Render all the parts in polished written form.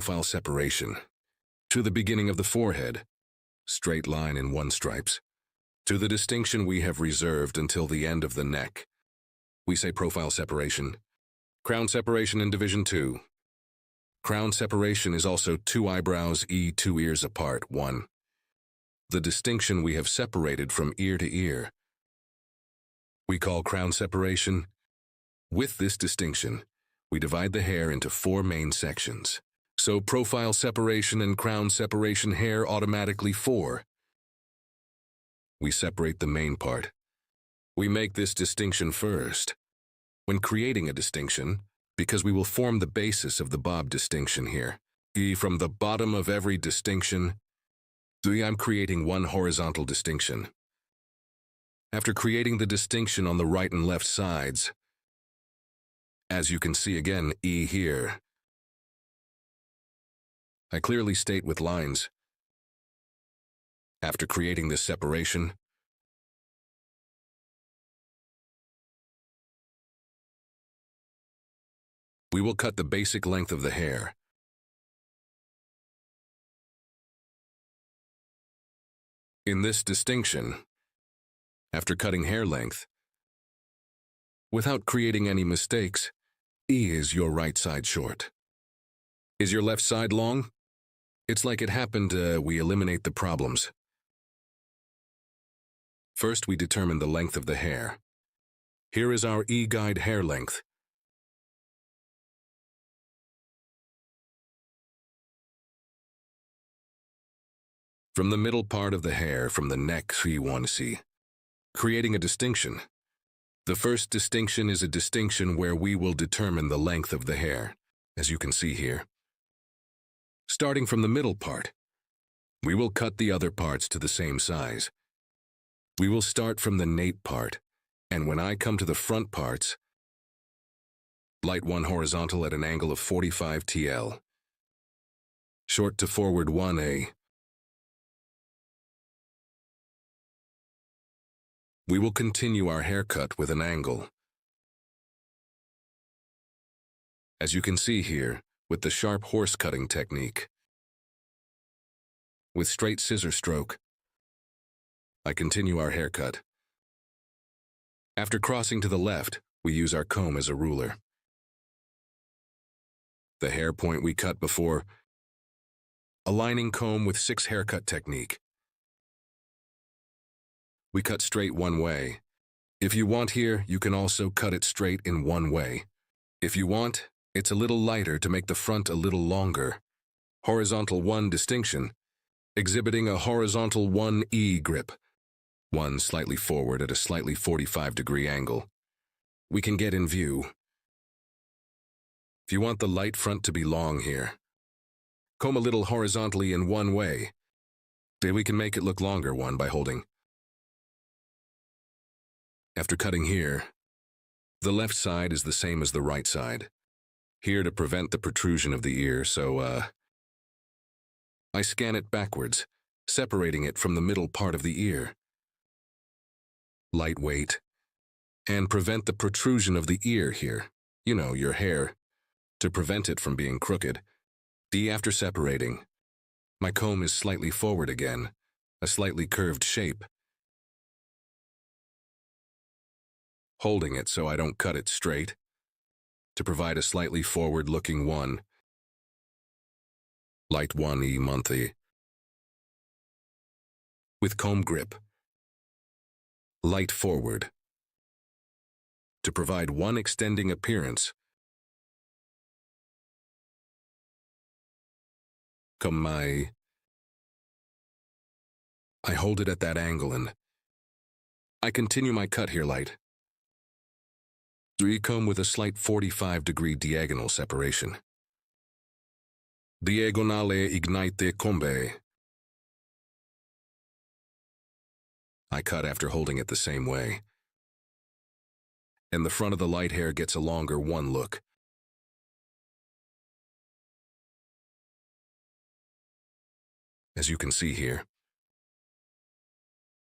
Profile separation. To the beginning of the forehead, straight line in one stripes. To the distinction we have reserved until the end of the neck, we say profile separation. Crown separation in Division 2. Crown separation is also 2 eyebrows, 2 ears apart, 1. The distinction we have separated from ear to ear, we call crown separation. With this distinction, we divide the hair into 4 main sections. So profile separation and crown separation hair automatically 4. We separate the main part. We make this distinction first. When creating a distinction, because we will form the basis of the bob distinction here. From the bottom of every distinction, I'm creating one horizontal distinction. After creating the distinction on the right and left sides, as you can see again, here, I clearly state with lines. After creating this separation, we will cut the basic length of the hair. In this distinction, after cutting hair length, without creating any mistakes, is your right side short? Is your left side long? It's like it happened, we eliminate the problems. First, we determine the length of the hair. Here is our guide hair length. From the middle part of the hair, from the neck, we want to see. Creating a distinction. The first distinction is a distinction where we will determine the length of the hair, as you can see here. Starting from the middle part, we will cut the other parts to the same size. We will start from the nape part, and when I come to the front parts, light 1 horizontal at an angle of 45 TL. Short to forward 1A. We will continue our haircut with an angle. As you can see here, with the sharp horse cutting technique. With straight scissor stroke, I continue our haircut. After crossing to the left, we use our comb as a ruler. The hair point we cut before, aligning comb with 6 haircut technique. We cut straight one way. If you want here, you can also cut it straight in one way. If you want, it's a little lighter to make the front a little longer. Horizontal 1 distinction, exhibiting a horizontal 1E grip. 1 slightly forward at a slightly 45-degree angle. We can get in view. If you want the light front to be long here, comb a little horizontally in one way. Then we can make it look longer one by holding. After cutting here, the left side is the same as the right side. Here to prevent the protrusion of the ear, so I scan it backwards, separating it from the middle part of the ear. Lightweight, and prevent the protrusion of the ear here, you know, your hair, to prevent it from being crooked. After separating, my comb is slightly forward again, a slightly curved shape. Holding it so I don't cut it straight, to provide a slightly forward-looking 1. Light 1E monthly. With comb grip. Light forward. To provide 1 extending appearance. I hold it at that angle and I continue my cut here light. Comb with a slight 45-degree diagonal separation. Diagonale ignite combe. I cut after holding it the same way. And the front of the light hair gets a longer 1 look. As you can see here.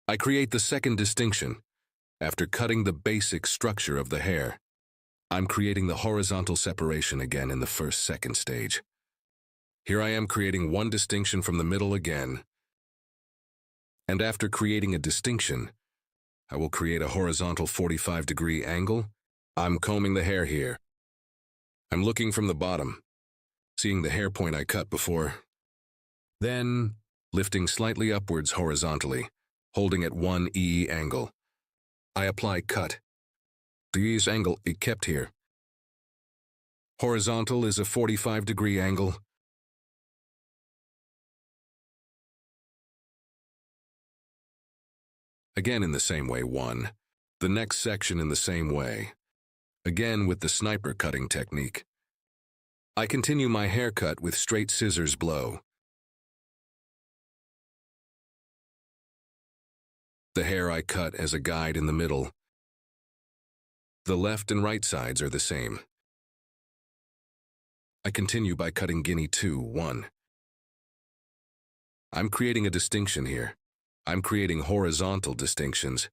I create the second distinction. After cutting the basic structure of the hair, I'm creating the horizontal separation again in the second stage. Here I am creating one distinction from the middle again. And after creating a distinction, I will create a horizontal 45-degree angle. I'm combing the hair here. I'm looking from the bottom, seeing the hair point I cut before. Then, lifting slightly upwards horizontally, holding at 1 angle. I apply cut. This angle is kept here. Horizontal is a 45-degree angle. Again in the same way, 1. The next section in the same way. Again with the sniper cutting technique. I continue my haircut with straight scissors blow. The hair I cut as a guide in the middle. The left and right sides are the same. I continue by cutting guinea 2, 1. I'm creating a distinction here. I'm creating horizontal distinctions.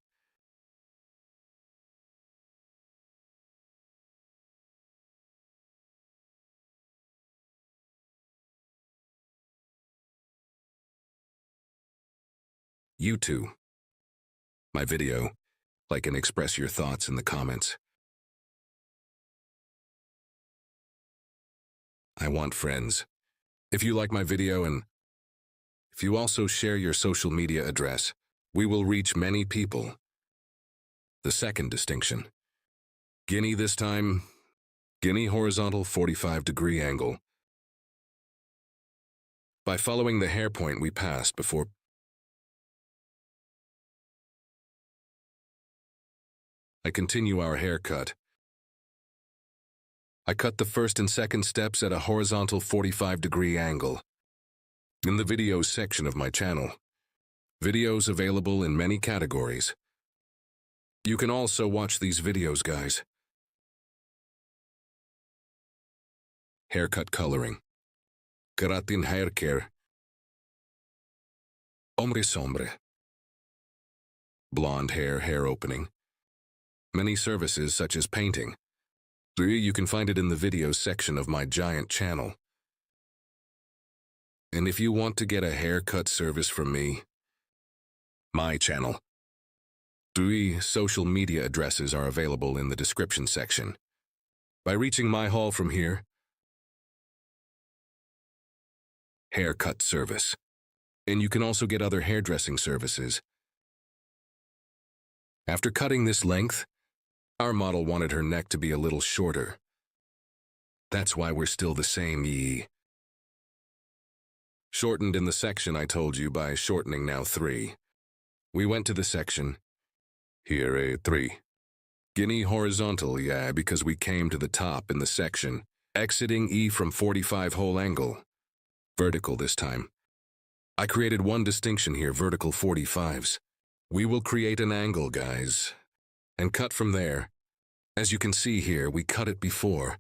You too. My video, like and express your thoughts in the comments. I want friends. If you like my video and if you also share your social media address, we will reach many people. The second distinction. Guinea this time, guinea horizontal 45-degree angle. By following the hair point we passed before, I continue our haircut. I cut the first and second steps at a horizontal 45-degree angle. In the videos section of my channel, videos available in many categories. You can also watch these videos, guys. Haircut coloring. Keratin hair care. Ombre sombre. Blonde hair opening. Many services such as painting. You can find it in the videos section of my giant channel. And if you want to get a haircut service from me, my channel, 3 social media addresses are available in the description section. By reaching my hall from here, haircut service. And you can also get other hairdressing services. After cutting this length, our model wanted her neck to be a little shorter. That's why we're still the same. Shortened in the section I told you by shortening now 3. We went to the section. Here 3. Guinea horizontal, because we came to the top in the section. Exiting E from 45 whole angle. Vertical this time. I created one distinction here, vertical 45s. We will create an angle, guys, and cut from there. As you can see here, we cut it before,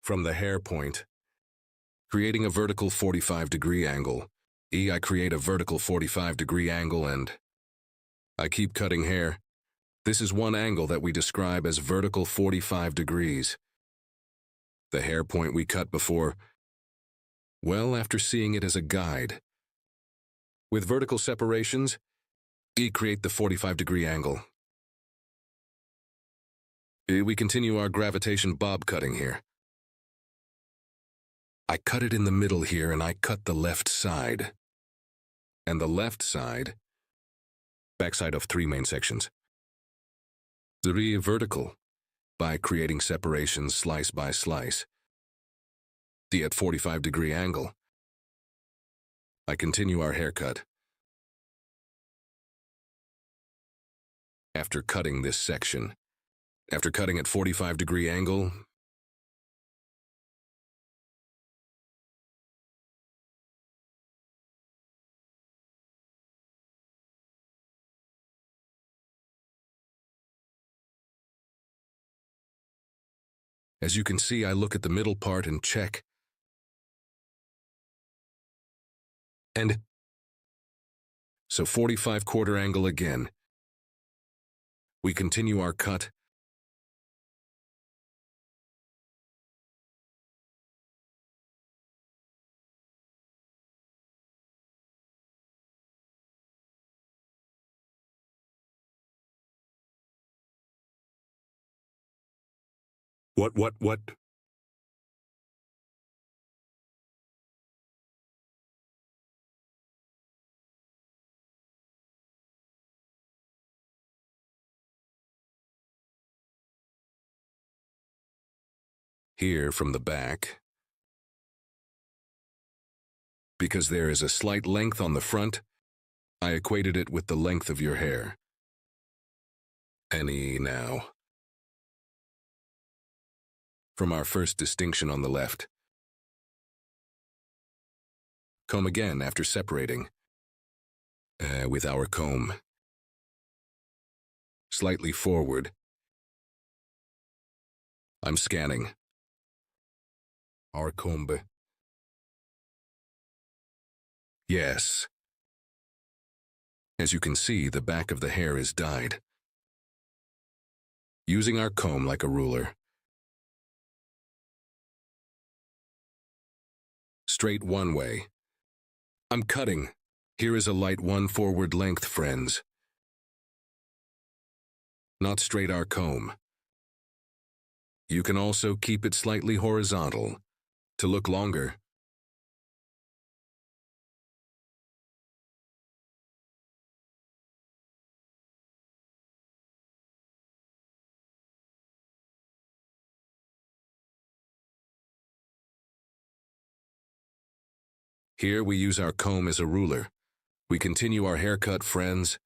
from the hair point. Creating a vertical 45-degree angle. I create a vertical 45-degree angle and I keep cutting hair. This is one angle that we describe as vertical 45 degrees. The hair point we cut before, well, after seeing it as a guide. With vertical separations, create the 45-degree angle. We continue our gravitation bob cutting here. I cut it in the middle here and I cut the left side. And the left side, backside of 3 main sections. 3 vertical, by creating separations slice by slice. At 45-degree angle. I continue our haircut. After cutting this section, after cutting at 45-degree angle, as you can see, I look at the middle part and check. And so 45 quarter angle again. We continue our cut. What? Here from the back. Because there is a slight length on the front, I equated it with the length of your hair. Any now. From our first distinction on the left. Comb again after separating. With our comb. Slightly forward. I'm scanning. Our comb. Yes. As you can see, the back of the hair is dyed. Using our comb like a ruler. Straight one way. I'm cutting. Here is a light one forward length, friends. Not straight our comb. You can also keep it slightly horizontal, to look longer. Here we use our comb as a ruler. We continue our haircut, friends.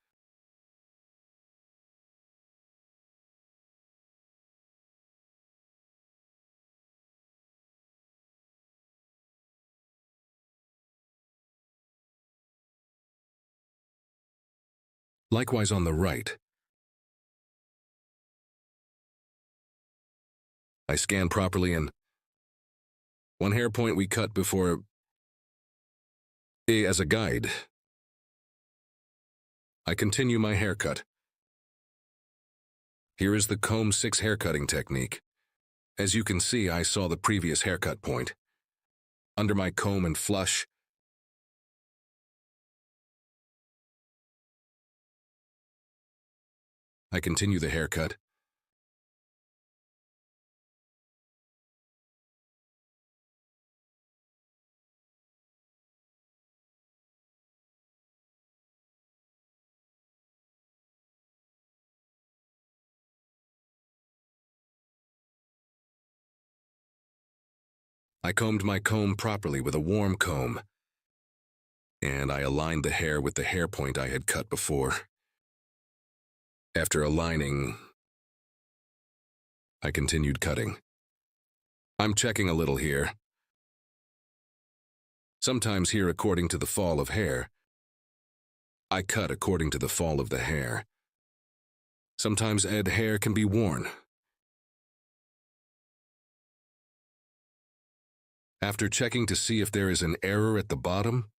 Likewise on the right. I scan properly and one hair point we cut before as a guide. I continue my haircut. Here is the comb 6 haircutting technique. As you can see, I saw the previous haircut point. Under my comb and flush, I continue the haircut. I combed my comb properly with a warm comb, and I aligned the hair with the hair point I had cut before. After aligning, I continued cutting. I'm checking a little here. Sometimes here according to the fall of hair. I cut according to the fall of the hair. Sometimes hair can be worn. After checking to see if there is an error at the bottom,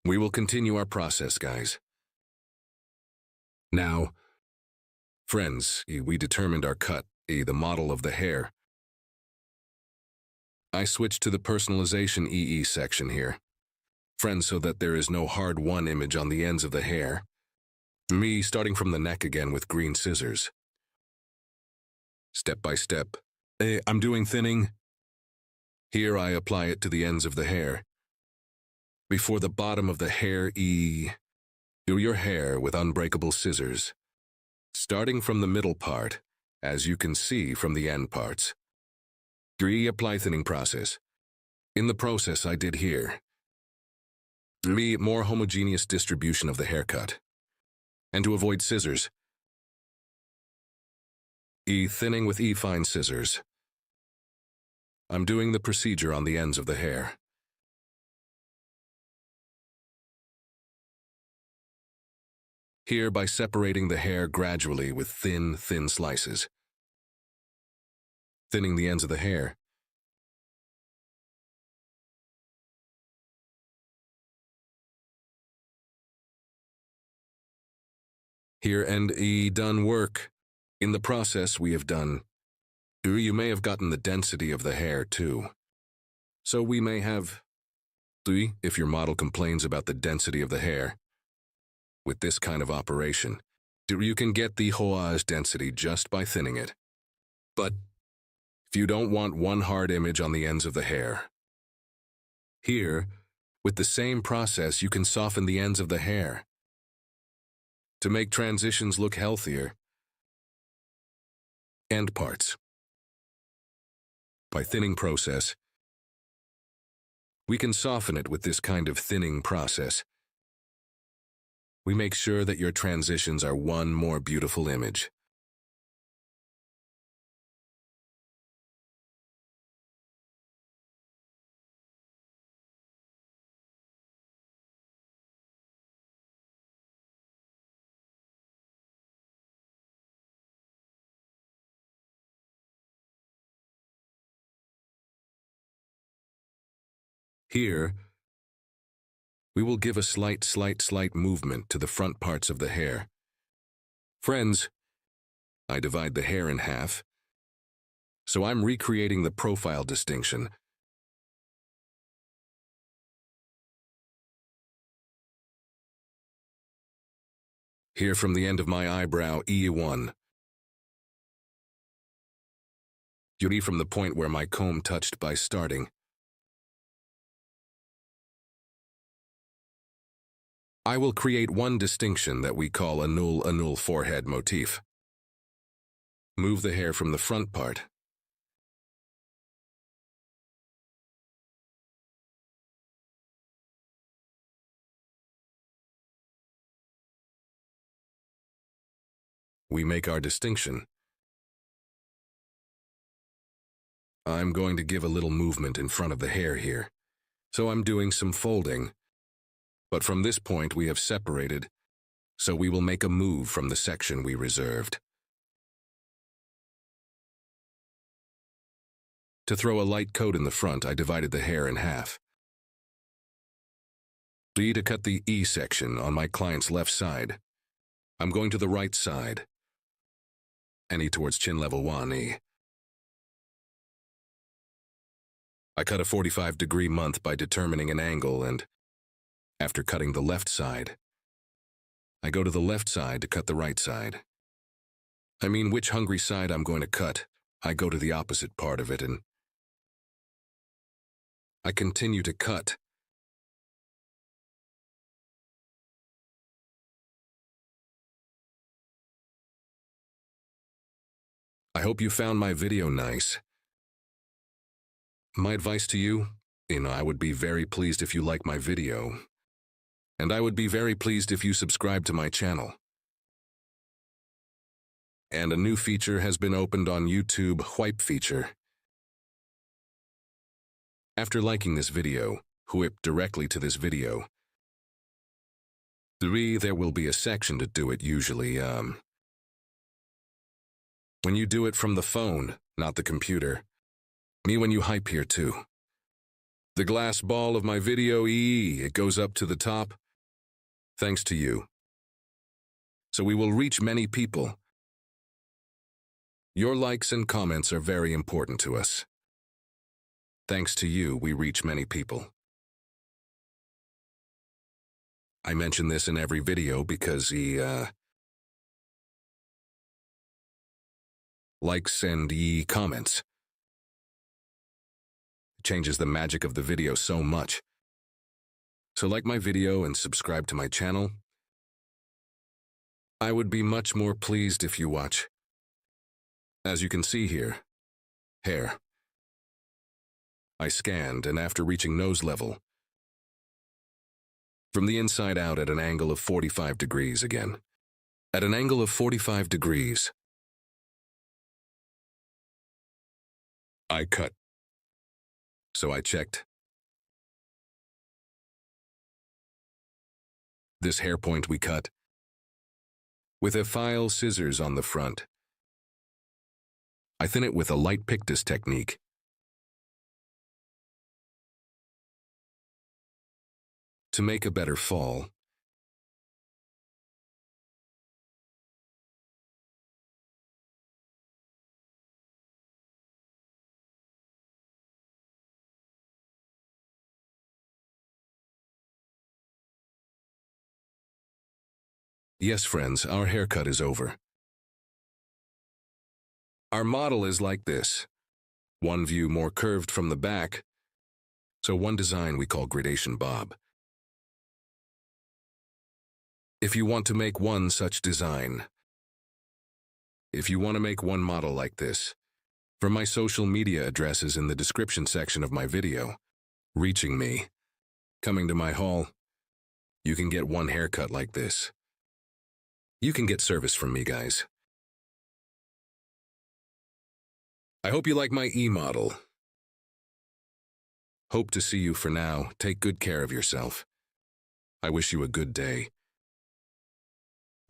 we will continue our process, guys. Now, friends, we determined our cut, the model of the hair. I switched to the personalization EE section here. Friends, so that there is no hard won image on the ends of the hair. Me starting from the neck again with green scissors. Step by step. I'm doing thinning. Here I apply it to the ends of the hair. Before the bottom of the hair, do your hair with unbreakable scissors. Starting from the middle part, as you can see from the end parts. Apply thinning process. In the process I did here. More homogeneous distribution of the haircut. And to avoid scissors, thinning with fine scissors. I'm doing the procedure on the ends of the hair. Here by separating the hair gradually with thin slices. Thinning the ends of the hair. Here and done work. In the process we have done. You may have gotten the density of the hair too. So we may have, if your model complains about the density of the hair, with this kind of operation. You can get the hoage density just by thinning it. But if you don't want one hard image on the ends of the hair, here, with the same process, you can soften the ends of the hair to make transitions look healthier. End parts. By thinning process, we can soften it with this kind of thinning process. We make sure that your transitions are one more beautiful image. Here, we will give a slight movement to the front parts of the hair. Friends, I divide the hair in half, so I'm recreating the profile distinction. Here from the end of my eyebrow, E1. Yuri from the point where my comb touched by starting. I will create one distinction that we call a null forehead motif. Move the hair from the front part. We make our distinction. I'm going to give a little movement in front of the hair here, so I'm doing some folding. But from this point we have separated, so we will make a move from the section we reserved. To throw a light coat in the front, I divided the hair in half. To cut the E section on my client's left side, I'm going to the right side. E towards chin level 1E. I cut a 45-degree month by determining an angle, and after cutting the left side, I go to the left side to cut the right side. I mean, which hungry side I'm going to cut, I go to the opposite part of it, and I continue to cut. I hope you found my video nice. My advice to you, I would be very pleased if you like my video. And I would be very pleased if you subscribe to my channel. And a new feature has been opened on YouTube, Whip feature. After liking this video, whip directly to this video. 3. There will be a section to do it usually, when you do it from the phone, not the computer. Me when you hype here too. The glass ball of my video, it goes up to the top. Thanks to you. So we will reach many people. Your likes and comments are very important to us. Thanks to you, we reach many people. I mention this in every video because likes and comments. It changes the magic of the video so much. So like my video and subscribe to my channel. I would be much more pleased if you watch. As you can see here, hair. I scanned, and after reaching nose level, from the inside out at an angle of 45 degrees again. At an angle of 45 degrees, I cut. So I checked. This hair point we cut with a file scissors on the front. I thin it with a light pictus technique. To make a better fall. Yes, friends, our haircut is over. Our model is like this. One view more curved from the back, so one design we call gradation bob. If you want to make one such design, if you want to make one model like this, for my social media address is in the description section of my video. Reaching me, coming to my hall, you can get one haircut like this. You can get service from me, guys. I hope you like my e-model. Hope to see you for now. Take good care of yourself. I wish you a good day.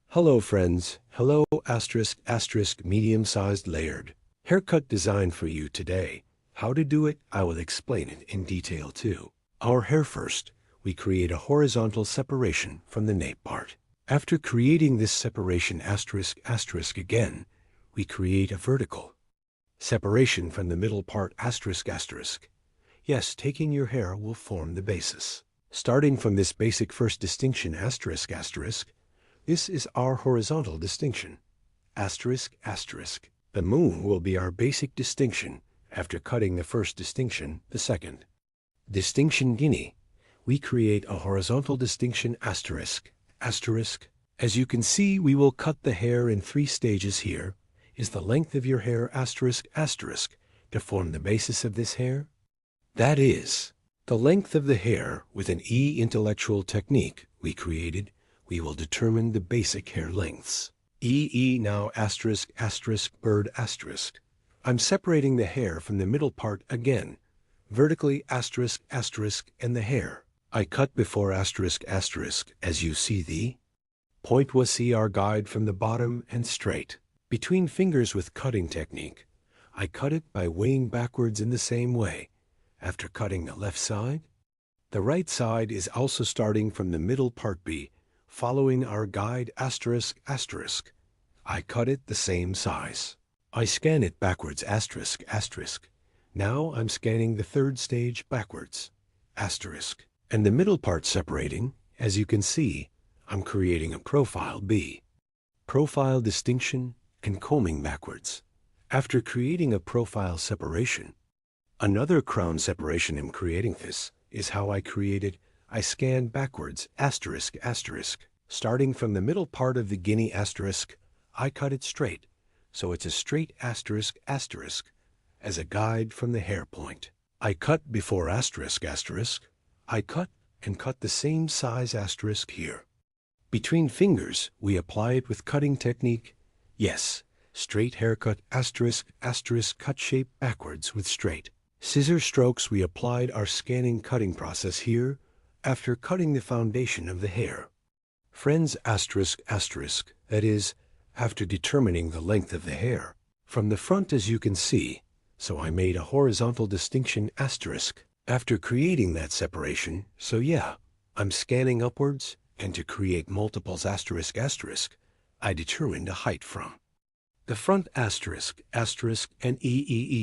Hello friends, hello *** medium-sized layered haircut design for you today. How to do it, I will explain it in detail too. Our hair first, we create a horizontal separation from the nape part. After creating this separation *** again, we create a vertical separation from the middle part ***. Yes, taking your hair will form the basis. Starting from this basic first distinction ***, this is our horizontal distinction, ***. The moon will be our basic distinction. After cutting the first distinction, the second distinction guinea, we create a horizontal distinction ***. As you can see, we will cut the hair in 3 stages. Here is the length of your hair ***. To form the basis of this hair, that is, the length of the hair with an intellectual technique we created, we will determine the basic hair lengths. Now *** bird ***. I'm separating the hair from the middle part again, vertically ***, and the hair I cut before ***. As you see, the point was see our guide from the bottom and straight. Between fingers with cutting technique, I cut it by weighing backwards in the same way. After cutting the left side, the right side is also starting from the middle part B, following our guide ***. I cut it the same size. I scan it backwards ***. Now I'm scanning the third stage backwards ***. And the middle part separating, as you can see, I'm creating a profile B. Profile distinction and combing backwards. After creating a profile separation, another crown separation in creating this is how I created. I scan backwards ***. Starting from the middle part of the guinea ***, I cut it straight, so it's a straight ***, as a guide from the hair point. I cut before ***. I cut and cut the same size * here. Between fingers, we apply it with cutting technique. Yes, straight haircut ***, cut shape backwards with straight scissor strokes. We applied our scanning cutting process here after cutting the foundation of the hair. Friends ***, that is, after determining the length of the hair from the front, as you can see, so I made a horizontal distinction ***. After creating that separation, so yeah, I'm scanning upwards, and to create multiples ***, I determined a height from the front ***, and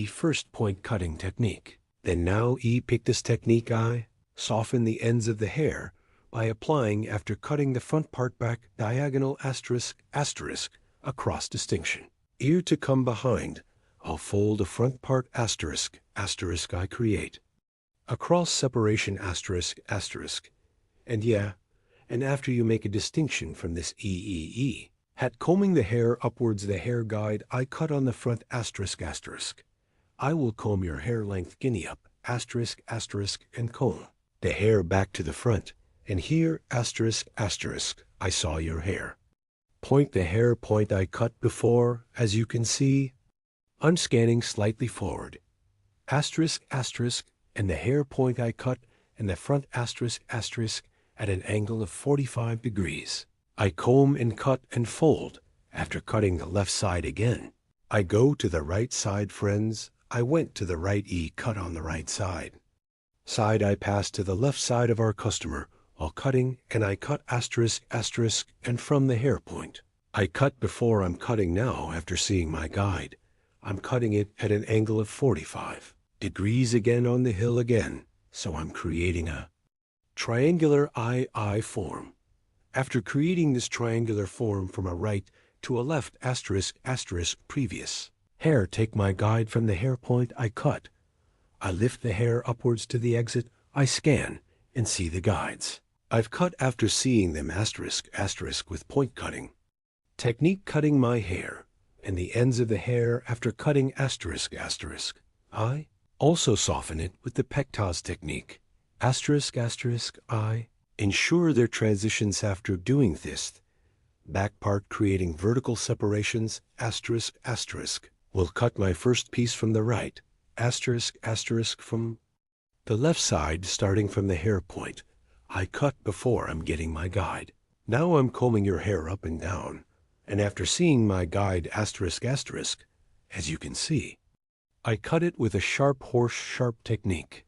first point cutting technique. Then now pick this technique I soften the ends of the hair by applying after cutting the front part back diagonal ***, across distinction. Ear to come behind, I'll fold the front part ***, I create across separation ***, and yeah, and after you make a distinction from this hat combing the hair upwards, the hair guide I cut on the front ***. I will comb your hair length guinea up ***, and comb the hair back to the front, and here ***, I saw your hair. Point the hair point I cut before, as you can see, I'm scanning slightly forward ***, and the hair point I cut and the front ***, at an angle of 45 degrees. I comb and cut and fold. After cutting the left side again, I go to the right side, friends. I went to the right cut on the right side. I pass to the left side of our customer while cutting, and I cut ***, and from the hair point. I cut before I'm cutting now. After seeing my guide, I'm cutting it at an angle of 45 degrees again on the hill again, so I'm creating a triangular I form. After creating this triangular form from a right to a left asterisk asterisk previous hair, take my guide from the hair point I cut. I lift the hair upwards to the exit, I scan, and see the guides I've cut after seeing them asterisk asterisk with point cutting. Technique: cutting my hair and the ends of the hair after cutting asterisk asterisk. I also soften it with the pectaz technique. Asterisk asterisk I ensure their transitions after doing this. Back part creating vertical separations asterisk asterisk. Will cut my first piece from the right asterisk asterisk from the left side starting from the hair point I cut before I'm getting my guide. Now I'm combing your hair up and down, and after seeing my guide asterisk asterisk, as you can see, I cut it with a sharp horse sharp technique.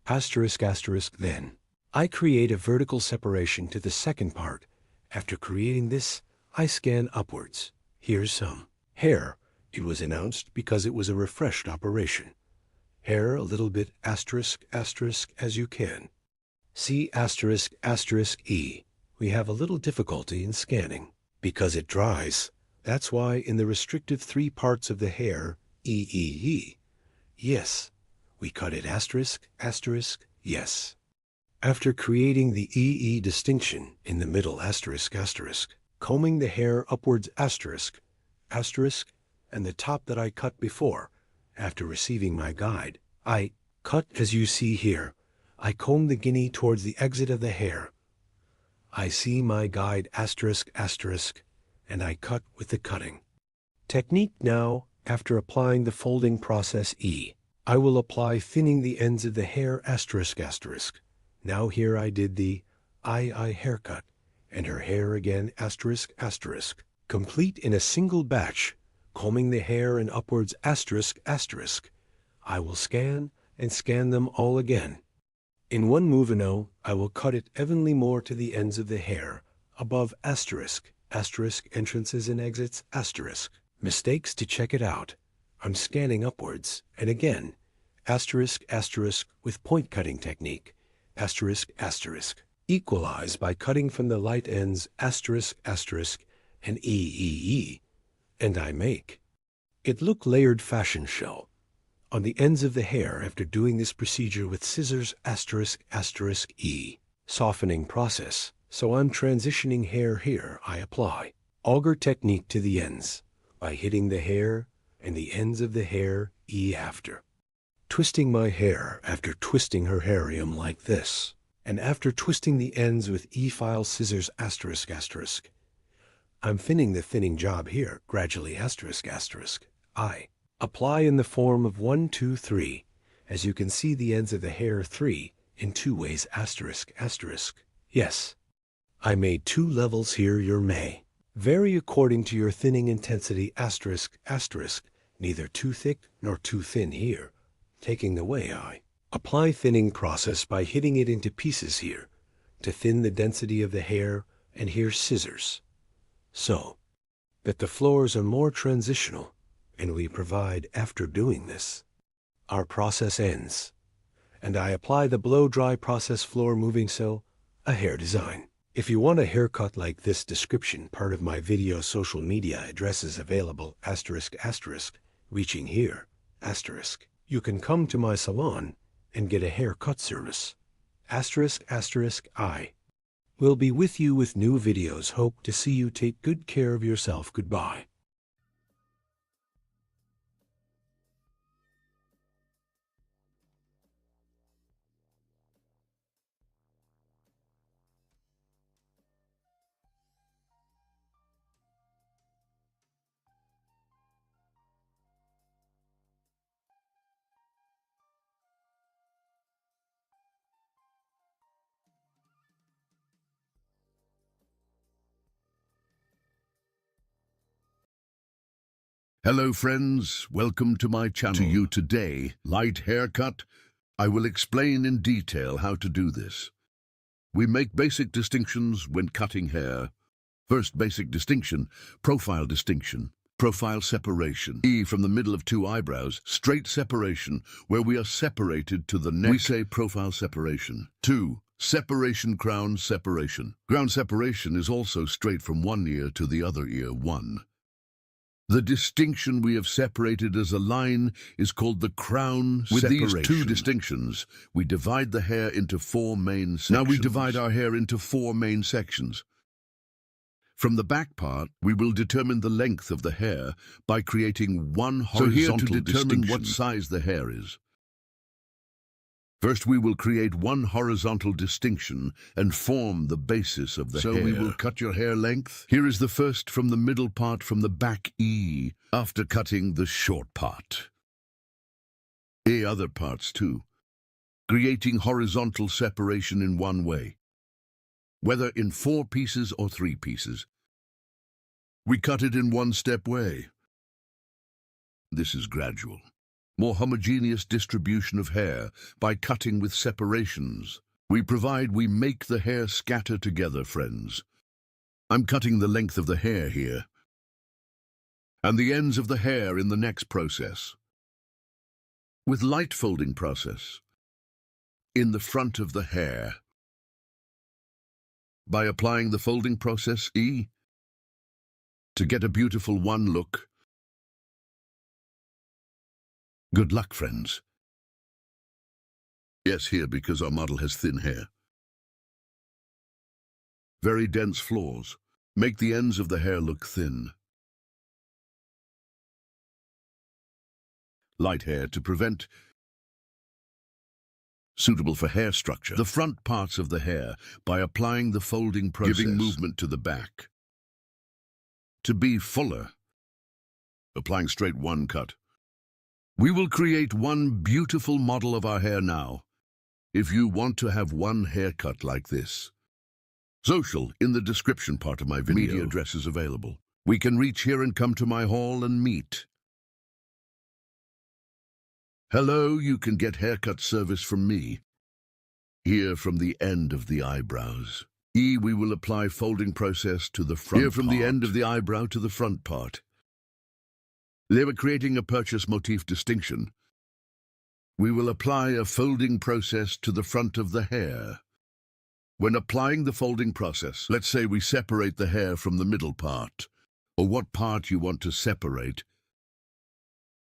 Asterisk asterisk. Then I create a vertical separation to the second part. After creating this, I scan upwards. Here's some hair. It was announced because it was a refreshed operation. Hair a little bit asterisk asterisk as you can. See asterisk asterisk E. We have a little difficulty in scanning because it dries. That's why in the restrictive 3 parts of the hair, E. Yes, we cut it asterisk asterisk yes. After creating the EE distinction in the middle asterisk asterisk, combing the hair upwards asterisk asterisk and the top that I cut before. After receiving my guide, I cut as you see here. I comb the guinea towards the exit of the hair. I see my guide asterisk asterisk and I cut with the cutting technique. Now, after applying the folding process E, I will apply thinning the ends of the hair asterisk asterisk. Now here I did the I haircut and her hair again asterisk asterisk, complete in a single batch, combing the hair and upwards asterisk asterisk. I will scan and scan them all again. In one movino, I will cut it evenly more to the ends of the hair, above asterisk asterisk entrances and exits asterisk. Mistakes to check it out. I'm scanning upwards, and again, asterisk asterisk with point cutting technique, asterisk asterisk. Equalize by cutting from the light ends asterisk asterisk and E, and I make it look layered fashion show on the ends of the hair after doing this procedure with scissors asterisk asterisk E. Softening process, so I'm transitioning hair here. I apply auger technique to the ends by hitting the hair and the ends of the hair E after. Twisting my hair after twisting her harium like this, and after twisting the ends with E-file scissors asterisk asterisk. I'm thinning the thinning job here gradually asterisk asterisk. I apply in the form of 1, 2, 3. As you can see the ends of the hair 3 in 2 ways asterisk asterisk. Yes, I made 2 levels here. Your may vary according to your thinning intensity asterisk asterisk. Neither too thick nor too thin here. Taking the way I apply thinning process by hitting it into pieces here to thin the density of the hair, and here scissors, so that the floors are more transitional, and we provide after doing this. Our process ends, and I apply the blow-dry process floor moving so a hair design. If you want a haircut like this, description part of my video, social media addresses available asterisk asterisk, reaching here asterisk. You can come to my salon and get a haircut service. Asterisk asterisk. I will be with you with new videos. Hope to see you. Take good care of yourself. Goodbye. Hello friends, welcome to my channel. To you today, light haircut. I will explain in detail how to do this. We make basic distinctions when cutting hair. First basic distinction, profile distinction. Profile separation. E from the middle of 2 eyebrows, straight separation, where we are separated to the neck. We say profile separation. 2. Separation, crown separation. Crown separation is also straight from one ear to the other ear, one. The distinction we have separated as a line is called the crown separation. With these two distinctions, we divide the hair into four main sections. Now we divide our hair into four main sections. From the back part, we will determine the length of the hair by creating one horizontal distinction. So here to determine what size the hair is. First, we will create one horizontal distinction and form the basis of the hair. So we will cut your hair length. Here is the first from the middle part from the back E, after cutting the short part. Other parts too, creating horizontal separation in one way, whether in 4 pieces or 3 pieces. We cut it in one-step way. This is gradual. More homogeneous distribution of hair by cutting with separations. We make the hair scatter together, friends. I'm cutting the length of the hair here, and the ends of the hair in the next process. With light folding process, in the front of the hair. By applying the folding process E, to get a beautiful one look. Good luck, friends. Yes, here, because our model has thin hair. Very dense flaws. Make the ends of the hair look thin. Light hair to prevent. Suitable for hair structure. The front parts of the hair by applying the folding process. Giving movement to the back. To be fuller. Applying straight one cut. We will create one beautiful model of our hair now. If you want to have one haircut like this. Social in the description part of my video. Media address is available. We can reach here and come to my hall and meet. Hello, you can get haircut service from me. Here from the end of the eyebrows. We will apply folding process to the front part. Here from the end of the eyebrow to the front part. They were creating a purchase motif distinction. We will apply a folding process to the front of the hair. When applying the folding process, let's say we separate the hair from the middle part, or what part you want to separate,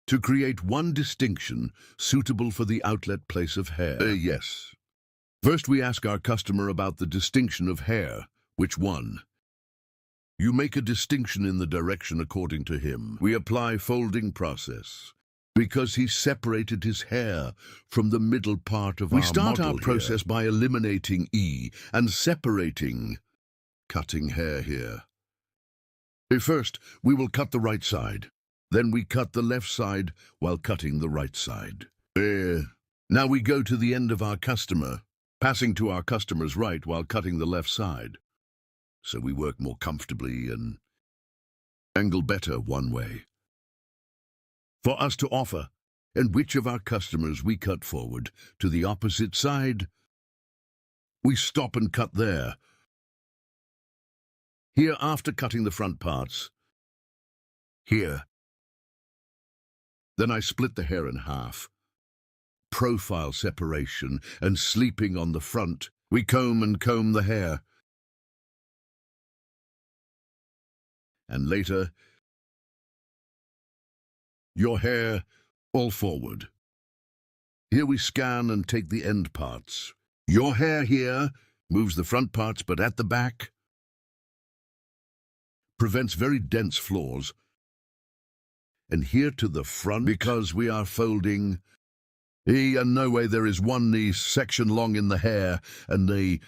to create one distinction suitable for the outlet place of hair. Yes. First we ask our customer about the distinction of hair, which one. You make a distinction in the direction according to him. We apply folding process, because he separated his hair from the middle part of our model. We start our process by eliminating E and separating, cutting hair here. First, we will cut the right side. Then we cut the left side while cutting the right side. Now we go to the end of our customer, passing to our customer's right while cutting the left side. So we work more comfortably and angle better one way. For us to offer, and which of our customers we cut forward to the opposite side, we stop and cut there. Here after cutting the front parts. Here. Then I split the hair in half. Profile separation and sleeping on the front. We comb the hair. And later, your hair all forward. Here we scan and take the end parts. Your hair here moves the front parts, but at the back prevents very dense flaws. And here to the front, because we are folding, and no way there is one knee section long in the hair, and the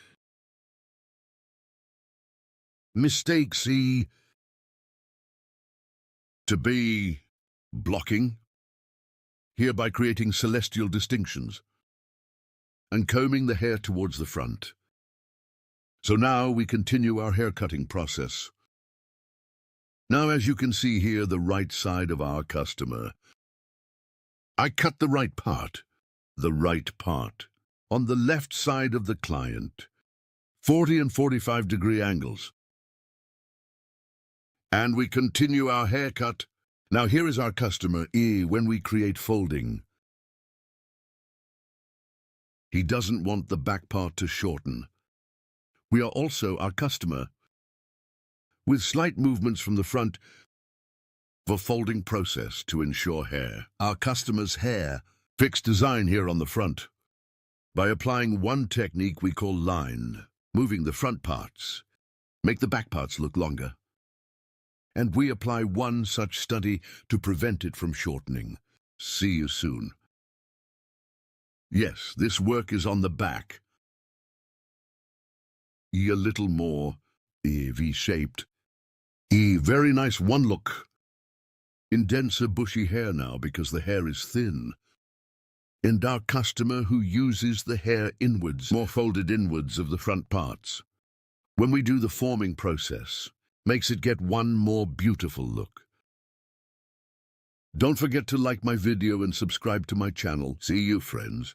mistake to be blocking, here by creating celestial distinctions, and combing the hair towards the front. So now we continue our hair cutting process. Now as you can see here, the right side of our customer. I cut the right part, on the left side of the client, 40 and 45 degree angles. And we continue our haircut. Now here is our customer when we create folding. He doesn't want the back part to shorten. We are also our customer, with slight movements from the front for folding process to ensure hair. Our customer's hair, fixed design here on the front. By applying one technique we call line, moving the front parts, make the back parts look longer. And we apply one such study to prevent it from shortening. See you soon. Yes, this work is on the back. A little more V-shaped. Very nice one look. In denser bushy hair now because the hair is thin. And our customer who uses the hair inwards, more folded inwards of the front parts. When we do the forming process, makes it get one more beautiful look. Don't forget to like my video and subscribe to my channel. See you, friends.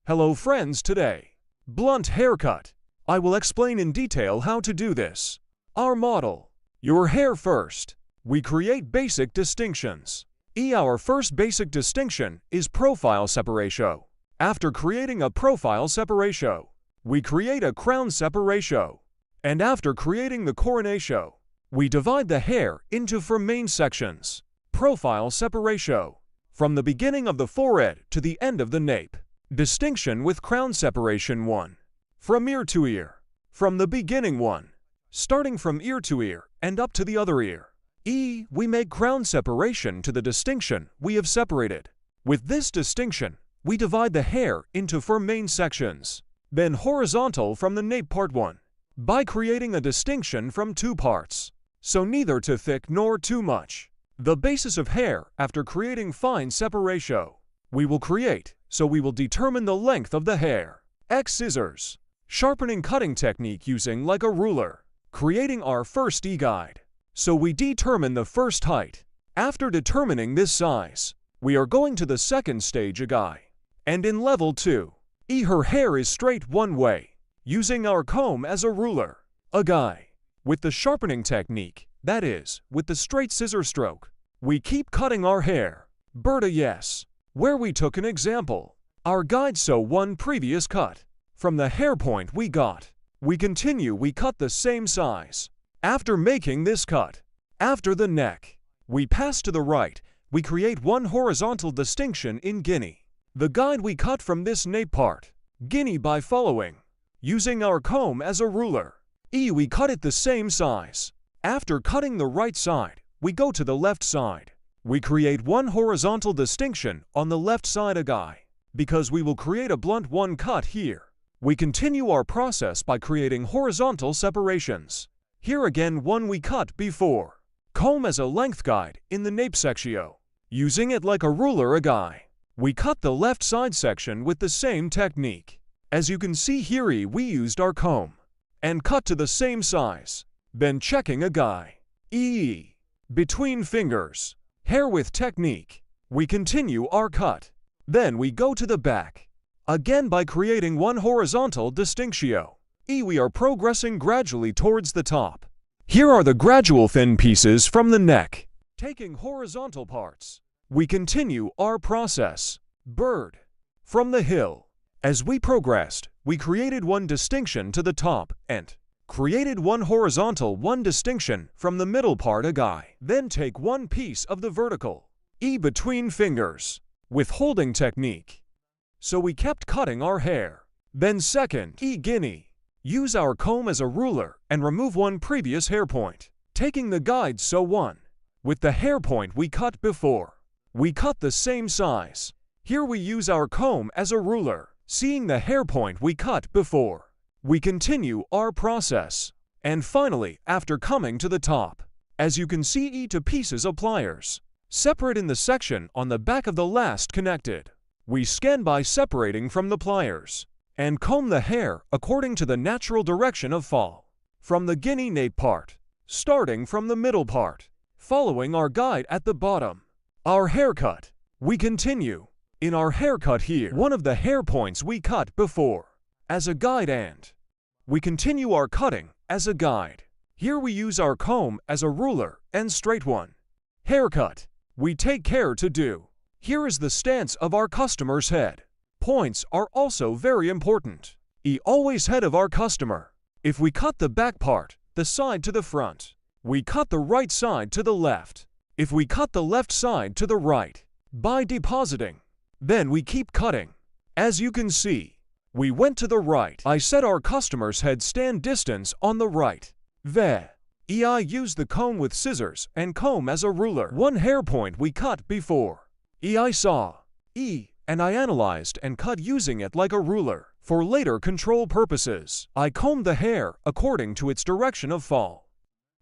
Hello friends, today, blunt haircut. I will explain in detail how to do this. Our model, your hair first. We create basic distinctions. Our first basic distinction is profile separation. After creating a profile separation, we create a crown separation. And after creating the coronation, we divide the hair into four main sections. Profile separation, from the beginning of the forehead to the end of the nape. Distinction with crown separation 1. From ear to ear. From the beginning 1. Starting from ear to ear and up to the other ear. We make crown separation to the distinction we have separated. With this distinction, we divide the hair into four main sections. Then horizontal from the nape part 1. By creating a distinction from two parts. So neither too thick nor too much. The basis of hair after creating fine separation. We will create, so we will determine the length of the hair. Scissors. Sharpening cutting technique using like a ruler. Creating our first guide. So we determine the first height. After determining this size, we are going to the second stage guide. And in level 2, her hair is straight one way. Using our comb as a ruler. Guide. With the sharpening technique, that is, with the straight scissor stroke, we keep cutting our hair. Yes. Where we took an example. Our guide so one previous cut. From the hair point we got. We continue we cut the same size. After making this cut. After the neck. We pass to the right. We create one horizontal distinction in guinea. The guide we cut from this nape part. Guinea by following. Using our comb as a ruler. We cut it the same size. After cutting the right side, we go to the left side. We create one horizontal distinction on the left side guide. Because we will create a blunt one cut here. We continue our process by creating horizontal separations. Here again one we cut before. Comb as a length guide in the nape section. Using it like a ruler guide. We cut the left side section with the same technique. As you can see here we used our comb. And cut to the same size. Then checking a guide. Between fingers. Hair with technique. We continue our cut. Then we go to the back. Again by creating one horizontal distinction. We are progressing gradually towards the top. Here are the gradual thin pieces from the neck. Taking horizontal parts. We continue our process. Bird. From the hill. As we progressed, we created one distinction to the top and created one horizontal one distinction from the middle part guide. Then take one piece of the vertical. Between fingers. With holding technique. So we kept cutting our hair. Then second, guinea. Use our comb as a ruler and remove one previous hair point. Taking the guide so one. With the hair point we cut before. We cut the same size. Here we use our comb as a ruler. Seeing the hair point we cut before. We continue our process. And finally, after coming to the top, as you can see to pieces of pliers. Separate in the section on the back of the last connected. We scan by separating from the pliers. And comb the hair according to the natural direction of fall. From the guinea nape part. Starting from the middle part. Following our guide at the bottom. Our haircut. We continue. In our haircut here, one of the hair points we cut before as a guide, and we continue our cutting as a guide. Here we use our comb as a ruler and straight one. Haircut. We take care to do. Here is the stance of our customer's head. Points are also very important. Always head of our customer. If we cut the back part, the side to the front, we cut the right side to the left. If we cut the left side to the right, by depositing, then we keep cutting. As you can see, we went to the right. I set our customer's head stand distance on the right. I used the comb with scissors and comb as a ruler. One hair point we cut before. I saw. And I analyzed and cut using it like a ruler. For later control purposes, I combed the hair according to its direction of fall.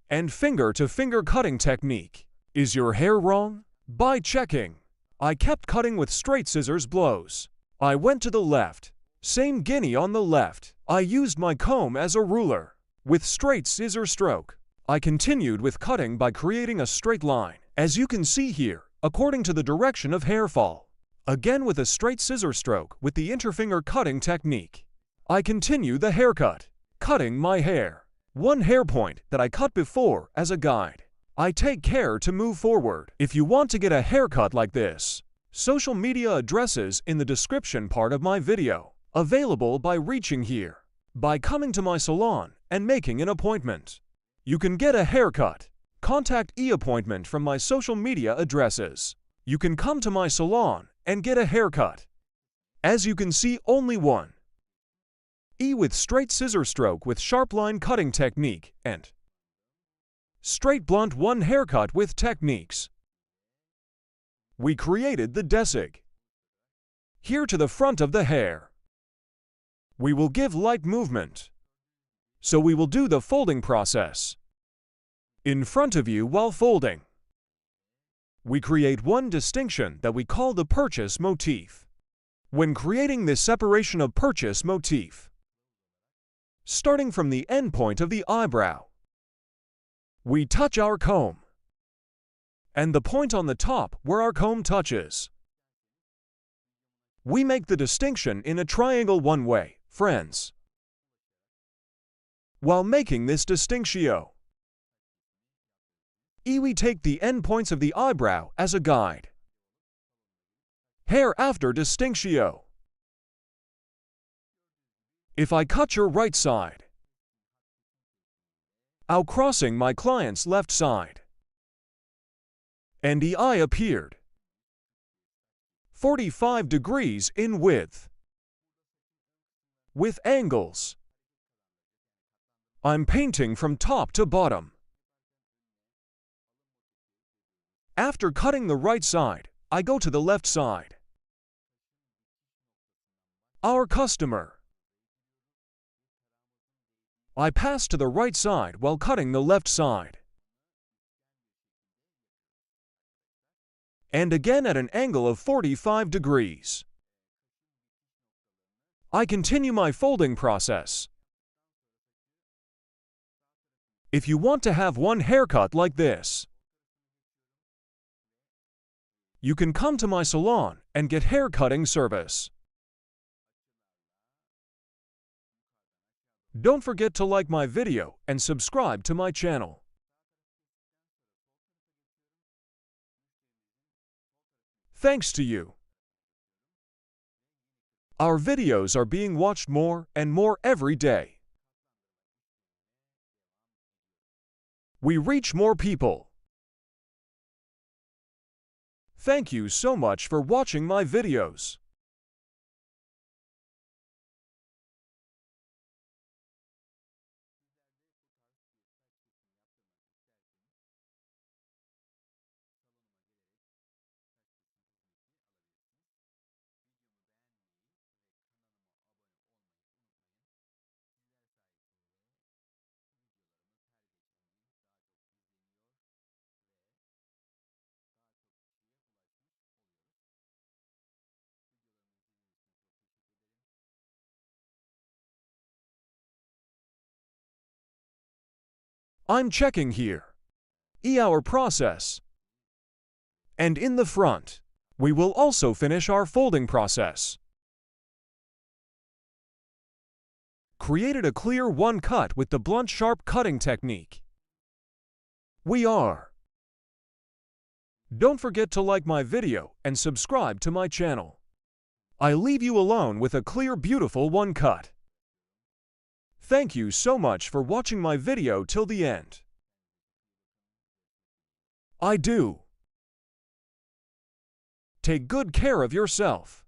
And finger-to-finger cutting technique. Is your hair wrong? By checking. I kept cutting with straight scissors blows. I went to the left. Same guinea on the left. I used my comb as a ruler. With straight scissor stroke, I continued with cutting by creating a straight line, as you can see here, according to the direction of hair fall. Again with a straight scissor stroke with the interfinger cutting technique. I continue the haircut, cutting my hair. One hair point that I cut before as a guide. I take care to move forward. If you want to get a haircut like this, social media addresses in the description part of my video, available by reaching here. By coming to my salon and making an appointment, you can get a haircut. Contact e-appointment from my social media addresses. You can come to my salon and get a haircut. As you can see, only one. With straight scissor stroke with sharp line cutting technique and straight blunt one haircut with techniques. We created the desig. Here to the front of the hair. We will give light movement. So we will do the folding process. In front of you while folding. We create one distinction that we call the purchase motif. When creating this separation of purchase motif, starting from the end point of the eyebrow, we touch our comb, and the point on the top where our comb touches. We make the distinction in a triangle one way, friends. While making this distinctio, we take the end points of the eyebrow as a guide. Hair after distinctio. If I cut your right side, I'll crossing my client's left side. And the eye appeared 45 degrees in width. With angles, I'm painting from top to bottom. After cutting the right side, I go to the left side. Our customer. I pass to the right side while cutting the left side. And again at an angle of 45 degrees. I continue my folding process. If you want to have one haircut like this, you can come to my salon and get hair cutting service. Don't forget to like my video and subscribe to my channel. Thanks to you. Our videos are being watched more and more every day. We reach more people. Thank you so much for watching my videos. I'm checking here. Our process. And in the front. We will also finish our folding process. Created a clear one cut with the blunt sharp cutting technique. We are. Don't forget to like my video and subscribe to my channel. I leave you alone with a clear, beautiful one cut. Thank you so much for watching my video till the end. I do. Take good care of yourself.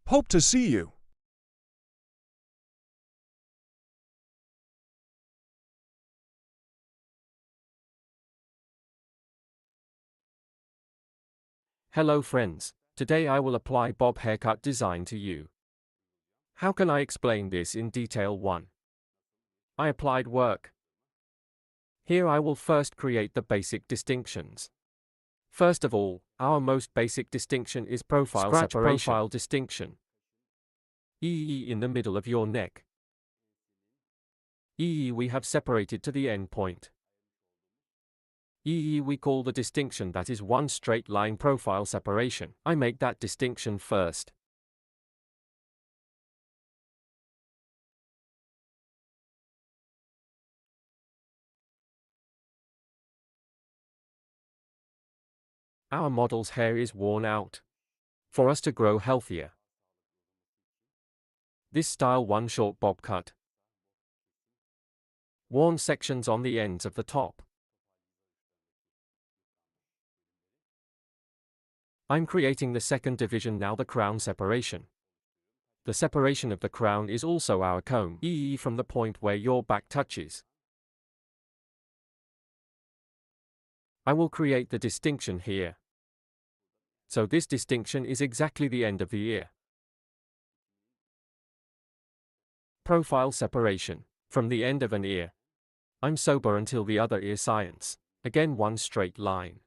Hope to see you. Hello friends, today I will apply bob haircut design to you. How can I explain this in detail? 1. I applied work. Here I will first create the basic distinctions. First of all, our most basic distinction is profile separation. Profile distinction. In the middle of your neck. We have separated to the end point. We call the distinction that is one straight line profile separation. I make that distinction first. Our model's hair is worn out. For us to grow healthier. This style one short bob cut. Worn sections on the ends of the top. I'm creating the second division now, the crown separation. The separation of the crown is also our comb, from the point where your back touches. I will create the distinction here. So this distinction is exactly the end of the ear. Profile separation. From the end of an ear. I'm sober until the other ear science. Again one straight line.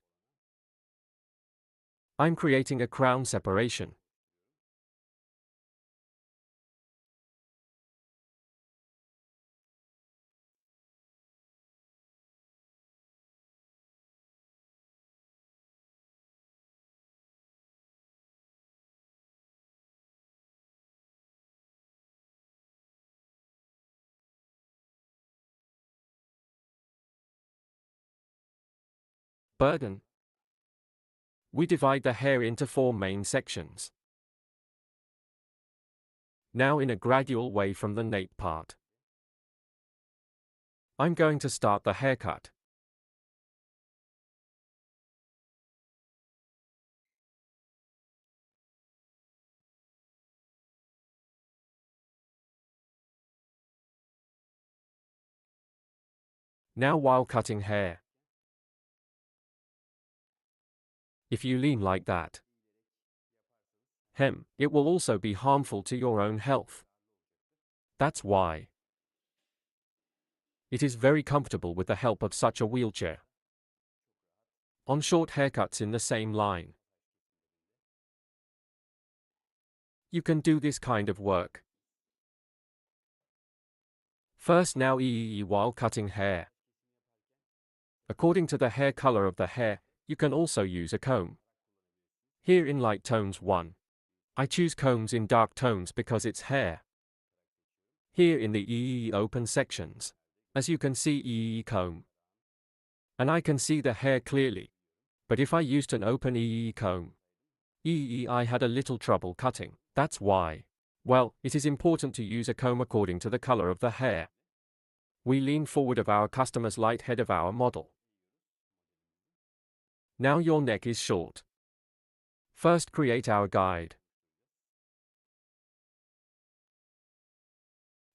I'm creating a crown separation. Burden. We divide the hair into 4 main sections. Now in a gradual way from the nape part. I'm going to start the haircut. Now while cutting hair. If you lean like that, it will also be harmful to your own health. That's why it is very comfortable with the help of such a wheelchair. On short haircuts in the same line. You can do this kind of work. First now while cutting hair. According to the hair color of the hair, you can also use a comb. Here in light tones 1. I choose combs in dark tones because it's hair. Here in the open sections. As you can see comb. And I can see the hair clearly. But if I used an open comb, I had a little trouble cutting. That's why. Well, it is important to use a comb according to the color of the hair. We lean forward of our customer's light head of our model. Now your neck is short. First create our guide.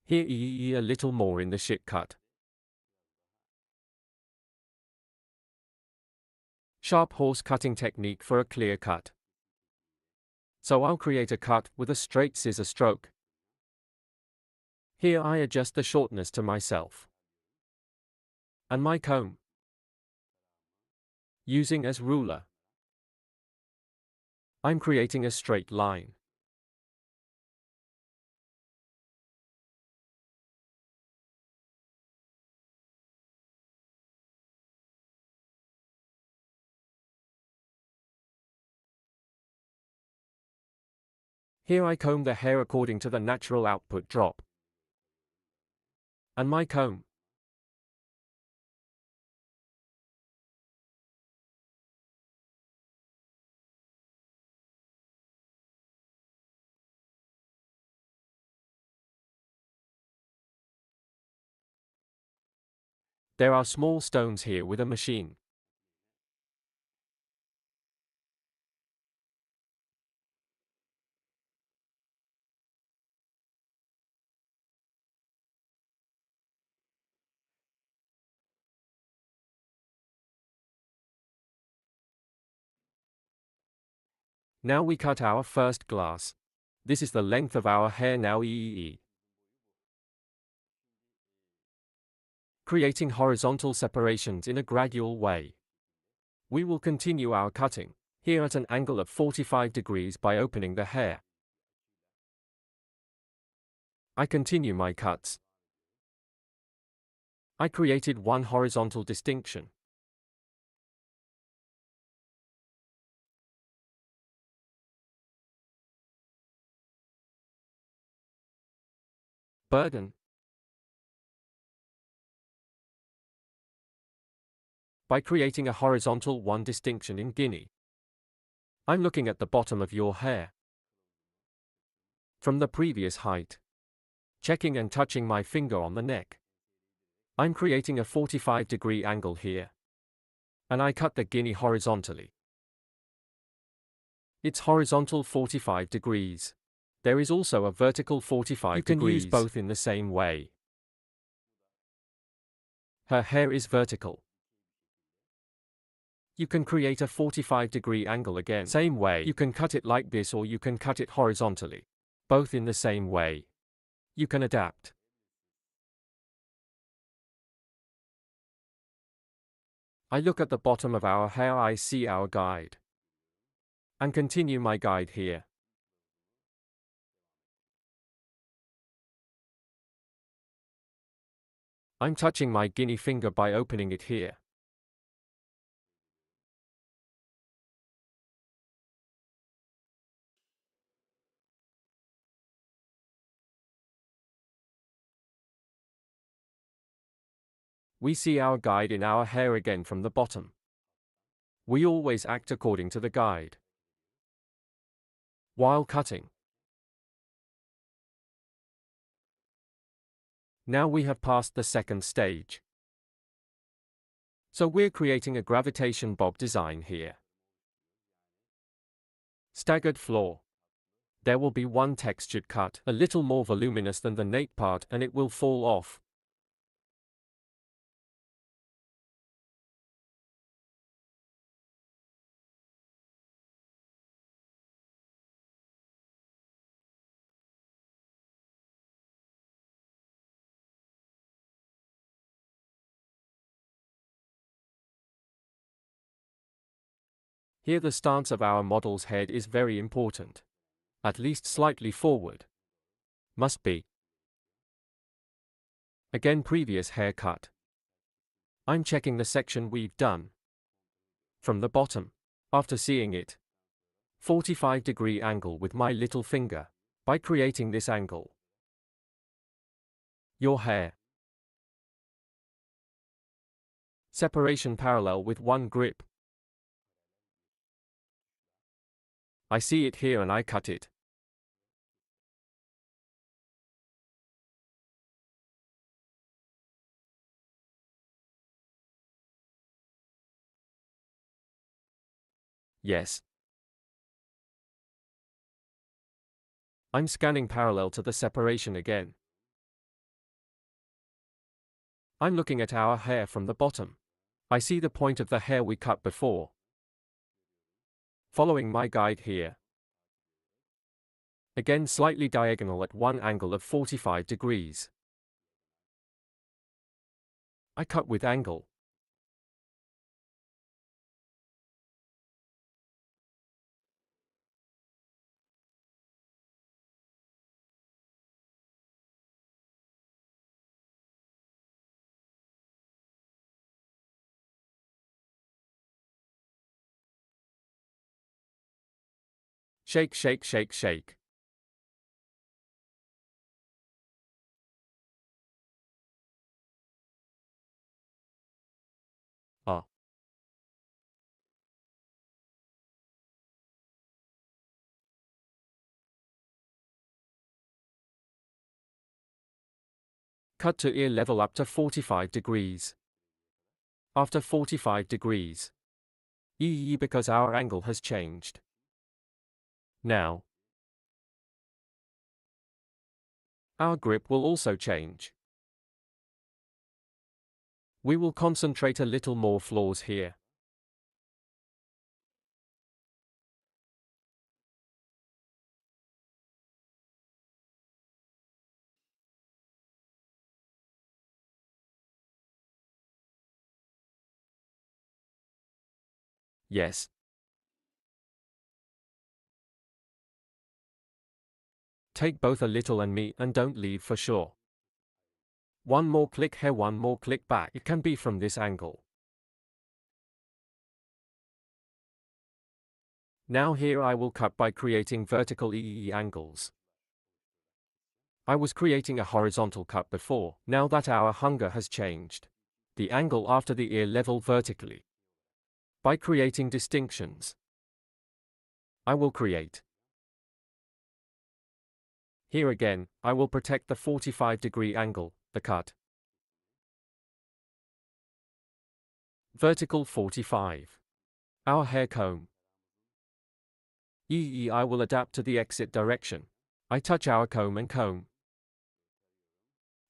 Here a little more in the shit cut. Sharp horse cutting technique for a clear cut. So I'll create a cut with a straight scissor stroke. Here I adjust the shortness to myself. And my comb. Using as ruler. I'm creating a straight line. Here I comb the hair according to the natural output drop. And my comb. There are small stones here with a machine. Now we cut our first glass. This is the length of our hair now creating horizontal separations in a gradual way. We will continue our cutting, here at an angle of 45 degrees by opening the hair. I continue my cuts. I created one horizontal distinction. Burden. By creating a horizontal one distinction in Guinea. I'm looking at the bottom of your hair. From the previous height. Checking and touching my finger on the neck. I'm creating a 45-degree angle here. And I cut the Guinea horizontally. It's horizontal 45 degrees. There is also a vertical 45 degrees. You can use both in the same way. Her hair is vertical. You can create a 45-degree angle again. Same way. You can cut it like this or you can cut it horizontally. Both in the same way. You can adapt. I look at the bottom of our hair, I see our guide. And continue my guide here. I'm touching my Guinea finger by opening it here. We see our guide in our hair again from the bottom. We always act according to the guide. While cutting. Now we have passed the second stage. So we're creating a gravitation bob design here. Staggered floor. There will be one textured cut, a little more voluminous than the nape part, and it will fall off. Here the stance of our model's head is very important. At least slightly forward. Must be. Again previous haircut. I'm checking the section we've done. From the bottom. After seeing it. 45-degree angle with my little finger. By creating this angle. Your hair. Separation parallel with one grip. I see it here and I cut it. Yes. I'm scanning parallel to the separation again. I'm looking at our hair from the bottom. I see the point of the hair we cut before. Following my guide here. Again slightly diagonal at one angle of 45 degrees. I cut with angle. Shake, shake, shake, shake. Cut to ear level up to 45 degrees. After 45 degrees. Because our angle has changed. Now, our grip will also change. We will concentrate a little more flaws here. Yes. Take both a little and me and don't leave for sure. One more click here, one more click back. It can be from this angle. Now here I will cut by creating vertical angles. I was creating a horizontal cut before. Now that our hunger has changed. The angle after the ear level vertically. By creating distinctions. I will create. Here again, I will protect the 45-degree angle, the cut. Vertical 45. Our hair comb. I will adapt to the exit direction. I touch our comb and comb.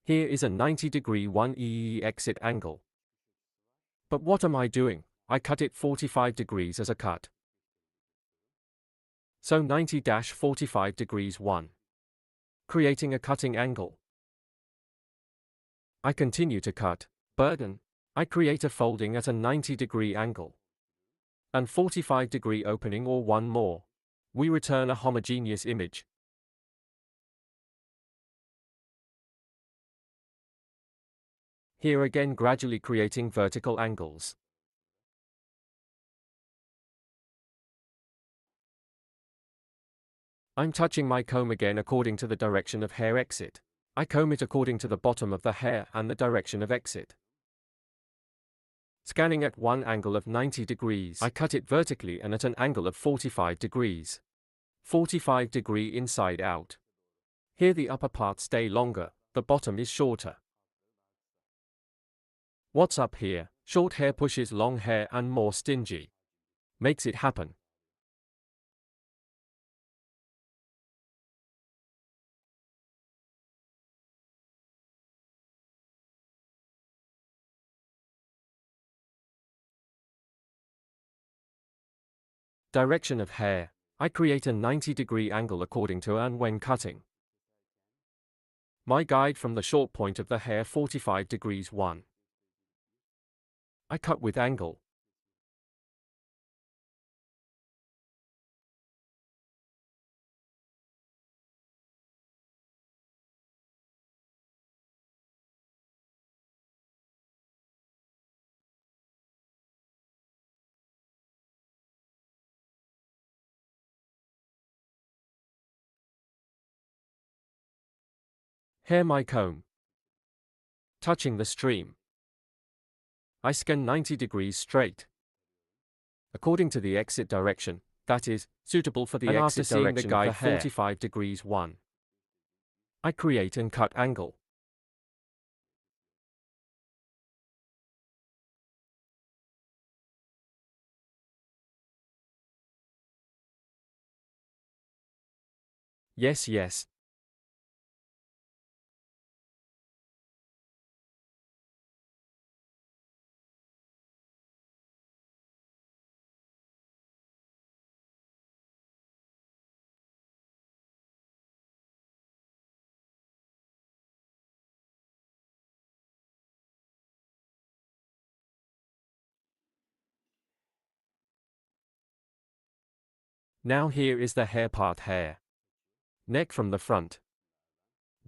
Here is a 90-degree 1 exit angle. But what am I doing? I cut it 45 degrees as a cut. So 90-45 degrees 1. Creating a cutting angle. I continue to cut, burden. I create a folding at a 90-degree angle. And 45-degree opening or one more. We return a homogeneous image. Here again gradually creating vertical angles. I'm touching my comb again according to the direction of hair exit. I comb it according to the bottom of the hair and the direction of exit. Scanning at one angle of 90 degrees, I cut it vertically and at an angle of 45 degrees. 45 degree inside out. Here the upper parts stay longer, the bottom is shorter. What's up here? Short hair pushes long hair and more stingy. Makes it happen. Direction of hair. I create a 90-degree angle according to and when cutting. My guide from the short point of the hair 45 degrees 1. I cut with angle. Hair my comb. Touching the stream. I scan 90 degrees straight. According to the exit direction, that is, suitable for the And exit after seeing direction the guide of the hair. 45 degrees 1. I create and cut angle. Yes, yes. Now here is the hair part hair. Neck from the front.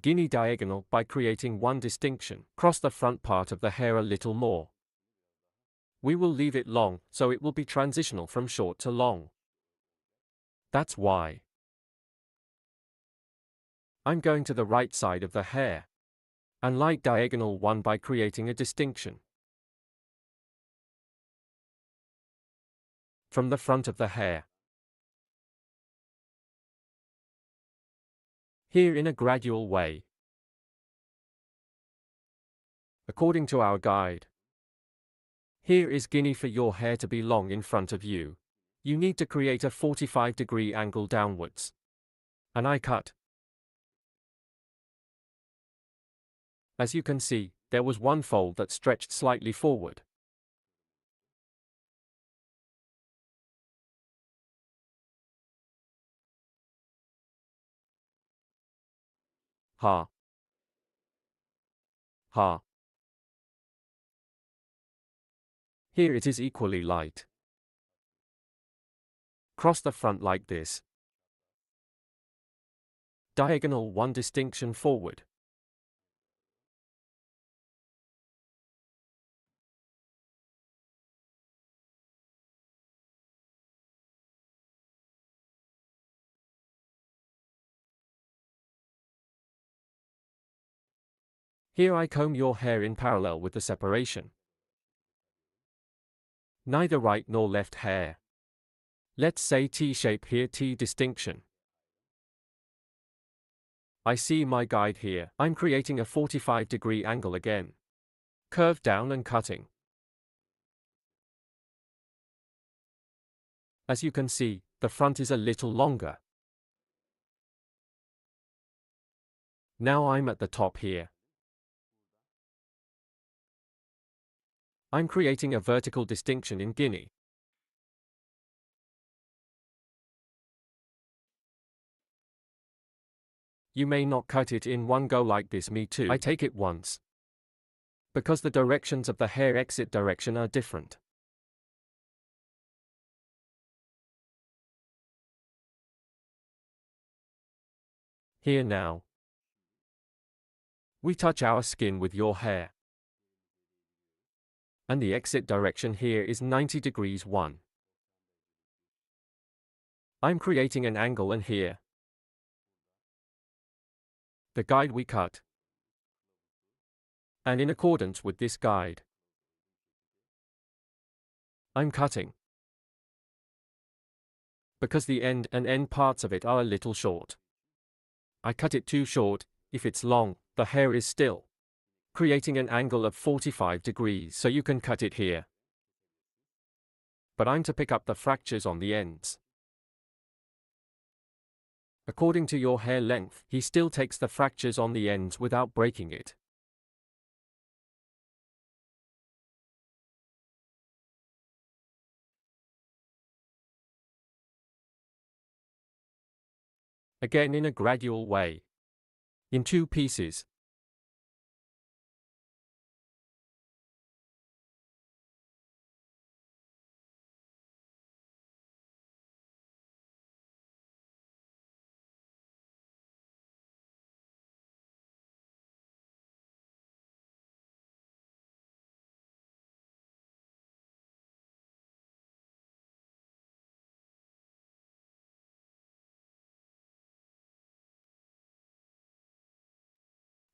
Guinea diagonal by creating one distinction. Cross the front part of the hair a little more. We will leave it long, so it will be transitional from short to long. That's why. I'm going to the right side of the hair. And light diagonal one by creating a distinction. From the front of the hair. Here in a gradual way. according to our guide. Here is Guinea. For your hair to be long in front of you, you need to create a 45-degree angle downwards. And I cut. As you can see, there was one fold that stretched slightly forward. Ha. Ha. Here it is equally light. Cross the front like this. Diagonal one distinction forward. Here I comb your hair in parallel with the separation. Neither right nor left hair. Let's say T-shape here, T distinction. I see my guide here. I'm creating a 45-degree angle again. Curve down and cutting. As you can see, the front is a little longer. Now I'm at the top here. I'm creating a vertical distinction in Guinea. You may not cut it in one go like this, me too. I take it once. Because the directions of the hair exit direction are different. Here now. We touch our skin with your hair. And the exit direction here is 90 degrees 1. I'm creating an angle and here. The guide we cut. And in accordance with this guide, I'm cutting. Because the end and end parts of it are a little short. I cut it too short. If it's long, the hair is still creating an angle of 45 degrees, so you can cut it here. But I'm to pick up the fractures on the ends. According to your hair length, he still takes the fractures on the ends without breaking it. Again in a gradual way. In 2 pieces.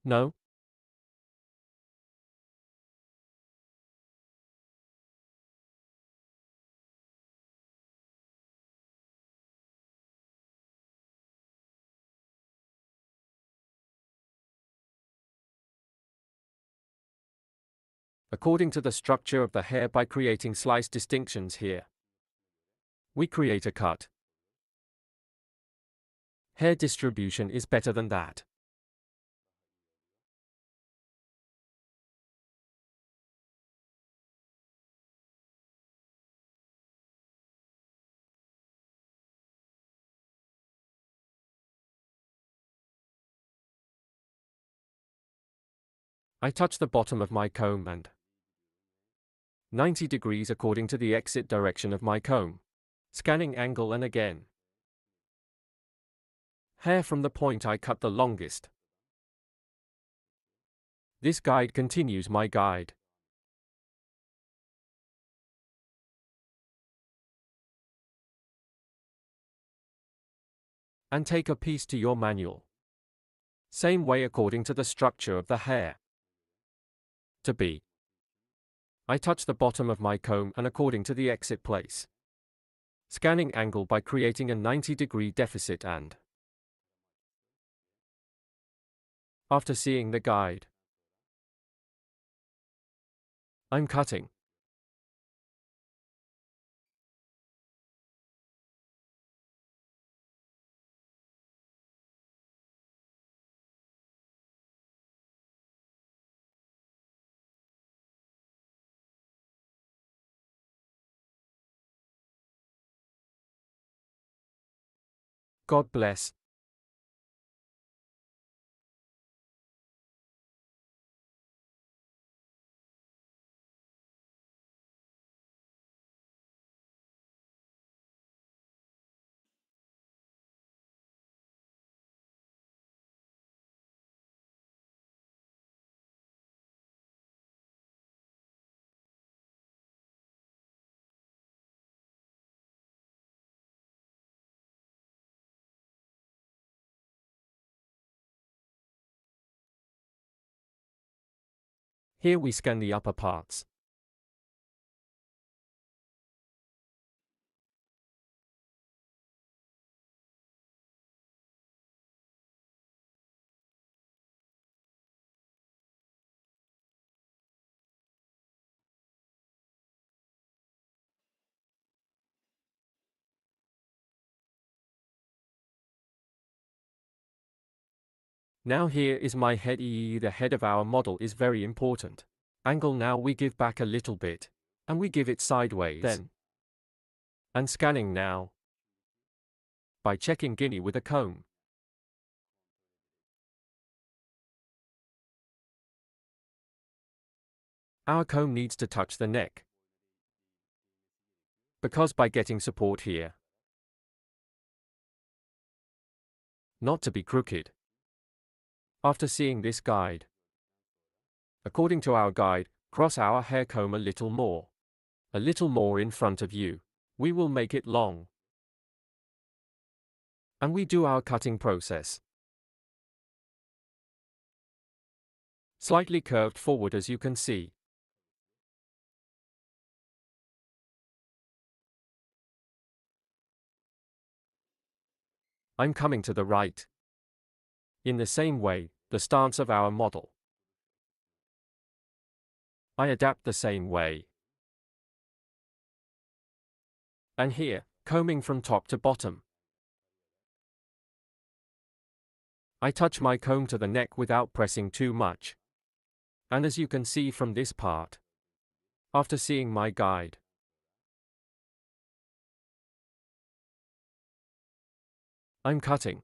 No? According to the structure of the hair by creating slice distinctions here. We create a cut. Hair distribution is better than that. I touch the bottom of my comb and 90 degrees according to the exit direction of my comb. Scanning angle and again. Hair from the point I cut the longest. This guide continues my guide. And take a piece to your manual. Same way according to the structure of the hair. To be. I touch the bottom of my comb and according to the exit place. Scanning angle by creating a 90-degree deficit and after seeing the guide, I'm cutting. God bless. Here we scan the upper parts. Now here is my head. The head of our model is very important. Angle now we give back a little bit. And we give it sideways. Then. And scanning now. By checking Guinea with a comb. Our comb needs to touch the neck. Because by getting support here. Not to be crooked. After seeing this guide. According to our guide, cross our hair comb a little more. A little more in front of you. We will make it long. And we do our cutting process. Slightly curved forward as you can see. I'm coming to the right. In the same way, the stance of our model. I adapt the same way. And here, combing from top to bottom. I touch my comb to the neck without pressing too much. And as you can see from this part. After seeing my guide. I'm cutting.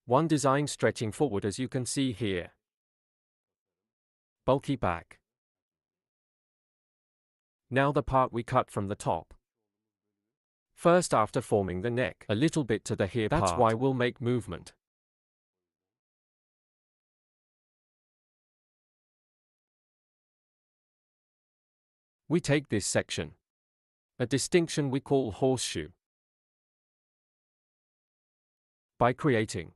One design stretching forward as you can see here. Bulky back. Now the part we cut from the top. First after forming the neck, a little bit to the hair part. That's why we'll make movement. We take this section. A distinction we call horseshoe. By creating.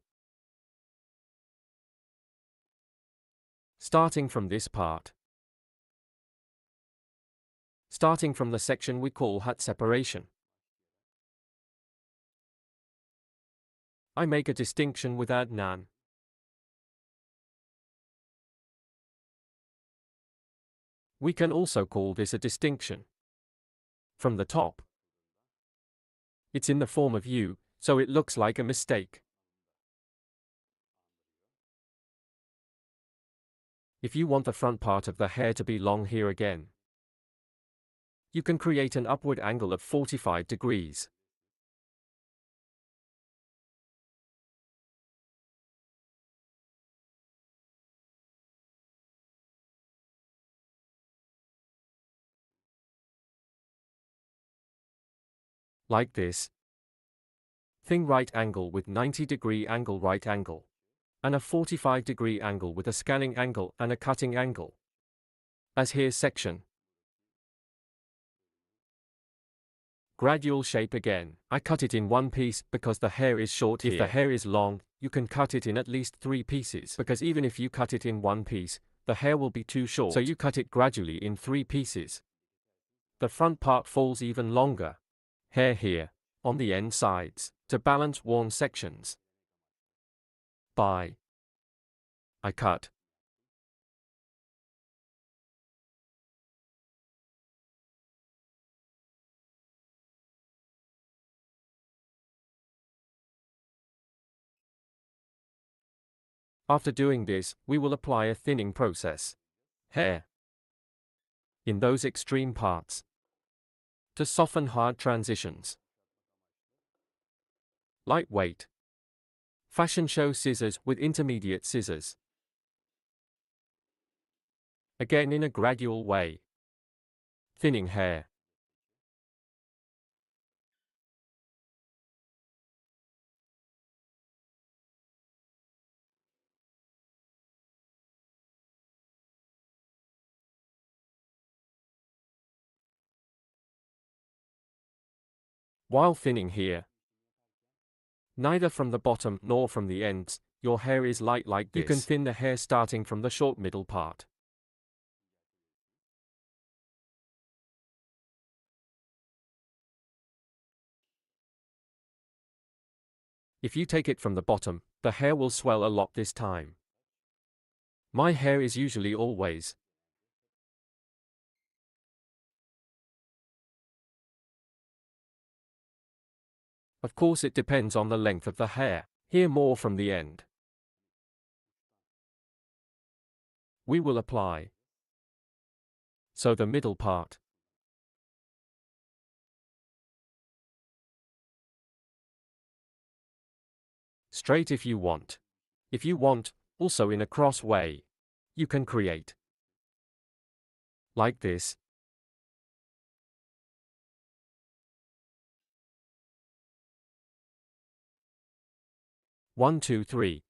Starting from this part. Starting from the section we call hut separation. I make a distinction without none. We can also call this a distinction. From the top. It's in the form of U, so it looks like a mistake. If you want the front part of the hair to be long here again, you can create an upward angle of 45 degrees. Like this. Thing right angle with 90-degree angle right angle. And a 45-degree angle with a scanning angle and a cutting angle. As here section. Gradual shape again. I cut it in one piece because the hair is short here. If the hair is long, you can cut it in at least 3 pieces. Because even if you cut it in one piece, the hair will be too short. So you cut it gradually in 3 pieces. The front part falls even longer. Hair here, on the end sides, to balance worn sections. by I cut. After doing this, we will apply a thinning process. Hair. In those extreme parts. To soften hard transitions. Lightweight. Fashion show scissors with intermediate scissors. Again in a gradual way. Thinning hair. While thinning here, neither from the bottom nor from the ends, your hair is light like this. You can thin the hair starting from the short middle part. If you take it from the bottom, the hair will swell a lot this time. My hair is usually always Of course it depends on the length of the hair. Here more from the end. We will apply. So the middle part. Straight if you want. If you want, also in a cross way. You can create. Like this. One, two, three.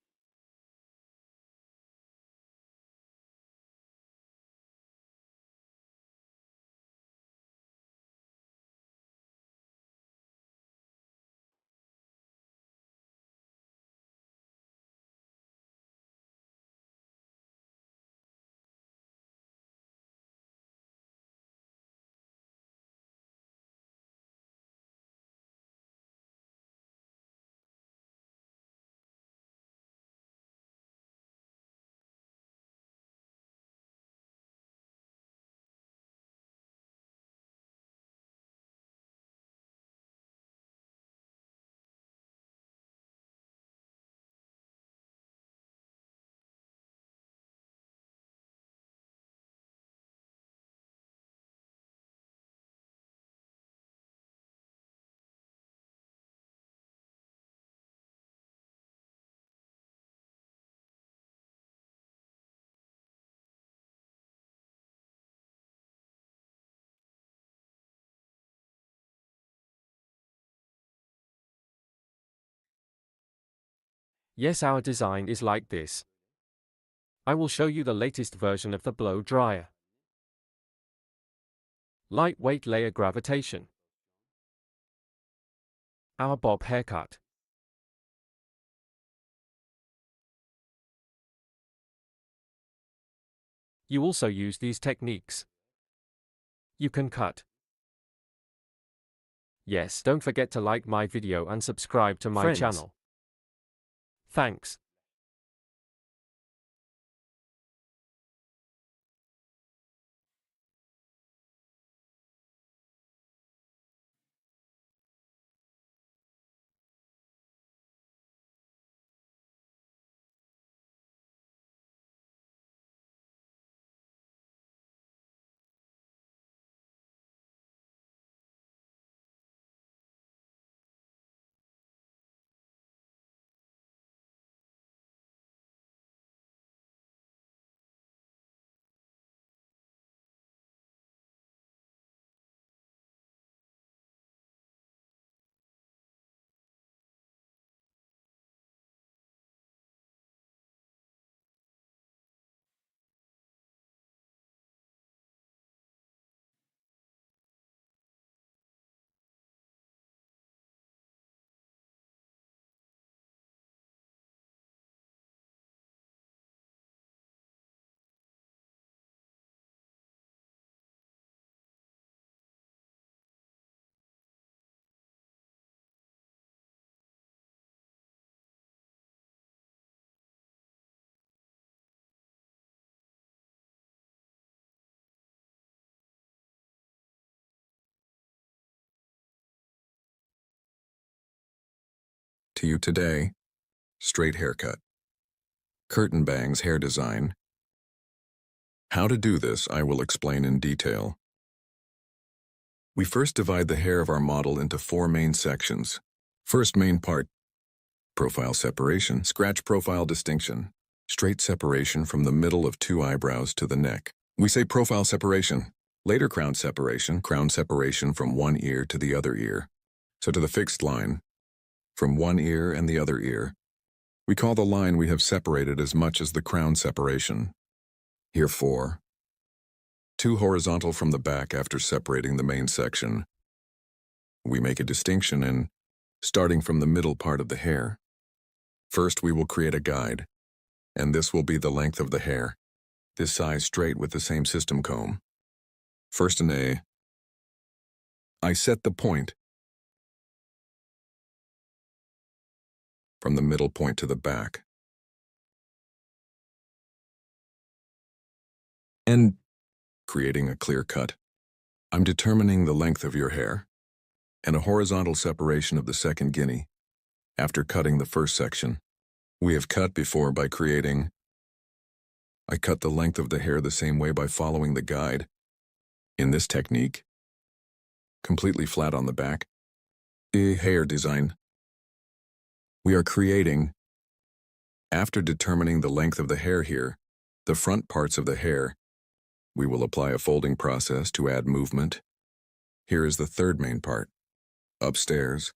Yes, our design is like this. I will show you the latest version of the blow dryer. Lightweight layer gravitation. Our bob haircut. You also use these techniques. You can cut. Yes, don't forget to like my video and subscribe to my channel. Thanks. To you today, straight haircut, curtain bangs hair design. How to do this, I will explain in detail. We first divide the hair of our model into 4 main sections. First main part, profile separation, scratch profile distinction, straight separation from the middle of 2 eyebrows to the neck. We say profile separation, later crown separation from one ear to the other ear. So to the fixed line, from one ear and the other ear. We call the line we have separated as much as the crown separation. Here 4. 2 horizontal from the back after separating the main section. We make a distinction in starting from the middle part of the hair. First we will create a guide, and this will be the length of the hair, this size straight with the same system comb. First in A, I set the point from the middle point to the back. And creating a clear cut. I'm determining the length of your hair and a horizontal separation of the second guinea after cutting the first section. We have cut before by creating. I cut the length of the hair the same way by following the guide. In this technique, completely flat on the back, a hair design. We are creating, after determining the length of the hair here, the front parts of the hair, we will apply a folding process to add movement. Here is the third main part, upstairs.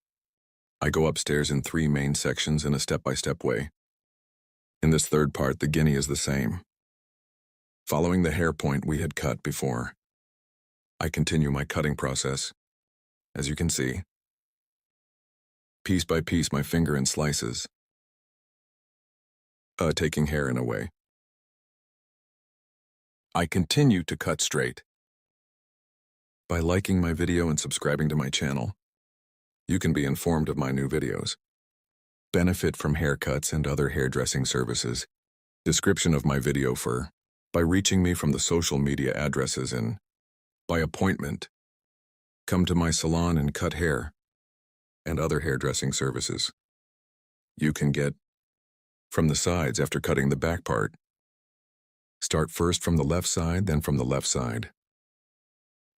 I go upstairs in 3 main sections in a step-by-step way. In this third part, the guinea is the same. Following the hair point we had cut before, I continue my cutting process. As you can see, piece by piece my finger in slices, taking hair in a way. I continue to cut straight. By liking my video and subscribing to my channel, you can be informed of my new videos. Benefit from haircuts and other hairdressing services. Description of my video by reaching me from the social media addresses and by appointment. Come to my salon and cut hair and other hairdressing services. You can get from the sides after cutting the back part. Start first from the left side, then from the left side.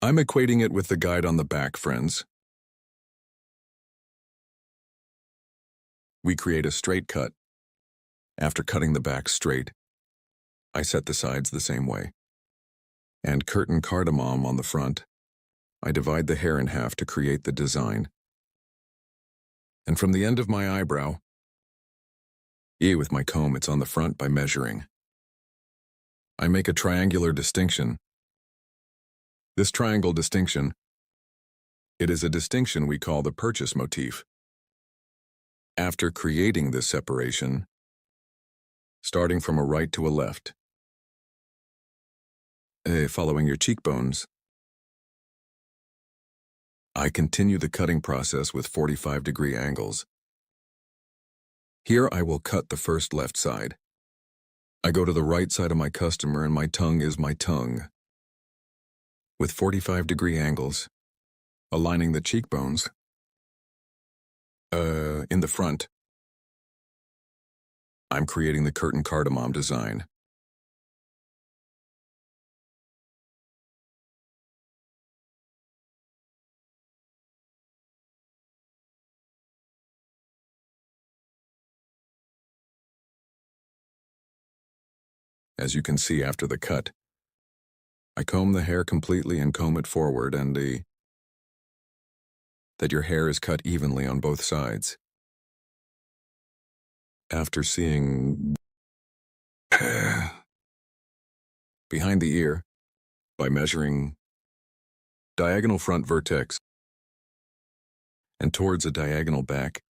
I'm equating it with the guide on the back, friends. We create a straight cut. After cutting the back straight, I set the sides the same way. And curtain cardamom on the front. I divide the hair in half to create the design. And from the end of my eyebrow, with my comb, it's on the front by measuring. I make a triangular distinction. This triangle distinction, it is a distinction we call the purchase motif. After creating this separation, starting from a right to a left, following your cheekbones, I continue the cutting process with 45-degree angles. Here I will cut the first left side. I go to the right side of my customer and my tongue is my tongue. With 45-degree angles, aligning the cheekbones, in the front, I'm creating the curtain cardamom design. As you can see after the cut, I comb the hair completely and comb it forward and that your hair is cut evenly on both sides. After seeing behind the ear, by measuring diagonal front vertex and towards a diagonal back,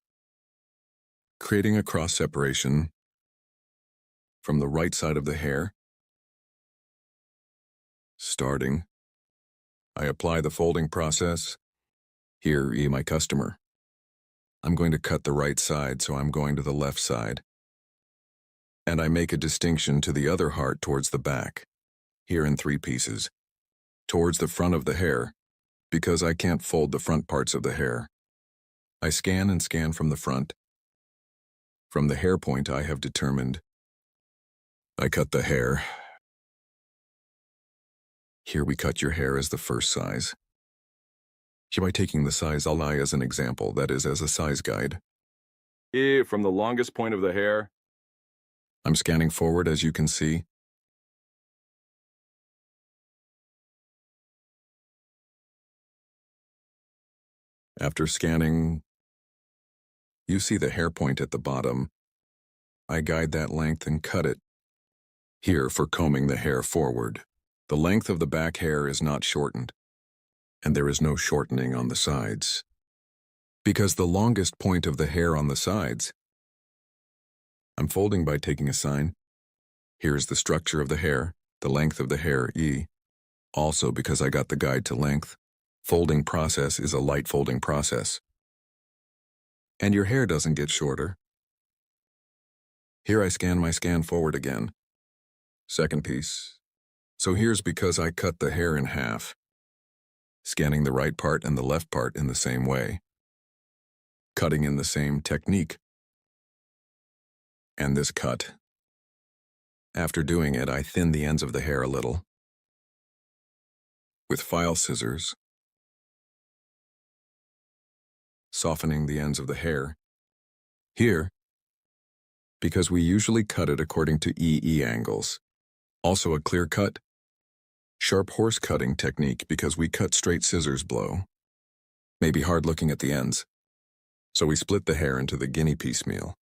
creating a cross separation from the right side of the hair. Starting, I apply the folding process. Here, my customer. I'm going to cut the right side, so I'm going to the left side. And I make a distinction to the other heart towards the back, here in 3 pieces, towards the front of the hair, because I can't fold the front parts of the hair. I scan and scan from the front, From the hair point I have determined, I cut the hair. Here we cut your hair as the first size. Here by taking the size I'll lie as an example, that is as a size guide. Here, from the longest point of the hair. I'm scanning forward as you can see. After scanning, you see the hair point at the bottom. I guide that length and cut it. Here for combing the hair forward. The length of the back hair is not shortened, and there is no shortening on the sides. Because the longest point of the hair on the sides, I'm folding by taking a sign. Here is the structure of the hair, the length of the hair, E. Also because I got the guide to length, folding process is a light folding process. And your hair doesn't get shorter. Here I scan my scan forward again. Second piece. So here's because I cut the hair in half, scanning the right part and the left part in the same way, cutting in the same technique. And this cut. After doing it, I thin the ends of the hair a little. With file scissors, softening the ends of the hair. Here, because we usually cut it according to EE angles. Also a clear cut. Sharp horse cutting technique because we cut straight scissors blow. Maybe hard looking at the ends. So we split the hair into the guinea piecemeal.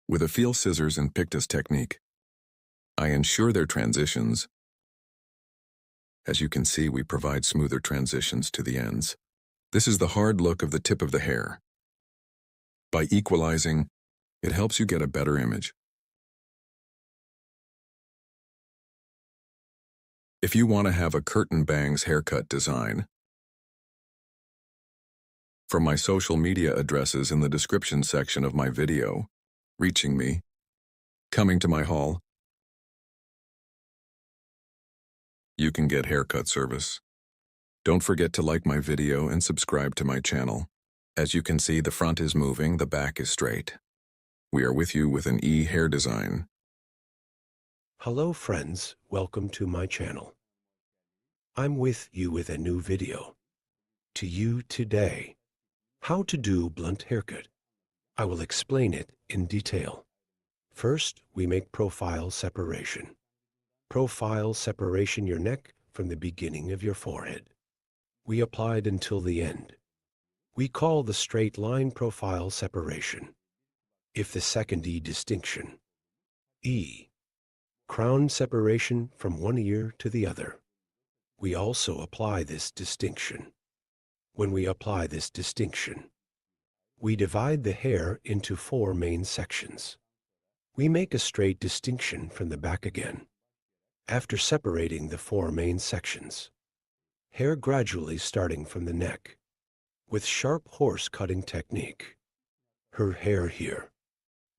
With a feel scissors and pictus technique, I ensure their transitions. As you can see, we provide smoother transitions to the ends. This is the hard look of the tip of the hair. By equalizing, it helps you get a better image. If you want to have a curtain bangs haircut design, from my social media addresses in the description section of my video, reaching me, coming to my hall, you can get haircut service. Don't forget to like my video and subscribe to my channel. As you can see, the front is moving, the back is straight. We are with you with an E hair design. Hello friends, welcome to my channel. I'm with you with a new video. To you today, how to do blunt haircut. I will explain it in detail. First, we make profile separation. Profile separation your neck from the beginning of your forehead. We applied until the end. We call the straight line profile separation. If the second E distinction. E. Crown separation from one ear to the other. We also apply this distinction. When we apply this distinction, we divide the hair into 4 main sections. We make a straight distinction from the back again. After separating the 4 main sections, hair gradually starting from the neck, with sharp horse cutting technique. Her hair here,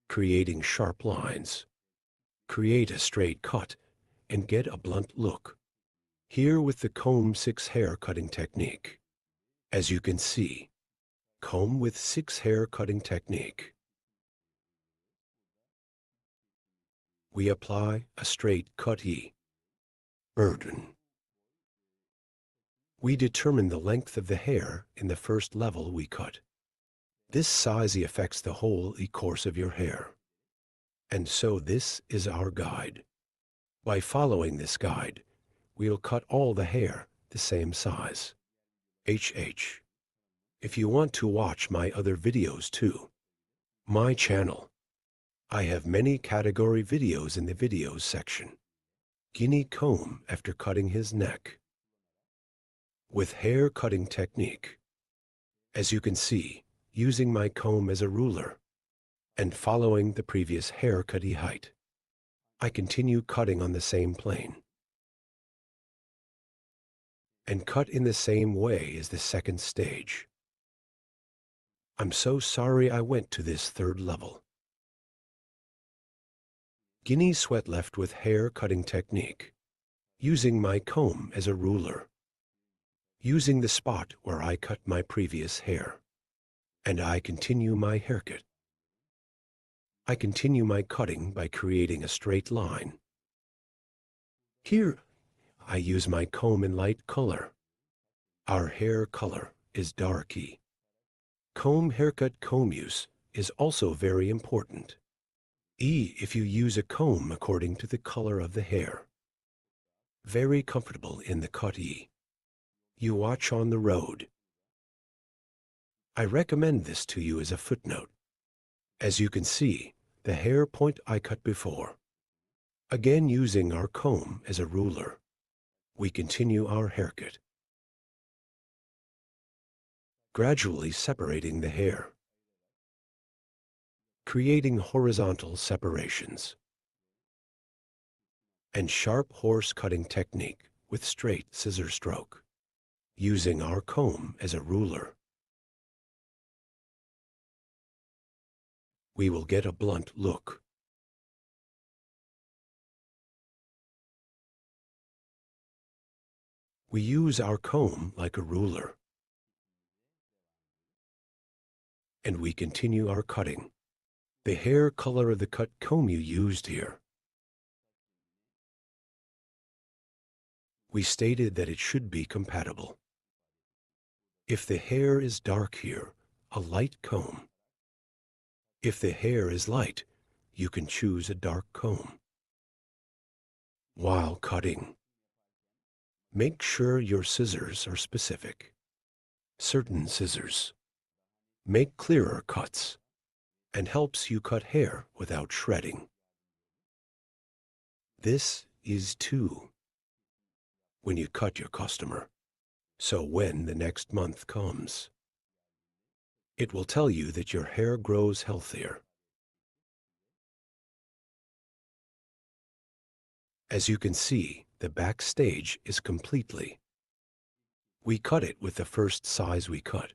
creating sharp lines. Create a straight cut and get a blunt look. Here with the comb 6 hair cutting technique. As you can see, comb with 6 hair cutting technique. We apply a straight cut E. Burden. We determine the length of the hair in the first level we cut. This size affects the whole course of your hair. And so this is our guide. By following this guide, we'll cut all the hair the same size. HH. If you want to watch my other videos too, my channel, I have many category videos in the videos section. Guinea comb after cutting his neck. With hair cutting technique. As you can see, using my comb as a ruler and following the previous haircut height, I continue cutting on the same plane and cut in the same way as the second stage. I'm so sorry I went to this third level. Guinea sweat left with hair cutting technique, using my comb as a ruler, using the spot where I cut my previous hair, and I continue my haircut. I continue my cutting by creating a straight line. Here, I use my comb in light color. Our hair color is dark E. Comb haircut comb use is also very important. E if you use a comb according to the color of the hair. Very comfortable in the cut E. You watch on the road. I recommend this to you as a footnote. As you can see, the hair point I cut before. Again using our comb as a ruler, we continue our haircut. Gradually separating the hair. Creating horizontal separations. And sharp horse cutting technique with straight scissor stroke. Using our comb as a ruler. We will get a blunt look. We use our comb like a ruler. And we continue our cutting. The hair color of the cut comb you used here. We stated that it should be compatible. If the hair is dark here, a light comb. If the hair is light, you can choose a dark comb. While cutting, make sure your scissors are specific. Certain scissors make clearer cuts and helps you cut hair without shredding. This is too when you cut your customer. So when the next month comes, it will tell you that your hair grows healthier. As you can see, the backstage is completely. We cut it with the first size we cut.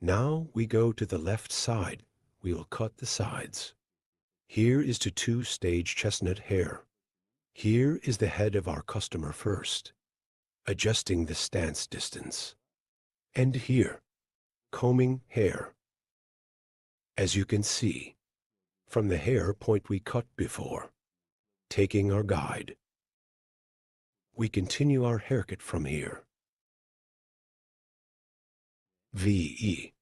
Now we go to the left side. We will cut the sides. Here is to 2-stage chestnut hair. Here is the head of our customer first, adjusting the stance distance. And here, combing hair. As you can see, from the hair point we cut before, taking our guide. We continue our haircut from here. VE.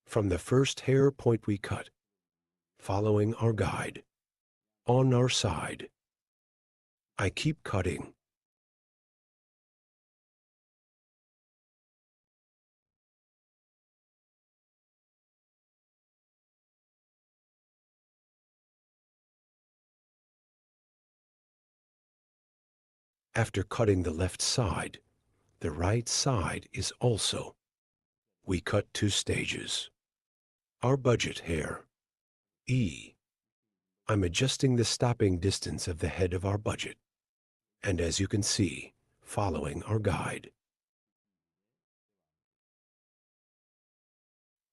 From the first hair point we cut, following our guide, on our side. I keep cutting. After cutting the left side, the right side is also. We cut 2 stages. Our budget hair. E. I'm adjusting the stopping distance of the head of our budget. And as you can see, following our guide.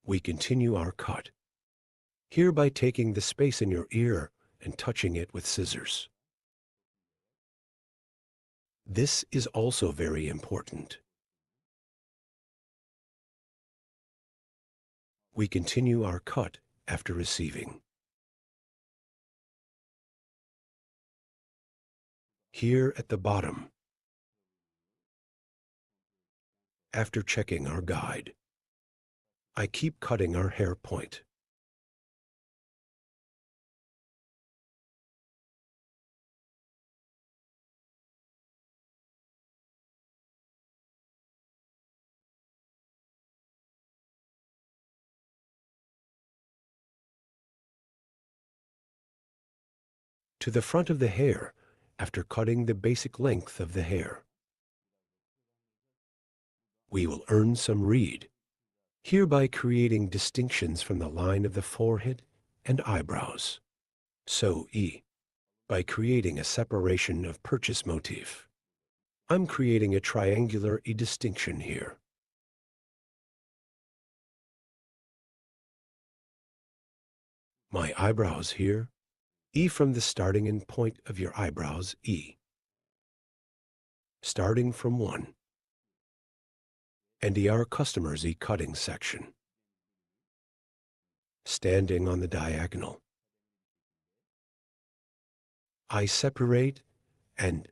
We continue our cut. Here by taking the space in your ear and touching it with scissors. This is also very important. We continue our cut after receiving. Here at the bottom, after checking our guide, I keep cutting our hair point. To the front of the hair after cutting the basic length of the hair. We will earn some read, hereby creating distinctions from the line of the forehead and eyebrows. So E, by creating a separation of purchase motif. I'm creating a triangular E distinction here. My eyebrows here. E from the starting and point of your eyebrows, E. Starting from 1. And our customer's E cutting section. standing on the diagonal. I separate and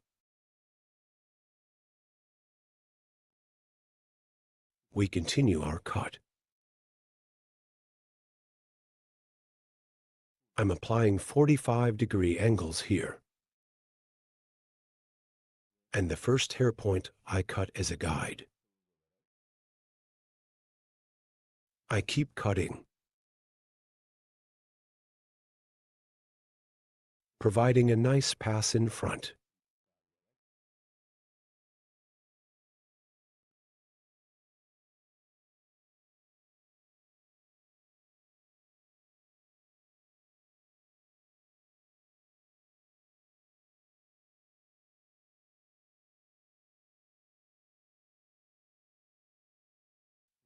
we continue our cut. I'm applying 45-degree angles here. And the first hair point I cut as a guide. I keep cutting, providing a nice pass in front.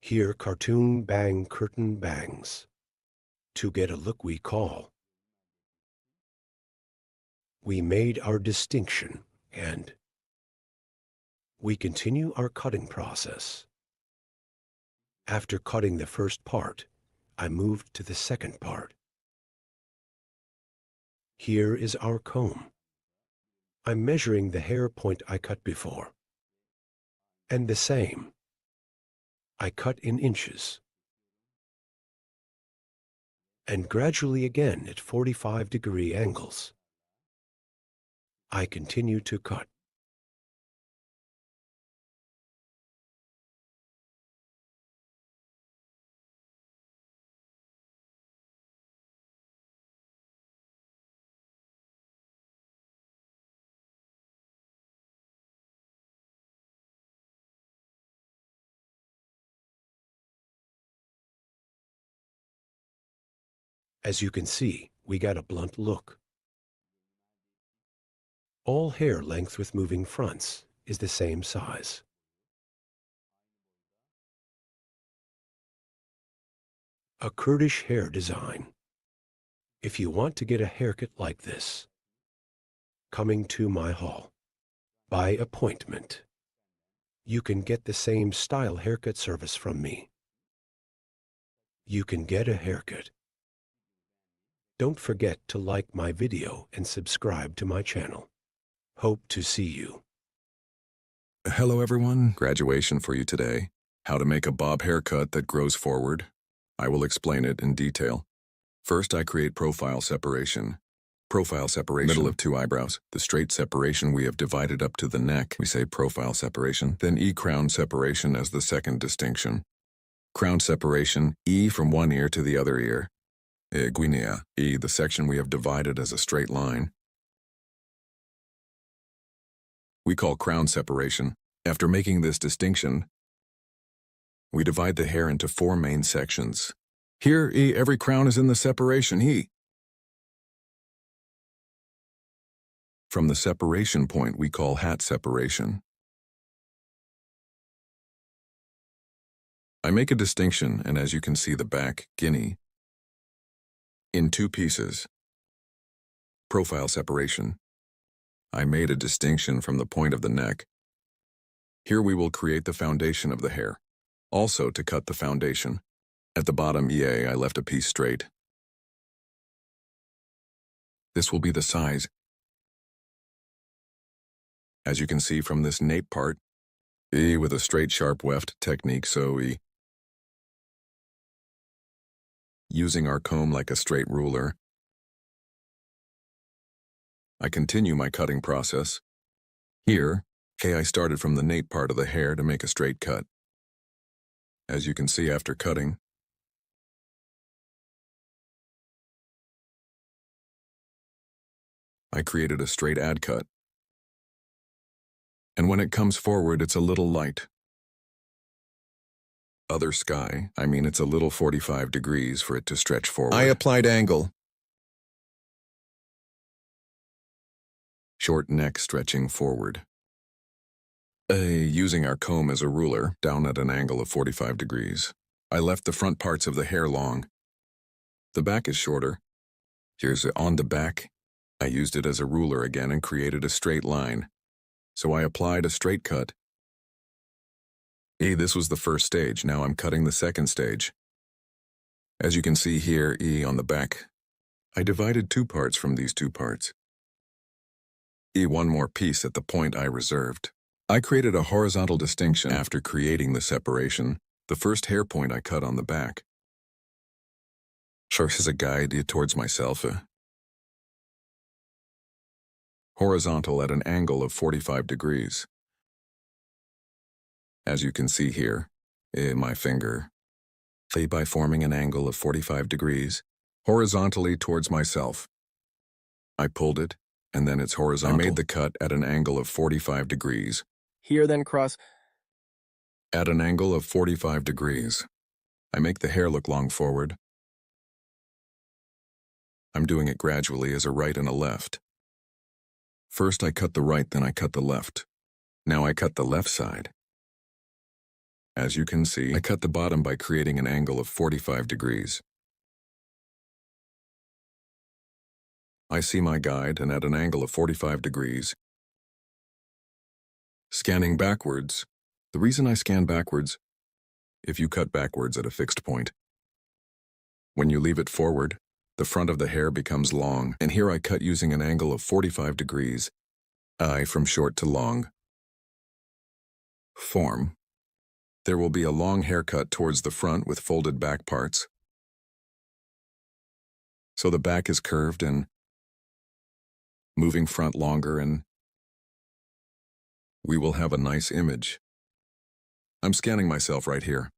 Here cartoon bang curtain bangs to get a look we call. We made our distinction and we continue our cutting process. After cutting the first part, I moved to the second part. Here is our comb. I'm measuring the hair point I cut before. And the same. I cut in inches. And gradually again at 45-degree angles. I continue to cut. As you can see, we got a blunt look. All hair length with moving fronts is the same size. A Kurdish hair design. If you want to get a haircut like this, coming to my hall, by appointment, you can get the same style haircut service from me. You can get a haircut. Don't forget to like my video and subscribe to my channel. Hope to see you. Hello everyone, graduation for you today. How to make a bob haircut that grows forward. I will explain it in detail. First, I create profile separation. Profile separation, middle of two eyebrows. The straight separation we have divided up to the neck, we say profile separation. Then E crown separation as the second distinction. Crown separation, E from one ear to the other ear. Guinea, E, the section we have divided as a straight line. We call crown separation. After making this distinction, we divide the hair into 4 main sections. Here, E, every crown is in the separation E. From the separation point we call hat separation. I make a distinction, and as you can see the back, guinea, in 2 pieces. Profile separation. I made a distinction from the point of the neck. Here we will create the foundation of the hair. Also to cut the foundation. At the bottom EA I left a piece straight. This will be the size. As you can see from this nape part, E with a straight sharp weft technique, so E. Using our comb like a straight ruler, I continue my cutting process. Here, I started from the nape part of the hair to make a straight cut. As you can see after cutting, I created a straight ad cut. And when it comes forward, it's a little light. Other sky, I mean it's a little 45 degrees for it to stretch forward. I applied angle. Short neck stretching forward. Using our comb as a ruler, down at an angle of 45 degrees. I left the front parts of the hair long. The back is shorter. Here's on the back. I used it as a ruler again and created a straight line. So I applied a straight cut. This was the first stage, now I'm cutting the second stage. As you can see here, E on the back, I divided 2 parts from these 2 parts. E one more piece at the point I reserved. I created a horizontal distinction after creating the separation, the first hair point I cut on the back. Serves as a guide towards myself. Horizontal at an angle of 45 degrees. As you can see here, my finger, by forming an angle of 45 degrees, horizontally towards myself. I pulled it, and then it's horizontal. I made the cut at an angle of 45 degrees. Here then cross. At an angle of 45 degrees. I make the hair look long forward. I'm doing it gradually as a right and a left. First I cut the right, then I cut the left. Now I cut the left side. As you can see, I cut the bottom by creating an angle of 45 degrees. I see my guide, and at an angle of 45 degrees. Scanning backwards. The reason I scan backwards, if you cut backwards at a fixed point, when you leave it forward, the front of the hair becomes long, and here I cut using an angle of 45 degrees, from short to long. Form. There will be a long haircut towards the front with folded back parts. So the back is curved and moving front longer, and we will have a nice image. I'm scanning myself right here,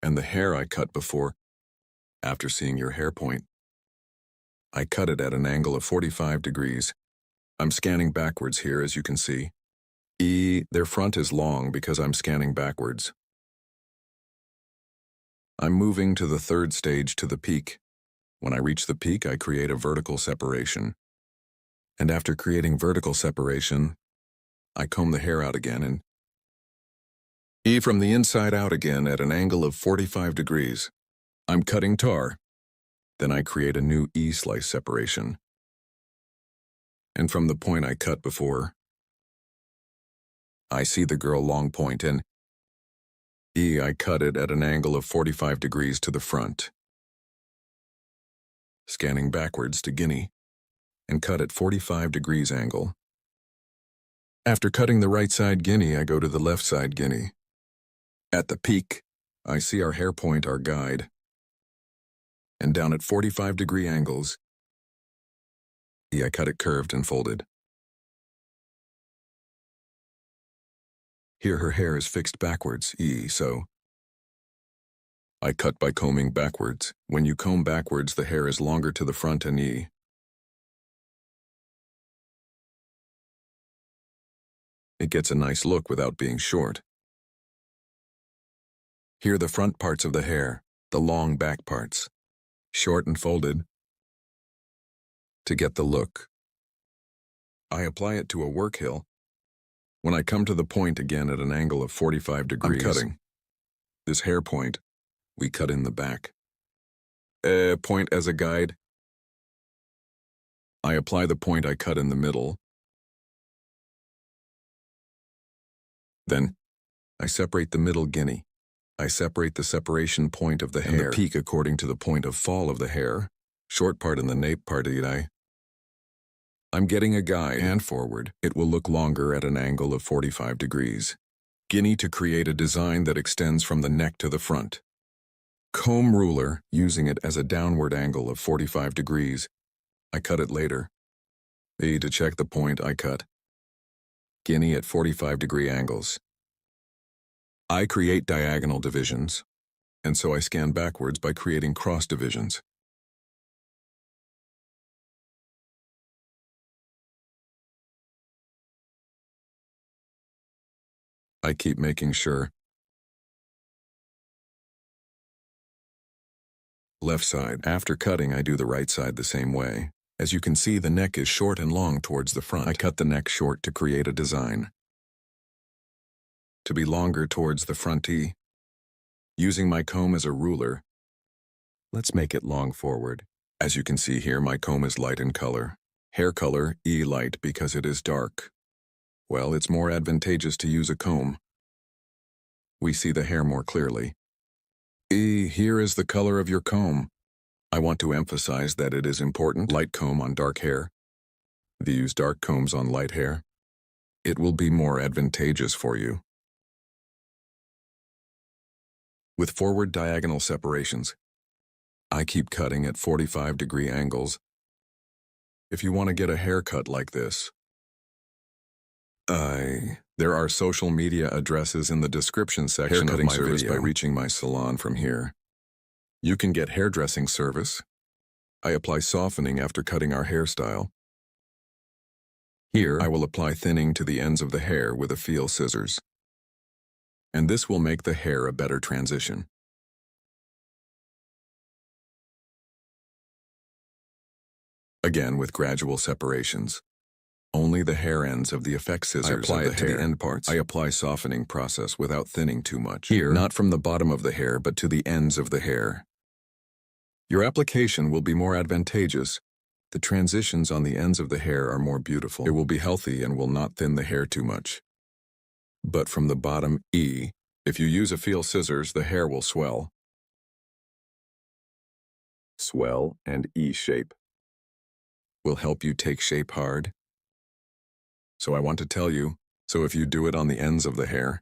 and the hair I cut before, after seeing your hair point, I cut it at an angle of 45 degrees. I'm scanning backwards here, as you can see. Their front is long because I'm scanning backwards. I'm moving to the third stage, to the peak. When I reach the peak, I create a vertical separation. And after creating vertical separation, I comb the hair out again and from the inside out again at an angle of 45 degrees. I'm cutting tar. Then I create a new E-slice separation. And from the point I cut before, I see the girl long point, and I cut it at an angle of 45 degrees to the front. Scanning backwards to Guinea, and cut at 45 degrees angle. After cutting the right side Guinea, I go to the left side Guinea. At the peak, I see our hair point, our guide. And down at 45 degree angles, I cut it curved and folded. Here her hair is fixed backwards, so I cut by combing backwards. When you comb backwards, the hair is longer to the front and it gets a nice look without being short. Here the front parts of the hair, the long back parts, short and folded, to get the look. I apply it to a work hill. When I come to the point again at an angle of 45 degrees, I'm cutting. This hair point, we cut in the back. Point as a guide. I apply the point I cut in the middle. Then, I separate the middle Guinea. I separate the separation point of the hair and the peak according to the point of fall of the hair, short part and the nape part. I'm getting a guide and forward. It will look longer at an angle of 45 degrees. Guinea to create a design that extends from the neck to the front. Comb ruler, using it as a downward angle of 45 degrees. I cut it later. To check the point, I cut Guinea at 45 degree angles. I create diagonal divisions, and so I scan backwards by creating cross divisions. I keep making sure. Left side. After cutting, I do the right side the same way. As you can see, the neck is short and long towards the front. I cut the neck short to create a design. To be longer towards the front Using my comb as a ruler, let's make it long forward. As you can see here, my comb is light in color. Hair color, light because it is dark. Well, it's more advantageous to use a comb. We see the hair more clearly. Here is the color of your comb. I want to emphasize that it is important. Light comb on dark hair. Use dark combs on light hair. It will be more advantageous for you. With forward diagonal separations, I keep cutting at 45-degree angles. If you want to get a haircut like this, there are social media addresses in the description section of my service video. By reaching my salon from here. You can get hairdressing service. I apply softening after cutting our hairstyle. Here, I will apply thinning to the ends of the hair with a feel scissors. And this will make the hair a better transition. Again with gradual separations. Only the hair ends of the effect scissors apply it to the end parts. I apply softening process without thinning too much. Here, not from the bottom of the hair, but to the ends of the hair. Your application will be more advantageous. The transitions on the ends of the hair are more beautiful. It will be healthy and will not thin the hair too much. But from the bottom, if you use a feel scissors, the hair will swell. Swell and E shape will help you take shape hard. So I want to tell you, so if you do it on the ends of the hair,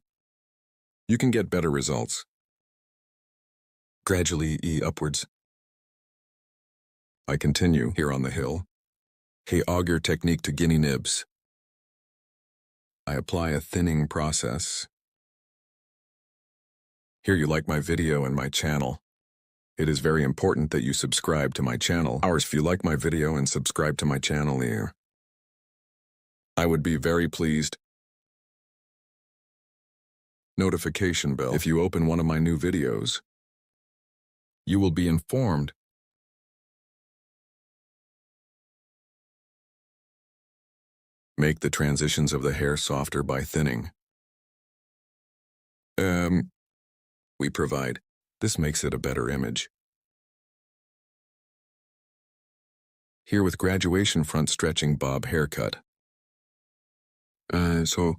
you can get better results. Gradually E upwards. I continue here on the hill. Hey, auger technique to guinea nibs. I apply a thinning process. Here you like my video and my channel. It is very important that you subscribe to my channel. If you like my video and subscribe to my channel here, I would be very pleased. Notification bell. If you open one of my new videos, you will be informed. Make the transitions of the hair softer by thinning. We provide. This makes it a better image. Here with graduation front stretching bob haircut. So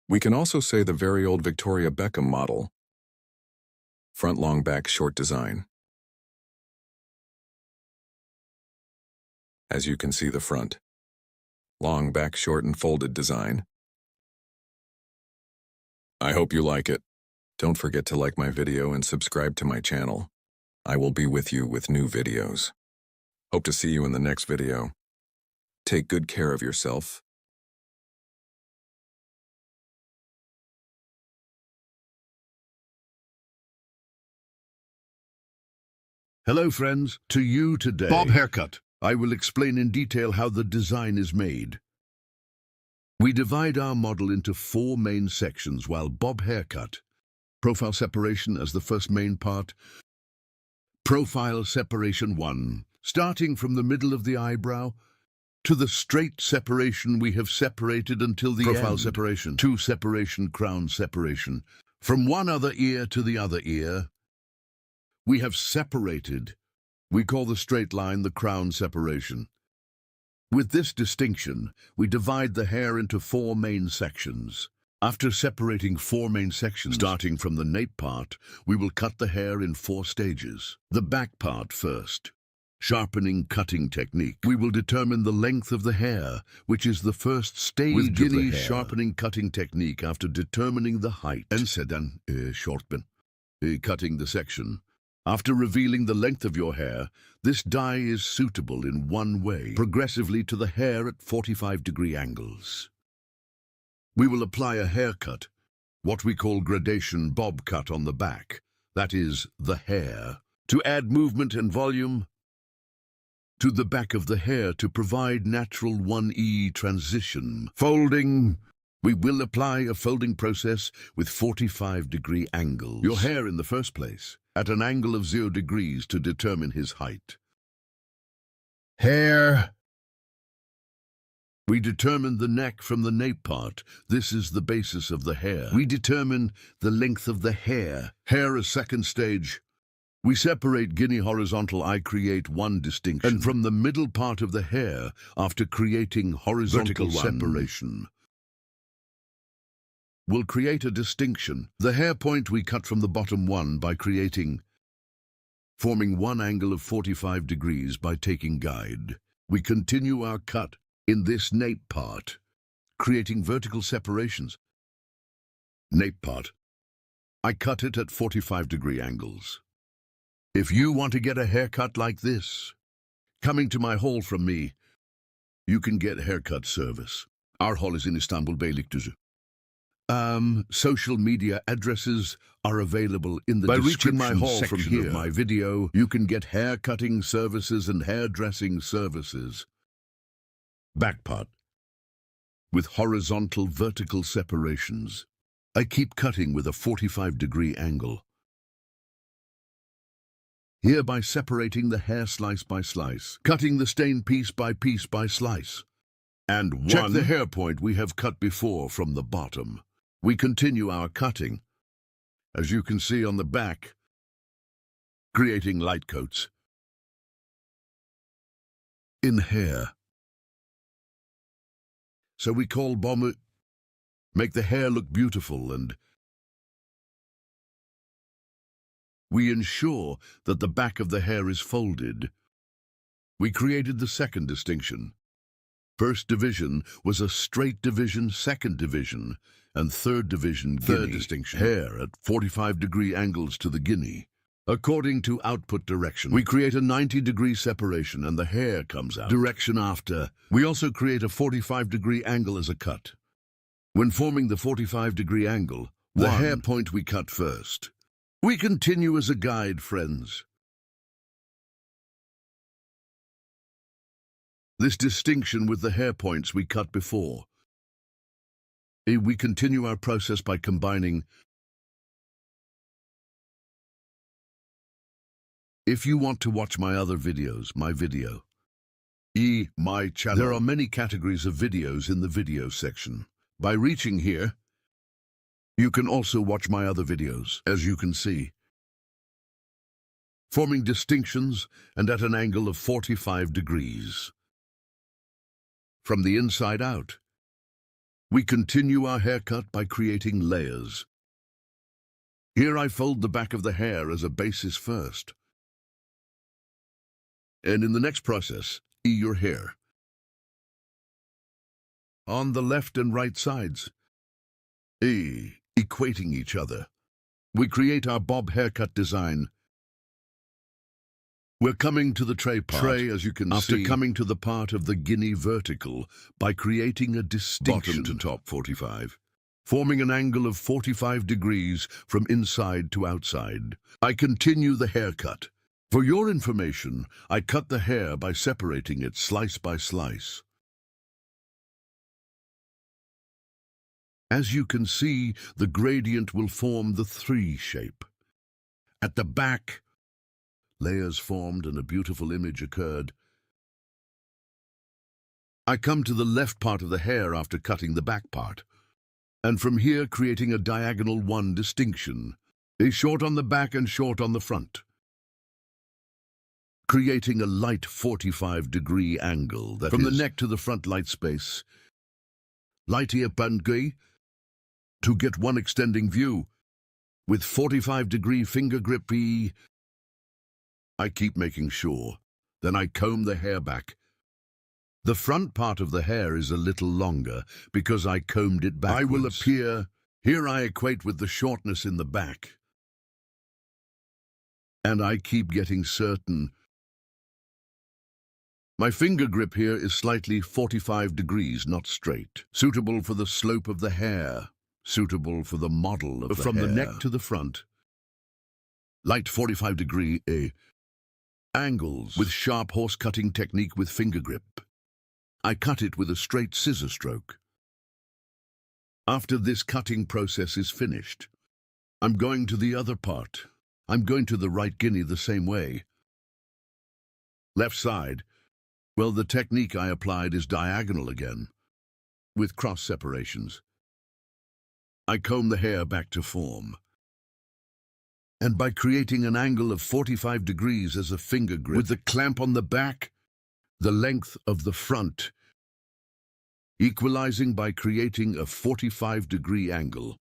we can also say the very old Victoria Beckham model. Front long back short design. As you can see the front. Long back short and folded design. I hope you like it. Don't forget to like my video and subscribe to my channel. I will be with you with new videos. Hope to see you in the next video. Take good care of yourself. Hello friends, to you today. Bob haircut. I will explain in detail how the design is made. We divide our model into 4 main sections while bob haircut. Profile separation as the first main part. Profile separation 1, starting from the middle of the eyebrow to the straight separation we have separated until the Profile end. separation 2, separation crown separation. From one other ear to the other ear, we have separated. We call the straight line the crown separation. With this distinction, we divide the hair into 4 main sections. After separating 4 main sections, starting from the nape part, we will cut the hair in 4 stages. The back part first. Sharpening cutting technique. We will determine the length of the hair, which is the first stage With of the Guinea hair. sharpening cutting technique after determining the height. And sedan, sharpen. Cutting the section. After revealing the length of your hair, this dye is suitable in one way, progressively to the hair at 45-degree angles. We will apply a haircut, what we call gradation bob cut on the back, that is, the hair, to add movement and volume to the back of the hair to provide natural 1E transition. Folding. We will apply a folding process with 45-degree angles. Your hair in the first place, at an angle of 0 degrees to determine his height. Hair. We determine the neck from the nape part. This is the basis of the hair. We determine the length of the hair. Hair as second stage. We separate Guinea horizontal. I create one distinction. And from the middle part of the hair, after creating horizontal separation, we'll create a distinction. The hair point we cut from the bottom one by creating forming one angle of 45 degrees by taking guide. We continue our cut in this nape part, creating vertical separations. Nape part. I cut it at 45-degree angles. If you want to get a haircut like this, coming to my hall from me, you can get haircut service. Our hall is in Istanbul, Beylikdüzü. Social media addresses are available in the description my hall section from here. Of my video. You can get hair cutting services and hairdressing services. Back part. With horizontal vertical separations. I keep cutting with a 45-degree angle. Here by separating the hair slice by slice, cutting the stain piece by slice. And check the hair point we have cut before from the bottom. We continue our cutting, as you can see on the back, creating light coats. In hair. So we call bomber, make the hair look beautiful, and we ensure that the back of the hair is folded. We created the second distinction. First division was a straight division, second division, and third division, third distinction. Hair at 45-degree angles to the guinea. According to output direction, we create a 90-degree separation and the hair comes out. Direction after. We also create a 45-degree angle as a cut. When forming the 45-degree angle, the hair point we cut first. We continue as a guide, friends. This distinction with the hair points we cut before. We continue our process by combining. If you want to watch my other videos, my channel. There are many categories of videos in the video section. By reaching here, you can also watch my other videos, as you can see. Forming distinctions and at an angle of 45 degrees. From the inside out. We continue our haircut by creating layers. Here I fold the back of the hair as a basis first. And in the next process, your hair. On the left and right sides. Equating each other. We create our bob haircut design. We're coming to the tray part, as you can see, after coming to the part of the guinea vertical by creating a distinction bottom to top 45, forming an angle of 45 degrees from inside to outside. I continue the haircut. For your information, I cut the hair by separating it slice by slice. As you can see, the gradient will form the 3 shape. At the back, layers formed and a beautiful image occurred. I come to the left part of the hair after cutting the back part, and from here creating a diagonal 1 distinction, a short on the back and short on the front. Creating a light 45-degree angle that from the neck to the front light space. Light ear bandgui to get one extending view with 45-degree finger grip. I keep making sure. Then I comb the hair back. The front part of the hair is a little longer because I combed it backwards. I will appear. Here I equate with the shortness in the back. And I keep getting certain. My finger grip here is slightly 45 degrees, not straight. Suitable for the slope of the hair. Suitable for the model of the hair. From the neck to the front. Light 45-degree angles with sharp horse cutting technique with finger grip. I cut it with a straight scissor stroke. After this cutting process is finished, I'm going to the other part. I'm going to the right guinea the same way. Left side, well, the technique I applied is diagonal again, with cross separations. I comb the hair back to form. And by creating an angle of 45 degrees as a finger grip, with the clamp on the back, the length of the front, equalizing by creating a 45-degree angle.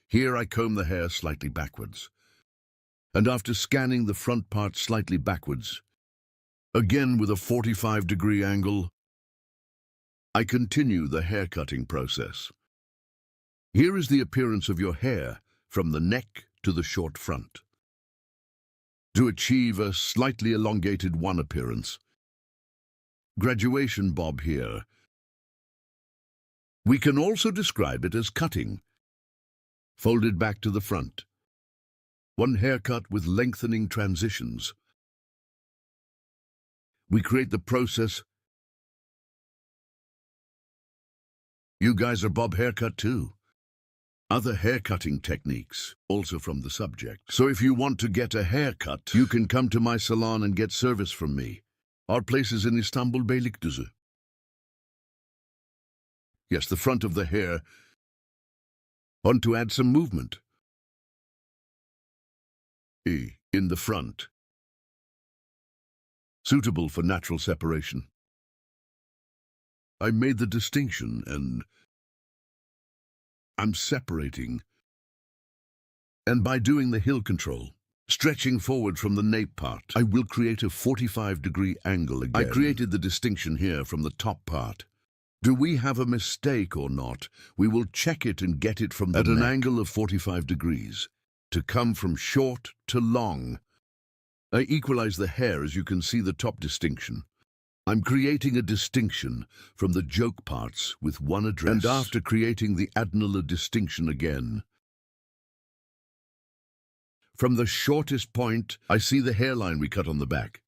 Here I comb the hair slightly backwards. And after scanning the front part slightly backwards, again with a 45-degree angle, I continue the haircutting process. Here is the appearance of your hair from the neck to the short front. To achieve a slightly elongated one appearance, graduation bob here. We can also describe it as cutting, folded back to the front. One haircut with lengthening transitions. We create the process. You guys are bob haircut too. Other haircutting techniques, also from the subject. So if you want to get a haircut, you can come to my salon and get service from me. Our place is in Istanbul Beylikdüzü. Yes, the front of the hair. Want to add some movement. In the front. Suitable for natural separation. I made the distinction and I'm separating. And by doing the heel control, stretching forward from the nape part, I will create a 45-degree angle again. I created the distinction here from the top part. Do we have a mistake or not? We will check it and get it from the neck. At an angle of 45 degrees, to come from short to long. I equalize the hair as you can see the top distinction. I'm creating a distinction from the joke parts with one address. And after creating the adenolar distinction again, from the shortest point, I see the hairline we cut on the back.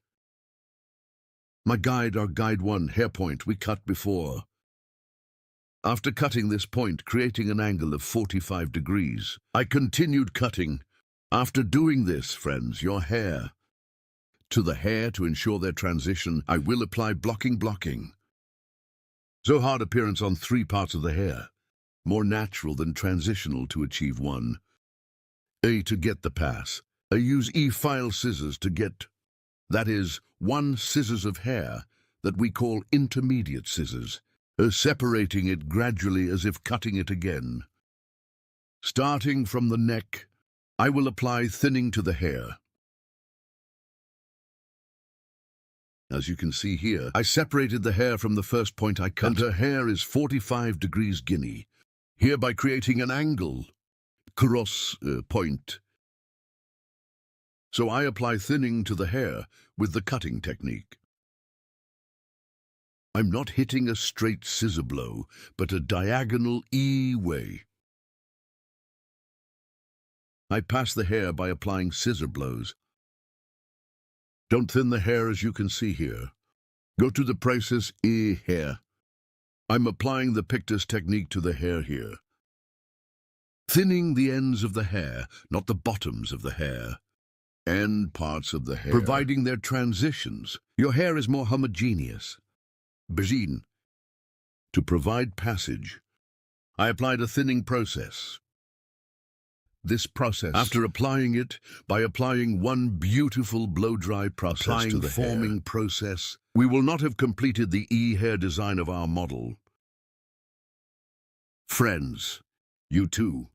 Our guide 1 hair point we cut before. After cutting this point, creating an angle of 45 degrees, I continued cutting. After doing this, friends, your hair. To the hair to ensure their transition, I will apply blocking. So hard appearance on 3 parts of the hair. More natural than transitional to achieve one. To get the pass. I use E-file scissors to get, that is, 1 scissors of hair that we call intermediate scissors. Separating it gradually as if cutting it again. Starting from the neck, I will apply thinning to the hair. As you can see here, I separated the hair from the first point I cut. And her hair is 45 degrees Guinea, hereby creating an angle, cross point. So I apply thinning to the hair with the cutting technique. I'm not hitting a straight scissor blow, but a diagonal E way. I pass the hair by applying scissor blows. Don't thin the hair as you can see here. Go to the process E hair. I'm applying the pictus technique to the hair here. Thinning the ends of the hair, not the bottoms of the hair. End parts of the hair. Providing their transitions. Your hair is more homogeneous. Begin. To provide passage, I applied a thinning process. This process, after applying it, by applying one beautiful blow-dry process to the forming process, we will not have completed the E-hair design of our model. Friends, you too.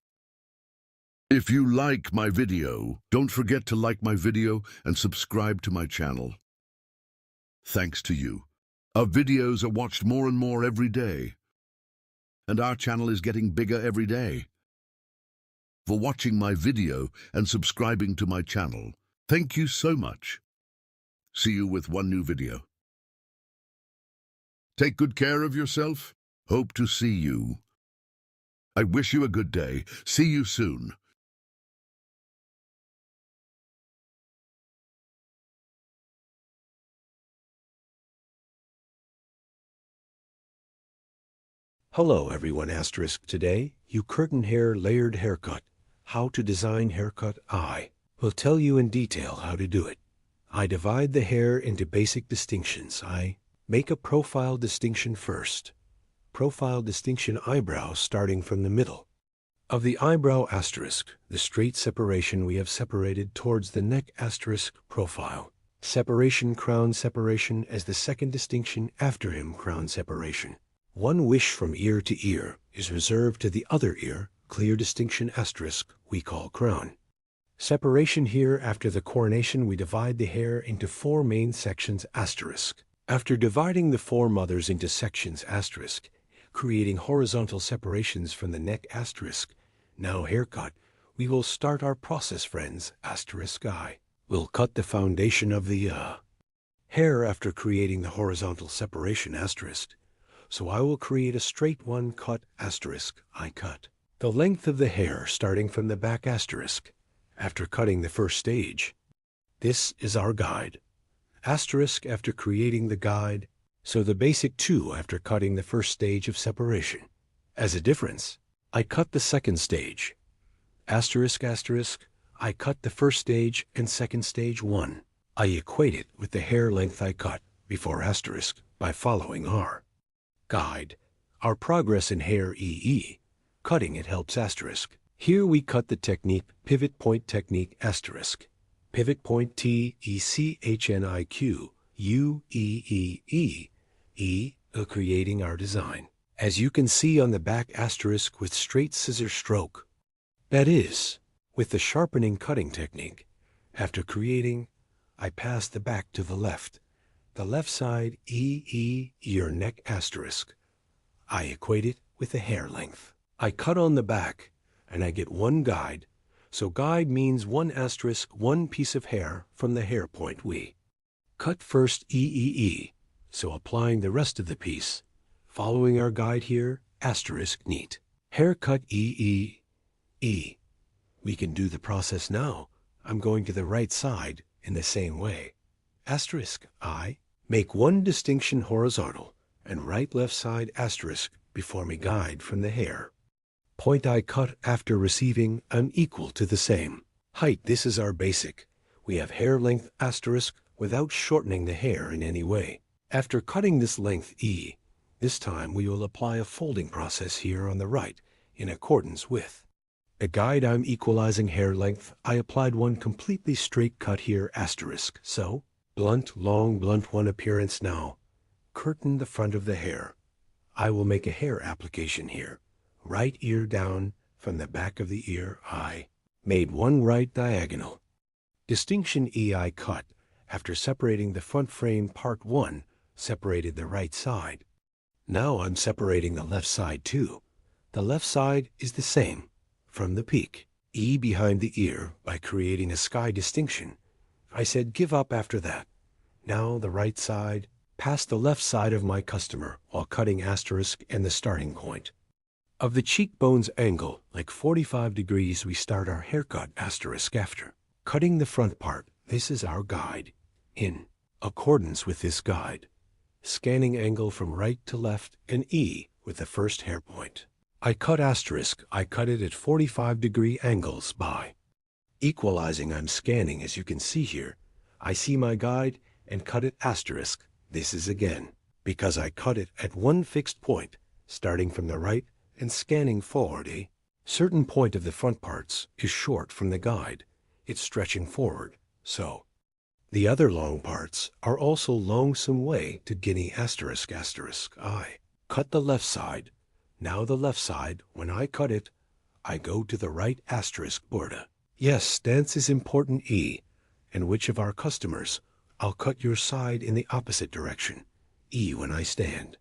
If you like my video, don't forget to like my video and subscribe to my channel. Thanks to you. Our videos are watched more and more every day, and our channel is getting bigger every day. For watching my video and subscribing to my channel, thank you so much. See you with one new video. Take good care of yourself. Hope to see you. I wish you a good day. See you soon. Hello everyone, Today, you curtain hair layered haircut. How to design haircut. I will tell you in detail how to do it. I divide the hair into basic distinctions. I make a profile distinction first. Profile distinction eyebrow starting from the middle. Of the eyebrow the straight separation we have separated towards the neck profile. Separation crown separation as the second distinction after him crown separation. One wish from ear to ear is reserved to the other ear, clear distinction we call crown. Separation here. After the coronation, we divide the hair into 4 main sections asterisk. After dividing the 4 mothers into sections asterisk, creating horizontal separations from the neck asterisk. Now haircut. We will start our process, friends, asterisk I. We'll cut the foundation of the hair after creating the horizontal separation asterisk. So I will create a straight one cut asterisk I cut. The length of the hair starting from the back asterisk. After cutting the first stage. This is our guide. Asterisk after creating the guide. So the basic 2 after cutting the first stage of separation. As a difference, I cut the second stage. Asterisk asterisk, I cut the first stage and second stage 1. I equate it with the hair length I cut before asterisk by following our guide. Our progress in hair EE. Cutting it helps asterisk. Here we cut the technique, pivot point technique asterisk. Pivot point TECHNIQ UEEE creating our design. As you can see on the back asterisk with straight scissor stroke. That is, with the sharpening cutting technique. After creating, I pass the back to the left side your neck asterisk. I equate it with the hair length. I cut on the back and I get 1 guide. So guide means 1 asterisk 1 piece of hair from the hair point we cut first EEE. So applying the rest of the piece, following our guide here, asterisk neat. Haircut EEE. We can do the process now. I'm going to the right side in the same way. Asterisk I. Make 1 distinction horizontal and right left side asterisk before me guide from the hair. Point I cut after receiving equal to the same height. This is our basic. We have hair length asterisk without shortening the hair in any way. After cutting this length E, this time we will apply a folding process here on the right in accordance with the guide. I'm equalizing hair length. I applied 1 completely straight cut here asterisk. So, blunt, long, blunt 1 appearance now. Curtain the front of the hair. I will make a hair application here. Right ear down from the back of the ear I made 1 right diagonal. Distinction E I cut after separating the front frame part 1, separated the right side. Now I'm separating the left side too. The left side is the same from the peak. E behind the ear by creating a sky distinction. I said give up after that. Now the right side past the left side of my customer while cutting asterisk and the starting point. Of the cheekbones angle, like 45 degrees, we start our haircut asterisk after cutting the front part. This is our guide. In accordance with this guide, scanning angle from right to left and E with the first hair point. I cut asterisk. I cut it at 45-degree angles by equalizing. I'm scanning as you can see here. I see my guide and cut it asterisk. This is again because I cut it at 1 fixed point, starting from the right and scanning forward. A certain point of the front parts is short from the guide. It's stretching forward, so the other long parts are also long some way to guinea asterisk asterisk. I cut the left side. Now the left side, when I cut it, I go to the right asterisk border. Yes, stance is important E. And which of our customers, I'll cut your side in the opposite direction. E when I stand.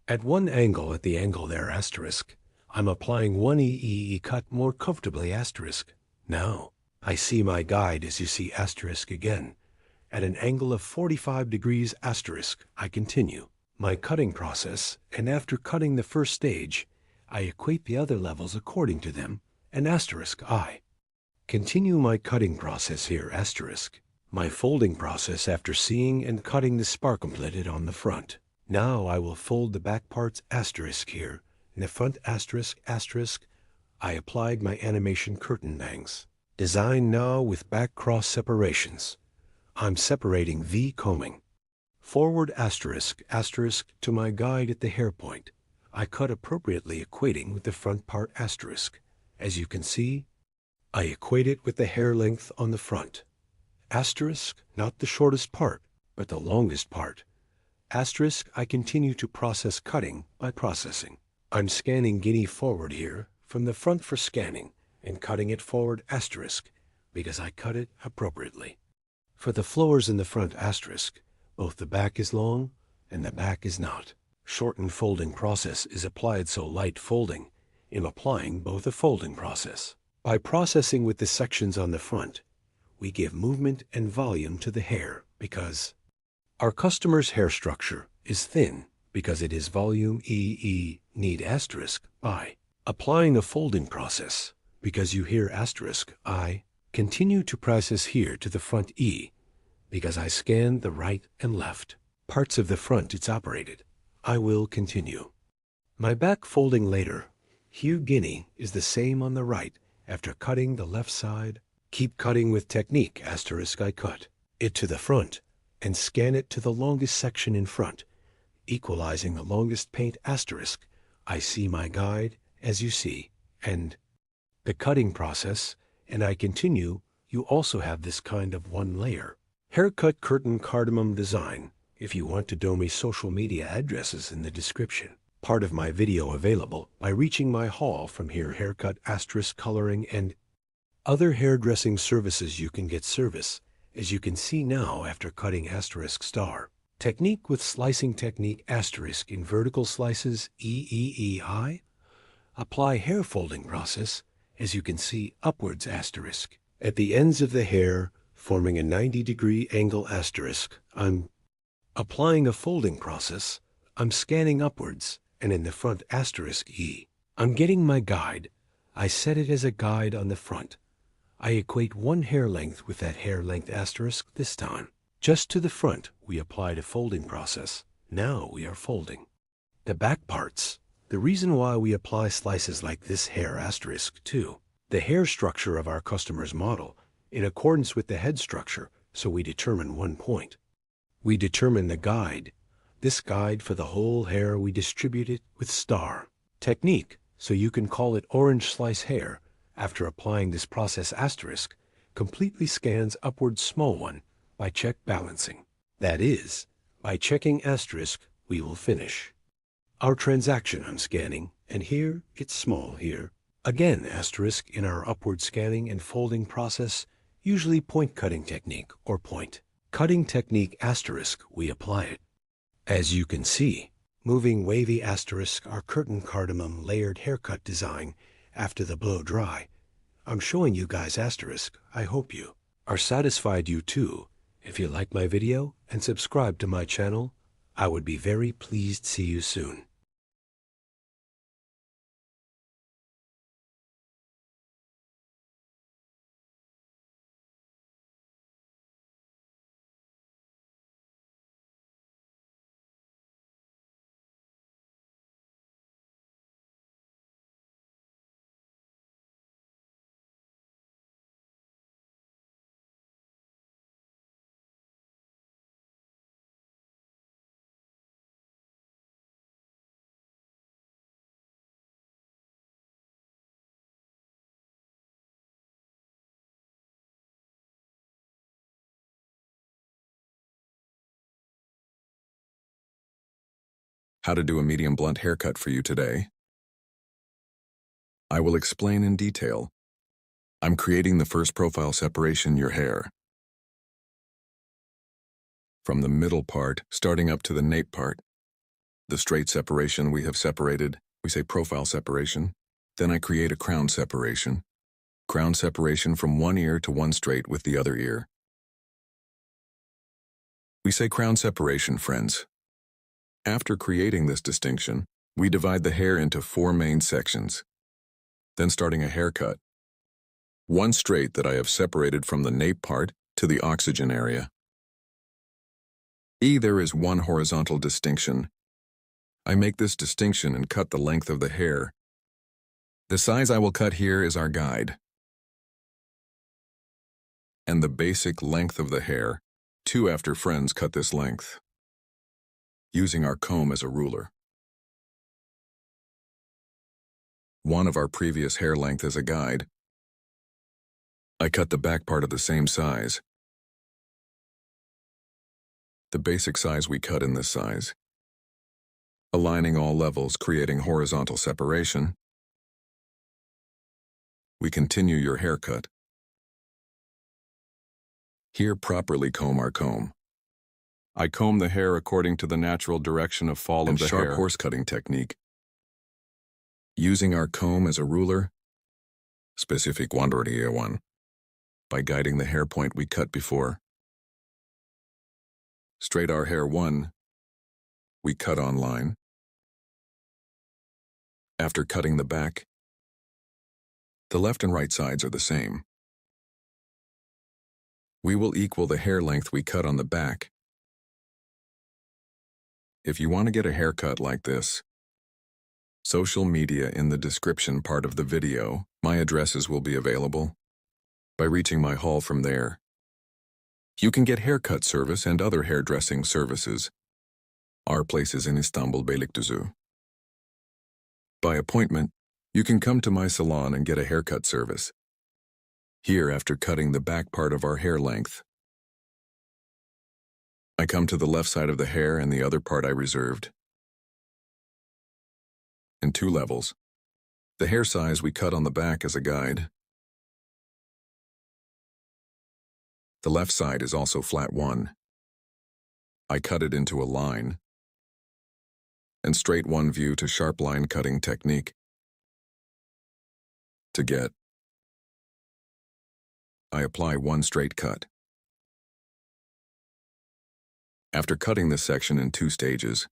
At 1 angle at the angle there asterisk, I'm applying 1 EE cut more comfortably asterisk. Now, I see my guide as you see asterisk again. At an angle of 45 degrees asterisk, I continue my cutting process, and after cutting the first stage, I equate the other levels according to them, and asterisk I continue my cutting process here asterisk. My folding process after seeing and cutting the spar completed on the front. Now I will fold the back parts asterisk here. In the front asterisk asterisk, I applied my animation curtain bangs. Design now with back cross separations. I'm separating V combing. Forward asterisk asterisk to my guide at the hair point. I cut appropriately equating with the front part asterisk. As you can see, I equate it with the hair length on the front. Asterisk, not the shortest part, but the longest part. Asterisk, I continue to process cutting by processing. I'm scanning guinea forward here from the front for scanning and cutting it forward asterisk. because I cut it appropriately. For the flowers in the front asterisk, both the back is long and the back is not. Shortened folding process is applied so light folding in applying both a folding process. By processing with the sections on the front, we give movement and volume to the hair because our customer's hair structure is thin because it is volume need asterisk by applying a folding process because you hear asterisk I continue to process here to the front because I scan the right and left parts of the front it's operated. I will continue. My back folding later, Hugh Guinea is the same on the right after cutting the left side. Keep cutting with technique asterisk I cut it to the front and scan it to the longest section in front, equalizing the longest paint asterisk. I see my guide as you see, and the cutting process, and I continue. You also have this kind of one layer. Haircut curtain cardamom design. If you want to do me social media addresses in the description. Part of my video available by reaching my hall from here haircut asterisk coloring and other hairdressing services you can get service, as you can see now after cutting asterisk star. Technique with slicing technique asterisk in vertical slices EEEI. Apply hair folding process, as you can see upwards asterisk. At the ends of the hair, forming a 90-degree angle asterisk. I'm applying a folding process. I'm scanning upwards, and in the front asterisk E. I'm getting my guide. I set it as a guide on the front. I equate one hair length with that hair length asterisk this time. Just to the front, we applied a folding process. Now we are folding. The back parts. The reason why we apply slices like this hair asterisk too. The hair structure of our customer's model, in accordance with the head structure, so we determine one point. We determine the guide. This guide for the whole hair we distribute it with star. Technique, so you can call it orange slice hair. After applying this process asterisk, completely scans upward small one by check balancing. That is, by checking asterisk, we will finish. Our transaction I'm scanning, and here it's small here. Again asterisk in our upward scanning and folding process, usually point cutting technique or point cutting technique asterisk we apply it. As you can see, moving wavy asterisk our curtain cardamom layered haircut design after the blow dry. I'm showing you guys asterisk. I hope you are satisfied you too. If you like my video and subscribe to my channel, I would be very pleased. See you soon. How to do a medium blunt haircut for you today. I will explain in detail. I'm creating the first profile separation your hair. From the middle part, starting up to the nape part. The straight separation we have separated, we say profile separation. Then I create a crown separation. Crown separation from one ear to one straight with the other ear. We say crown separation, friends. After creating this distinction, we divide the hair into 4 main sections. Then starting a haircut. One straight that I have separated from the nape part to the oxygen area. There is one horizontal distinction. I make this distinction and cut the length of the hair. The size I will cut here is our guide. And the basic length of the hair, 2 after friends cut this length. Using our comb as a ruler. 1 of our previous hair length as a guide. I cut the back part of the same size. The basic size we cut in this size. Aligning all levels, creating horizontal separation. We continue your haircut. Here properly comb our comb. I comb the hair according to the natural direction of fall And of the sharp hair. horse cutting technique. Using our comb as a ruler, specific one, by guiding the hair point we cut before. Straight our hair 1, we cut on line. After cutting the back, the left and right sides are the same. We will equal the hair length we cut on the back. If you want to get a haircut like this, social media in the description part of the video, my addresses will be available. By reaching my hall from there, you can get haircut service and other hairdressing services. Our place is in Istanbul, Beylikdüzü. By appointment, you can come to my salon and get a haircut service. Here, after cutting the back part of our hair length, I come to the left side of the hair and the other part I reserved. In 2 levels. The hair size we cut on the back as a guide. The left side is also flat 1. I cut it into a line. And straight 1 view to sharp line cutting technique. To get, I apply 1 straight cut. After cutting this section in 2 stages.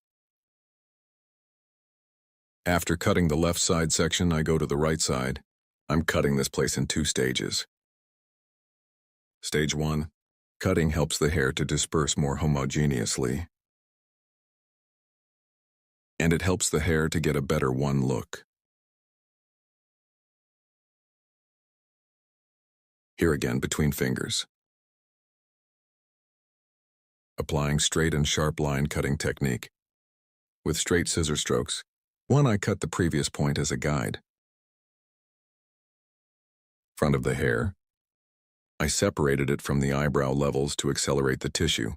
After cutting the left side section, I go to the right side. I'm cutting this place in 2 stages. Stage 1. Cutting helps the hair to disperse more homogeneously. And it helps the hair to get a better 1 look. Here again between fingers. Applying straight and sharp line cutting technique. With straight scissor strokes. 1, I cut the previous point as a guide. Front of the hair. I separated it from the eyebrow levels to accelerate the tissue.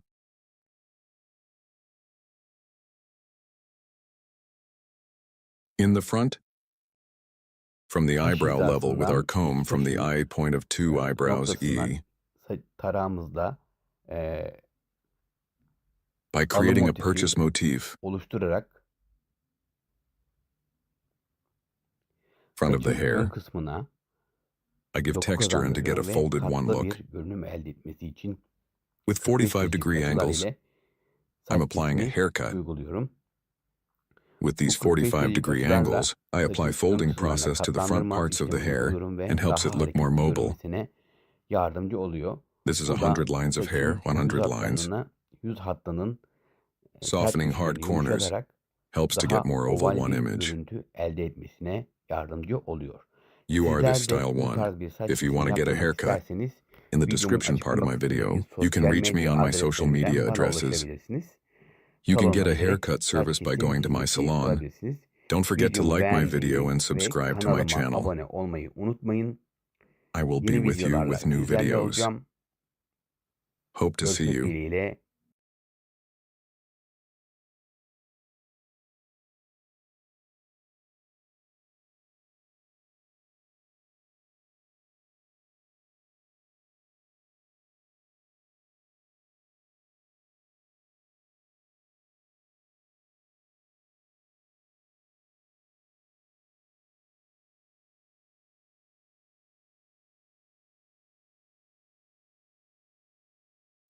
In the front, from the eyebrow level with our comb from the eye point of 2 eyebrows E. Tarağımızla By creating a purchase motif. oluşturarak Front of the saçın ön hair. kısmına I give doku texture and to get a kazandırıyor ve folded 1 katlı look. bir görünüm elde etmesi için With 45 45 degree açılar angles, ile I'm saç applying a kesimi haircut. uyguluyorum. With these Bu 45 45 degree açılarla angles, I apply saçın ön folding kısımlarına process to the front katlandırma parts of the işlemi hair uyguluyorum ve and helps daha it look more hareketli mobile. görünmesine yardımcı oluyor. This is Bu da 100 lines of hair, saçın 100 lines. yüz hattının sert Softening hard düşümünü corners yumuşatarak helps to daha get more oval oval 1 bir image. görüntü elde etmesine yardımcı oluyor. You are the Sizler de style bu 1. tarz bir saç If you kesimi want to get a yaptırmak haircut, isterseniz in the videomun description part of my açıklama video, kısmındaki you can sosyal reach me medya on my social media adreslerimden bana addresses. ulaşabilirsiniz. You can get a Salonuma direkt haircut saç service by kesim going to my hizmeti salon. bulabilirsiniz. Don't forget to Videomu like my beğenmeyi video and ve subscribe to my kanalıma channel. abone olmayı unutmayın. I will be Yeni with you videolarla with new sizlerle videos. olacağım. Hope to see Görüşmek you. dileğiyle.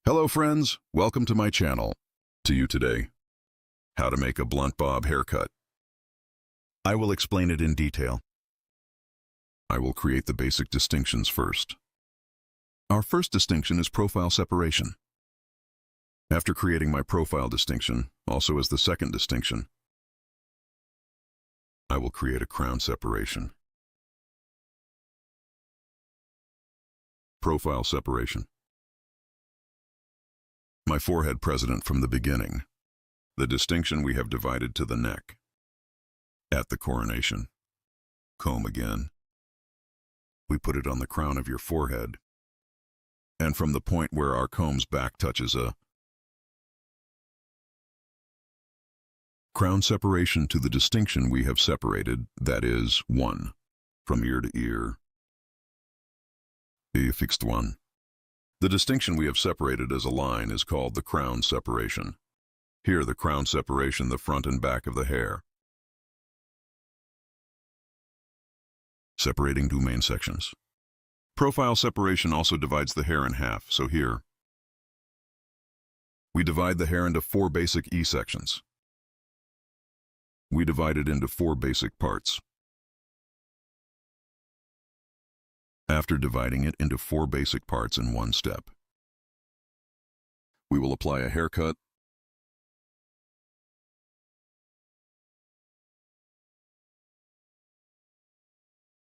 Hello friends, welcome to my channel. To you today, how to make a blunt bob haircut. I will explain it in detail. I will create the basic distinctions first. Our first distinction is profile separation. After creating my profile distinction, also as the second distinction, I will create a crown separation. Profile separation. My forehead precedent from the beginning. The distinction we have divided to the neck. At the coronation. Comb again. We put it on the crown of your forehead. And from the point where our comb's back touches a crown separation to the distinction we have separated, that is, 1. From ear to ear. The fixed one. The distinction we have separated as a line is called the crown separation. Here, the crown separation the front and back of the hair, separating two main sections. Profile separation also divides the hair in half, so here, we divide the hair into 4 basic E sections. We divide it into 4 basic parts. After dividing it into 4 basic parts in one step, we will apply a haircut,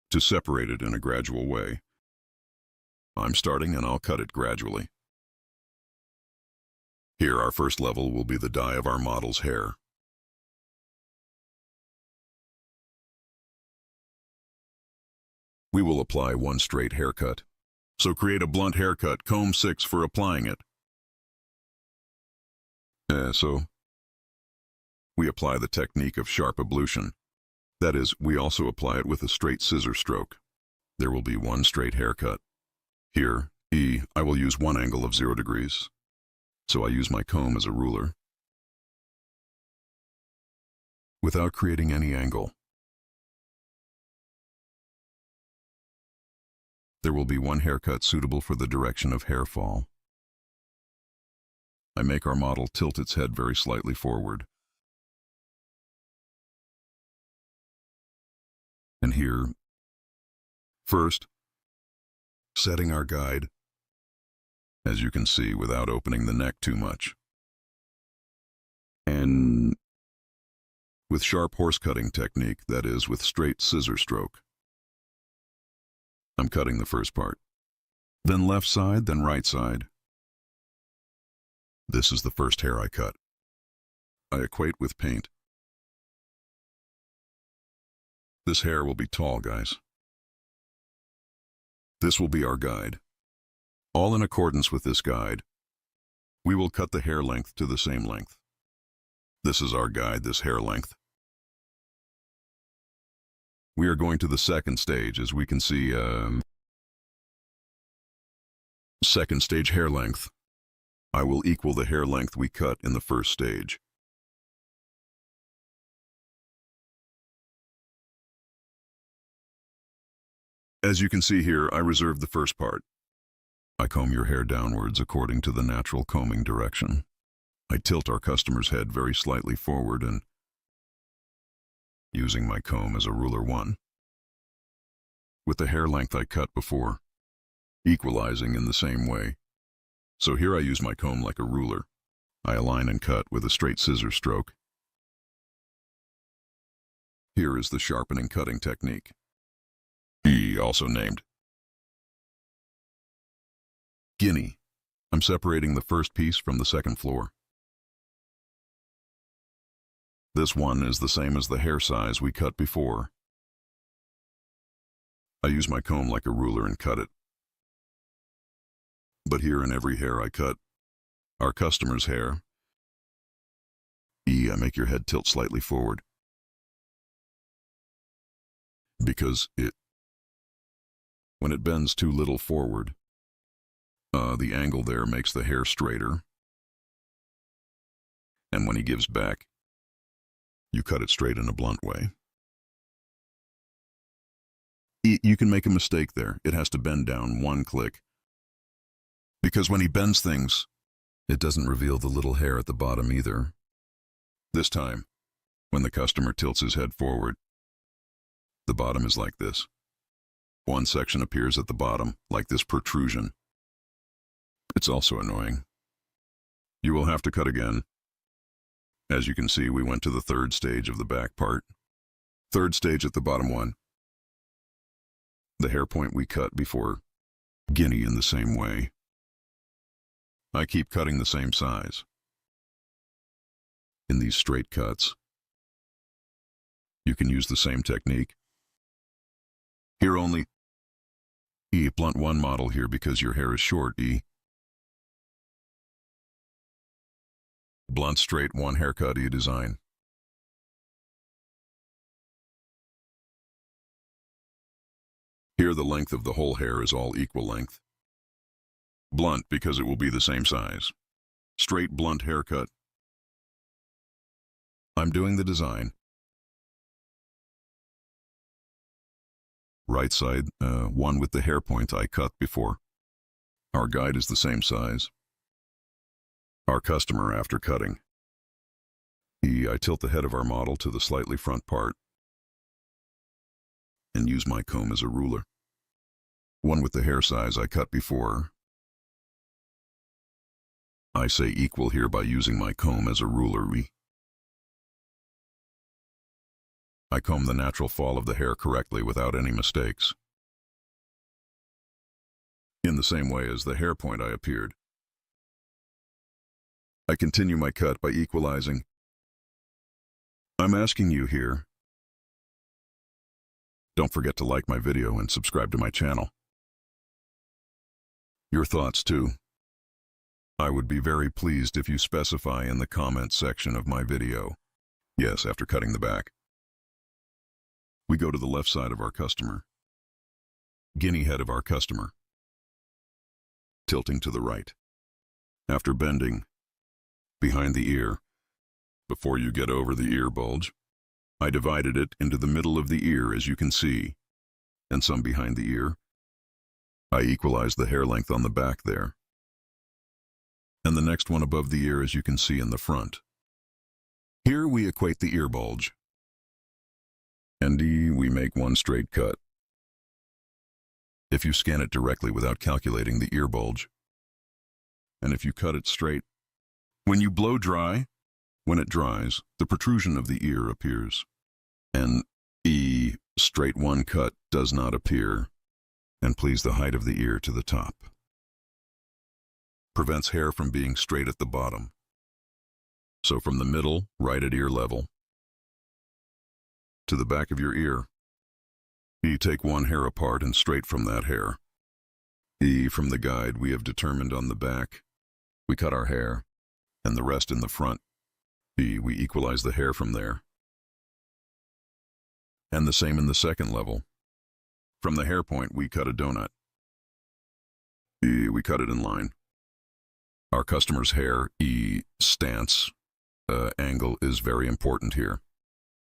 to separate it in a gradual way. I'm starting and I'll cut it gradually. Here, our first level will be the dye of our model's hair. We will apply one straight haircut. So create a blunt haircut, comb 6 for applying it. So we apply the technique of sharp ablution. That is, we also apply it with a straight scissor stroke. There will be one straight haircut. Here, E, I will use one angle of 0 degrees. So I use my comb as a ruler, without creating any angle. There will be one haircut suitable for the direction of hair fall. I make our model tilt its head very slightly forward. And here, first, setting our guide, as you can see, without opening the neck too much. And with sharp horse cutting technique, that is, with straight scissor stroke. I'm cutting the first part. Then left side, then right side. This is the first hair I cut. I equate with paint. This hair will be tall, guys. This will be our guide. All in accordance with this guide, we will cut the hair length to the same length. This is our guide, this hair length. We are going to the second stage, as we can see, second stage hair length. I will equal the hair length we cut in the first stage. As you can see here, I reserved the first part. I comb your hair downwards according to the natural combing direction. I tilt our customer's head very slightly forward and, using my comb as a ruler 1, with the hair length I cut before, equalizing in the same way. So here I use my comb like a ruler. I align and cut with a straight scissor stroke. Here is the sharpening cutting technique, E, also named Guinea. I'm separating the first piece from the second floor. This one is the same as the hair size we cut before. I use my comb like a ruler and cut it. But here in every hair I cut, our customer's hair, E, I make your head tilt slightly forward. Because when it bends too little forward, the angle there makes the hair straighter. And when he gives back, you cut it straight in a blunt way. You can make a mistake there. It has to bend down 1 click. Because when he bends things, it doesn't reveal the little hair at the bottom either. This time, when the customer tilts his head forward, the bottom is like this. One section appears at the bottom, like this protrusion. It's also annoying. You will have to cut again. As you can see, we went to the third stage of the back part. Third stage at the bottom one. The hair point we cut before, Guinea in the same way. I keep cutting the same size. In these straight cuts, you can use the same technique. Here only, E, blunt 1 model here because your hair is short, E. Blunt straight 1 haircut, E design. Here the length of the whole hair is all equal length. Blunt because it will be the same size. Straight blunt haircut. I'm doing the design. Right side, one with the hair point I cut before. Our guide is the same size. Our customer after cutting. I tilt the head of our model to the slightly front part and use my comb as a ruler. One with the hair size I cut before. I say equal here by using my comb as a ruler. I comb the natural fall of the hair correctly without any mistakes. In the same way as the hair point I appeared. I continue my cut by equalizing. I'm asking you here. Don't forget to like my video and subscribe to my channel. Your thoughts too. I would be very pleased if you specify in the comments section of my video. Yes, after cutting the back. We go to the left side of our customer. Guinea head of our customer. Tilting to the right. After bending, behind the ear, before you get over the ear bulge, I divided it into the middle of the ear as you can see, and some behind the ear. I equalized the hair length on the back there. And the next one above the ear as you can see in the front. Here we equate the ear bulge. And we make one straight cut. If you scan it directly without calculating the ear bulge, and if you cut it straight, when you blow dry, when it dries, the protrusion of the ear appears. And straight one cut does not appear, and please the height of the ear to the top. Prevents hair from being straight at the bottom. So from the middle, right at ear level, to the back of your ear, you take one hair apart and straight from that hair. From the guide we have determined on the back, we cut our hair, and the rest in the front. We equalize the hair from there. And the same in the second level. From the hair point, we cut a donut. We cut it in line. Our customer's hair, stance, angle is very important here.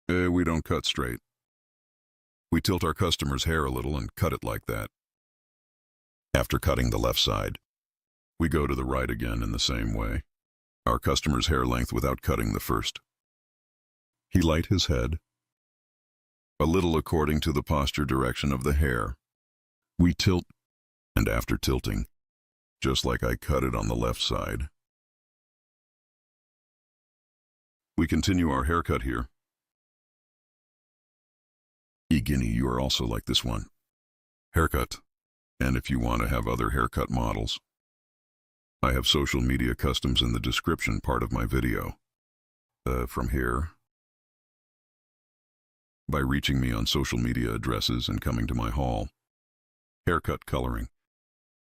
We don't cut straight. We tilt our customer's hair a little and cut it like that. After cutting the left side, we go to the right again in the same way. Our customer's hair length without cutting the first. He light his head, a little according to the posture direction of the hair. We tilt, and after tilting, just like I cut it on the left side, we continue our haircut here. Guinea, you are also like this one. Haircut. And if you want to have other haircut models, I have social media customs in the description part of my video. From here, by reaching me on social media addresses and coming to my hall. Haircut coloring,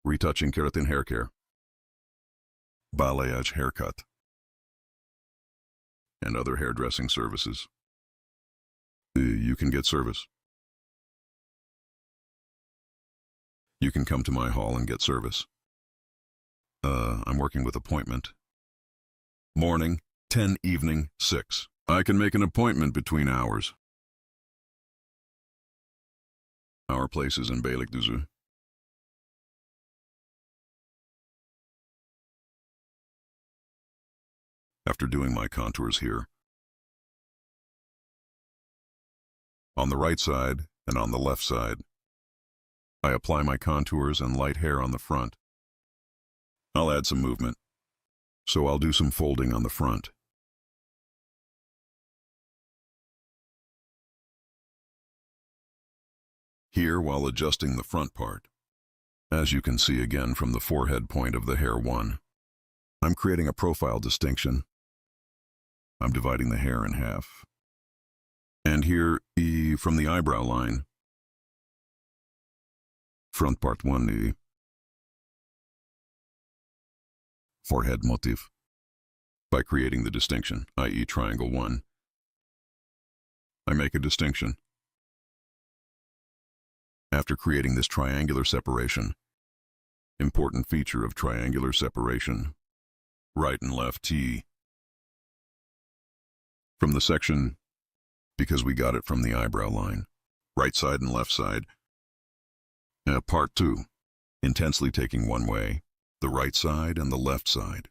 retouching keratin hair care, balayage haircut, and other hairdressing services. You can get service. You can come to my hall and get service. I'm working with appointment. Morning, 10, evening, 6. I can make an appointment between hours. Our place is in Beylikdüzü. After doing my contours here, on the right side and on the left side, I apply my contours and light hair on the front. I'll add some movement, so I'll do some folding on the front. Here, while adjusting the front part, as you can see again from the forehead point of the hair 1, I'm creating a profile distinction. I'm dividing the hair in half. And here, from the eyebrow line, front part 1, forehead motif, by creating the distinction, i.e. triangle 1. I make a distinction. After creating this triangular separation, Important feature of triangular separation. Right and left T. From the section, because we got it from the eyebrow line. Right side and left side. Part 2. Intensely taking one way, the right side and the left side.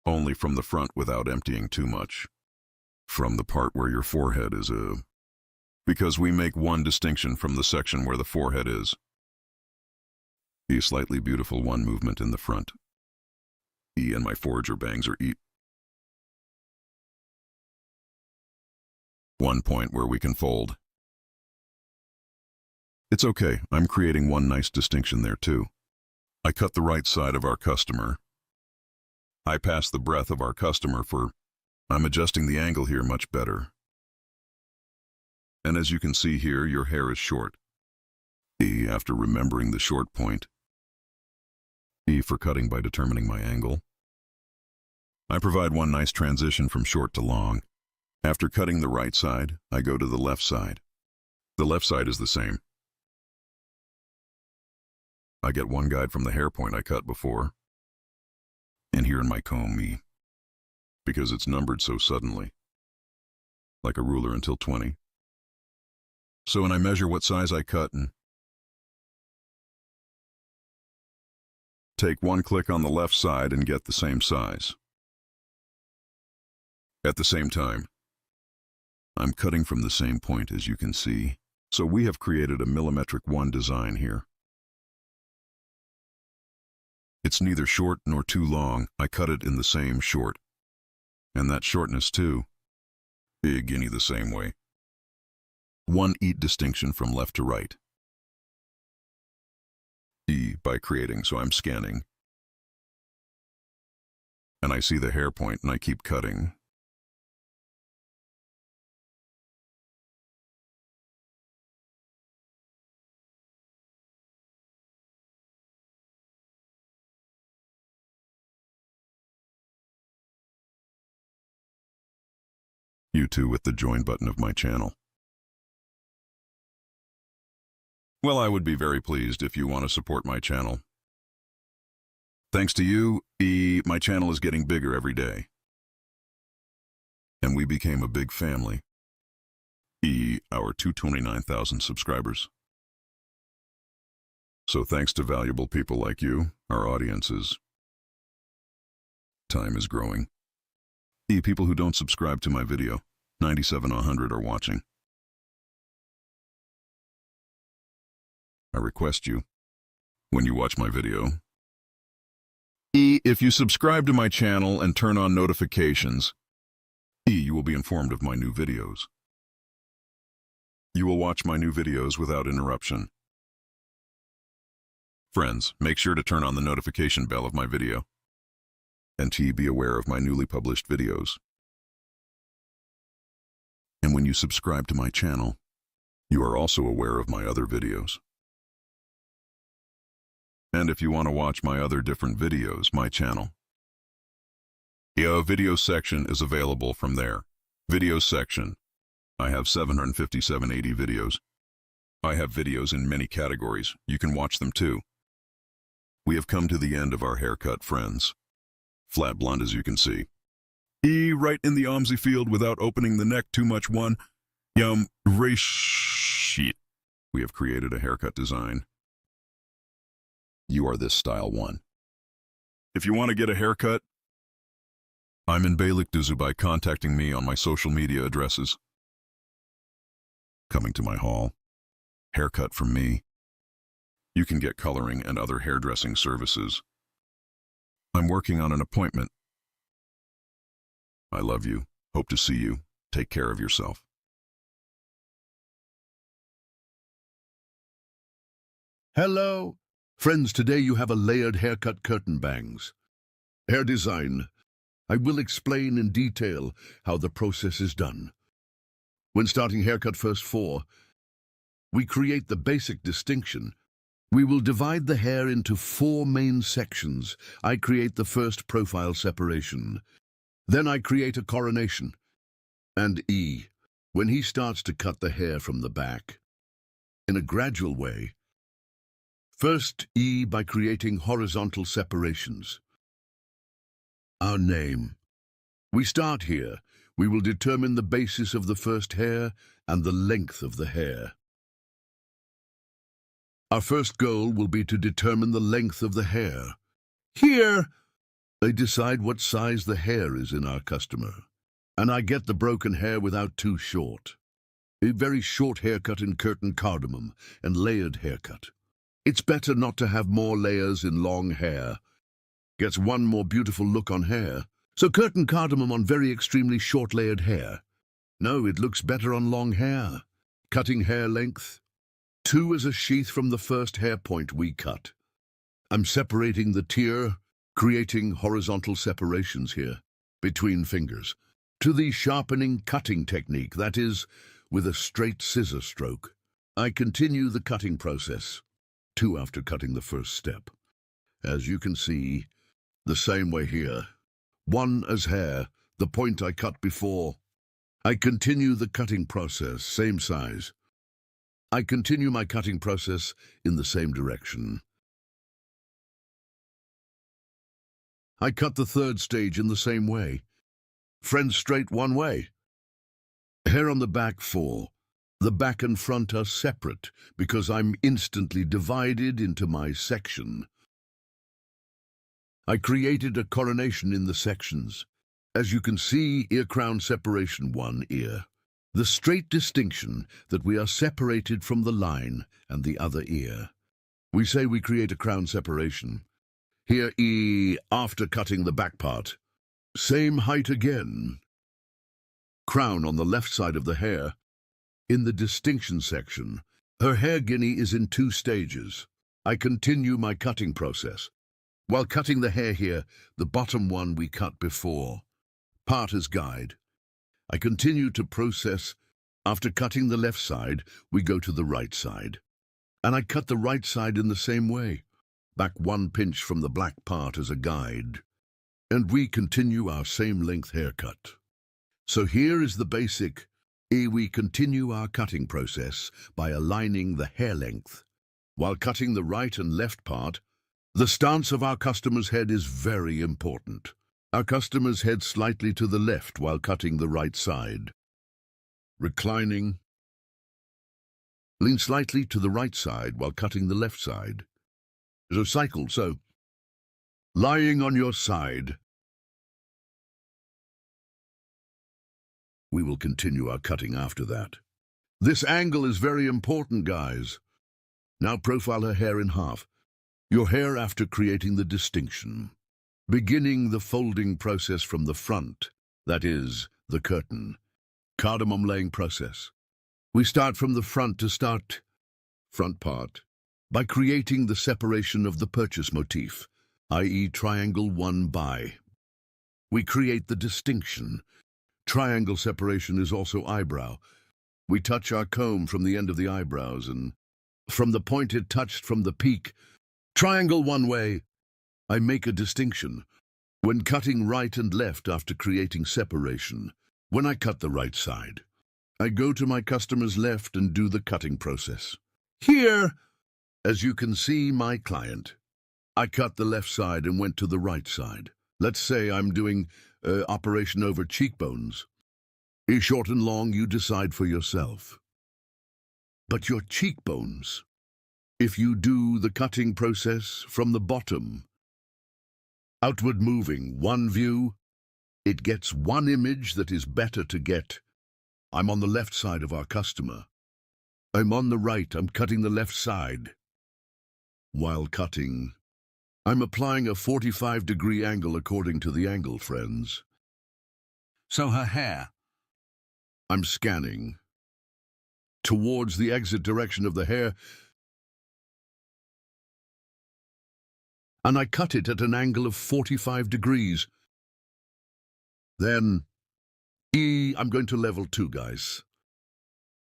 Only from the front without emptying too much. From the part where your forehead is because we make one distinction from the section where the forehead is. The slightly beautiful one movement in the front. E and my forager bangs are E. One point where we can fold. It's okay, I'm creating one nice distinction there too. I cut the right side of our customer. I pass the breadth of our customer for, I'm adjusting the angle here much better. And as you can see here, your hair is short. E after remembering the short point. E for cutting by determining my angle. I provide one nice transition from short to long. After cutting the right side, I go to the left side. The left side is the same. I get one guide from the hair point I cut before. And here in my comb, E. Because it's numbered so suddenly. Like a ruler until 20. So when I measure what size I cut and take one click on the left side and get the same size. At the same time, I'm cutting from the same point as you can see. So we have created a millimetric one design here. It's neither short nor too long. I cut it in the same short. And that shortness too. Guinea the same way. One eat distinction from left to right. E by creating, so I'm scanning. And I see the hair point and I keep cutting. You too with the join button of my channel. Well, I would be very pleased if you want to support my channel. Thanks to you, my channel is getting bigger every day. And we became a big family. Our 229,000 subscribers. So thanks to valuable people like you, our audiences, time is growing. People who don't subscribe to my video, 97-100 are watching. I request you, when you watch my video, if you subscribe to my channel and turn on notifications, you will be informed of my new videos. You will watch my new videos without interruption. Friends, make sure to turn on the notification bell of my video, and be aware of my newly published videos. And when you subscribe to my channel, you are also aware of my other videos. And if you want to watch my other different videos, my channel, video section is available from there. Video section. I have 757 videos. I have videos in many categories. You can watch them too. We have come to the end of our haircut, friends. Flat blonde as you can see. Right in the OMSI field without opening the neck too much one. Sheet. We have created a haircut design. You are this style one. If you want to get a haircut, I'm in Beylikdüzü by contacting me on my social media addresses. Coming to my hall. Haircut from me. You can get coloring and other hairdressing services. I'm working on an appointment. I love you. Hope to see you. Take care of yourself. Hello. Friends, today you have a layered haircut curtain bangs. Hair design. I will explain in detail how the process is done. When starting haircut first 4, we create the basic distinction. We will divide the hair into 4 main sections. I create the first profile separation. Then I create a coronation. And when he starts to cut the hair from the back, in a gradual way, First, E by creating horizontal separations. Our name. We start here. We will determine the basis of the first hair and the length of the hair. Our first goal will be to determine the length of the hair. Here, I decide what size the hair is in our customer, and I get the broken hair without too short. A very short haircut in curtain cardamom and layered haircut. It's better not to have more layers in long hair. Gets one more beautiful look on hair. So curtain cardamom on very extremely short layered hair. No, it looks better on long hair. Cutting hair length. 2 is a sheath from the first hair point we cut. I'm separating the tier, creating horizontal separations here, between fingers, to the sharpening cutting technique, that is, with a straight scissor stroke. I continue the cutting process, 2 after cutting the first step. As you can see, the same way here. 1 as hair, the point I cut before. I continue the cutting process, same size. I continue my cutting process in the same direction. I cut the third stage in the same way. Friends straight one way. Hair on the back 4. The back and front are separate because I'm instantly divided into my section. I created a coronation in the sections. As you can see, ear crown separation 1 ear. The straight distinction that we are separated from the line and the other ear. We say we create a crown separation. Here E after cutting the back part. Same height again. Crown on the left side of the hair. In the distinction section, her hair guinea is in 2 stages. I continue my cutting process. While cutting the hair here, the bottom one we cut before. Part as guide. I continue to process. After cutting the left side, we go to the right side. And I cut the right side in the same way. Back 1 pinch from the black part as a guide. And we continue our same length haircut. So here is the basic. We continue our cutting process by aligning the hair length. While cutting the right and left part, the stance of our customer's head is very important. Our customer's head slightly to the left while cutting the right side. Reclining. Lean slightly to the right side while cutting the left side. So cycle, so. Lying on your side. We will continue our cutting after that. This angle is very important, guys. Now profile her hair in half. Your hair after creating the distinction. Beginning the folding process from the front, that is, the curtain. Cardamom laying process. We start from the front to start front part by creating the separation of the purchase motif, i.e. triangle 1 by. We create the distinction. Triangle separation is also eyebrow. We touch our comb from the end of the eyebrows and from the point it touched from the peak. Triangle 1 way. I make a distinction. When cutting right and left after creating separation, when I cut the right side, I go to my customer's left and do the cutting process. Here, as you can see, my client, I cut the left side and went to the right side. Let's say I'm doing operation over cheekbones. Short and long, you decide for yourself. But your cheekbones, if you do the cutting process from the bottom, outward moving, 1 view, it gets 1 image that is better to get. I'm on the left side of our customer. I'm on the right, I'm cutting the left side. While cutting, I'm applying a 45-degree angle according to the angle, friends. So her hair, I'm scanning towards the exit direction of the hair, and I cut it at an angle of 45 degrees. Then, I'm going to level 2, guys.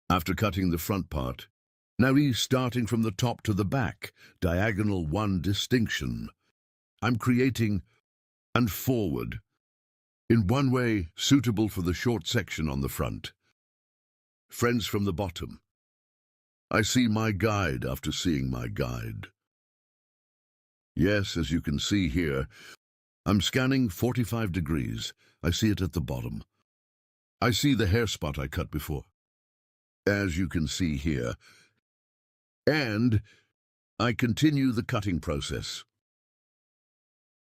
After cutting the front part, now starting from the top to the back, diagonal 1 distinction. I'm creating and forward, in 1 way suitable for the short section on the front. Friends from the bottom. I see my guide after seeing my guide. Yes, as you can see here, I'm scanning 45 degrees. I see it at the bottom. I see the hair spot I cut before, as you can see here. And I continue the cutting process.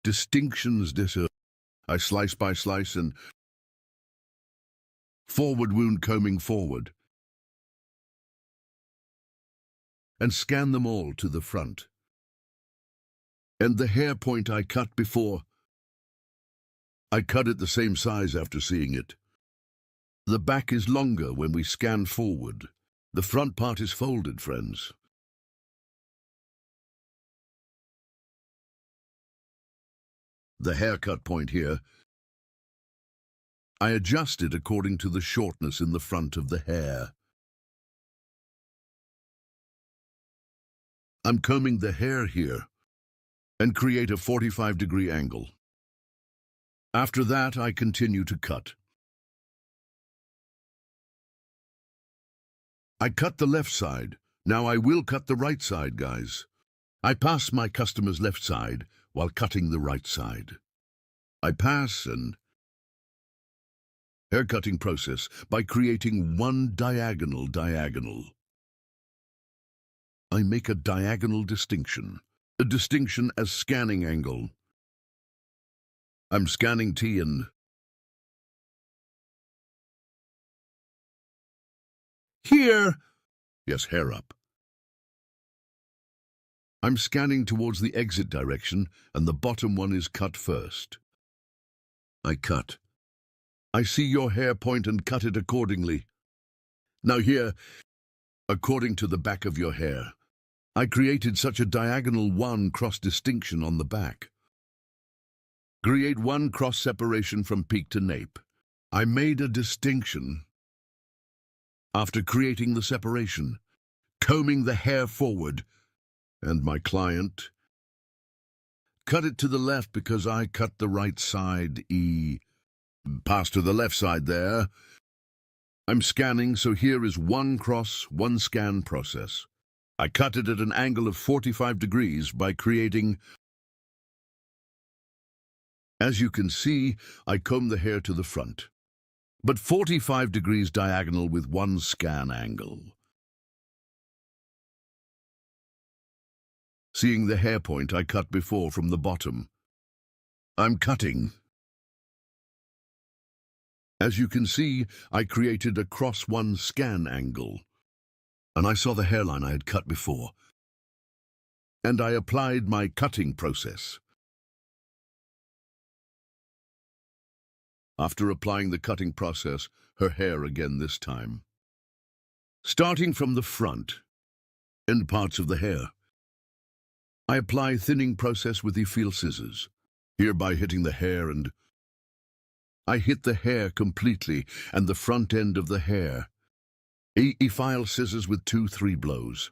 Distinctions differ. I slice by slice and forward wound combing forward. And scan them all to the front. And the hair point I cut before, I cut it the same size after seeing it. The back is longer when we scan forward. The front part is folded, friends. The haircut point here, I adjust it according to the shortness in the front of the hair. I'm combing the hair here and create a 45-degree angle. After that, I continue to cut. I cut the left side. Now I will cut the right side, guys. I pass my customer's left side while cutting the right side. I pass and haircutting process by creating one diagonal. I make a diagonal distinction, a distinction as scanning angle. I'm scanning T and here, yes, hair up. I'm scanning towards the exit direction, and the bottom one is cut first. I cut. I see your hair point and cut it accordingly. Now here, according to the back of your hair, I created such a diagonal one cross distinction on the back. Create one cross separation from peak to nape. I made a distinction. After creating the separation, combing the hair forward, and my client cut it to the left because I cut the right side, pass to the left side there. I'm scanning, so here is one cross, one scan process. I cut it at an angle of 45 degrees by creating. As you can see, I comb the hair to the front, but 45 degrees diagonal with one scan angle. Seeing the hair point I cut before from the bottom, I'm cutting. As you can see, I created a cross one scan angle, and I saw the hairline I had cut before, and I applied my cutting process. After applying the cutting process, her hair again this time. Starting from the front, end parts of the hair, I apply thinning process with the feel scissors, hereby hitting the hair, and I hit the hair completely and the front end of the hair. File scissors with 2-3 blows.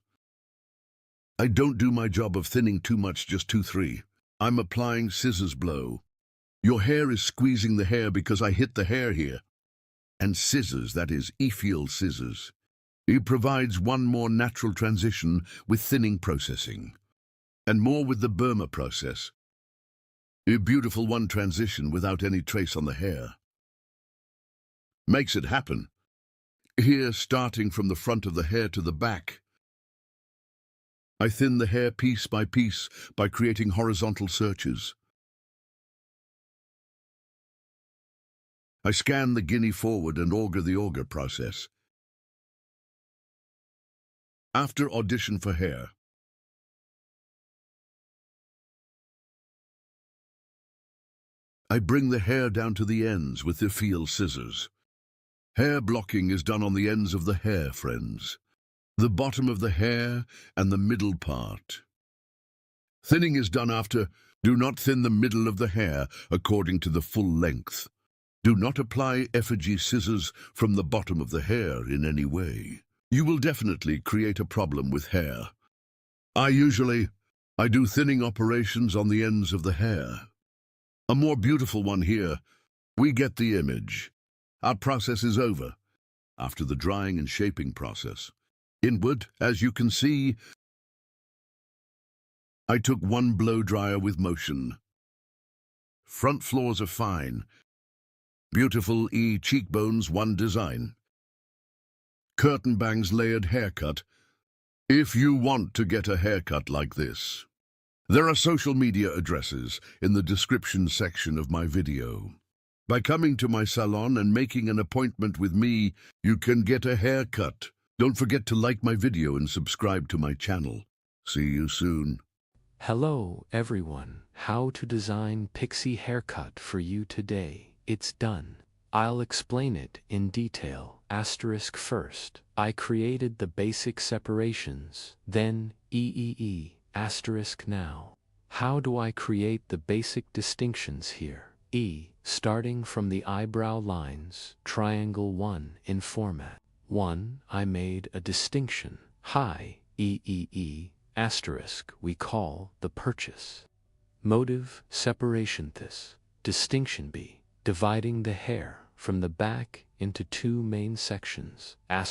I don't do my job of thinning too much, just 2-3. I'm applying scissors blow. Your hair is squeezing the hair because I hit the hair here. And scissors, that is, feel scissors. It provides one more natural transition with thinning processing, and more with the Burma process. A beautiful one transition without any trace on the hair. Makes it happen. Here, starting from the front of the hair to the back, I thin the hair piece by piece by creating horizontal searches. I scan the guinea forward and auger the auger process. After audition for hair, I bring the hair down to the ends with the feel scissors. Hair blocking is done on the ends of the hair, friends. The bottom of the hair and the middle part. Thinning is done after. Do not thin the middle of the hair according to the full length. Do not apply effigy scissors from the bottom of the hair in any way. You will definitely create a problem with hair. I do thinning operations on the ends of the hair. A more beautiful one here. We get the image. Our process is over. After the drying and shaping process. Inward, as you can see, I took one blow dryer with motion. Front floors are fine. Beautiful cheekbones, one design. Curtain bangs, layered haircut. If you want to get a haircut like this, there are social media addresses in the description section of my video. By coming to my salon and making an appointment with me, you can get a haircut. Don't forget to like my video and subscribe to my channel. See you soon. Hello everyone, how to design pixie haircut for you today. It's done. I'll explain it in detail. First, I created the basic separations, then now. How do I create the basic distinctions here? Starting from the eyebrow lines, triangle 1 in format 1, I made a distinction, high, we call the purchase. Motive, separation this. Distinction B, dividing the hair from the back into two main sections, I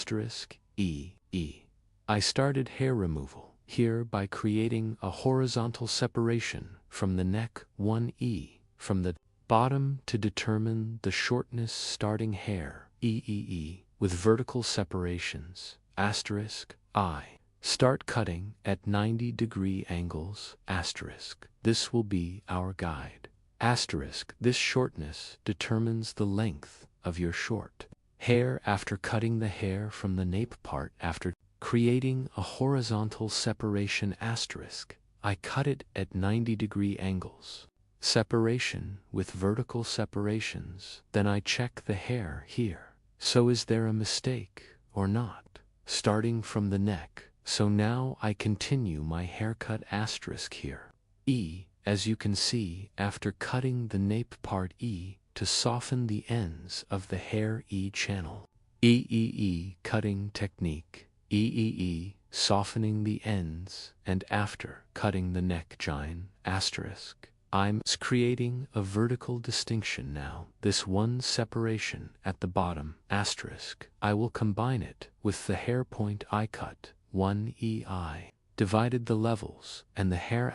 started hair removal here by creating a horizontal separation from the neck 1 from the bottom to determine the shortness starting hair, with vertical separations, I. Start cutting at 90-degree angles, This will be our guide. This shortness determines the length of your short hair after cutting the hair from the nape part after creating a horizontal separation I cut it at 90-degree angles. Separation with vertical separations, then I check the hair here. So is there a mistake or not? Starting from the neck. So now I continue my haircut here. As you can see, after cutting the nape part to soften the ends of the hair channel. Cutting technique. Softening the ends, and after cutting the neck join, I'm creating a vertical distinction now. This one separation at the bottom, I will combine it with the hair point I cut. 1 divided the levels and the hair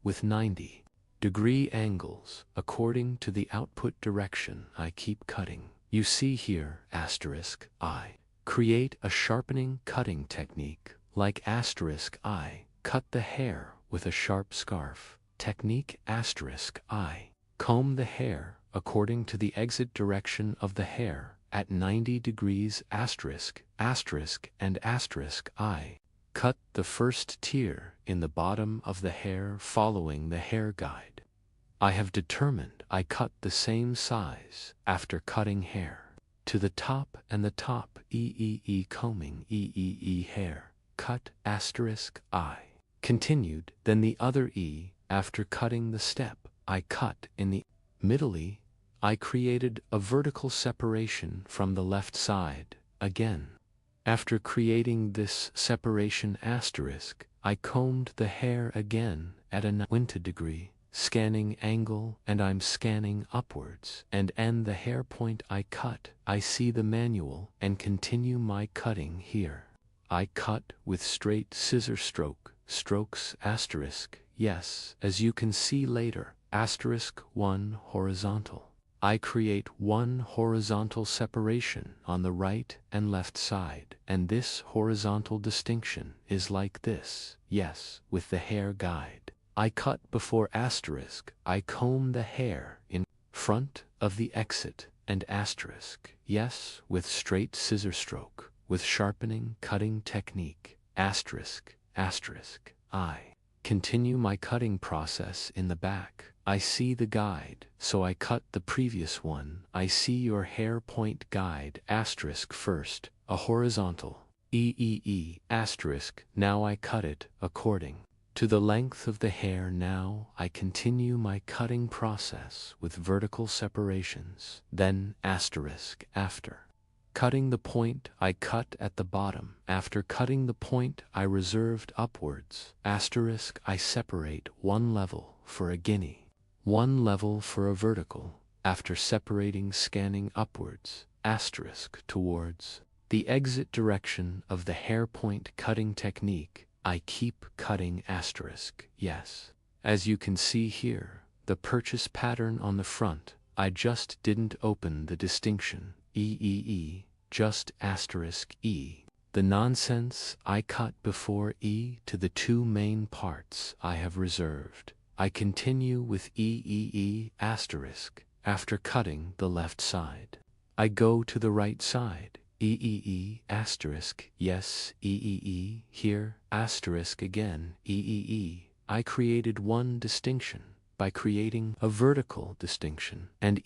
with 90-degree angles according to the output direction I keep cutting. You see here, I create a sharpening cutting technique like I cut the hair with a sharp scarf. Technique I comb the hair according to the exit direction of the hair at 90 degrees and I cut the first tier in the bottom of the hair following the hair guide. I have determined I cut the same size after cutting hair to the top and the top combing hair cut I continued, then the other after cutting the step I cut in the middle I created a vertical separation from the left side again. After creating this separation I combed the hair again at a 90 degree scanning angle, and I'm scanning upwards and end the hair point I cut. I see the manual and continue my cutting here. I cut with straight scissor strokes yes, as you can see later, 1 horizontal. I create one horizontal separation on the right and left side, and this horizontal distinction is like this, yes, with the hair guide. I cut before I comb the hair in front of the exit and yes, with straight scissor stroke, with sharpening cutting technique, I continue my cutting process in the back. I see the guide, so I cut the previous one. I see your hair point guide, first, a horizontal, now I cut it according to the length of the hair. Now I continue my cutting process with vertical separations, then after cutting the point I cut at the bottom. After cutting the point I reserved upwards, I separate one level for a guinea, one level for a vertical. After separating scanning upwards, towards the exit direction of the hair point cutting technique, I keep cutting asterisk, yes. As you can see here, the purchase pattern on the front, I just didn't open the distinction, just asterisk E. The nonsense I cut before E to the two main parts I have reserved. I continue with asterisk after cutting the left side. I go to the right side, asterisk, yes, here, asterisk again, I created one distinction by creating a vertical distinction, and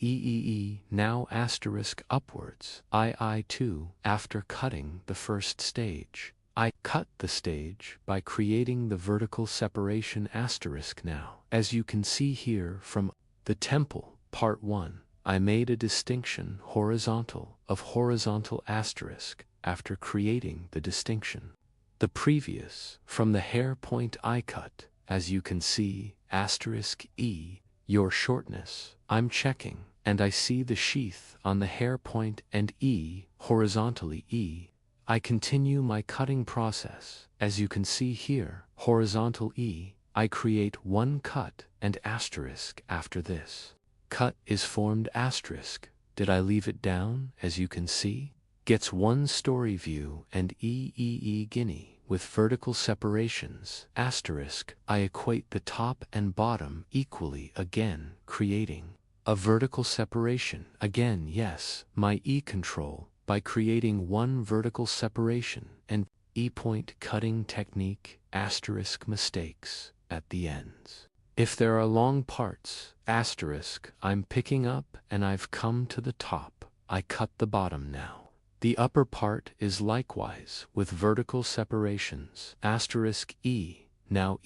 now asterisk upwards, II after cutting the first stage. I cut the stage by creating the vertical separation asterisk now. As you can see here from the temple, part 1, I made a distinction horizontal of horizontal asterisk after creating the distinction. The previous, from the hair point I cut, as you can see, asterisk E, your shortness, I'm checking, and I see the sheath on the hair point and E, horizontally E. I continue my cutting process, as you can see here, horizontal E, I create one cut and asterisk after this. Cut is formed asterisk, did I leave it down, as you can see? Gets one story view and guinea with vertical separations, asterisk, I equate the top and bottom equally again, creating a vertical separation, again yes, my E control, by creating one vertical separation and E-point cutting technique, asterisk mistakes, at the ends. If there are long parts, asterisk, I'm picking up and I've come to the top, I cut the bottom now. The upper part is likewise with vertical separations, asterisk E, now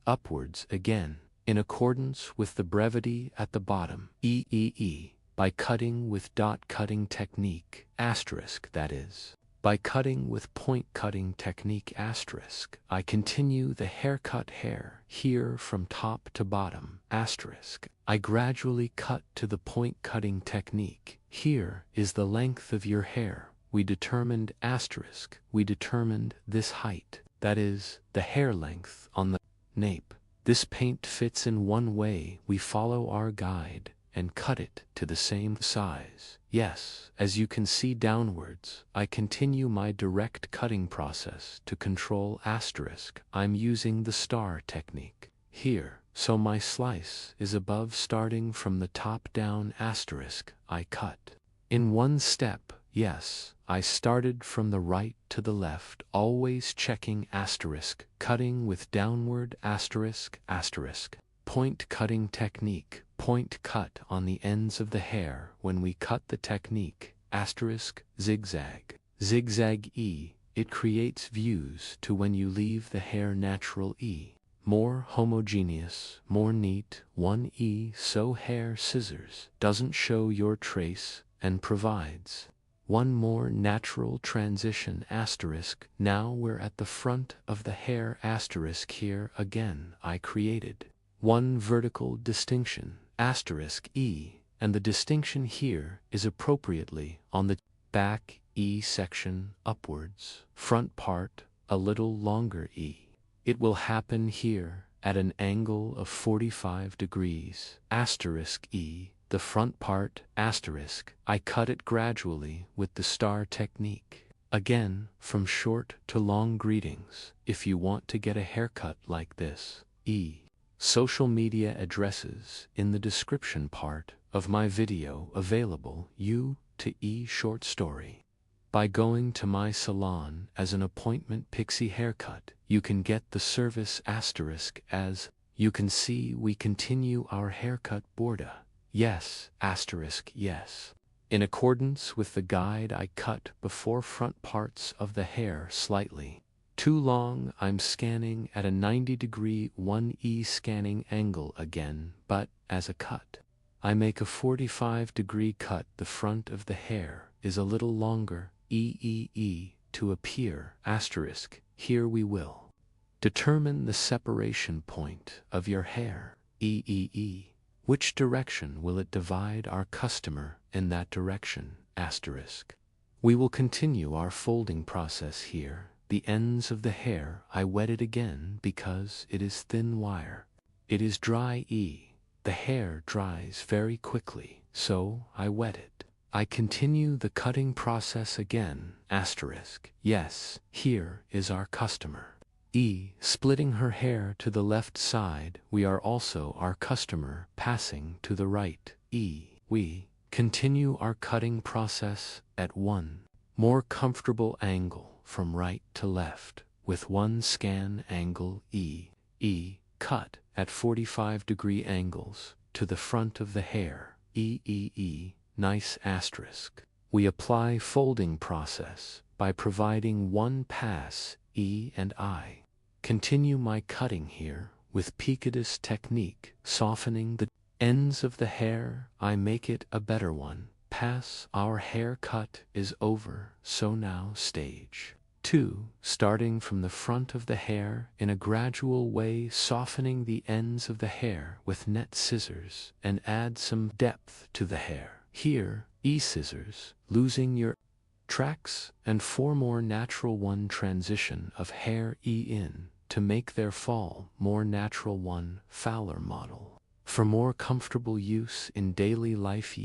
upwards again, in accordance with the brevity at the bottom, by cutting with dot cutting technique, asterisk that is. By cutting with point cutting technique asterisk, I continue the haircut hair here from top to bottom, asterisk. I gradually cut to the point cutting technique. Here is the length of your hair. We determined asterisk. We determined this height, that is, the hair length on the nape. This paint fits in one way. We follow our guide and cut it to the same size. Yes, as you can see downwards, I continue my direct cutting process to control asterisk. I'm using the star technique here, so my slice is above starting from the top down asterisk. I cut in one step. Yes, I started from the right to the left, always checking asterisk, cutting with downward asterisk, asterisk. Point cutting technique, point cut on the ends of the hair when we cut the technique, asterisk, zigzag. Zigzag E, it creates views to when you leave the hair natural E. More homogeneous, more neat, one E so hair scissors doesn't show your trace and provides one more natural transition asterisk. Now we're at the front of the hair asterisk here again I created one vertical distinction, asterisk E, and the distinction here is appropriately on the back E section upwards, front part a little longer E. It will happen here at an angle of 45 degrees, asterisk E, the front part, asterisk, I cut it gradually with the star technique. Again, from short to long greetings, if you want to get a haircut like this, E. Social media addresses in the description part of my video available U to E short story. By going to my salon as an appointment pixie haircut, you can get the service asterisk. As you can see, we continue our haircut border. Yes, asterisk yes. In accordance with the guide I cut before front parts of the hair slightly too long. I'm scanning at a 90-degree 1E scanning angle again, but as a cut. I make a 45-degree cut. The front of the hair is a little longer, to appear, asterisk. Here we will determine the separation point of your hair, Which direction will it divide our customer in that direction, asterisk. We will continue our folding process here. the ends of the hair I wet it again because it is thin wire. It is dry. The hair dries very quickly, so I wet it. I continue the cutting process again. Asterisk. Yes, here is our customer. Splitting her hair to the left side, we are also our customer passing to the right. We continue our cutting process at one more comfortable angle from right to left with one scan angle. Cut at 45-degree angles to the front of the hair. Nice asterisk. We apply folding process by providing one pass. And I continue my cutting here with Picadus technique, softening the ends of the hair. I make it a better one. Pass. Our haircut is over, so now stage 2, starting from the front of the hair in a gradual way, softening the ends of the hair with net scissors and add some depth to the hair. Here, scissors, losing your tracks and 4 more natural one transition of hair in to make their fall more natural one Fowler model. For more comfortable use in daily life,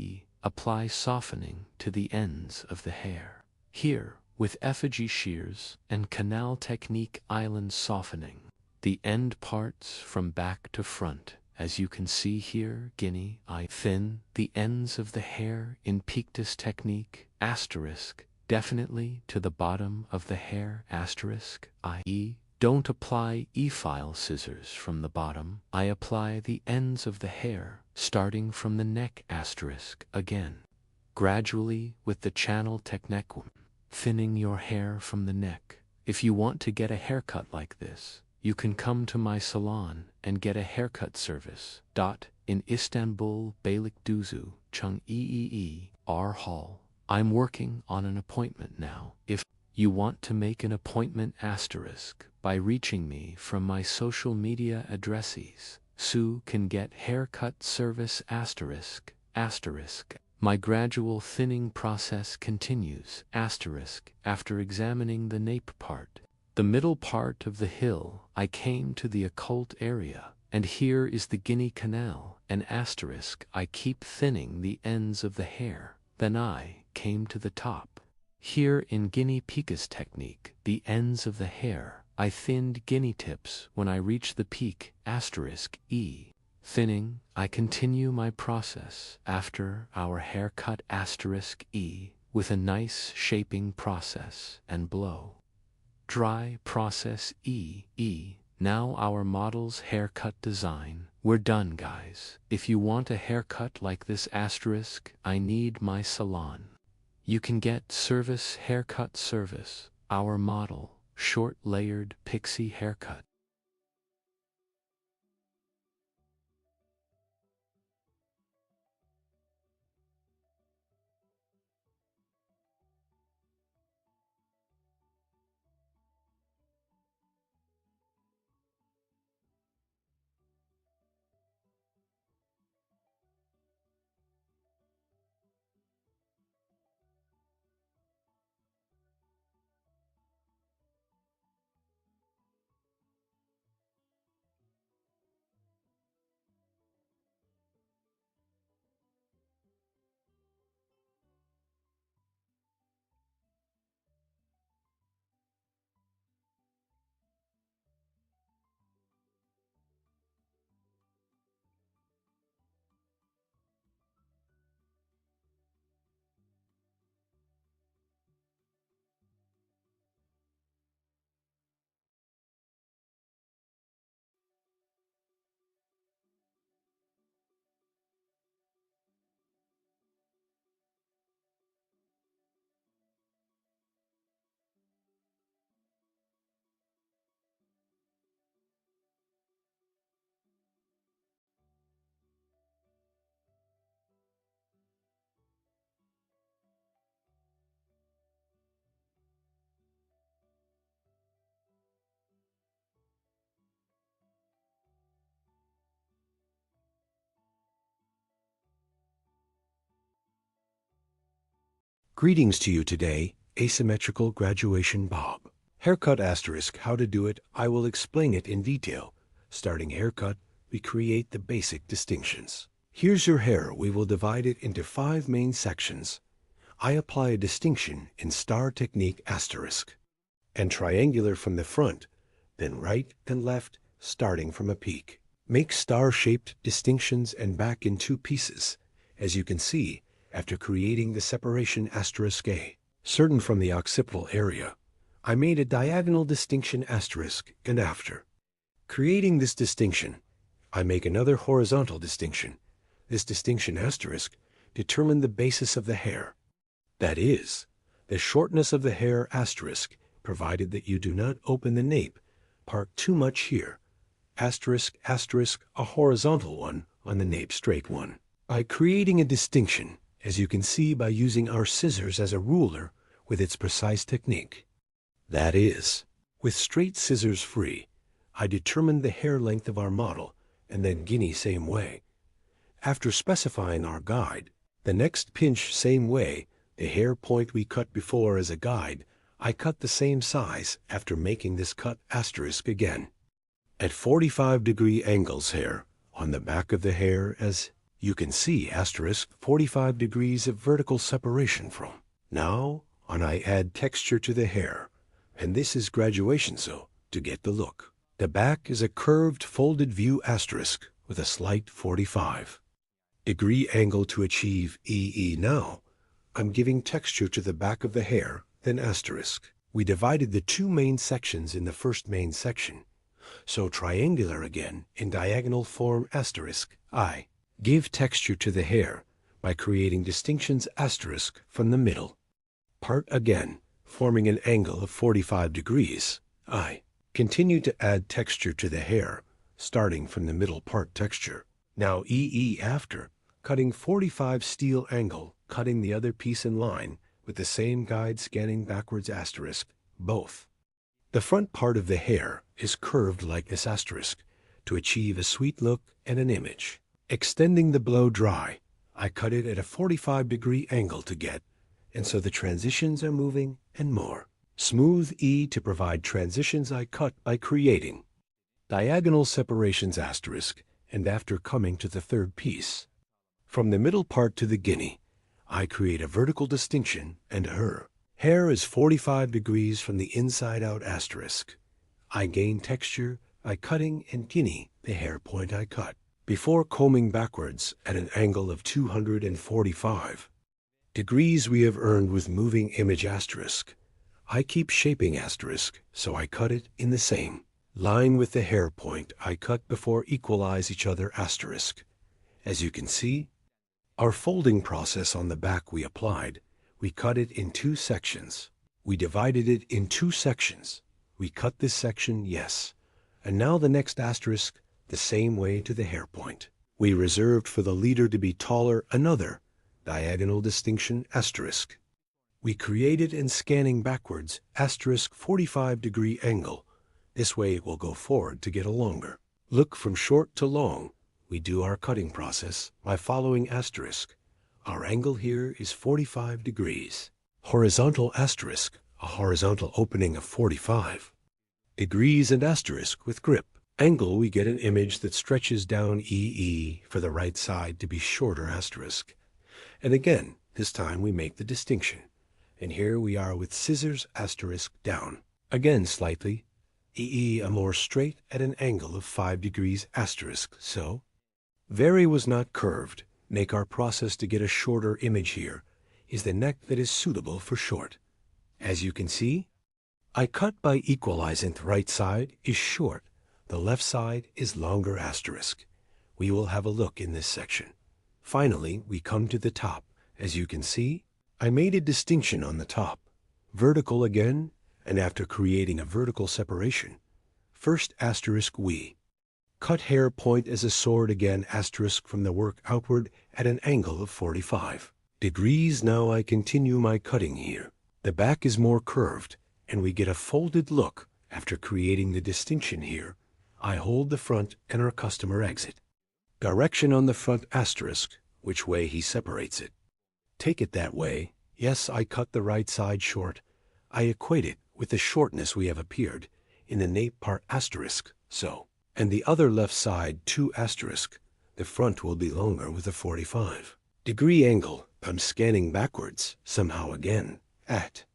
apply softening to the ends of the hair. Here, with effigy shears and canal technique island softening the end parts from back to front. As you can see here, I thin the ends of the hair in Pictus technique, asterisk, definitely to the bottom of the hair, asterisk, i.e. don't apply file scissors from the bottom. I apply the ends of the hair, starting from the neck, asterisk, again. Gradually with the channel technique, thinning your hair from the neck. If you want to get a haircut like this, you can come to my salon and get a haircut service. In Istanbul, Beylikdüzü, Chung R Hall. I'm working on an appointment now. If you want to make an appointment, asterisk, by reaching me from my social media addresses, Sue can get haircut service, asterisk. My gradual thinning process continues, asterisk, after examining the nape part. The middle part of the hill, I came to the occult area, and here is the Guinea Canal, and asterisk, I keep thinning the ends of the hair. Then I came to the top. Here in Guinea Picas technique, the ends of the hair, I thinned guinea tips when I reach the peak, asterisk, Thinning, I continue my process after our haircut, asterisk, with a nice shaping process and blow dry process. Now our model's haircut design. We're done, guys. If you want a haircut like this, asterisk, I need my salon. You can get service haircut service, our model, short layered pixie haircut. Greetings to you today, asymmetrical graduation bob. Haircut asterisk, how to do it, I will explain it in detail. Starting haircut, we create the basic distinctions. Here's your hair. We will divide it into 5 main sections. I apply a distinction in star technique asterisk and triangular from the front, then right and left, starting from a peak. Make star-shaped distinctions and back in 2 pieces, as you can see, after creating the separation asterisk A. Certain from the occipital area, I made a diagonal distinction asterisk and after. Creating this distinction, I make another horizontal distinction. This distinction asterisk determine the basis of the hair. That is, the shortness of the hair asterisk, provided that you do not open the nape part too much here. Asterisk, asterisk, a horizontal one on the nape straight one. By creating a distinction, as you can see by using our scissors as a ruler with its precise technique. That is, with straight scissors free, I determined the hair length of our model, and then guinea same way. After specifying our guide, the next pinch same way, the hair point we cut before as a guide, I cut the same size after making this cut asterisk again. At 45-degree angles hair, on the back of the hair as you can see asterisk 45 degrees of vertical separation from. Now, on I add texture to the hair, and this is graduation so, to get the look. The back is a curved folded view asterisk with a slight 45-degree angle to achieve EE. Now, I'm giving texture to the back of the hair, then asterisk. We divided the 2 main sections in the first main section, so triangular again in diagonal form asterisk. I give texture to the hair by creating distinctions asterisk from the middle part again, forming an angle of 45 degrees. I continue to add texture to the hair, starting from the middle part texture. Now EE after, cutting 45 steel angle, cutting the other piece in line with the same guide scanning backwards asterisk, both. The front part of the hair is curved like this asterisk to achieve a sweet look and an image. Extending the blow dry, I cut it at a 45-degree angle to get, and so the transitions are moving and more. Smooth E to provide transitions I cut by creating diagonal separations asterisk, and after coming to the third piece. From the middle part to the guinea, I create a vertical distinction and her. Hair is 45 degrees from the inside out asterisk. I gain texture by cutting and guinea the hair point I cut. Before combing backwards at an angle of 245 degrees we have earned with moving image asterisk. I keep shaping asterisk, so I cut it in the same line with the hair point I cut before equalize each other asterisk. As you can see, our folding process on the back we applied, we cut it in 2 sections. We divided it in 2 sections. We cut this section, yes. And now the next asterisk, the same way to the hair point. We reserved for the leader to be taller another diagonal distinction asterisk. We created in scanning backwards asterisk 45-degree angle. This way it will go forward to get a longer look from short to long. We do our cutting process by following asterisk. Our angle here is 45 degrees. Horizontal asterisk, a horizontal opening of 45 degrees and asterisk with grip. Angle, we get an image that stretches down EE for the right side to be shorter asterisk. And again, this time we make the distinction. And here we are with scissors asterisk down. Again slightly. EE a more straight at an angle of 5 degrees asterisk. So, vary was not curved. Make our process to get a shorter image here is the neck that is suitable for short. As you can see, I cut by equalizing the right side is short. The left side is longer asterisk. We will have a look in this section. Finally, we come to the top. As you can see, I made a distinction on the top. Vertical again, and after creating a vertical separation, first asterisk we cut hair point as a sword again asterisk from the work outward at an angle of 45 degrees. Now I continue my cutting here. The back is more curved, and we get a folded look after creating the distinction here. I hold the front and our customer exit. Direction on the front asterisk, which way he separates it. Take it that way. Yes, I cut the right side short. I equate it with the shortness we have appeared in the nape part asterisk, so. And the other left side 2 asterisk, the front will be longer with a 45-degree angle. I'm scanning backwards, somehow again, at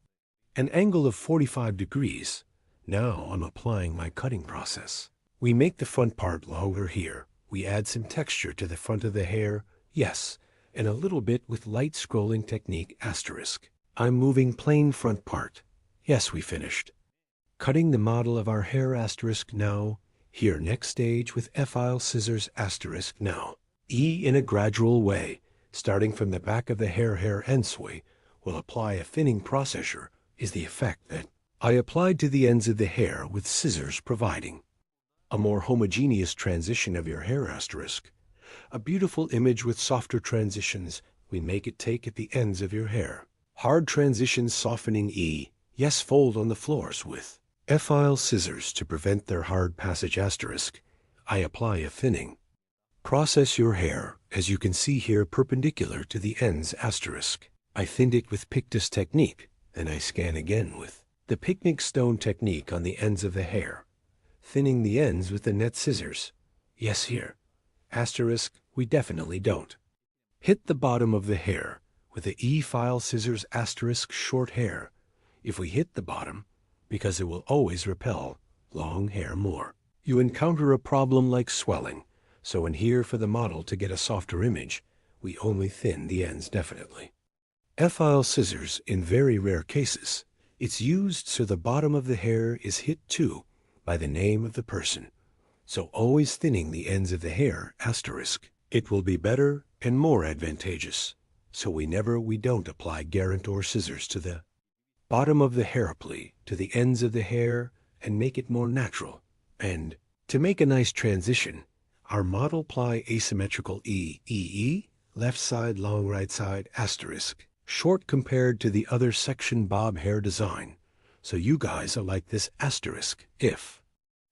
an angle of 45 degrees. Now I'm applying my cutting process. We make the front part longer here. We add some texture to the front of the hair, yes, and a little bit with light scrolling technique asterisk. I'm moving plain front part. Yes, we finished. Cutting the model of our hair asterisk now. Here next stage with file scissors asterisk now. E in a gradual way, starting from the back of the hair endsway, will apply a thinning processor is the effect that I applied to the ends of the hair with scissors, providing a more homogeneous transition of your hair asterisk. A beautiful image with softer transitions we make it take at the ends of your hair. Hard transitions softening E. Yes, fold on the floors with file scissors to prevent their hard passage asterisk. I apply a thinning process your hair, as you can see here, perpendicular to the ends asterisk. I thinned it with Pictus technique, then I scan again with the picnic stone technique on the ends of the hair, thinning the ends with the net scissors. Yes, here, asterisk, we definitely don't. Hit the bottom of the hair with the E-file scissors asterisk short hair. If we hit the bottom, because it will always repel long hair more. You encounter a problem like swelling, so in here for the model to get a softer image, we only thin the ends definitely. F-file scissors in very rare cases. It's used so the bottom of the hair is hit too by the name of the person. So always thinning the ends of the hair asterisk. It will be better and more advantageous. So we don't apply guarantor scissors to the bottom of the hair plea to the ends of the hair and make it more natural. And to make a nice transition, our model ply asymmetrical E, left side long right side asterisk, short compared to the other section bob hair design. So you guys are like this asterisk. If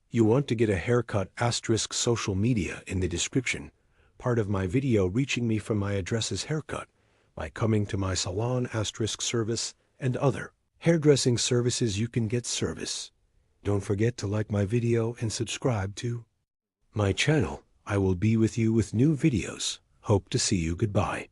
you want to get a haircut asterisk, social media in the description, part of my video reaching me from my address is haircut by coming to my salon asterisk service and other hairdressing services you can get service. Don't forget to like my video and subscribe to my channel. I will be with you with new videos. Hope to see you. Goodbye.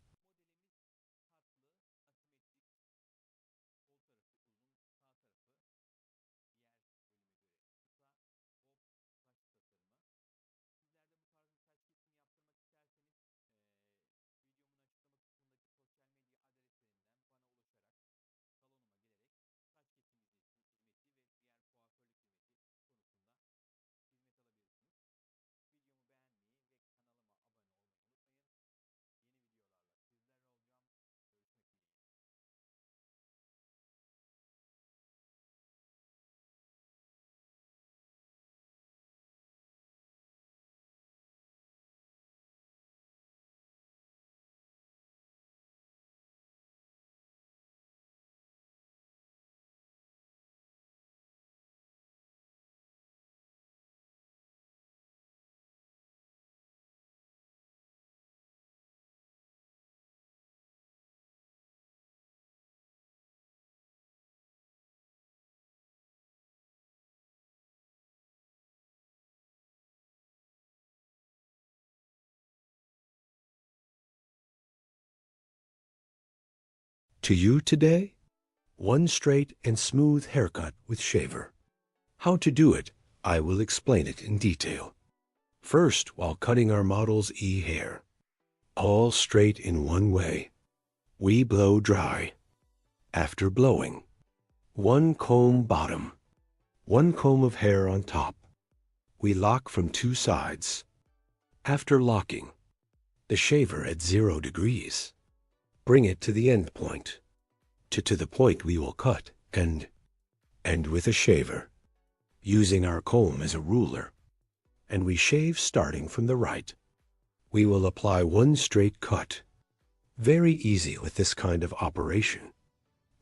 To you today, one straight and smooth haircut with shaver. How to do it, I will explain it in detail. First, while cutting our model's E hair, all straight in one way, we blow dry. After blowing, one comb bottom, one comb of hair on top. We lock from 2 sides. After locking, the shaver at 0 degrees. Bring it to the end point, to the point we will cut, and with a shaver, using our comb as a ruler, and we shave starting from the right. We will apply one straight cut. Very easy with this kind of operation.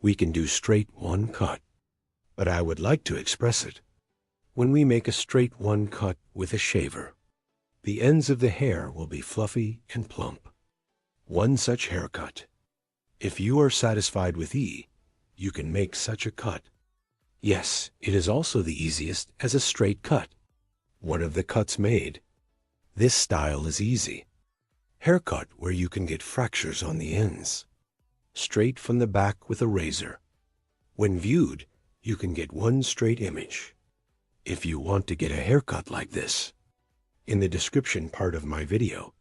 We can do straight one cut, but I would like to express it. When we make a straight one cut with a shaver, the ends of the hair will be fluffy and plump. One such haircut. If you are satisfied with E, you can make such a cut. Yes, it is also the easiest as a straight cut. One of the cuts made. This style is easy. Haircut where you can get fractures on the ends. Straight from the back with a razor. When viewed, you can get one straight image. If you want to get a haircut like this, in the description part of my video,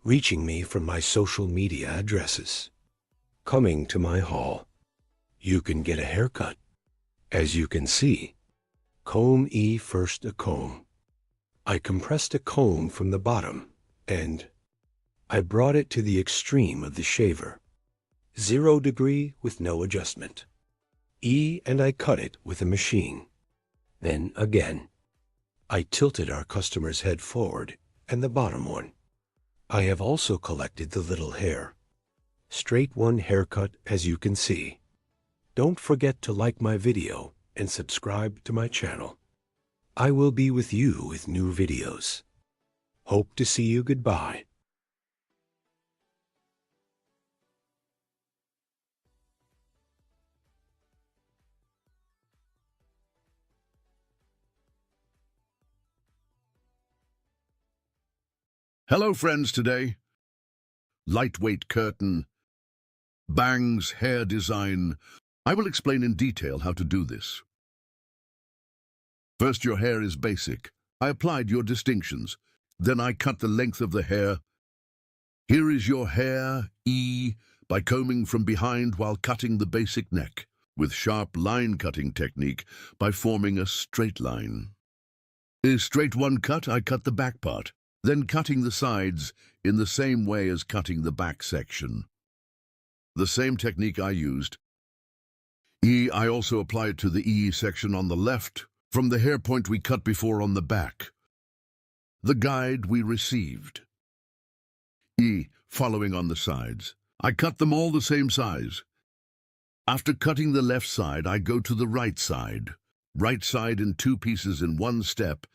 reaching me from my social media addresses, coming to my hall, you can get a haircut. As you can see, comb first a comb. I compressed a comb from the bottom and I brought it to the extreme of the shaver. 0 degree with no adjustment. And I cut it with a machine. Then again, I tilted our customer's head forward and the bottom one. I have also collected the little hair. Straight one haircut as you can see. Don't forget to like my video and subscribe to my channel. I will be with you with new videos. Hope to see you. Goodbye. Hello, friends, today. Lightweight curtain, bangs, hair design. I will explain in detail how to do this. First, your hair is basic. I applied your distinctions. Then I cut the length of the hair. Here is your hair, by combing from behind while cutting the basic neck, with sharp line cutting technique by forming a straight line. Straight one cut, I cut the back part. Then cutting the sides in the same way as cutting the back section. The same technique I used. I also applied to the section on the left, from the hair point we cut before on the back. The guide we received. Following on the sides. I cut them all the same size. After cutting the left side, I go to the right side. Right side in 2 pieces in 1 step,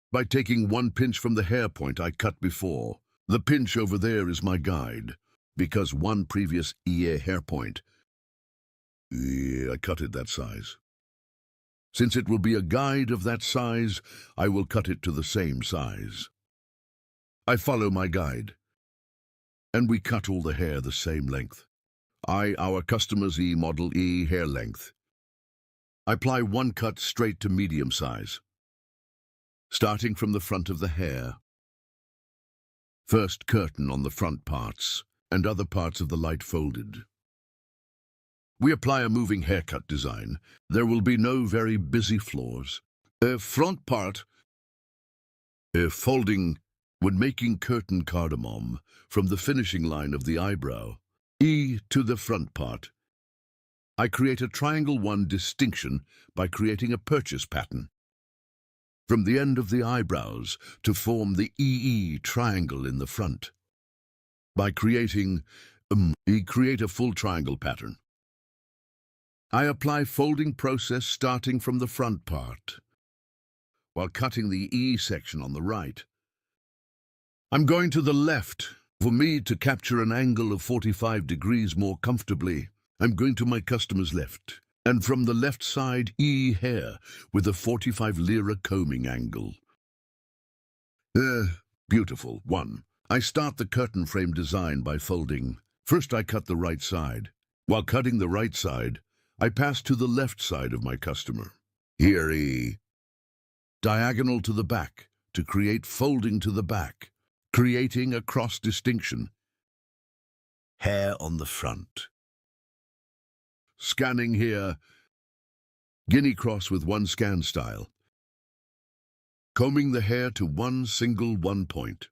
by taking 1 pinch from the hair point I cut before. The pinch over there is my guide, because 1 previous hair point, I cut it that size. Since it will be a guide of that size, I will cut it to the same size. I follow my guide, and we cut all the hair the same length. Our customer's model hair length. I apply 1 cut straight to medium size. Starting from the front of the hair. First curtain on the front parts, and other parts of the light folded. We apply a moving haircut design. There will be no very busy floors. Front part, folding when making curtain cardamom from the finishing line of the eyebrow, to the front part. I create a triangle 1 distinction by creating a purchase pattern. From the end of the eyebrows to form the triangle in the front. By creating create a full triangle pattern. I apply folding process starting from the front part, while cutting the section on the right. I'm going to the left. For me to capture an angle of 45 degrees more comfortably, I'm going to my customer's left. And from the left side, hair with a 45 lira combing angle. Beautiful. 1. I start the curtain frame design by folding. First I cut the right side. While cutting the right side, I pass to the left side of my customer. Here, diagonal to the back to create folding to the back, creating a cross distinction. Hair on the front. Scanning here, guinea cross with 1 scan style. Combing the hair to 1 single 1 point.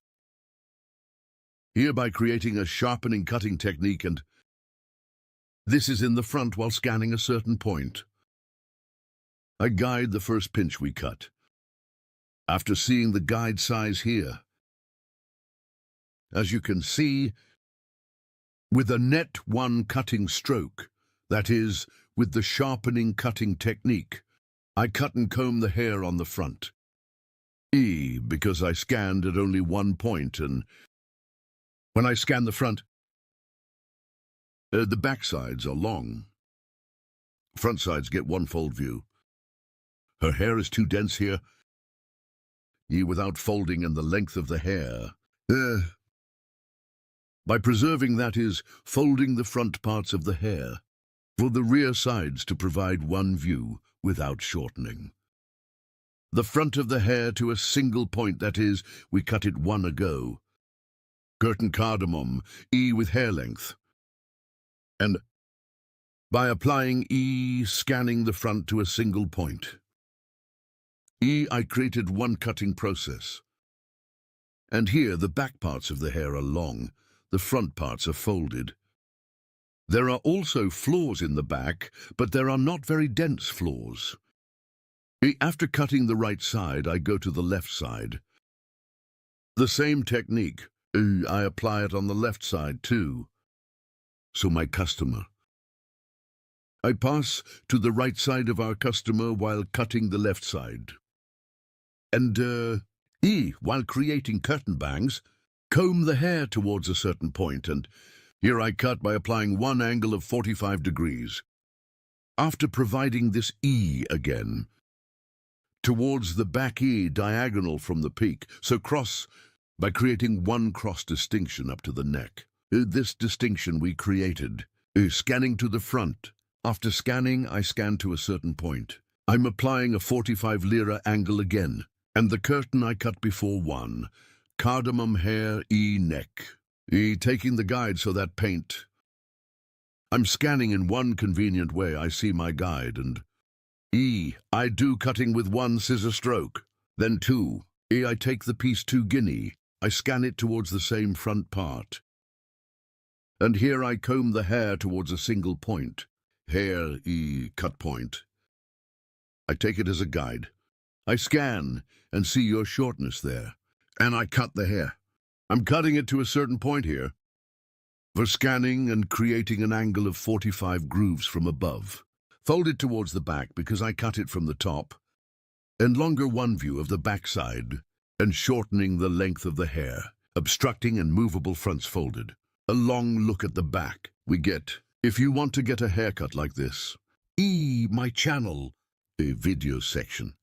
Hereby creating a sharpening cutting technique, and this is in the front while scanning a certain point. I guide the first pinch we cut. After seeing the guide size here, as you can see, with a net 1 cutting stroke, that is, with the sharpening cutting technique, I cut and comb the hair on the front. Because I scanned at only 1 point, and when I scan the front, the back sides are long. Front sides get one fold view. Her hair is too dense here. E without folding and the length of the hair. By preserving, that is, folding the front parts of the hair, for the rear sides to provide one view without shortening. The front of the hair to a single point, that is, we cut it one ago. Curtain cardamom, E with hair length. And by applying E, scanning the front to a single point. E, I created one cutting process. And here the back parts of the hair are long, the front parts are folded. There are also flaws in the back, but there are not very dense flaws. After cutting the right side, I go to the left side. The same technique, I apply it on the left side too. So my customer. I pass to the right side of our customer while cutting the left side. And, while creating curtain bangs, comb the hair towards a certain point, and here I cut by applying one angle of 45 degrees. After providing this E again, towards the back E diagonal from the peak, so cross by creating one cross distinction up to the neck. This distinction we created, scanning to the front. After scanning, I scan to a certain point. I'm applying a 45 lira angle again, and the curtain I cut before one. Cardamom hair, E neck. E taking the guide so that paint. I'm scanning in one convenient way. I see my guide, and E, I do cutting with one scissor stroke. Then two, E, I take the piece 2 guinea. I scan it towards the same front part. And here I comb the hair towards a single point. Hair, E, cut point. I take it as a guide. I scan and see your shortness there. And I cut the hair. I'm cutting it to a certain point here. For scanning and creating an angle of 45 grooves from above. Fold it towards the back because I cut it from the top. And longer one view of the back side. And shortening the length of the hair. Obstructing and movable fronts folded. A long look at the back we get. If you want to get a haircut like this, my channel, a video section.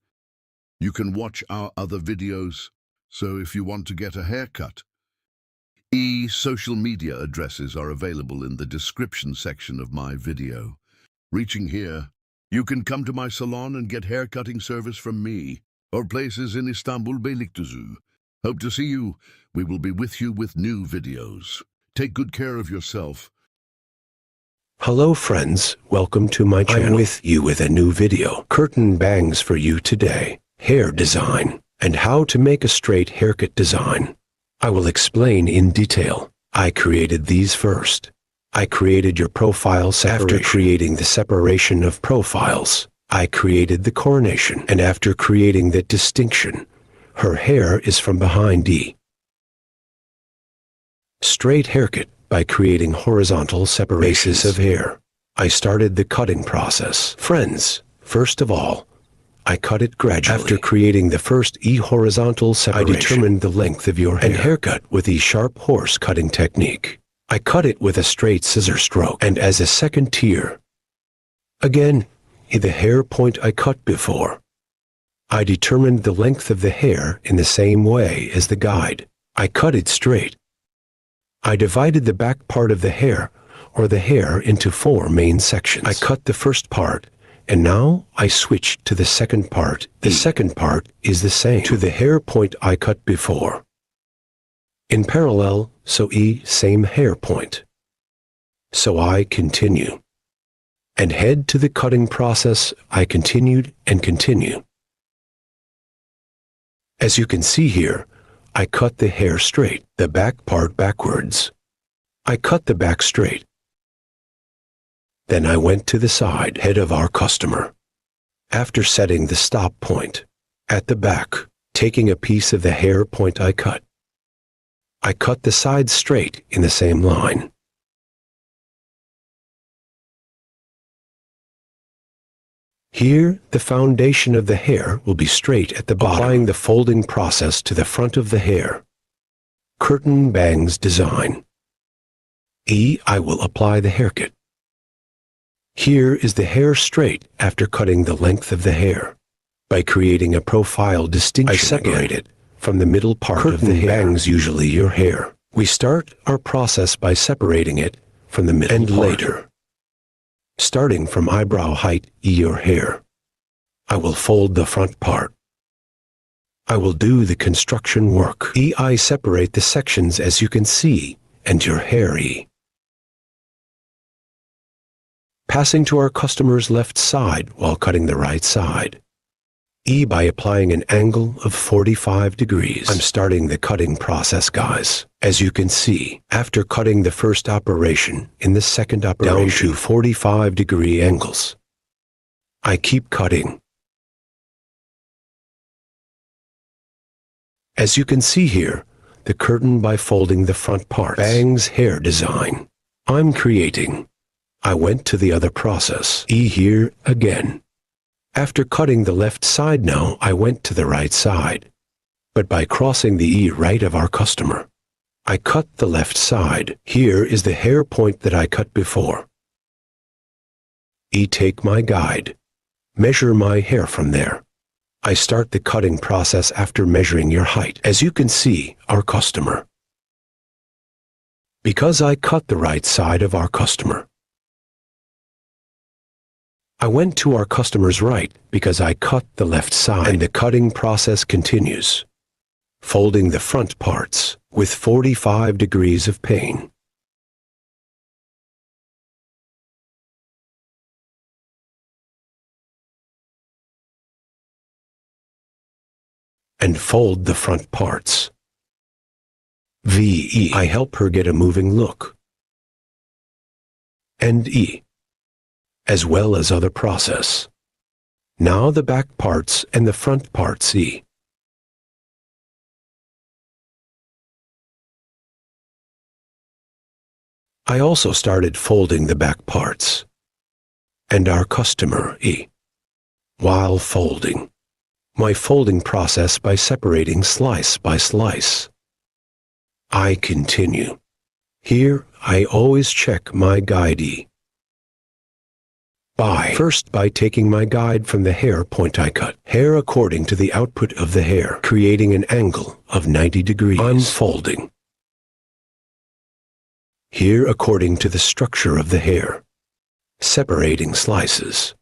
You can watch our other videos. So if you want to get a haircut, social media addresses are available in the description section of my video. Reaching here, you can come to my salon and get haircutting service from me, or places in Istanbul, Beylikdüzü. Hope to see you. We will be with you with new videos. Take good care of yourself. Hello friends, welcome to my channel. I'm with you with a new video. Curtain bangs for you today. Hair design, and how to make a straight haircut design. I will explain in detail. I created these first. I created your profile separation. After creating the separation of profiles, I created the coronation. And after creating that distinction, her hair is from behind D. Straight haircut by creating horizontal separations of hair. I started the cutting process. Friends, first of all, I cut it gradually. After creating the first E horizontal separation, I determined the length of your hair and haircut with the sharp horse cutting technique. I cut it with a straight scissor stroke. And as a second tier, again, the hair point I cut before, I determined the length of the hair in the same way as the guide. I cut it straight. I divided the back part of the hair, or the hair, into 4 main sections. I cut the first part, and now I switched to the second part. The second part is the same to the hair point I cut before. In parallel, so same hair point. So I continue. And head to the cutting process. I continued and continue. As you can see here, I cut the hair straight, the back part backwards. I cut the back straight. Then I went to the side head of our customer. After setting the stop point at the back, taking a piece of the hair point I cut the side straight in the same line. Here, the foundation of the hair will be straight at the bottom, applying the folding process to the front of the hair. Curtain bangs design. I will apply the haircut. Here is the hair straight after cutting the length of the hair. By creating a profile distinction, I separate it from the middle part of the hair. Bangs usually your hair. We start our process by separating it from the middle part. And later, starting from eyebrow height, your hair. I will fold the front part. I will do the construction work. I separate the sections as you can see, and your hair. Passing to our customer's left side while cutting the right side. By applying an angle of 45 degrees. I'm starting the cutting process, guys. As you can see, after cutting the first operation, in the second operation, down to 45-degree angles. I keep cutting. As you can see here, the curtain by folding the front parts. Bangs hair design. I'm creating. I went to the other process. Here again. After cutting the left side now, I went to the right side. But by crossing the right of our customer, I cut the left side. Here is the hair point that I cut before. Take my guide. Measure my hair from there. I start the cutting process after measuring your height. As you can see, our customer. Because I cut the right side of our customer, I went to our customer's right because I cut the left side, and the cutting process continues, folding the front parts with 45 degrees of pane. And fold the front parts. I help her get a moving look. And as well as other process. Now the back parts and the front parts. I also started folding the back parts. And our customer, while folding. My folding process by separating slice by slice. I continue. Here, I always check my guide. First by taking my guide from the hair point I cut. Hair according to the output of the hair, creating an angle of 90 degrees. I'm folding. Here according to the structure of the hair, separating slices.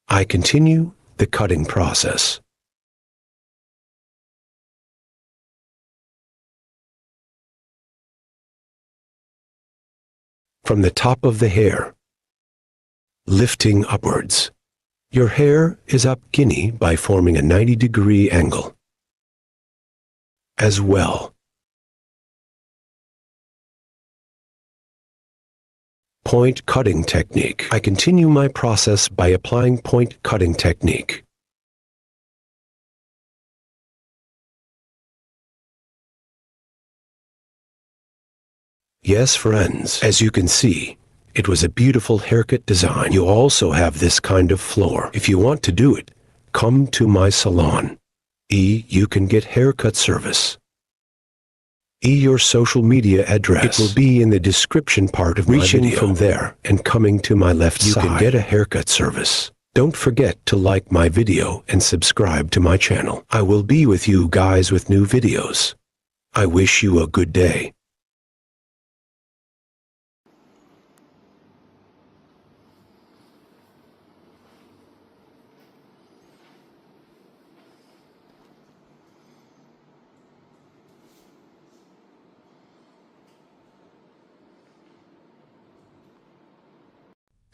I continue the cutting process. From the top of the hair, lifting upwards. Your hair is up by forming a 90-degree angle. As well. Point cutting technique. I continue my process by applying point cutting technique. Yes, friends, as you can see, it was a beautiful haircut design. You also have this kind of floor. If you want to do it, come to my salon. You can get haircut service. Your social media address. It will be in the description part of my video. Reaching from there and coming to my left side, you can get a haircut service. Don't forget to like my video and subscribe to my channel. I will be with you guys with new videos. I wish you a good day.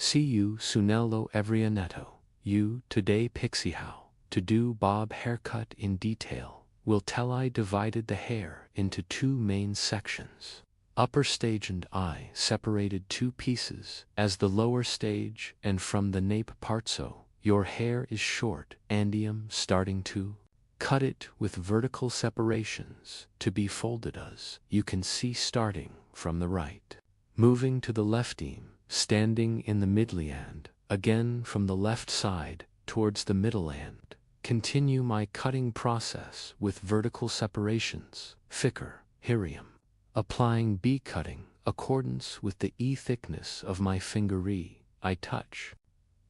See you Sunello Evrianetto. You today Pixie how to do bob haircut in detail. Will tell I divided the hair into two main sections. Upper stage and I separated two pieces as the lower stage, and from the nape part so your hair is short and starting to cut it with vertical separations to be folded as you can see starting from the right. Moving to the left standing in the midly and, again from the left side, towards the middle and, continue my cutting process with vertical separations, thicker, applying B cutting, accordance with the thickness of my finger I touch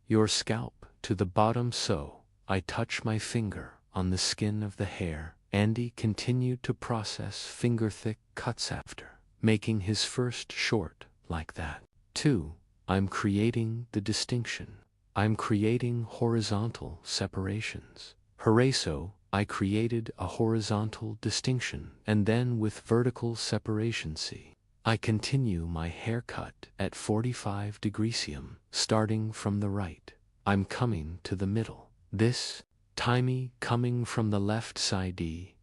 your scalp to the bottom, so I touch my finger on the skin of the hair. Andy continued to process finger-thick cuts after making his first short like that. 2. I'm creating the distinction. I'm creating horizontal separations. Hooray, so I created a horizontal distinction, and then with vertical separation, see. I continue my haircut at 45 degrees, starting from the right. I'm coming to the middle. This timey coming from the left side.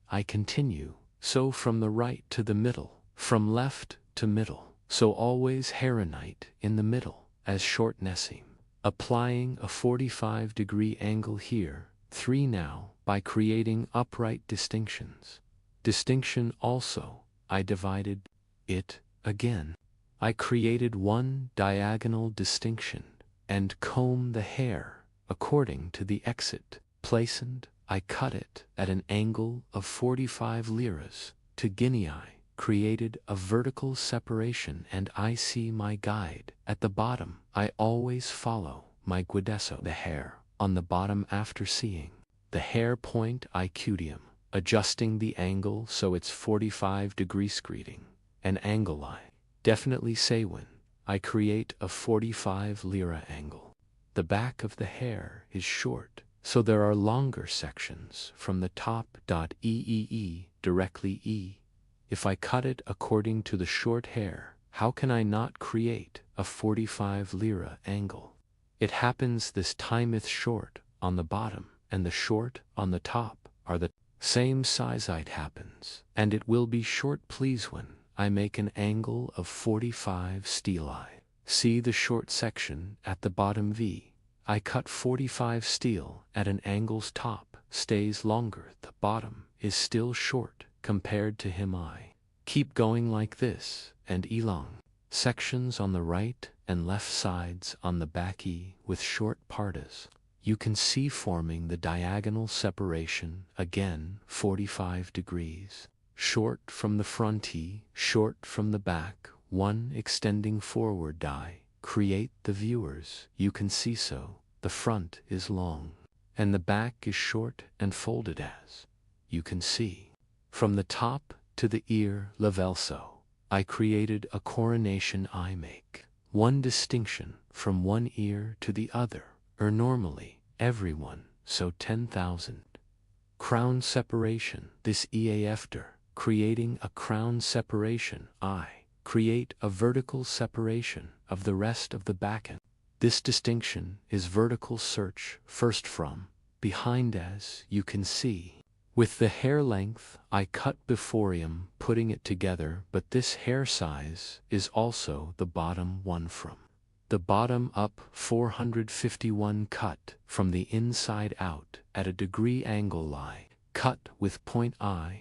I continue, so from the right to the middle, from left to middle, so always hairnite in the middle, as short Nessim. Applying a 45-degree angle here. 3. Now, by creating upright distinctions. Distinction also, I divided it again. I created one diagonal distinction, and comb the hair according to the exit placement. I cut it at an angle of 45 liras to Guinea. Created a vertical separation, and I see my guide at the bottom. I always follow my guidesso, the hair on the bottom. After seeing the hair point, I cudium, adjusting the angle so it's 45 degrees, creating an angle. I definitely say when I create a 45 lira angle. The back of the hair is short, so there are longer sections from the top. Directly E. If I cut it according to the short hair, how can I not create a 45 lira angle? It happens this time it's short on the bottom and the short on the top are the same size. It happens, and it will be short, please, when I make an angle of 45 steel. I see the short section at the bottom V. I cut 45 steel at an angle's top stays longer. The bottom is still short compared to him. I keep going like this, and elong sections on the right and left sides on the back with short partas. You can see forming the diagonal separation again 45 degrees. Short from the front short from the back, one extending forward. Create the viewers. You can see so the front is long and the back is short and folded, as you can see. From the top to the ear level, so I created a coronation. I make one distinction from one ear to the other, or normally everyone, so 10,000. Crown separation. This after creating a crown separation, I create a vertical separation of the rest of the back end. This distinction is vertical search first from behind, as you can see. With the hair length, I cut before putting it together, but this hair size is also the bottom one from the bottom up 451 cut from the inside out at a degree angle. I cut with point I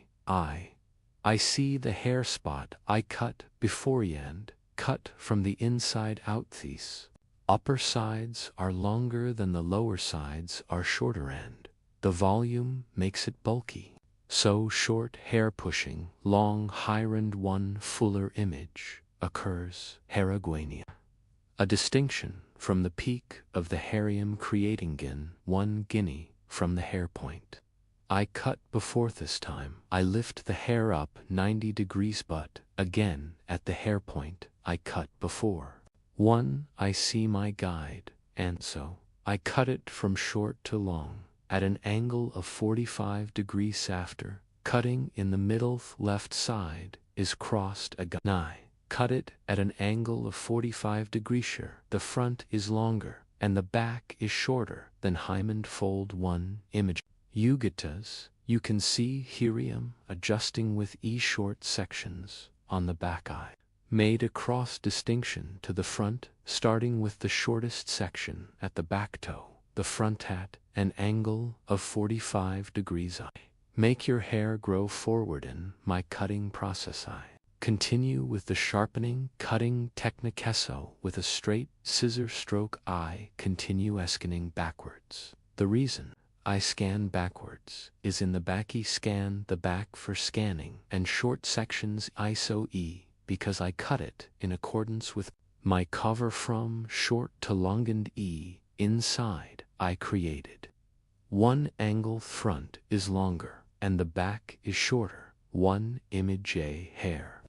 see the hair spot. I cut before and cut from the inside out. These upper sides are longer than the lower sides are shorter, and the volume makes it bulky. So short hair pushing long hirand one fuller image occurs. Heraguania. A distinction from the peak of the harium creating 1 guinea from the hair point. I cut before. This time I lift the hair up 90 degrees, but again at the hair point I cut before. 1. I see my guide, and so I cut it from short to long at an angle of 45 degrees. After cutting in the middle left side is crossed again. I cut it at an angle of 45 degrees. The front is longer and the back is shorter than Hyman fold 1 image. Ugatas, you can see herium adjusting with short sections on the back. I made a cross distinction to the front, starting with the shortest section at the back toe, the front at an angle of 45 degrees. I make your hair grow forward in my cutting process. I continue with the sharpening cutting technique with a straight scissor stroke. I continue scanning backwards. The reason I scan backwards is in the back. Scan the back for scanning and short sections ISO because I cut it in accordance with My cover from short to long and inside I created. One angle front is longer and the back is shorter. One image a hair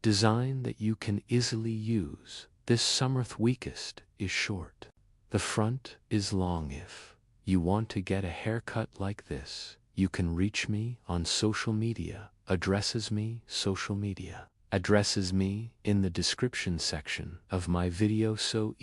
design that you can easily use. This summer's weakest is short. The front is long. If you want to get a haircut like this, you can reach me on social media. Addresses me in the description section of my video. So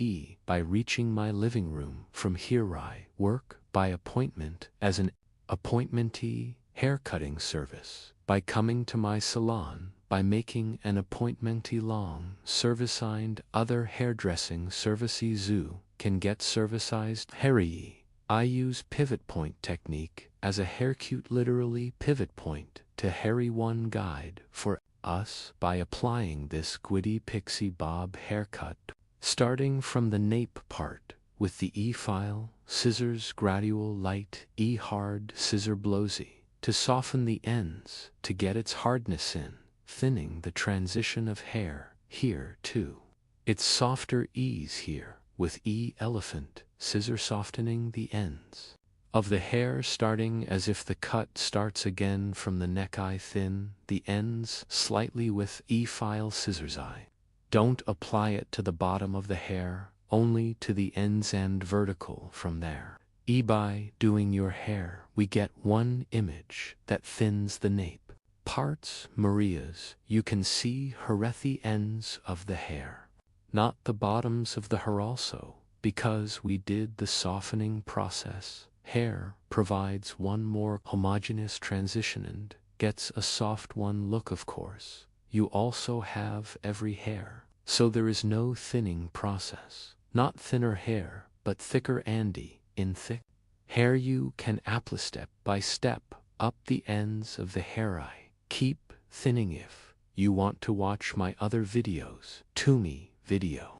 by reaching my living room from here I work by appointment as an appointmentee haircutting service. By coming to my salon, by making an appointmentee long service signed other hairdressing services you can get servicized hairy. I use pivot point technique as a haircut, literally pivot point to hairy one guide for us by applying this Gwitty Pixie Bob haircut, starting from the nape part with the E-file, scissors gradual light E-hard scissor blowsy to soften the ends to get its hardness in, thinning the transition of hair here too. It's softer ease here with E-elephant scissor softening the ends of the hair, starting as if the cut starts again from the neck. I thin the ends slightly with E-file scissors. I don't apply it to the bottom of the hair, only to the ends and vertical from there. By doing your hair, we get one image that thins the nape parts. Maria's, you can see her at the ends of the hair, not the bottoms of the hair also, because we did the softening process. Hair provides one more homogeneous transition and gets a soft one look. Of course, you also have every hair, so there is no thinning process. Not thinner hair, but thicker and in thick hair you can apply step by step up the ends of the hair. I keep thinning. If you want to watch my other videos, to me video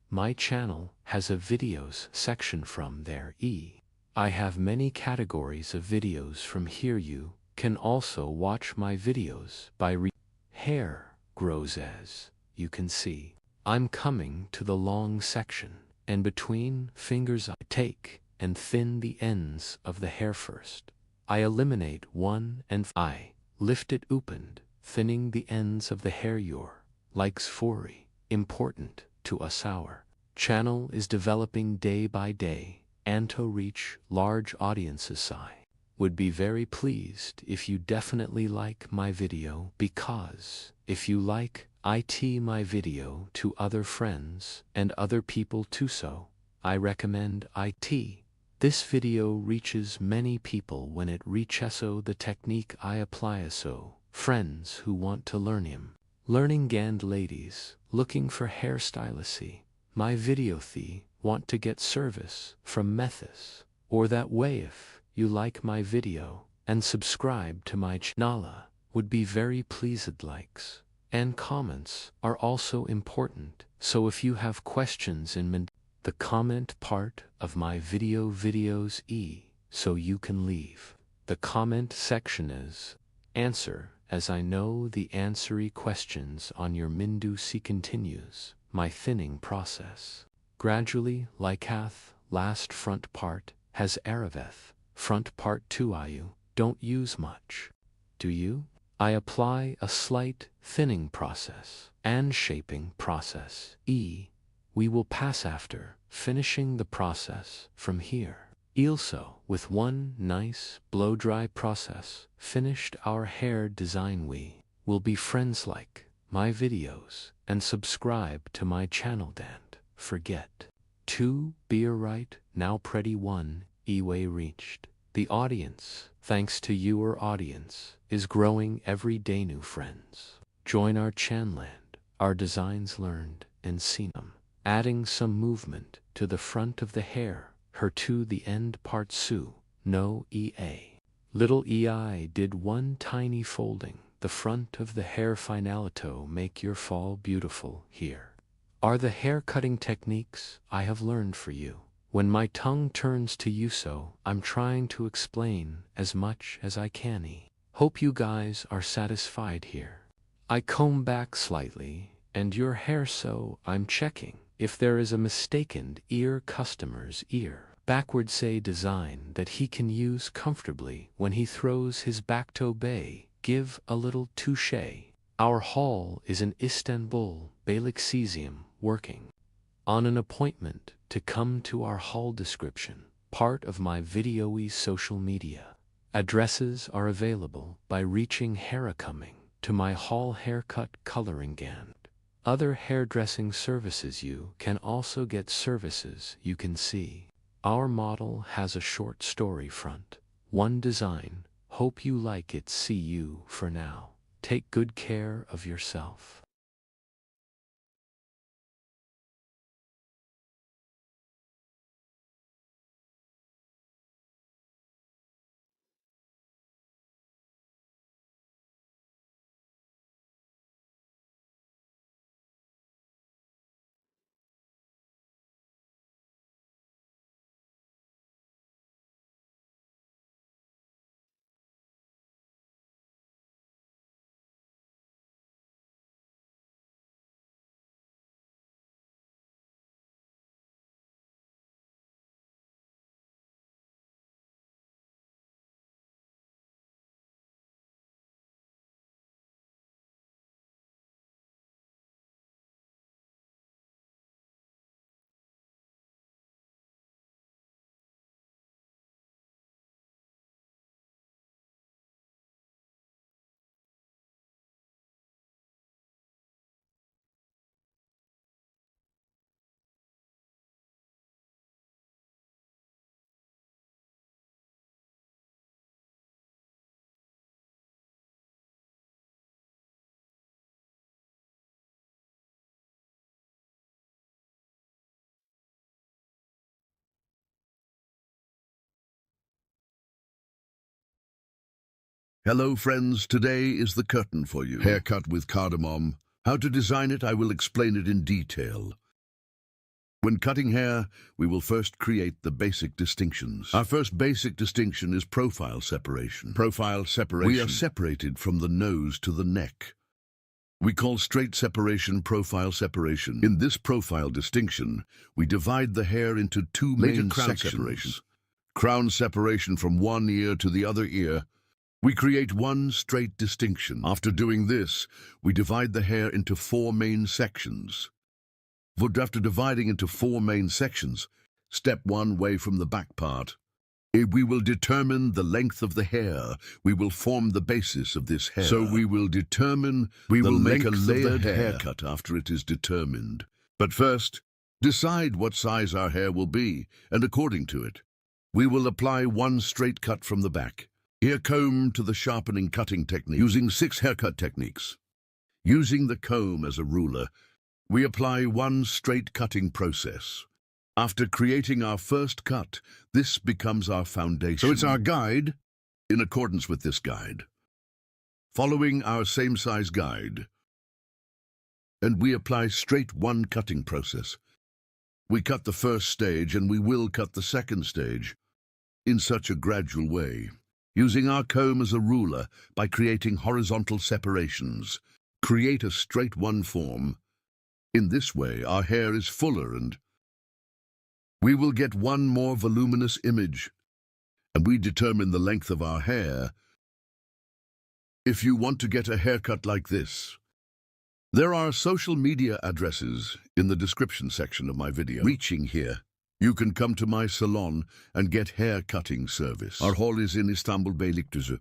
my channel has a videos section from there. I have many categories of videos from here. You can also watch my videos by hair grows. As you can see, I'm coming to the long section, and between fingers I take and thin the ends of the hair first. I eliminate one and I lift it opened, thinning the ends of the hair. Your likes important to us. Our channel is developing day by day and to reach large audiences. I would be very pleased if you definitely like my video, because if you like my video to other friends and other people too, so I recommend this video reaches many people when it reaches so the technique I apply. So friends who want to learning and ladies looking for hairstylists, my video want to get service from Methis, or that way. If you like my video and subscribe to my channel, would be very pleased. Likes and comments are also important, so if you have questions in the comment part of my videos so you can leave the comment section as answer, as I know the answery questions on your Mindusi continues my thinning process. Gradually, Lycath, last front part, has Araveth, front part too. You don't use much, do you? I apply a slight thinning process and shaping process. We will pass after finishing the process from here. Also, with one nice blow-dry process, finished our hair design. We will be friends. Like my videos and subscribe to my channel. And forget to be right now. Pretty one way reached the audience. Thanks to your audience is growing every day. New friends join our channel and our designs learned and seen them, adding some movement to the front of the hair, her to the end part. No little I did one tiny folding the front of the hair finalito make your fall beautiful. Here are the hair cutting techniques I have learned for you. When my tongue turns to you, so I'm trying to explain as much as I can. Hope you guys are satisfied here. I comb back slightly and your hair, so I'm checking if there is a mistaken ear customer's ear. Backward say design that he can use comfortably when he throws his back to bay. Give a little touche. Our hall is in Istanbul, Beylikdüzü, working on an appointment to come to our hall description, part of my video's social media. Addresses are available by reaching coming to my hall haircut coloring and other hairdressing services. You can also get services you can see. Our model has a short story front, one design. Hope you like it. See you for now. Take good care of yourself. Hello friends, today is the curtain for you. Haircut with cardamom. How to design it, I will explain it in detail. When cutting hair, we will first create the basic distinctions. Our first basic distinction is profile separation. Profile separation. We are separated from the nose to the neck. We call straight separation profile separation. In this profile distinction, we divide the hair into two main sections. Separation. Crown separation from one ear to the other ear. We create one straight distinction. After doing this, we divide the hair into four main sections. After dividing into four main sections, step one away from the back part. We will determine the length of the hair. We will form the basis of this hair. So we will make a layered haircut after it is determined. But first, decide what size our hair will be, and according to it, we will apply one straight cut from the back. Ear comb to the sharpening cutting technique, using 6 haircut techniques. Using the comb as a ruler, we apply one straight cutting process. After creating our first cut, this becomes our foundation. So it's our guide, in accordance with this guide. Following our same size guide, and we apply straight one cutting process. We cut the first stage and we will cut the second stage in such a gradual way. Using our comb as a ruler by creating horizontal separations, create a straight one form. In this way, our hair is fuller and we will get one more voluminous image, and we determine the length of our hair. If you want to get a haircut like this, there are social media addresses in the description section of my video. Reaching here, you can come to my salon and get hair cutting service. Our hall is in Istanbul, Beylikdüzü.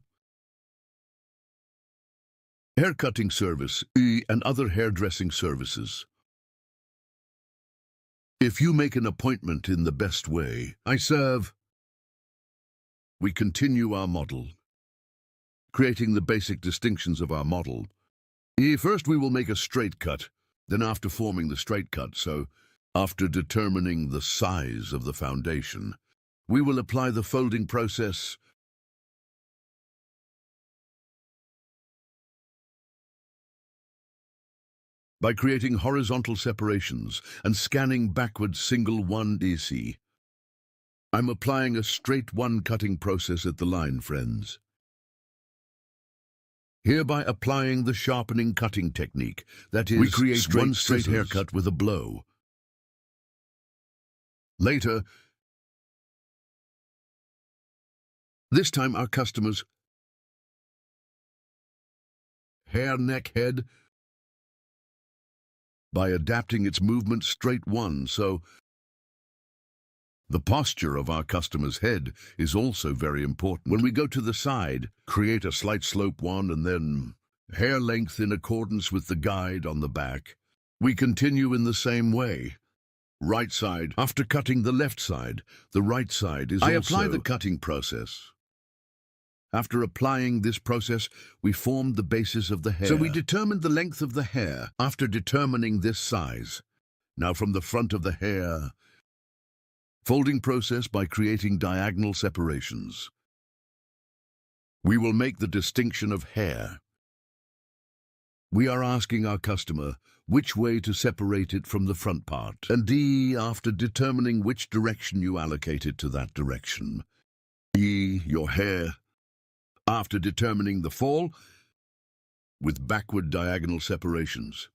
Hair cutting service and other hairdressing services. If you make an appointment in the best way, I serve. We continue our model, creating the basic distinctions of our model. First we will make a straight cut, then after forming the straight cut, so after determining the size of the foundation, we will apply the folding process. By creating horizontal separations and scanning backwards single 1DC. I'm applying a straight one cutting process at the line, friends. Hereby applying the sharpening cutting technique, that is, We create one one straight straight haircut with a blow. Later, this time our customers' hair, neck, head, by adapting its movement straight one, so the posture of our customer's head is also very important. When we go to the side, create a slight slope one and then hair length in accordance with the guide on the back. We continue in the same way. Right side, after cutting the left side, the right side is I apply the cutting process. After applying this process, we formed the basis of the hair. So we determined the length of the hair after determining this size. Now from the front of the hair, folding process by creating diagonal separations. We will make the distinction of hair. We are asking our customer which way to separate it from the front part. And D, after determining which direction you allocate it to that direction. E, your hair, after determining the fall, with backward diagonal separations.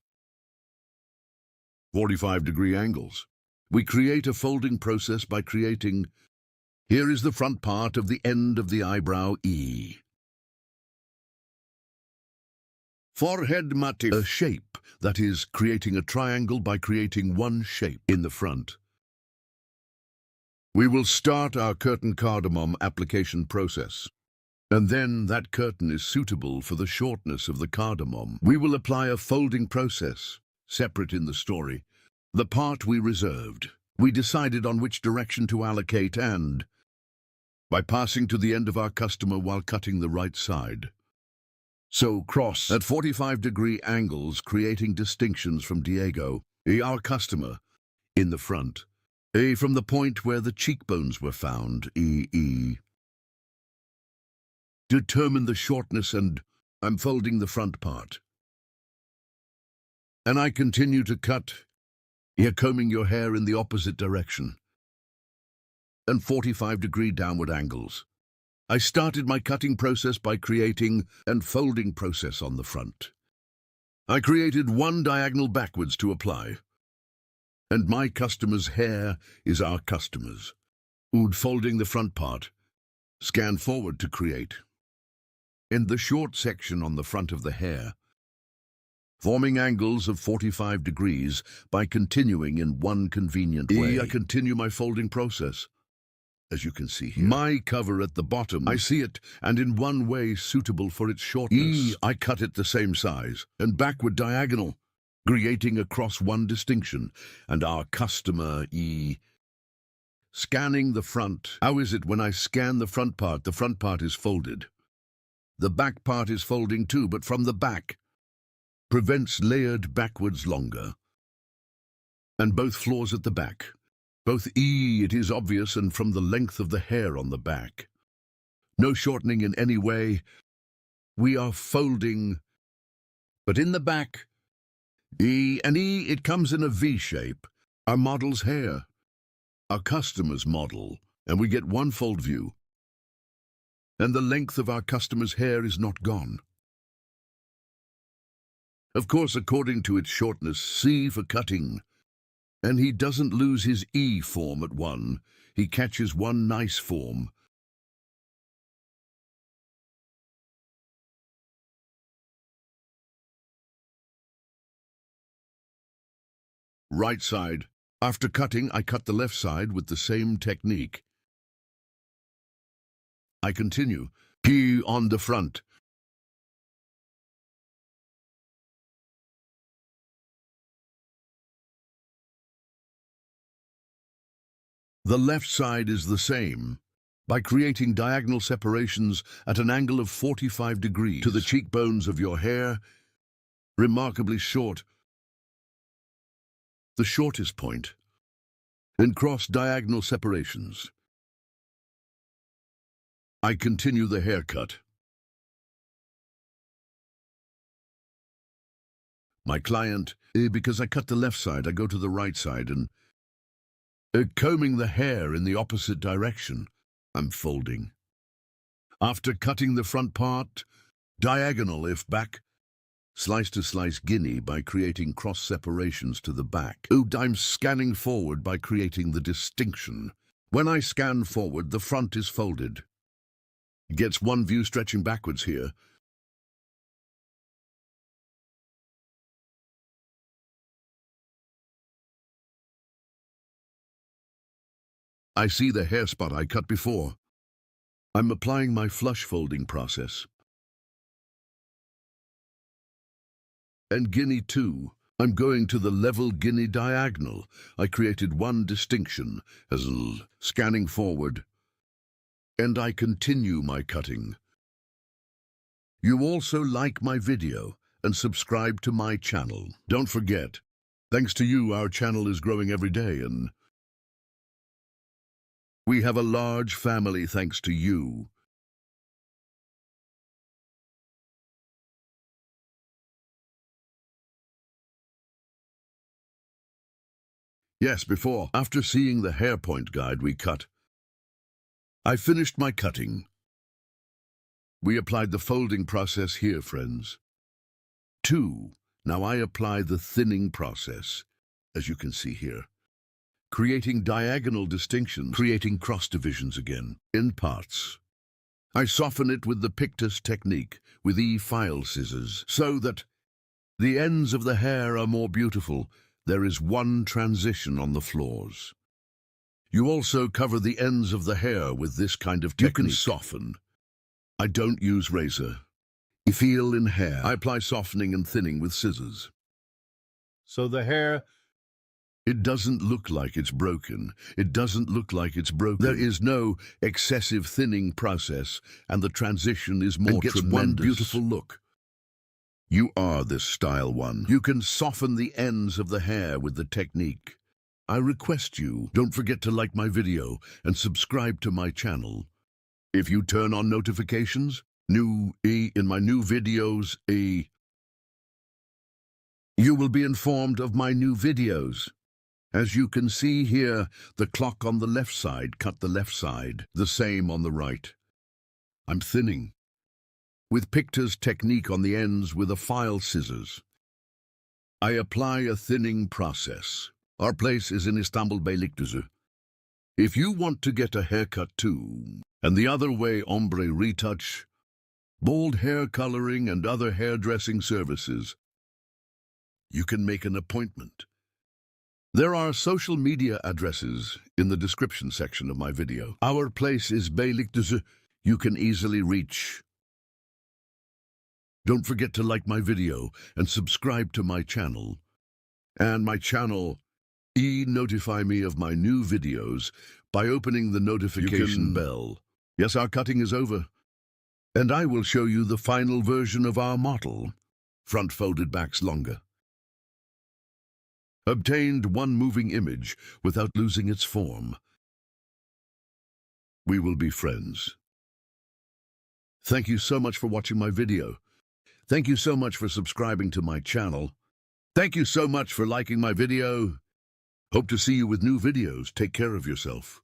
45-degree angles. We create a folding process by creating, here is the front part of the end of the eyebrow E. Forehead motif. A shape, that is, creating a triangle by creating one shape in the front. We will start our curtain cardamom application process. And then that curtain is suitable for the shortness of the cardamom. We will apply a folding process, separate in the story. The part we reserved. We decided on which direction to allocate and, by passing to the end of our customer while cutting the right side. So cross at 45-degree angles, creating distinctions from Diego, our customer, in the front. From the point where the cheekbones were found, E. Determine the shortness and I'm folding the front part. And I continue to cut, here combing your hair in the opposite direction. And 45-degree downward angles. I started my cutting process by creating and folding process on the front. I created one diagonal backwards to apply. And my customer's hair is our customer's. Folding the front part. Scan forward to create. In the short section on the front of the hair, forming angles of 45 degrees by continuing in one convenient way. I continue my folding process. As you can see here, my cover at the bottom, I see it, and in one way suitable for its shortness. I cut it the same size, and backward diagonal, creating across one distinction, and our customer, scanning the front. How is it when I scan the front part is folded. The back part is folding too, but from the back. Prevents layered backwards longer. And both floors at the back. Both it is obvious, and from the length of the hair on the back. No shortening in any way. We are folding, but in the back, it comes in a V shape. Our model's hair, our customer's model, and we get one fold view. And the length of our customer's hair is not gone. Of course, according to its shortness, C for cutting. And he doesn't lose his E form at one. He catches one nice form. Right side. After cutting, I cut the left side with the same technique. I continue. He on the front. The left side is the same, by creating diagonal separations at an angle of 45 degrees to the cheekbones of your hair, remarkably short, the shortest point, and cross diagonal separations. I continue the haircut. My client, because I cut the left side, I go to the right side and combing the hair in the opposite direction, I'm folding. After cutting the front part, Diagonal if back. Slice to slice guinea by creating cross separations to the back. I'm scanning forward by creating the distinction. When I scan forward, the front is folded. It gets one view stretching backwards here. I see the hair spot I cut before. I'm applying my flush folding process. And guinea too. I'm going to the level guinea diagonal. I created one distinction as scanning forward. And I continue my cutting. You also like my video and subscribe to my channel. Don't forget, thanks to you, our channel is growing every day and we have a large family thanks to you. Yes, after seeing the hair point guide we cut, I finished my cutting. We applied the folding process here, friends. 2. Now I apply the thinning process, as you can see here. Creating diagonal distinctions, creating cross divisions again, in parts. I soften it with the Pictus technique, with file scissors, so that the ends of the hair are more beautiful. There is one transition on the floors. You also cover the ends of the hair with this kind of technique. You can soften. I don't use razor. You feel in hair. I apply softening and thinning with scissors. So the hair, it doesn't look like it's broken. It doesn't look like it's broken. There is no excessive thinning process, and the transition is more tremendous. One beautiful look. You are this style one. You can soften the ends of the hair with the technique. I request you, don't forget to like my video and subscribe to my channel. If you turn on notifications, in my new videos, you will be informed of my new videos. As you can see here, the clock on the left side cut the left side, the same on the right. I'm thinning. With Pictus technique on the ends with a file scissors. I apply a thinning process. Our place is in Istanbul Beylikdüzü. If you want to get a haircut too, and the other way ombre retouch, bold hair coloring and other hairdressing services, you can make an appointment. There are social media addresses in the description section of my video. Our place is Beylikdüzü. You can easily reach. Don't forget to like my video and subscribe to my channel. And my channel, notify me of my new videos by opening the notification bell. Yes, our cutting is over. And I will show you the final version of our model. Front folded backs longer. Obtained one moving image without losing its form. We will be friends. Thank you so much for watching my video. Thank you so much for subscribing to my channel. Thank you so much for liking my video. Hope to see you with new videos. Take care of yourself.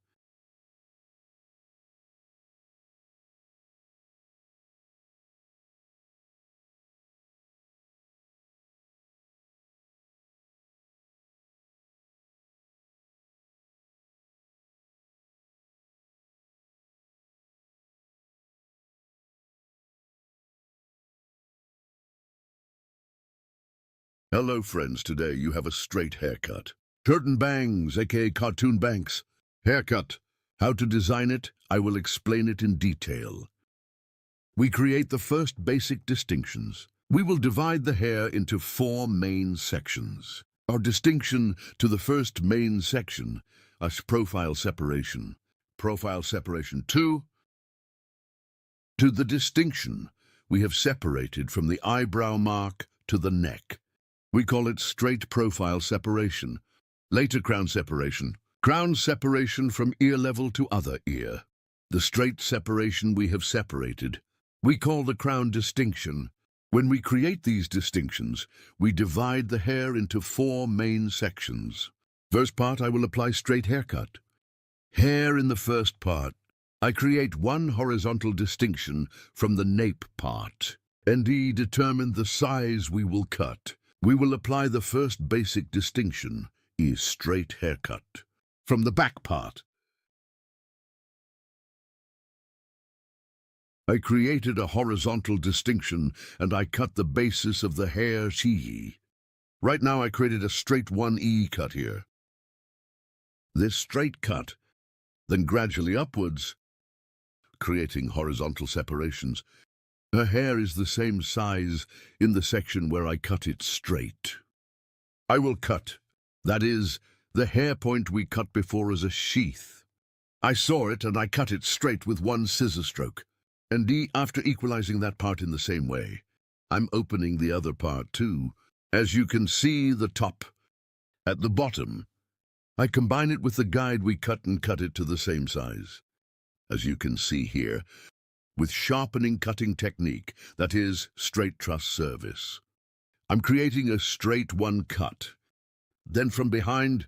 Hello friends, today you have a straight haircut. Curtain bangs, aka cartoon banks. Haircut. How to design it, I will explain it in detail. We create the first basic distinctions. We will divide the hair into 4 main sections. Our distinction to the first main section is profile separation. Profile separation 2. To the distinction we have separated from the eyebrow mark to the neck. We call it straight profile separation. Later crown separation. Crown separation from ear level to other ear. The straight separation we have separated. We call the crown distinction. When we create these distinctions, we divide the hair into 4 main sections. First part, I will apply straight haircut. Hair in the first part. I create one horizontal distinction from the nape part. ND determined the size we will cut. We will apply the first basic distinction, is straight haircut. From the back part, I created a horizontal distinction and I cut the basis of the hair chi. Right now I created a straight 1E cut here. This straight cut, then gradually upwards, creating horizontal separations. Her hair is the same size in the section where I cut it straight. I will cut, that is, the hair point we cut before as a sheath. I saw it and I cut it straight with one scissor stroke. And after equalizing that part in the same way, I'm opening the other part too. As you can see, the top. At the bottom, I combine it with the guide we cut and cut it to the same size. As you can see here, with sharpening cutting technique, that is, straight truss service. I'm creating a straight one cut. Then from behind,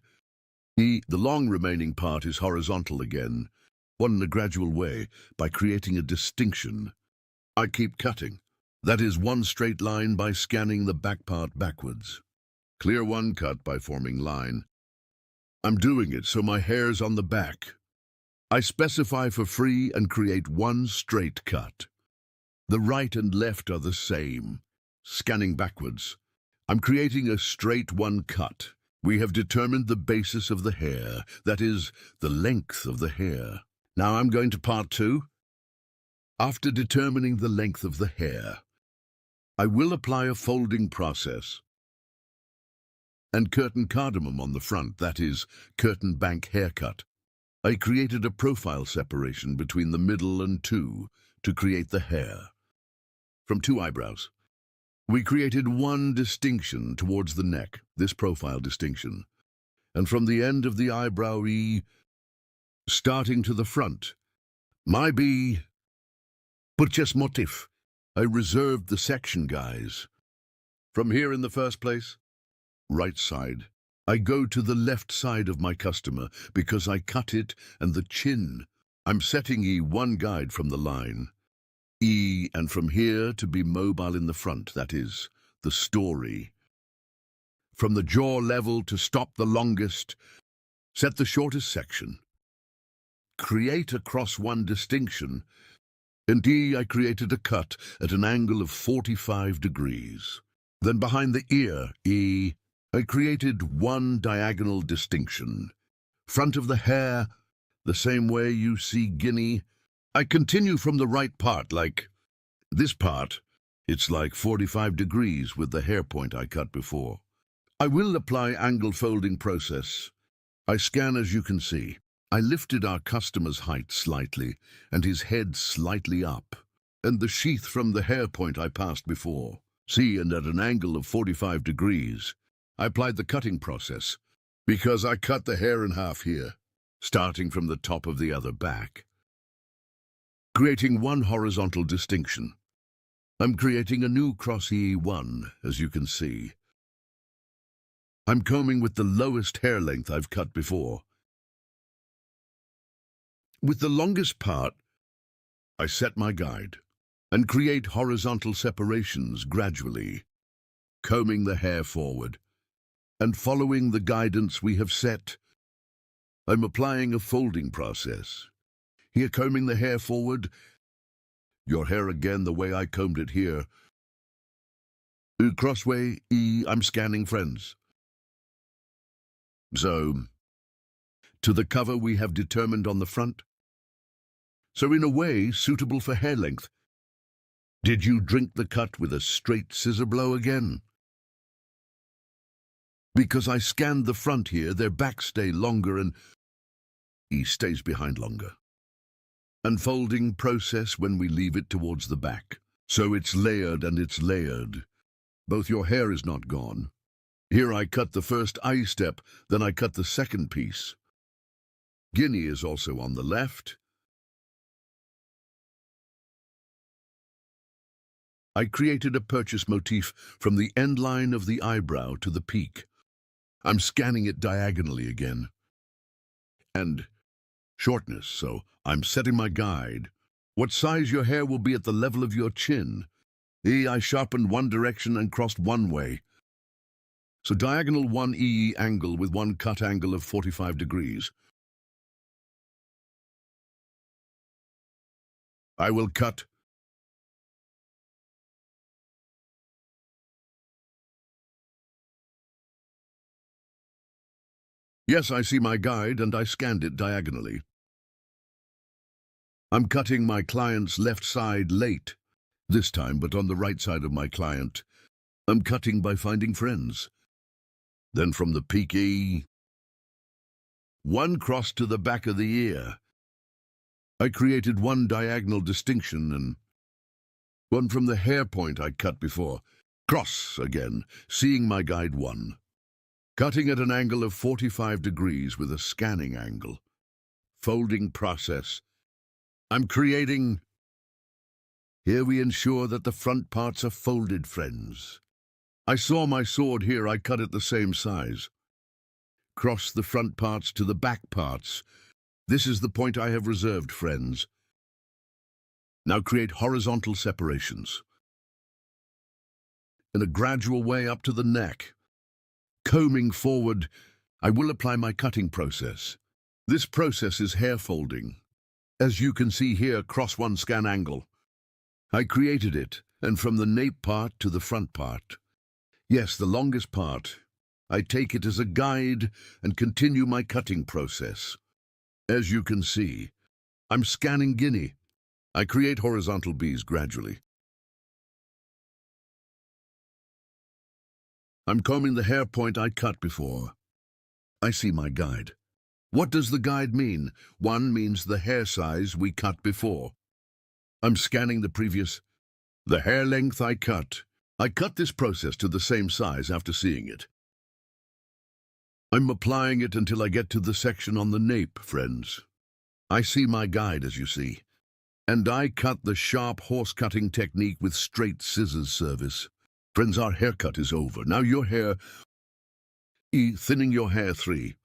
the long remaining part is horizontal again, one in a gradual way, by creating a distinction. I keep cutting. That is one straight line by scanning the back part backwards. Clear one cut by forming line. I'm doing it so my hair's on the back. I specify for free and create one straight cut. The right and left are the same. Scanning backwards. I'm creating a straight one cut. We have determined the basis of the hair, that is, the length of the hair. Now I'm going to part 2. After determining the length of the hair, I will apply a folding process and curtain cardamom on the front, that is, curtain bank haircut. I created a profile separation between the middle and 2 to create the hair. From 2 eyebrows, we created one distinction towards the neck, this profile distinction, and from the end of the eyebrow starting to the front, my purchase motif. I reserved the section, guys. From here in the first place, right side, I go to the left side of my customer because I cut it and the chin. I'm setting one guide from the line. And from here to be mobile in the front, that is, the story. From the jaw level to stop the longest, set the shortest section. Create a cross one distinction. And I created a cut at an angle of 45 degrees. Then behind the ear, I created one diagonal distinction. Front of the hair, the same way you see guinea. I continue from the right part, like this part. It's like 45 degrees with the hair point I cut before. I will apply angle folding process. I scan as you can see. I lifted our customer's height slightly and his head slightly up, and the sheath from the hair point I passed before. See, and at an angle of 45 degrees, I applied the cutting process because I cut the hair in half here, starting from the top of the other back, creating one horizontal distinction. I'm creating a new cross E1, as you can see. I'm combing with the lowest hair length I've cut before. With the longest part, I set my guide and create horizontal separations gradually, combing the hair forward. And following the guidance we have set, I'm applying a folding process. Here, combing the hair forward, your hair again the way I combed it here. Crossway, I'm scanning friends. So, to the cover we have determined on the front. So in a way, suitable for hair length. Did you drink the cut with a straight scissor blow again? Because I scanned the front here, their backs stay longer and he stays behind longer. Unfolding process when we leave it towards the back. So it's layered and it's layered. Both your hair is not gone. Here I cut the first eye step, then I cut the second piece. Guinea is also on the left. I created a purchase motif from the end line of the eyebrow to the peak. I'm scanning it diagonally again. And shortness, so I'm setting my guide. What size your hair will be at the level of your chin. I sharpened one direction and crossed one way. So diagonal 1 angle with one cut angle of 45 degrees. I will cut. Yes, I see my guide and I scanned it diagonally. I'm cutting my client's left side late, this time, but on the right side of my client. I'm cutting by finding friends. Then from the peak one cross to the back of the ear. I created one diagonal distinction and one from the hair point I cut before. Cross again, seeing my guide 1. Cutting at an angle of 45 degrees with a scanning angle. Folding process. I'm creating. Here we ensure that the front parts are folded, friends. I saw my sword here, I cut it the same size. Cross the front parts to the back parts. This is the point I have reserved, friends. Now create horizontal separations. In a gradual way up to the neck. Combing forward, I will apply my cutting process. This process is hair folding. As you can see here, cross one scan angle. I created it, and from the nape part to the front part. Yes, the longest part. I take it as a guide and continue my cutting process. As you can see, I'm scanning guinea. I create horizontal Bs gradually. I'm combing the hair point I cut before. I see my guide. What does the guide mean? 1 means the hair size we cut before. I'm scanning the previous. The hair length I cut. I cut this process to the same size after seeing it. I'm applying it until I get to the section on the nape, friends. I see my guide, as you see. And I cut the sharp horse cutting technique with straight scissors service. Friends, our haircut is over. Now your hair. Thinning your hair 3.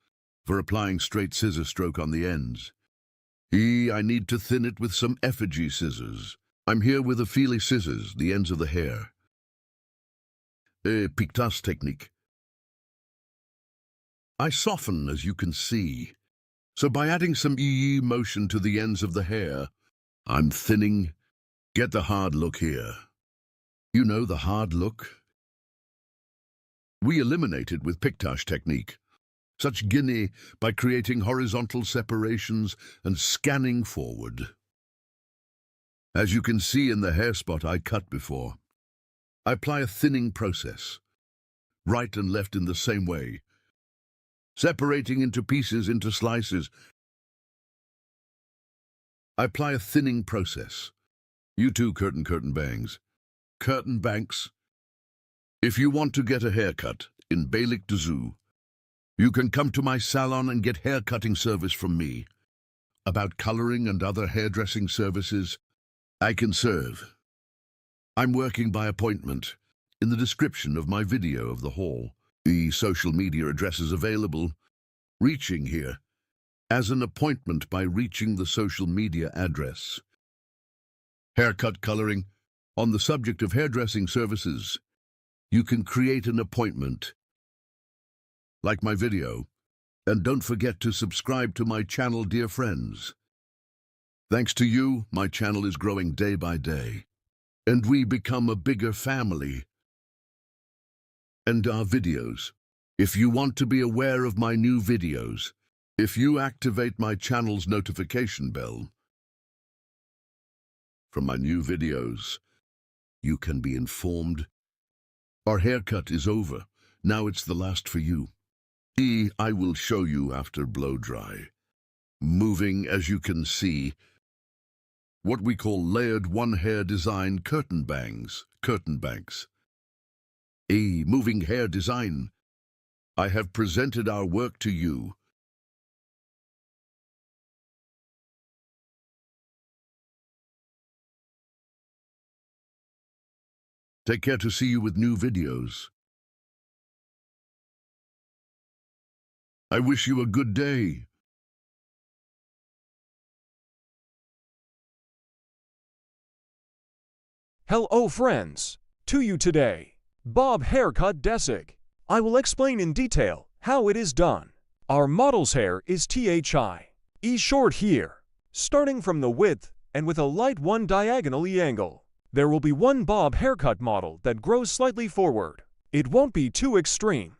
For applying straight scissor stroke on the ends. I need to thin it with some effigy scissors. I'm here with a feely scissors, the ends of the hair. Pictas technique. I soften, as you can see. So by adding some motion to the ends of the hair, I'm thinning. Get the hard look here. You know the hard look? We eliminate it with pictage technique. Such guinea by creating horizontal separations and scanning forward. As you can see in the hair spot I cut before, I apply a thinning process, right and left in the same way, separating into pieces, into slices. I apply a thinning process. You too, curtain bangs. Curtain banks. If you want to get a haircut in Beylik Düzü, you can come to my salon and get hair cutting service from me. About coloring and other hairdressing services, I can serve. I'm working by appointment. In the description of my video of the hall, the social media address is available. Reaching here as an appointment by reaching the social media address. Haircut coloring. On the subject of hairdressing services, you can create an appointment. Like my video. And don't forget to subscribe to my channel, dear friends. Thanks to you, my channel is growing day by day. And we become a bigger family. And our videos. If you want to be aware of my new videos, if you activate my channel's notification bell from my new videos, you can be informed. Our haircut is over. Now it's the last for you. I will show you after blow dry. Moving, as you can see, what we call layered one-hair design curtain bangs, curtain banks. Moving hair design. I have presented our work to you. Take care to see you with new videos. I wish you a good day. Hello friends! To you today, Bob Haircut Desig. I will explain in detail how it is done. Our model's hair is THI. Short here, starting from the width and with a light one diagonal angle. There will be one bob haircut model that grows slightly forward. It won't be too extreme.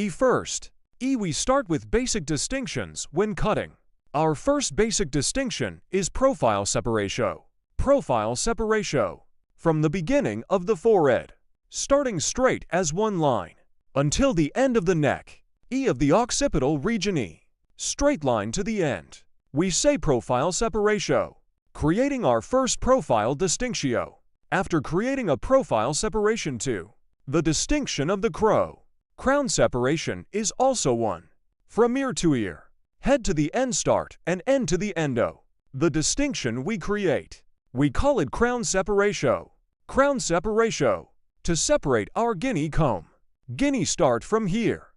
First, we start with basic distinctions when cutting. Our first basic distinction is profile separation. Profile separation. From the beginning of the forehead, starting straight as one line, until the end of the neck, of the occipital region straight line to the end. We say profile separation. Creating our first profile distinction. After creating a profile separation too, the distinction of the crown separation is also one. From ear to ear, head to the end start and end to the endo. The distinction we create, we call it crown separation. Crown separation. To separate our guinea comb. Guinea start from here.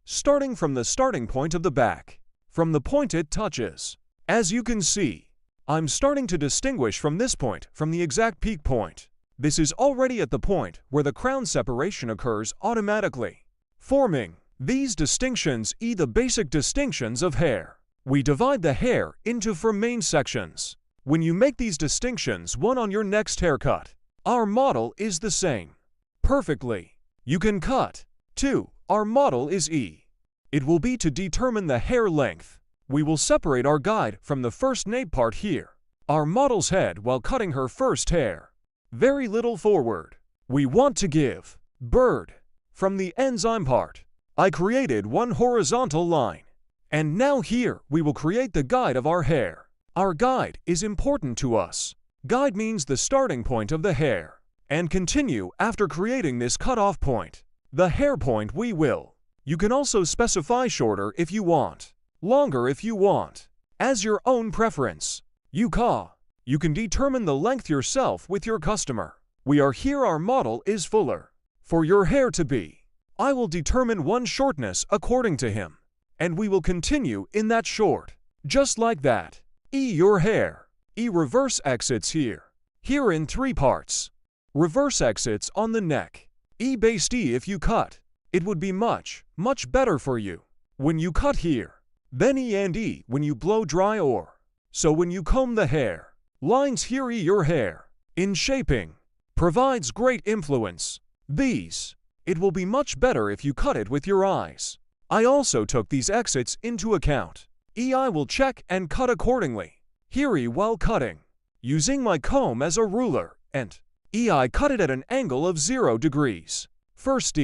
Starting from the starting point of the back. From the point it touches. As you can see, I'm starting to distinguish from this point from the exact peak point. This is already at the point where the crown separation occurs automatically. Forming these distinctions the basic distinctions of hair. We divide the hair into four main sections. When you make these distinctions one on your next haircut, our model is the same. Perfectly. You can cut. 2. Our model is It will be to determine the hair length. We will separate our guide from the first nape part here. Our model's head while cutting her first hair. Very little forward. We want to give bird. From the enzyme part, I created one horizontal line. And now here we will create the guide of our hair. Our guide is important to us. Guide means the starting point of the hair. And continue after creating this cutoff point. The hair point we will. You can also specify shorter if you want. Longer if you want. As your own preference. You can determine the length yourself with your customer. We are here our model is fuller. For your hair to be. I will determine one shortness according to him. And we will continue in that short. Just like that. Your hair. Reverse exits here. Here in 3 parts. Reverse exits on the neck. Based if you cut. It would be much better for you. When you cut here. Then and when you blow dry or. So when you comb the hair. Lines here your hair. In shaping. Provides great influence. These. It will be much better if you cut it with your eyes. I also took these exits into account. I will check and cut accordingly. Here while cutting. Using my comb as a ruler and I cut it at an angle of 0 degrees. First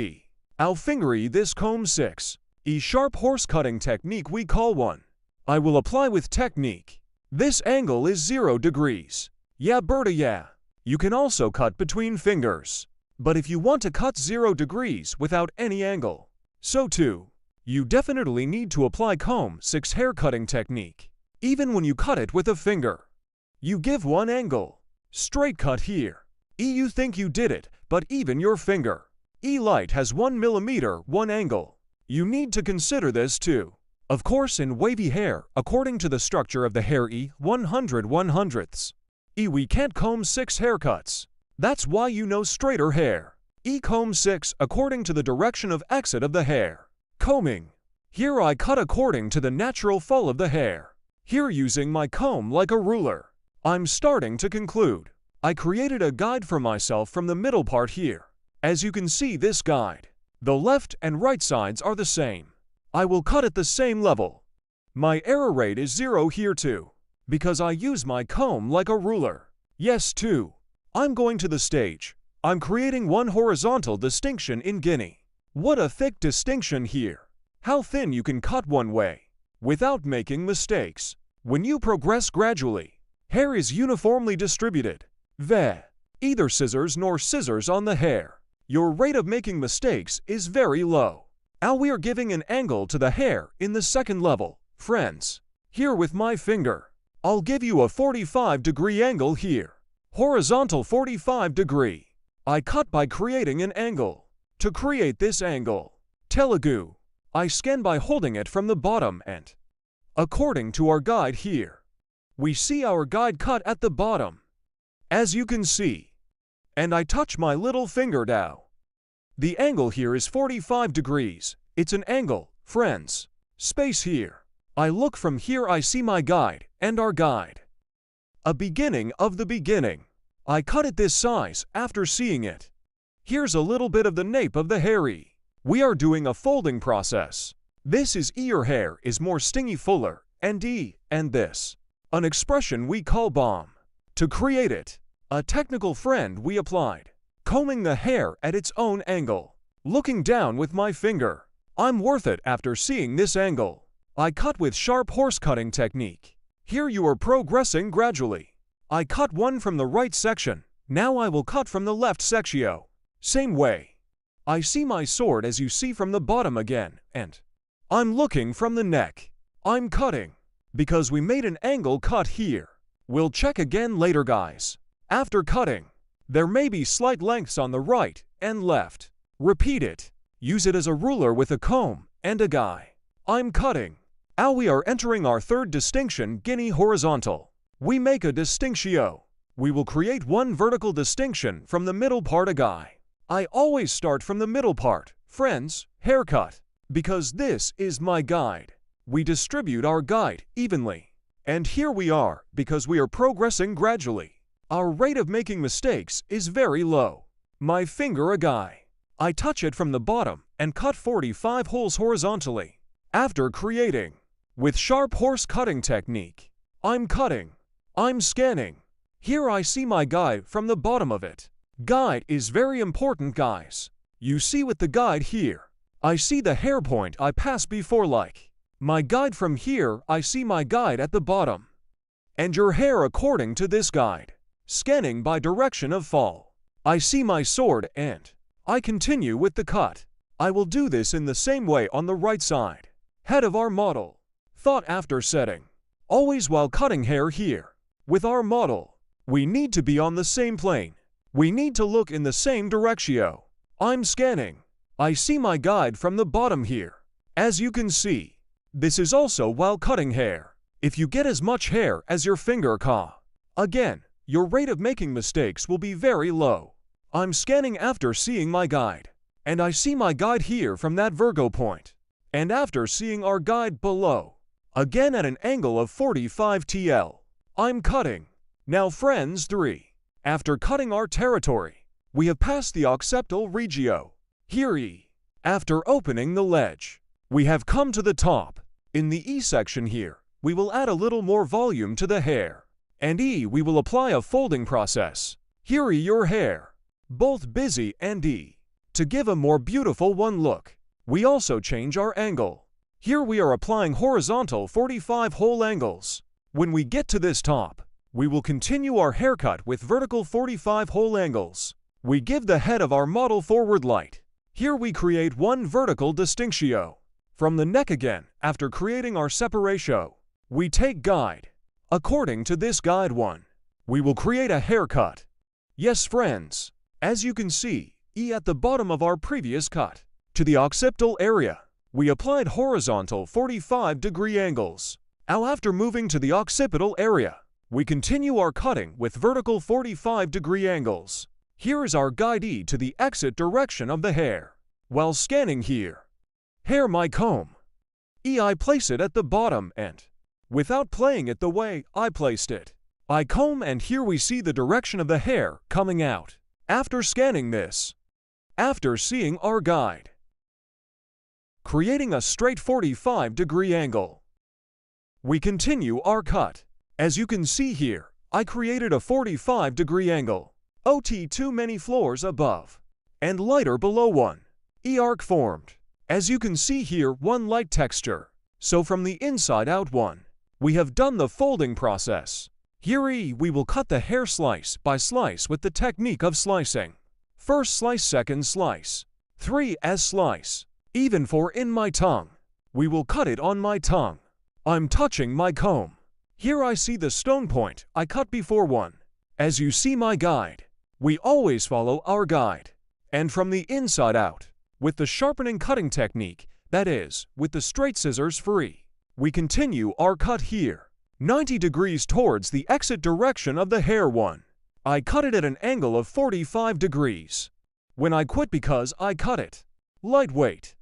I'll finger this comb 6. Sharp horse cutting technique we call one. I will apply with technique. This angle is 0 degrees. Yeah Berta yeah. You can also cut between fingers. But if you want to cut 0 degrees without any angle, so too. You definitely need to apply comb 6 hair cutting technique. Even when you cut it with a finger. You give one angle. Straight cut here. You think you did it, but even your finger. Light has 1 millimeter, one angle. You need to consider this too. Of course in wavy hair, according to the structure of the hair 100/100ths. We can't comb 6 haircuts. That's why you know straighter hair. Comb 6 according to the direction of exit of the hair. Combing. Here I cut according to the natural fall of the hair. Here using my comb like a ruler. I'm starting to conclude. I created a guide for myself from the middle part here. As you can see this guide. The left and right sides are the same. I will cut at the same level. My error rate is 0 here too. Because I use my comb like a ruler. Yes too. I'm going to the stage. I'm creating one horizontal distinction in guinea. What a thick distinction here. How thin you can cut one way. Without making mistakes. When you progress gradually, hair is uniformly distributed. Either scissors nor scissors on the hair. Your rate of making mistakes is very low. Now we are giving an angle to the hair in the second level. Friends, here with my finger, I'll give you a 45-degree angle here. Horizontal 45-degree. I cut by creating an angle. To create this angle, Telugu, I scan by holding it from the bottom and, according to our guide here, we see our guide cut at the bottom. As you can see, and I touch my little finger down. The angle here is 45 degrees. It's an angle, friends. Space here. I look from here, I see my guide and our guide. A beginning of the beginning. I cut it this size after seeing it. Here's a little bit of the nape of the hairy. We are doing a folding process. This is your hair is more stingy fuller, and this. An expression we call bomb. To create it, a technical friend we applied. Combing the hair at its own angle. Looking down with my finger. I'm worth it after seeing this angle. I cut with sharp horse cutting technique. Here you are progressing gradually. I cut one from the right section. Now I will cut from the left section. Same way. I see my sword as you see from the bottom again, and I'm looking from the neck. I'm cutting. Because we made an angle cut here. We'll check again later, guys. After cutting, there may be slight lengths on the right and left. Repeat it. Use it as a ruler with a comb and a guide. I'm cutting. Now we are entering our third distinction, guinea horizontal. We make a distinction. We will create one vertical distinction from the middle part a guide. I always start from the middle part, friends, haircut, because this is my guide. We distribute our guide evenly. And here we are, because we are progressing gradually. Our rate of making mistakes is very low. My finger a guide. I touch it from the bottom and cut 45 holes horizontally. After creating, with sharp horse cutting technique, I'm cutting. I'm scanning. Here I see my guide from the bottom of it. Guide is very important, guys. You see with the guide here, I see the hair point I passed before like. My guide from here, I see my guide at the bottom. And your hair according to this guide. Scanning by direction of fall. I see my sword and I continue with the cut. I will do this in the same way on the right side. Head of our model. Thought after setting. Always while cutting hair here. With our model, we need to be on the same plane. We need to look in the same direction. I'm scanning. I see my guide from the bottom here. As you can see, this is also while cutting hair. If you get as much hair as your finger can, again, your rate of making mistakes will be very low. I'm scanning after seeing my guide. And I see my guide here from that Virgo point. And after seeing our guide below, again at an angle of 45 TL, I'm cutting. Now friends 3. After cutting our territory, we have passed the occipital regio. Here E. After opening the ledge, we have come to the top. In the E section here, we will add a little more volume to the hair. And E, we will apply a folding process. Here E, your hair. Both busy and E. To give a more beautiful one look, we also change our angle. Here we are applying horizontal 45 hole angles. When we get to this top, we will continue our haircut with vertical 45 hole angles. We give the head of our model forward light. Here we create one vertical distinction. From the neck again, after creating our separation, we take guide. According to this guide one, we will create a haircut. Yes friends, as you can see, E at the bottom of our previous cut. To the occipital area, we applied horizontal 45-degree angles. Now after moving to the occipital area, we continue our cutting with vertical 45-degree angles. Here is our guide E to the exit direction of the hair. While scanning here, hair my comb. E I place it at the bottom and, without playing it the way I placed it, I comb and here we see the direction of the hair coming out. After scanning this, after seeing our guide, creating a straight 45-degree angle, we continue our cut. As you can see here, I created a 45-degree angle. OT too many floors above, and lighter below one. E-arc formed. As you can see here, one light texture. So from the inside out one, we have done the folding process. Here E, we will cut the hair slice by slice with the technique of slicing. First slice, second slice. 3 as slice. Even for in my tongue. We will cut it on my tongue. I'm touching my comb. Here I see the stone point I cut before one. As you see my guide, we always follow our guide. And from the inside out, with the sharpening cutting technique, that is, with the straight scissors free, we continue our cut here, 90 degrees towards the exit direction of the hair one. I cut it at an angle of 45 degrees. When I quit because I cut it. Lightweight.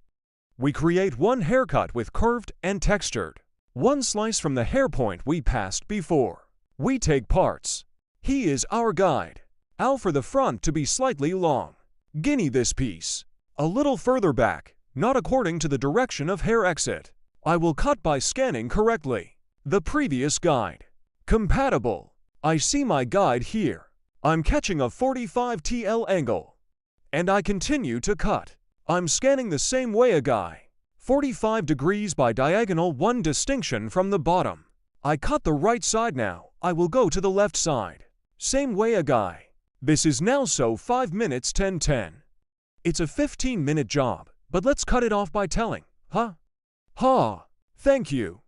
We create one haircut with curved and textured. One slice from the hair point we passed before. We take parts. He is our guide. Ow for the front to be slightly long. Guinea this piece. A little further back, not according to the direction of hair exit. I will cut by scanning correctly. The previous guide. Compatible. I see my guide here. I'm catching a 45 TL angle. And I continue to cut. I'm scanning the same way a guy. 45 degrees by diagonal, one distinction from the bottom. I cut the right side now. I will go to the left side. Same way a guy. This is now so 5 minutes 10:10. It's a 15-minute job, but let's cut it off by telling, huh? Ha. Thank you.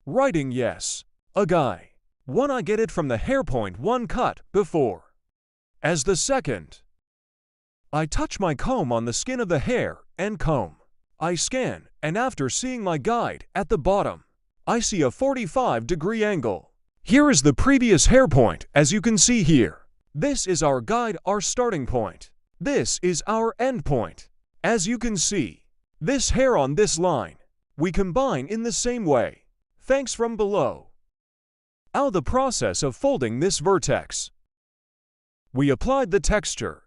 Writing yes. A guy. One I get it from the hair point one cut before. As the second. I touch my comb on the skin of the hair and comb. I scan, and after seeing my guide at the bottom, I see a 45-degree angle. Here is the previous hair point, as you can see here. This is our guide, our starting point. This is our end point. As you can see, this hair on this line, we combine in the same way. Thanks from below. Now the process of folding this vertex. We applied the texture.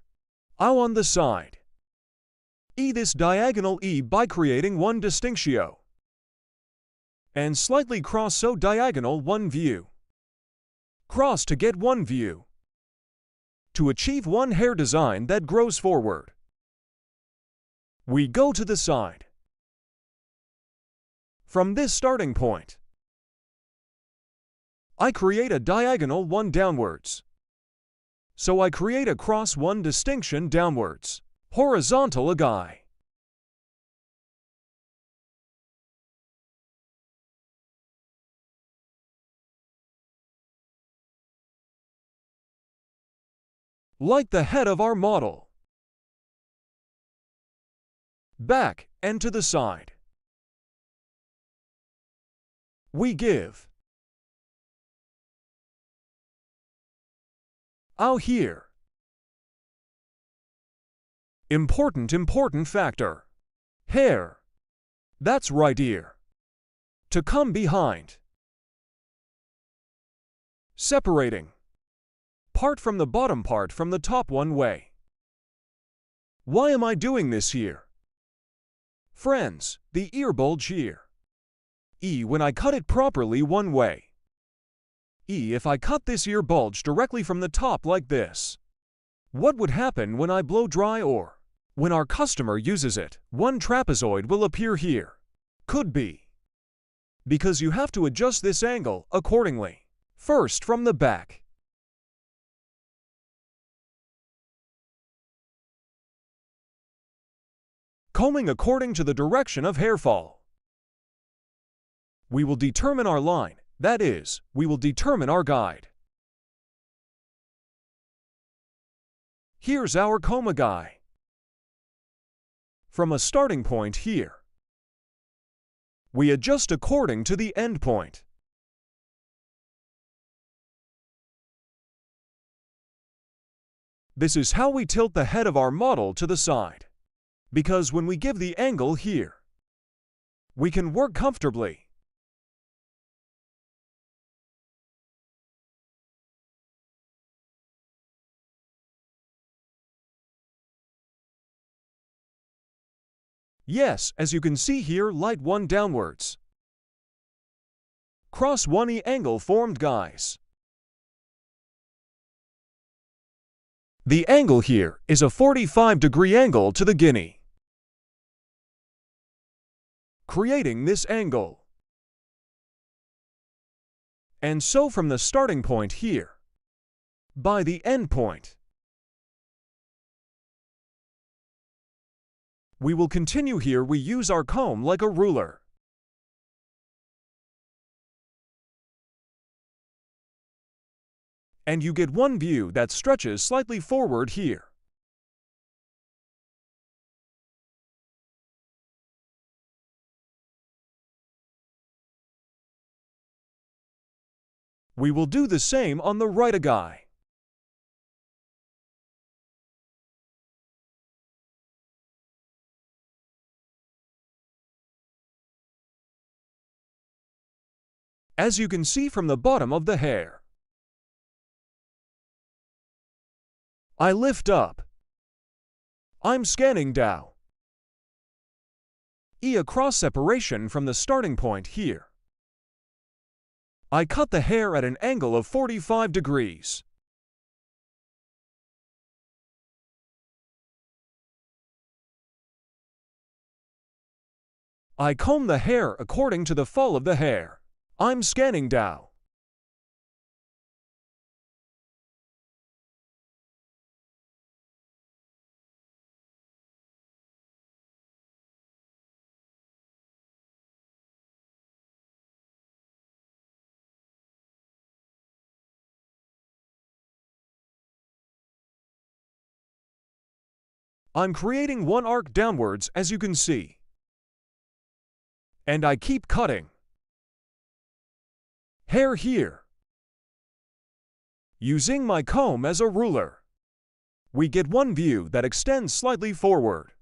Ow on the side. E this diagonal E by creating one distinctio. And slightly cross so diagonal one view. Cross to get one view. To achieve one hair design that grows forward. We go to the side. From this starting point, I create a diagonal one downwards. So I create a cross one distinction downwards. Horizontal a guy. Like the head of our model. Back and to the side. We give. Out here. Important factor. Hair. That's right ear. To come behind. Separating. Part from the bottom part from the top one way. Why am I doing this here? Friends, the ear bulge here. E when I cut it properly one way. E if I cut this ear bulge directly from the top like this. What would happen when I blow dry or when our customer uses it? One trapezoid will appear here. Could be. Because you have to adjust this angle accordingly. First from the back. Combing according to the direction of hair fall. We will determine our line, that is, we will determine our guide. Here's our coma guy. From a starting point here. We adjust according to the end point. This is how we tilt the head of our model to the side. Because when we give the angle here, we can work comfortably. Yes, as you can see here, light one downwards. Cross one E angle formed, guys. The angle here is a 45-degree angle to the guinea. Creating this angle. And so from the starting point here, by the end point, we will continue here. We use our comb like a ruler. And you get one view that stretches slightly forward here. We will do the same on the right guy. as you can see from the bottom of the hair. I lift up. I'm scanning down. A cross separation from the starting point here. I cut the hair at an angle of 45 degrees. I comb the hair according to the fall of the hair. I'm scanning down. I'm creating one arc downwards, as you can see. And I keep cutting. Hair here. Using my comb as a ruler, we get one view that extends slightly forward.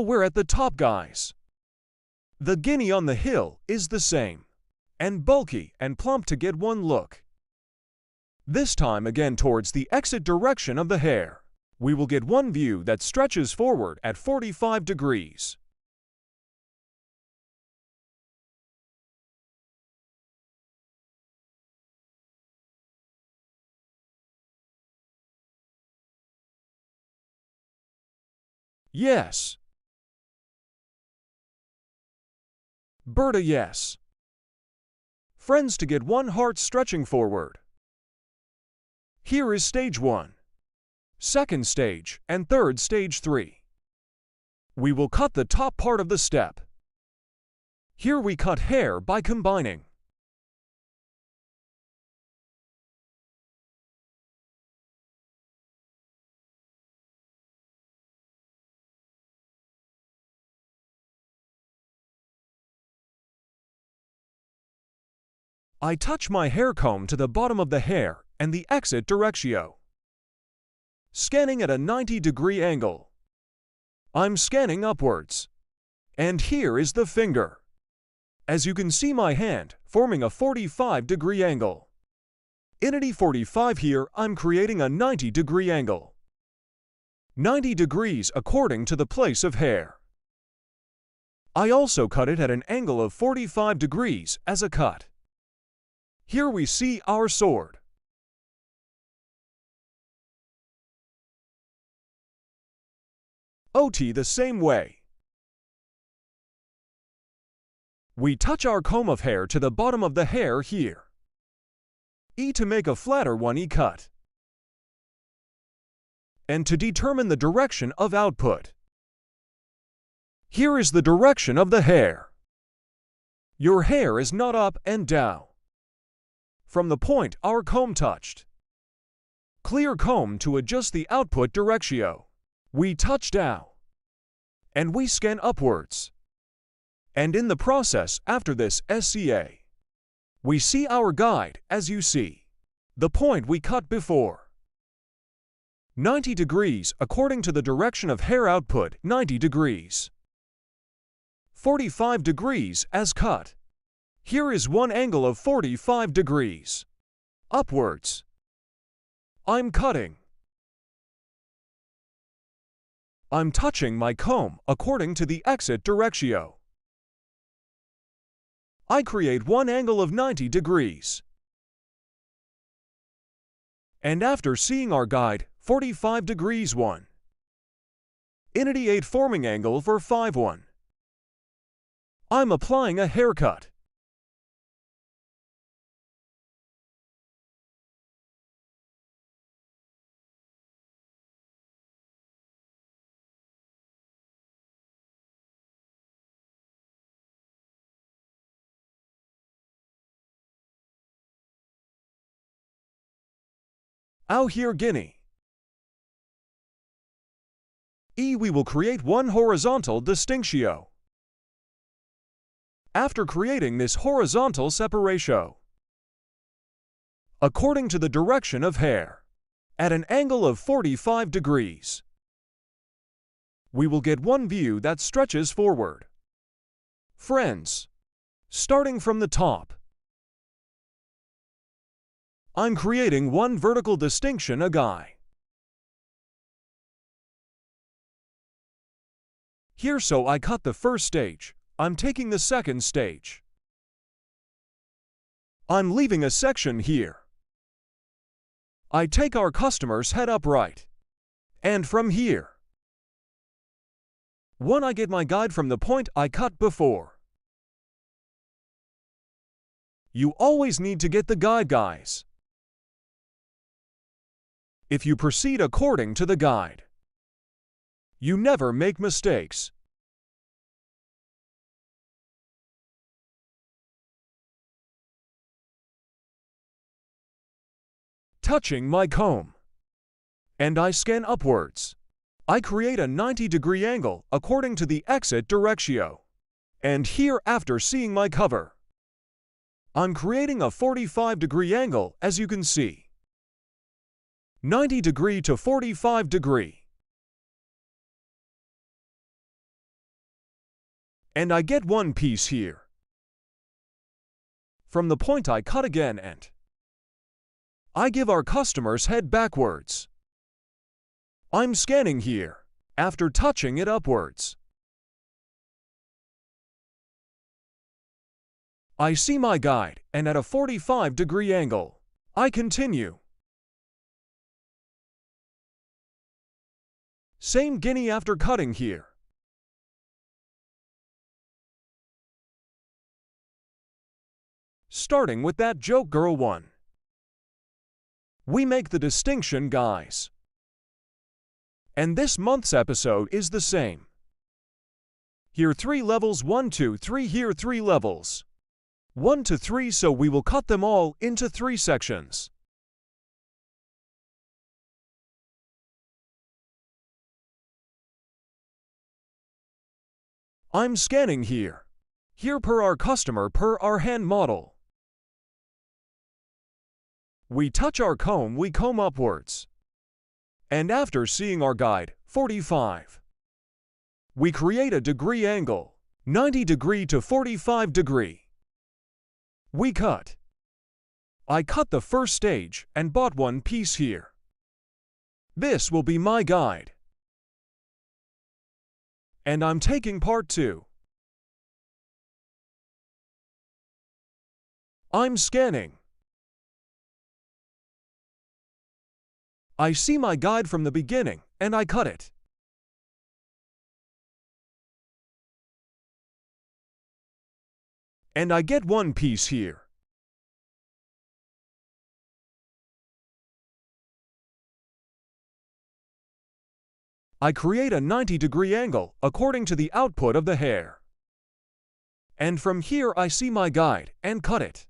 We're at the top, guys. The guinea on the hill is the same, and bulky and plump to get one look. This time again towards the exit direction of the hair, we will get one view that stretches forward at 45 degrees. Yes. Berta, yes. Friends, to get one heart stretching forward. Here is stage 1, second stage, and third stage 3. We will cut the top part of the step. Here we cut hair by combining. I touch my hair comb to the bottom of the hair and the exit directio. Scanning at a 90-degree angle. I'm scanning upwards. And here is the finger. As you can see my hand forming a 45-degree angle. In a 45 here, I'm creating a 90-degree angle. 90 degrees according to the place of hair. I also cut it at an angle of 45 degrees as a cut. Here we see our sword. OT the same way. We touch our comb of hair to the bottom of the hair here. To make a flatter one cut. And to determine the direction of output. Here is the direction of the hair. Your hair is not up and down. From the point our comb touched. Clear comb to adjust the output directio. We touch down. And we scan upwards. And in the process after this SCA, we see our guide as you see. The point we cut before. 90 degrees according to the direction of hair output, 90 degrees. 45 degrees as cut. Here is one angle of 45 degrees. Upwards. I'm cutting. I'm touching my comb according to the exit directio. I create one angle of 90 degrees. And after seeing our guide, 45 degrees 1. Inity 8 forming angle for 5-1. I'm applying a haircut. Out here, guinea. We will create one horizontal distinction. After creating this horizontal separation, according to the direction of hair, at an angle of 45 degrees, we will get one view that stretches forward. Friends, starting from the top, I'm creating one vertical distinction a guy. Here, so I cut the first stage. I'm taking the second stage. I'm leaving a section here. I take our customer's head upright. And from here, when I get my guide from the point I cut before. You always need to get the guide, guys. If you proceed according to the guide, you never make mistakes. Touching my comb, and I scan upwards. I create a 90-degree angle according to the exit direction. And here, after seeing my cover, I'm creating a 45-degree angle, as you can see. 90 degree to 45 degree. And I get one piece here. From the point I cut again, and I give our customer's head backwards. I'm scanning here, after touching it upwards. I see my guide, and at a 45-degree angle, I continue. Same guinea after cutting here. Starting with that joke girl one. We make the distinction, guys. And this month's episode is the same. Here 3 levels, 1, 2, 3, here 3 levels. 1 to 3, so we will cut them all into 3 sections. I'm scanning here. Here per our customer, per our hand model. We touch our comb, we comb upwards. And after seeing our guide, 45, we create a degree angle, 90 degree to 45 degree. We cut. I cut the first stage and bought one piece here. This will be my guide. And I'm taking part 2. I'm scanning. I see my guide from the beginning, and I cut it. And I get one piece here. I create a 90-degree angle according to the output of the hair. And from here I see my guide and cut it.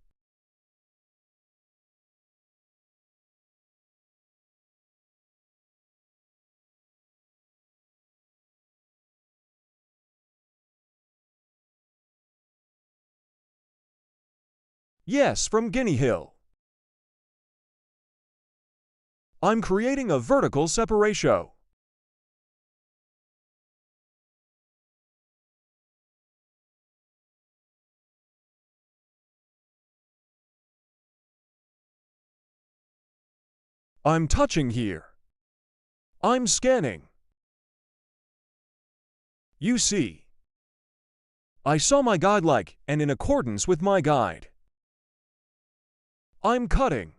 Yes, from Guinea Hill. I'm creating a vertical separation. I'm touching here. I'm scanning. You see, I saw my guide like, and in accordance with my guide, I'm cutting.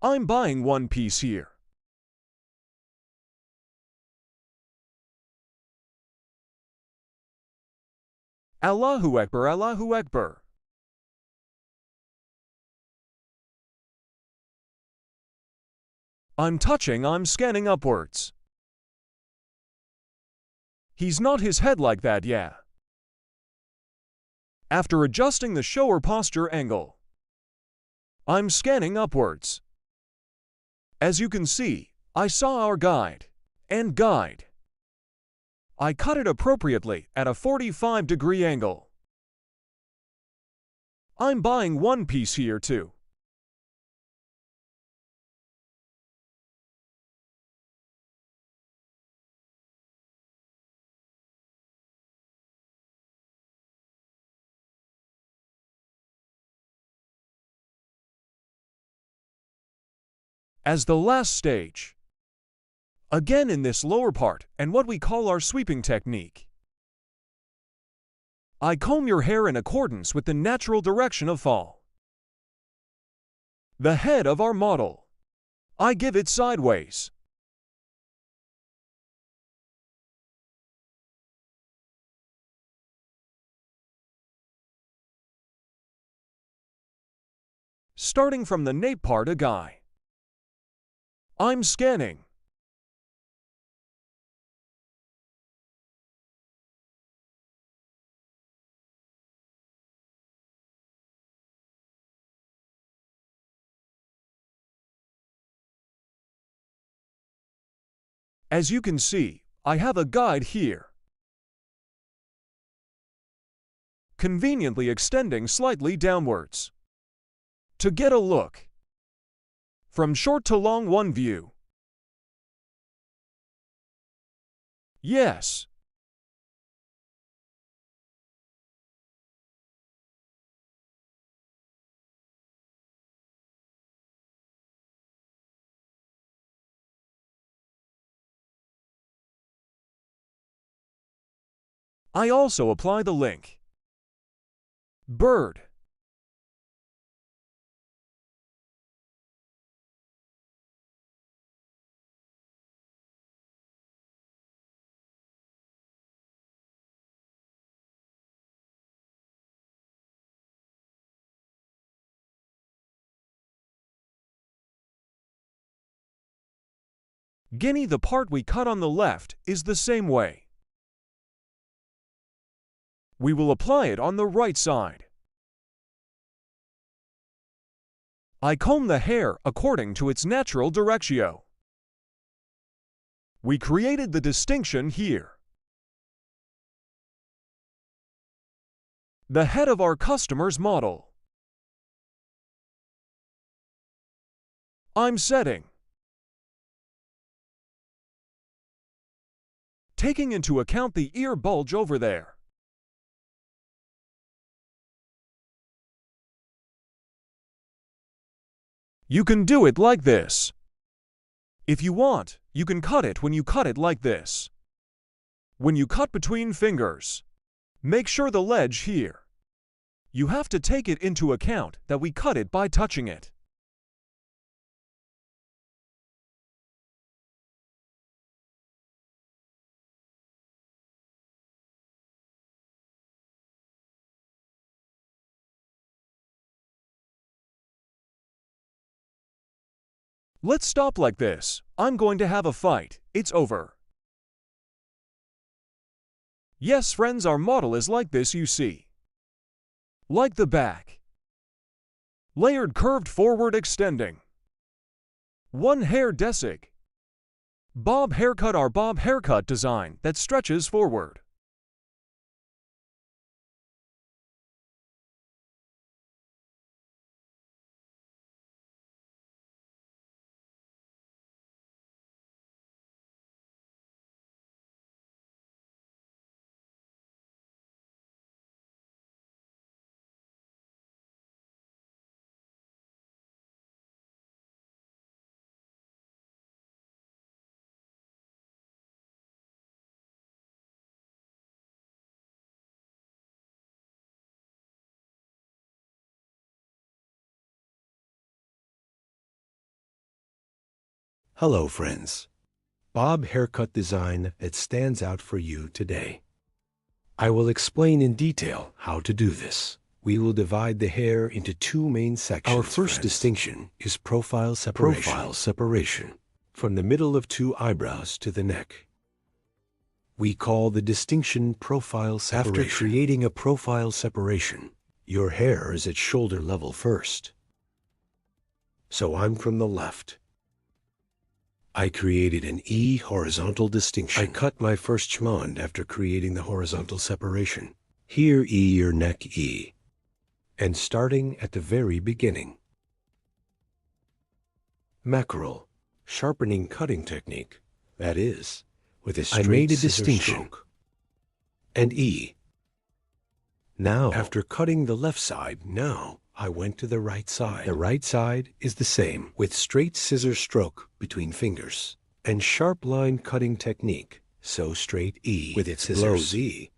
I'm buying one piece here. Allahu Akbar, Allahu Akbar. I'm touching, I'm scanning upwards. He's not his head like that, yeah. After adjusting the shower posture angle, I'm scanning upwards. As you can see, I saw our guide. I cut it appropriately at a 45-degree angle. I'm buying one piece here too. As the last stage, again in this lower part and what we call our sweeping technique, I comb your hair in accordance with the natural direction of fall. The head of our model, I give it sideways. Starting from the nape part a guy. I'm scanning. As you can see, I have a guide here, conveniently extending slightly downwards. To get a look from short to long one view. Yes. I also apply the link. Bird. Guinea, the part we cut on the left, is the same way. We will apply it on the right side. I comb the hair according to its natural directio. We created the distinction here. The head of our customer's model. I'm setting. Taking into account the ear bulge over there. You can do it like this. If you want, you can cut it when you cut it like this. When you cut between fingers, make sure the ledge here. You have to take it into account that we cut it by touching it. Let's stop like this. I'm going to have a fight. It's over. Yes, friends, our model is like this, you see. Like the back. Layered, curved, forward, extending. One hair desig. Bob haircut, our bob haircut design that stretches forward. Hello, friends. Bob haircut design that stands out for you today. I will explain in detail how to do this. We will divide the hair into two main sections. Our first distinction is profile separation. From the middle of two eyebrows to the neck. We call the distinction profile separation. After creating a profile separation, your hair is at shoulder level first. So I'm from the left. I created an E horizontal distinction. I cut my first schmond after creating the horizontal separation. Here E your neck E. And starting at the very beginning. Mackerel, sharpening cutting technique, that is, with a straight I made a scissor distinction. stroke. And E. Now, after cutting the left side, now I went to the right side. The right side is the same, with straight scissor stroke between fingers, and sharp line cutting technique, so straight E with its blows E.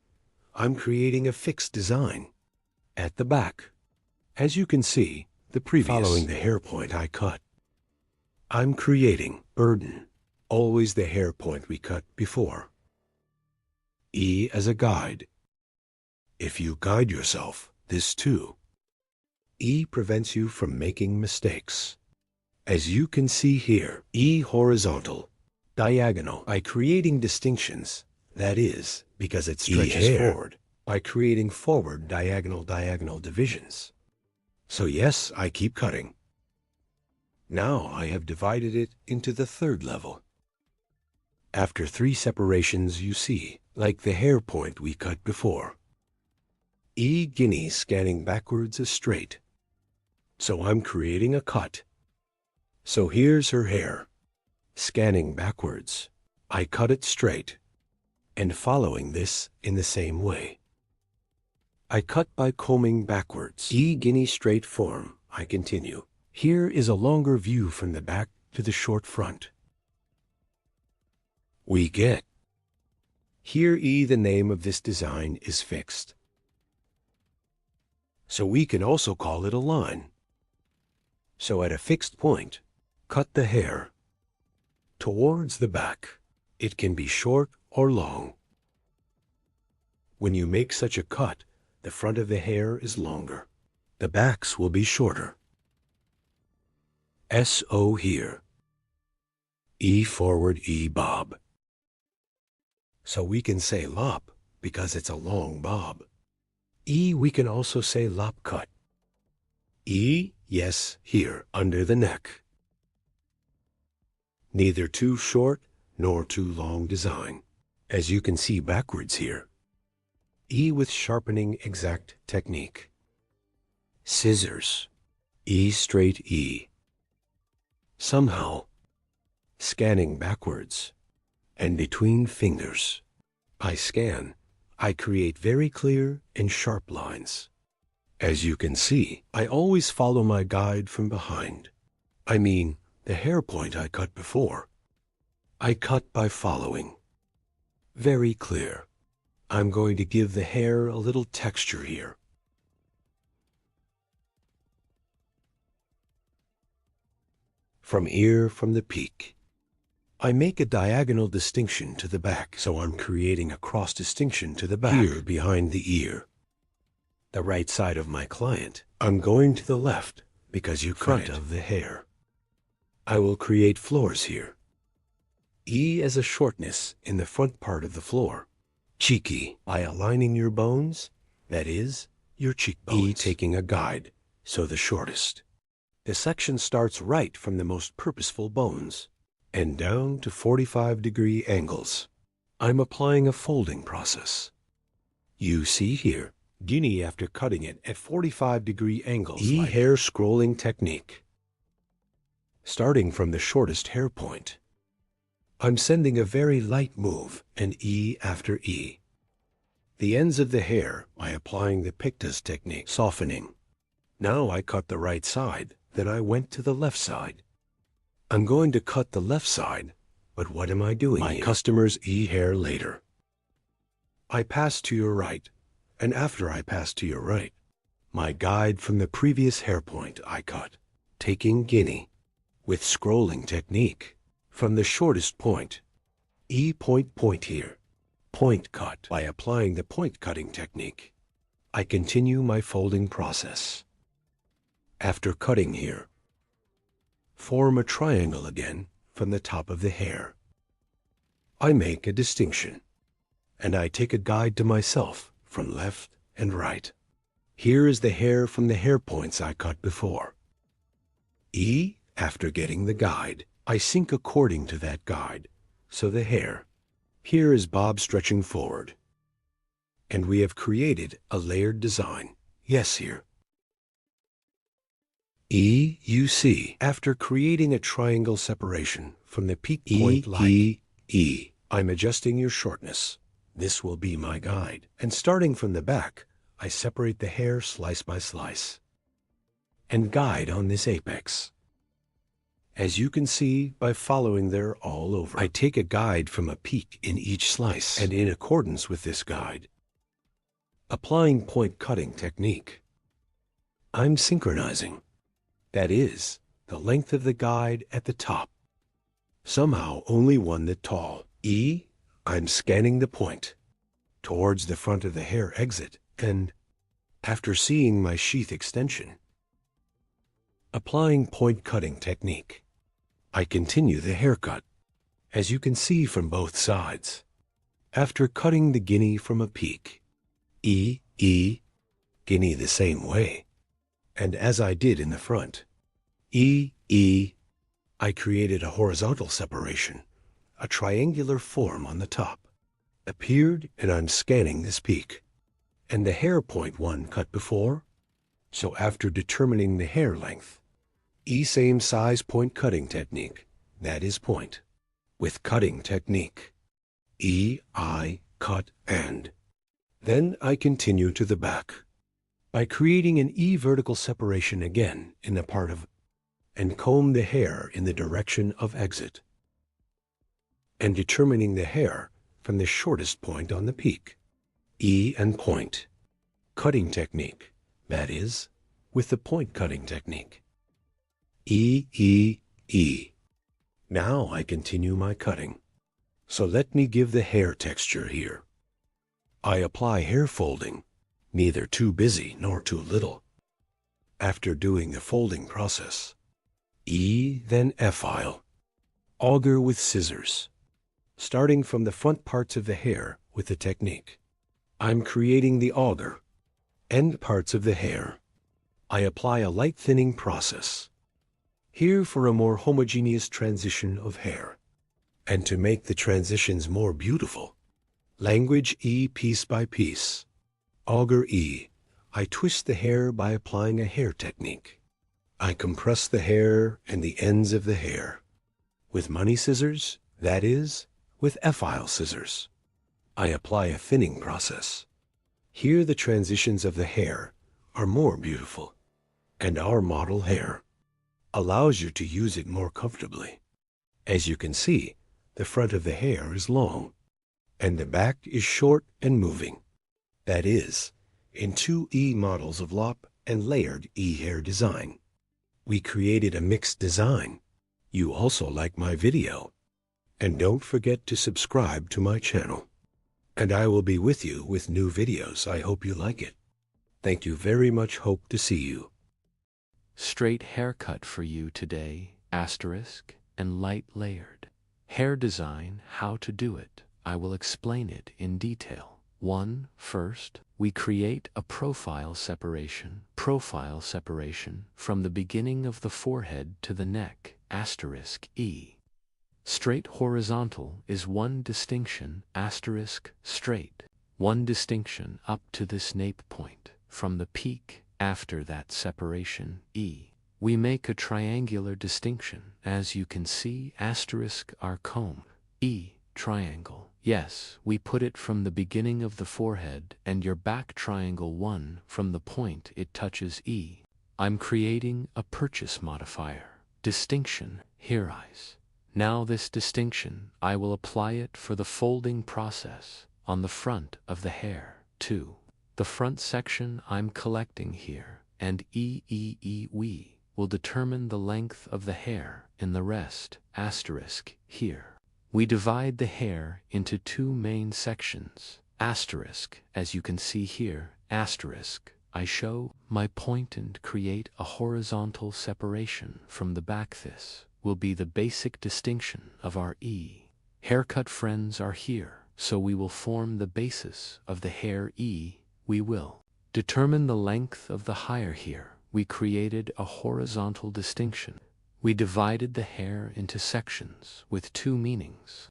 I'm creating a fixed design. At the back, as you can see, the previous, following the hair point I cut. I'm creating burden, always the hair point we cut before. E as a guide. If you guide yourself, this too. E prevents you from making mistakes. As you can see here, E horizontal, diagonal, by creating distinctions, that is, because it stretches forward, by creating forward diagonal divisions. So yes, I keep cutting. Now I have divided it into the third level. After 3 separations you see, like the hair point we cut before. E guinea scanning backwards is straight. So I'm creating a cut. So here's her hair. Scanning backwards. I cut it straight. And following this in the same way. I cut by combing backwards. E guinea straight form. I continue. Here is a longer view from the back to the short front. We get. Here E the name of this design is fixed. So we can also call it a line. So at a fixed point, cut the hair. Towards the back, it can be short or long. When you make such a cut, the front of the hair is longer. The backs will be shorter. S-O here. E forward E bob. So we can say lop because it's a long bob. E we can also say lop cut. E, yes, here, under the neck. Neither too short nor too long design, as you can see backwards here. E with sharpening exact technique. Scissors. E straight E. Somehow, scanning backwards, and between fingers, I scan. I create very clear and sharp lines. As you can see, I always follow my guide from behind. I mean, the hair point I cut before. I cut by following. Very clear. I'm going to give the hair a little texture here. From ear from the peak. I make a diagonal distinction to the back, so I'm creating a cross distinction to the back, here behind the ear. The right side of my client. I'm going to the left because you front of the hair. I will create floors here. E as a shortness in the front part of the floor. Cheeky, by aligning your bones, that is, your cheekbones. E taking a guide, so the shortest. The section starts right from the most purposeful bones, and down to 45-degree angles. I'm applying a folding process. You see here, guinea after cutting it at 45-degree angles. E like hair scrolling technique. Starting from the shortest hair point. I'm sending a very light move, and E after E. The ends of the hair by applying the pictus technique, softening. Now I cut the right side, then I went to the left side. I'm going to cut the left side, but what am I doing here? My customer's E hair later. I pass to your right, and after I pass to your right, my guide from the previous hair point I cut, taking guinea, with scrolling technique, from the shortest point, E point here, point cut. By applying the point cutting technique, I continue my folding process. After cutting here, form a triangle again from the top of the hair. I make a distinction, and I take a guide to myself from left and right. Here is the hair from the hair points I cut before. E, after getting the guide, I sync according to that guide. So the hair. Here is bob stretching forward. And we have created a layered design. Yes, here. You see, after creating a triangle separation from the peak point like I'm adjusting your shortness. This will be my guide. And starting from the back, I separate the hair slice by slice and guide on this apex. As you can see by following there all over, I take a guide from a peak in each slice, and in accordance with this guide, applying point cutting technique, I'm synchronizing. That is, the length of the guide at the top. Somehow only one that tall. I'm scanning the point towards the front of the hair exit, and after seeing my sheath extension, applying point cutting technique, I continue the haircut, as you can see from both sides. After cutting the guinea from a peak, guinea the same way, and as I did in the front, I created a horizontal separation, a triangular form on the top, appeared, and I'm scanning this peak, and the hair point one cut before. So after determining the hair length, same size point cutting technique, that is point, with cutting technique, I cut and. Then I continue to the back by creating an vertical separation again in the part of, and comb the hair in the direction of exit, and determining the hair from the shortest point on the peak, and point, cutting technique, that is, with the point cutting technique, E. Now I continue my cutting. So let me give the hair texture here. I apply hair folding, neither too busy nor too little. After doing the folding process, then F-file, auger with scissors, starting from the front parts of the hair with the technique. I'm creating the auger, end parts of the hair. I apply a light thinning process, here for a more homogeneous transition of hair. And to make the transitions more beautiful, language piece by piece, auger I twist the hair by applying a hair technique. I compress the hair and the ends of the hair with money scissors, that is, with F-file scissors. I apply a thinning process. Here the transitions of the hair are more beautiful, and our model hair allows you to use it more comfortably. As you can see, the front of the hair is long, and the back is short and moving. That is, in two models of lop and layered hair design. We created a mixed design. You also like my video. And don't forget to subscribe to my channel. And I will be with you with new videos. I hope you like it. Thank you very much. Hope to see you. Straight haircut for you today, asterisk, and light layered. Hair design, how to do it. I will explain it in detail. 1. First, we create a profile separation from the beginning of the forehead to the neck, asterisk E. Straight horizontal is one distinction, asterisk, straight. One distinction up to this nape point, from the peak, after that separation, E. We make a triangular distinction, as you can see, asterisk, our comb, E, triangle. Yes, we put it from the beginning of the forehead and your back triangle 1 from the point it touches E. I'm creating a purchase modifier, distinction, here eyes. Now this distinction, I will apply it for the folding process on the front of the hair. 2. The front section I'm collecting here, and we will determine the length of the hair in the rest, asterisk, here. We divide the hair into two main sections, asterisk, as you can see here, asterisk. I show my point and create a horizontal separation from the back. This will be the basic distinction of our E. Haircut friends are here, so we will form the basis of the hair E. We will determine the length of the hire here. We created a horizontal distinction. We divided the hair into sections with 2 meanings.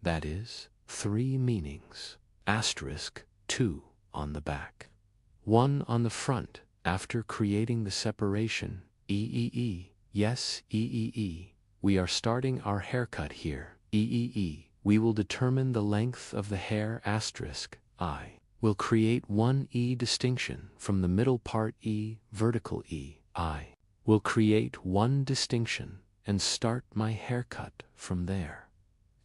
That is, 3 meanings. Asterisk 2 on the back. 1 on the front after creating the separation. Yes, we are starting our haircut here. We will determine the length of the hair. Asterisk I will create 1 distinction from the middle part. Vertical I will create 1 distinction and start my haircut from there.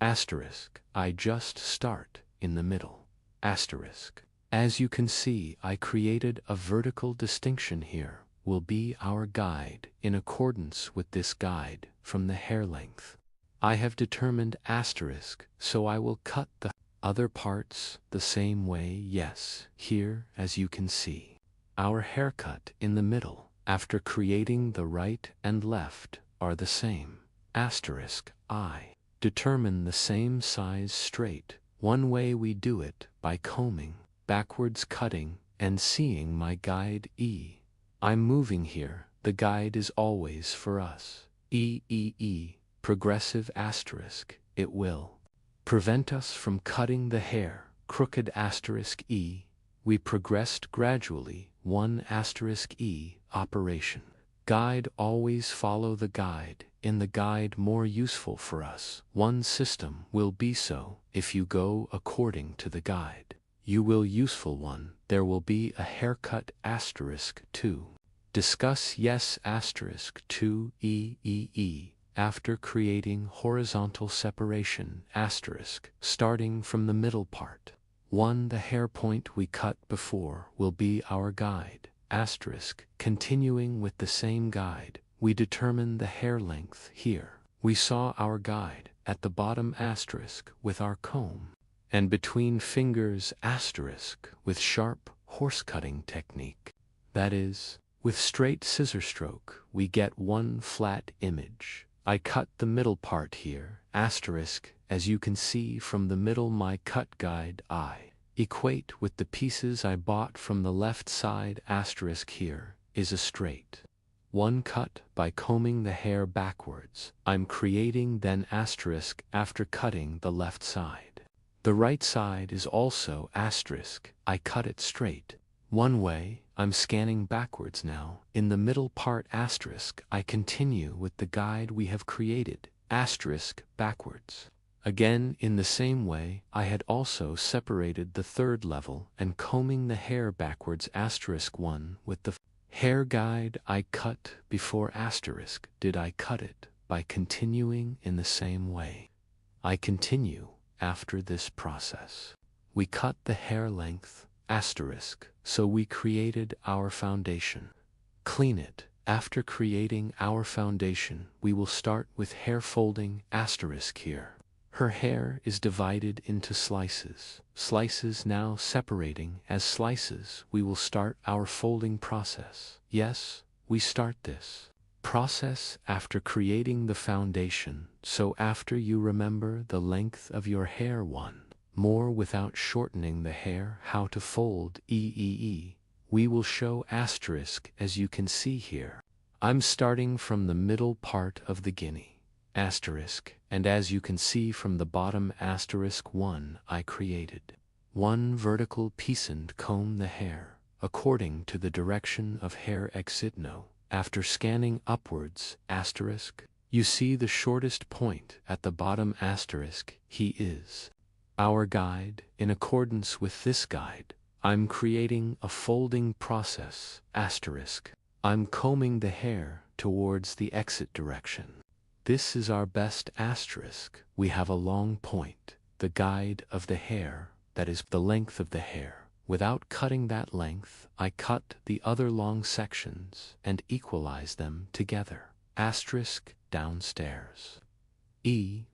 Asterisk I just start in the middle. Asterisk. As you can see, I created a vertical distinction here. Will be our guide. In accordance with this guide from the hair length, I have determined asterisk, so I will cut the other parts the same way. Yes, here, as you can see, our haircut in the middle after creating the right and left are the same. Asterisk I determine the same size straight. One way we do it by combing, backwards cutting, and seeing my guide. I'm moving here. The guide is always for us. Progressive asterisk. It will prevent us from cutting the hair crooked. Asterisk we progressed gradually. 1 asterisk operation. Guide. Always follow the guide. In the guide more useful for us. One system will be so. If you go according to the guide, you will useful one. There will be a haircut. Asterisk 2. Discuss. Yes, asterisk 2 after creating horizontal separation. Asterisk starting from the middle part. 1 the hair point we cut before will be our guide. Asterisk continuing with the same guide, we determine the hair length. Here we saw our guide at the bottom. Asterisk with our comb, and between fingers. Asterisk with sharp horse cutting technique. That is, with straight scissor stroke we get 1 flat image. I cut the middle part here. Asterisk as you can see from the middle my cut guide I equate with the pieces I bought from the left side. Asterisk here is a straight 1 cut by combing the hair backwards. I'm creating then asterisk after cutting the left side. The right side is also asterisk. I cut it straight 1 way. I'm scanning backwards now. In the middle part. Asterisk I continue with the guide we have created. Asterisk backwards. Again in the same way I had also separated the 3rd level and combing the hair backwards. Asterisk 1 with the hair guide I cut before. Asterisk did I cut it by continuing in the same way. I continue after this process. We cut the hair length. Asterisk so we created our foundation. Clean it. After creating our foundation we will start with hair folding. Asterisk here her hair is divided into slices. Slices now separating as slices. We will start our folding process. Yes, we start this process after creating the foundation. So after you remember the length of your hair 1 more without shortening the hair, how to fold. We will show asterisk as you can see here. I'm starting from the middle part of the guinea. Asterisk, and as you can see from the bottom. Asterisk 1 I created 1 vertical piece and comb the hair according to the direction of hair exit. No. After scanning upwards. Asterisk you see the shortest point at the bottom. Asterisk he is our guide. In accordance with this guide, I'm creating a folding process. Asterisk I'm combing the hair towards the exit direction. This is our best. Asterisk we have a long point, the guide of the hair, that is the length of the hair. Without cutting that length, I cut the other long sections and equalize them together. Asterisk downstairs.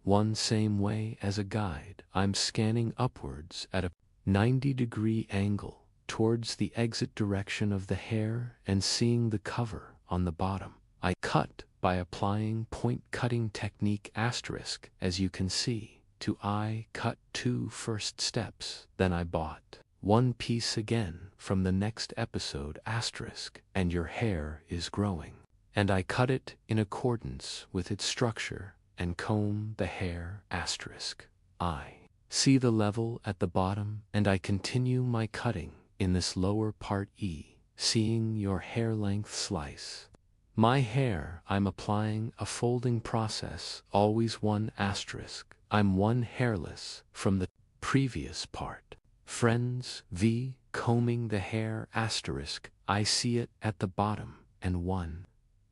1 same way as a guide. I'm scanning upwards at a 90-degree angle towards the exit direction of the hair and seeing the cover on the bottom. I cut by applying point cutting technique. Asterisk as you can see. I cut 2 first steps. Then I bought 1 piece again from the next episode. Asterisk and your hair is growing. and I cut it in accordance with its structure and comb the hair asterisk. I see the level at the bottom and I continue my cutting in this lower part E, seeing your hair length slice. My hair, I'm applying a folding process, always one asterisk. I'm one hairless from the previous part. Friends, V, combing the hair asterisk, I see it at the bottom, and one.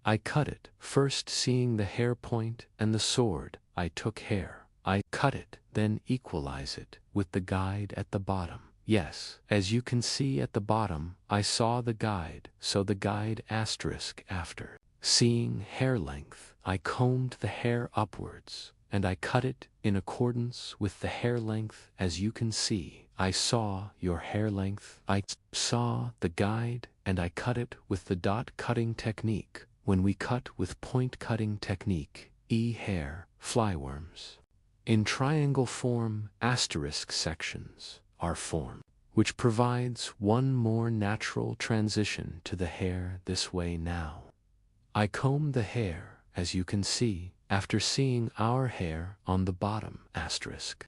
I cut it, first seeing the hair point and the sword, I took hair. I cut it, then equalize it with the guide at the bottom. Yes, as you can see at the bottom, I saw the guide, so the guide asterisk after. Seeing hair length, I combed the hair upwards, and I cut it in accordance with the hair length. As you can see, I saw your hair length. I saw the guide, and I cut it with the dot cutting technique. When we cut with point cutting technique, E hair, flyworms. In triangle form, asterisk sections are formed, which provides one more natural transition to the hair this way now. I comb the hair, as you can see, after seeing our hair on the bottom asterisk.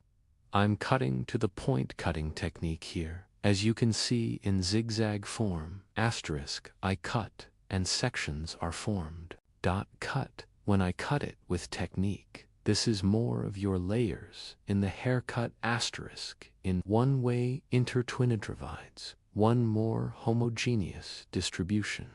I'm cutting to the point cutting technique here, as you can see in zigzag form, asterisk, I cut, and sections are formed. Dot cut, when I cut it with technique. This is more of your layers in the haircut asterisk. In one way intertwined divides, one more homogeneous distribution.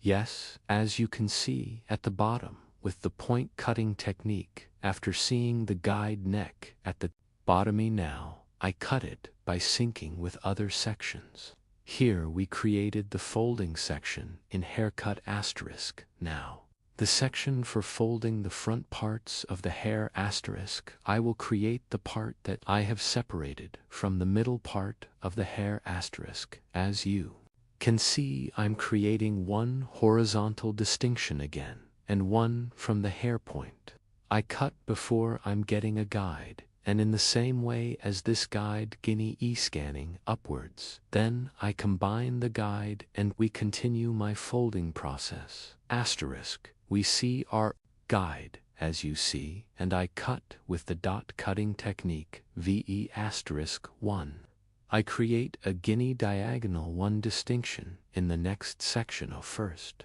Yes, as you can see at the bottom with the point cutting technique, after seeing the guide neck at the bottomy now, I cut it by syncing with other sections. Here we created the folding section in haircut asterisk now. The section for folding the front parts of the hair asterisk, I will create the part that I have separated from the middle part of the hair asterisk. As you can see, I'm creating one horizontal distinction again, and one from the hair point. I cut before I'm getting a guide, and in the same way as this guide guinea scanning upwards. Then I combine the guide and we continue my folding process. Asterisk, we see our guide, as you see, and I cut with the dot cutting technique, VE asterisk 1. I create a guinea diagonal one distinction in the next section of first.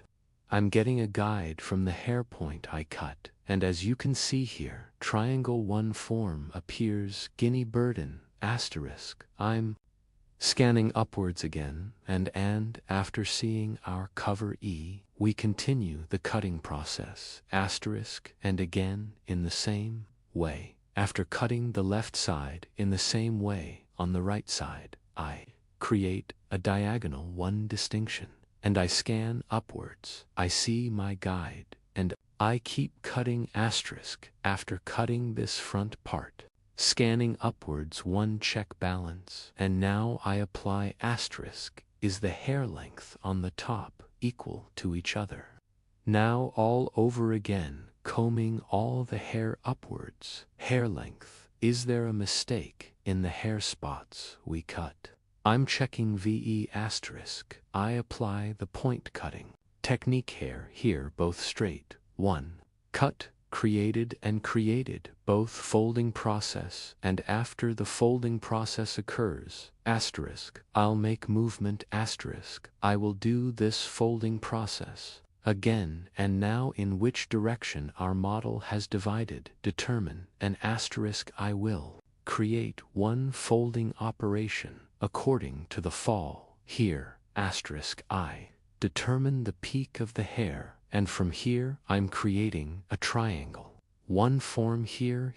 I'm getting a guide from the hair point I cut, and as you can see here, triangle one form appears guinea burden, asterisk. I'm scanning upwards again, and after seeing our cover E, we continue the cutting process, asterisk, and again in the same way. After cutting the left side in the same way on the right side, I create a diagonal one distinction, and I scan upwards. I see my guide, and I keep cutting asterisk after cutting this front part. Scanning upwards one check balance, and now I apply asterisk. Is the hair length on the top equal to each other? Now all over again, combing all the hair upwards. Hair length, is there a mistake in the hair spots we cut? I'm checking VE asterisk. I apply the point cutting technique hair here, both straight. 1. Cut, created and created, both folding process, and after the folding process occurs, asterisk, I'll make movement asterisk. I will do this folding process again, and now in which direction our model has divided, determine an asterisk. I will create one folding operation according to the fall. Here, asterisk, I determine the peak of the hair, and from here I'm creating a triangle. One form here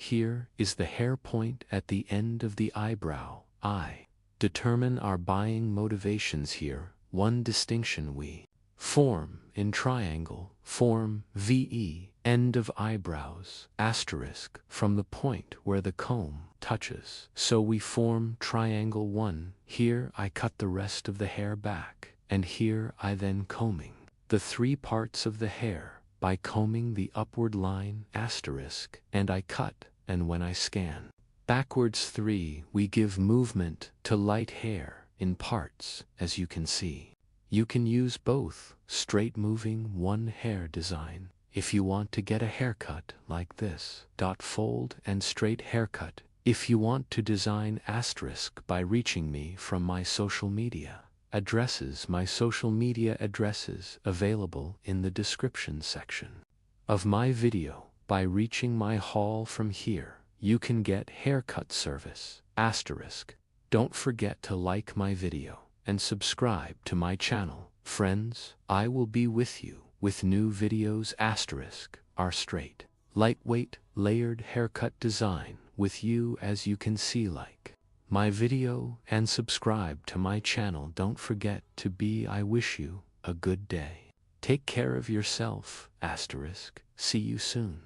is the hair point at the end of the eyebrow. I determine our buying motivations here. One distinction we form in triangle, form VE, end of eyebrows, asterisk, from the point where the comb touches. So we form triangle 1. Here I cut the rest of the hair back, and here I then combing the 3 parts of the hair by combing the upward line, asterisk, and I cut, and when I scan backwards 3, we give movement to light hair in parts, as you can see. You can use both, straight moving one hair design. If you want to get a haircut like this, fold and straight haircut. If you want to design asterisk by reaching me from my social media addresses, my social media addresses available in the description section of my video. By reaching my hall from here, you can get haircut service asterisk. Don't forget to like my video and subscribe to my channel. Friends, I will be with you with new videos asterisk are straight, lightweight, layered haircut design with you as you can see like my video and subscribe to my channel. Don't forget to be. I wish you a good day. Take care of yourself asterisk. See you soon.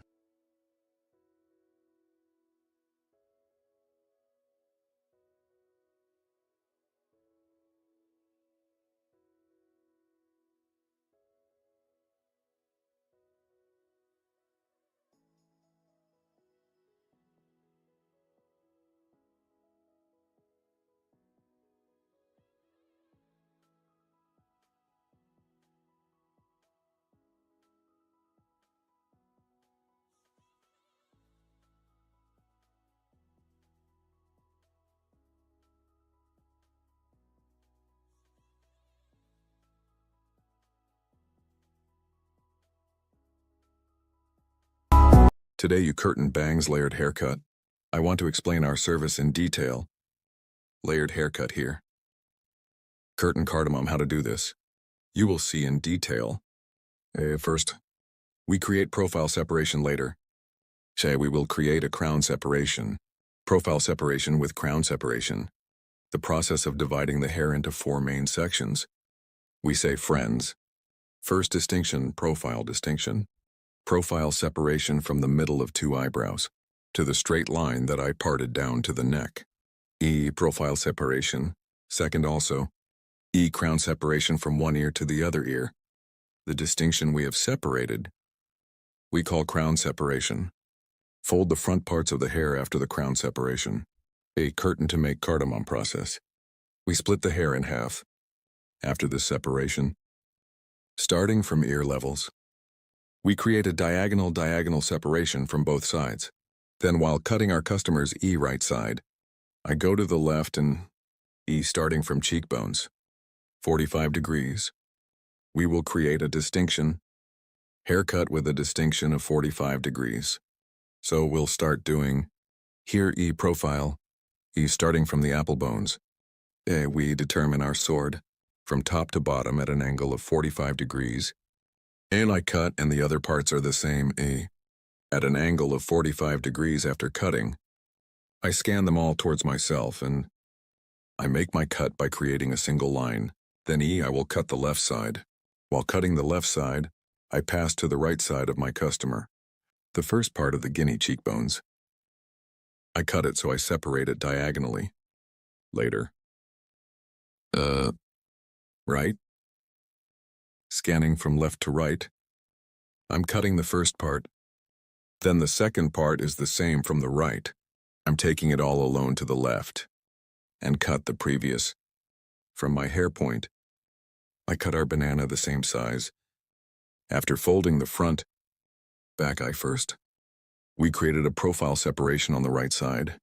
Today you curtain bangs layered haircut. I want to explain our service in detail. Layered haircut here. Curtain cardamom, how to do this. You will see in detail. First, we create profile separation later. We will create a crown separation. Profile separation with crown separation. The process of dividing the hair into 4 main sections. We say friends. First distinction, profile distinction. Profile separation from the middle of 2 eyebrows to the straight line that I parted down to the neck. Profile separation. Second also. Crown separation from one ear to the other ear. The distinction we have separated, we call crown separation. Fold the front parts of the hair after the crown separation. A curtain to make cardamom process. We split the hair in half. After this separation, starting from ear levels, we create a diagonal separation from both sides. Then while cutting our customer's right side, I go to the left and starting from cheekbones, 45 degrees. We will create a distinction, haircut with a distinction of 45 degrees. So we'll start doing here profile, starting from the apple bones. We determine our sword from top to bottom at an angle of 45 degrees. And I cut, and the other parts are the same, at an angle of 45 degrees after cutting. I scan them all towards myself, and I make my cut by creating a single line. Then I will cut the left side. While cutting the left side, I pass to the right side of my customer, the first part of the guinea cheekbones. I cut it so I separate it diagonally. Later. Right? Scanning from left to right. I'm cutting the first part. Then the second part is the same from the right. I'm taking it all alone to the left and cut the previous. From my hair point, I cut our banana the same size. After folding the front, back eye first, we created a profile separation on the right side.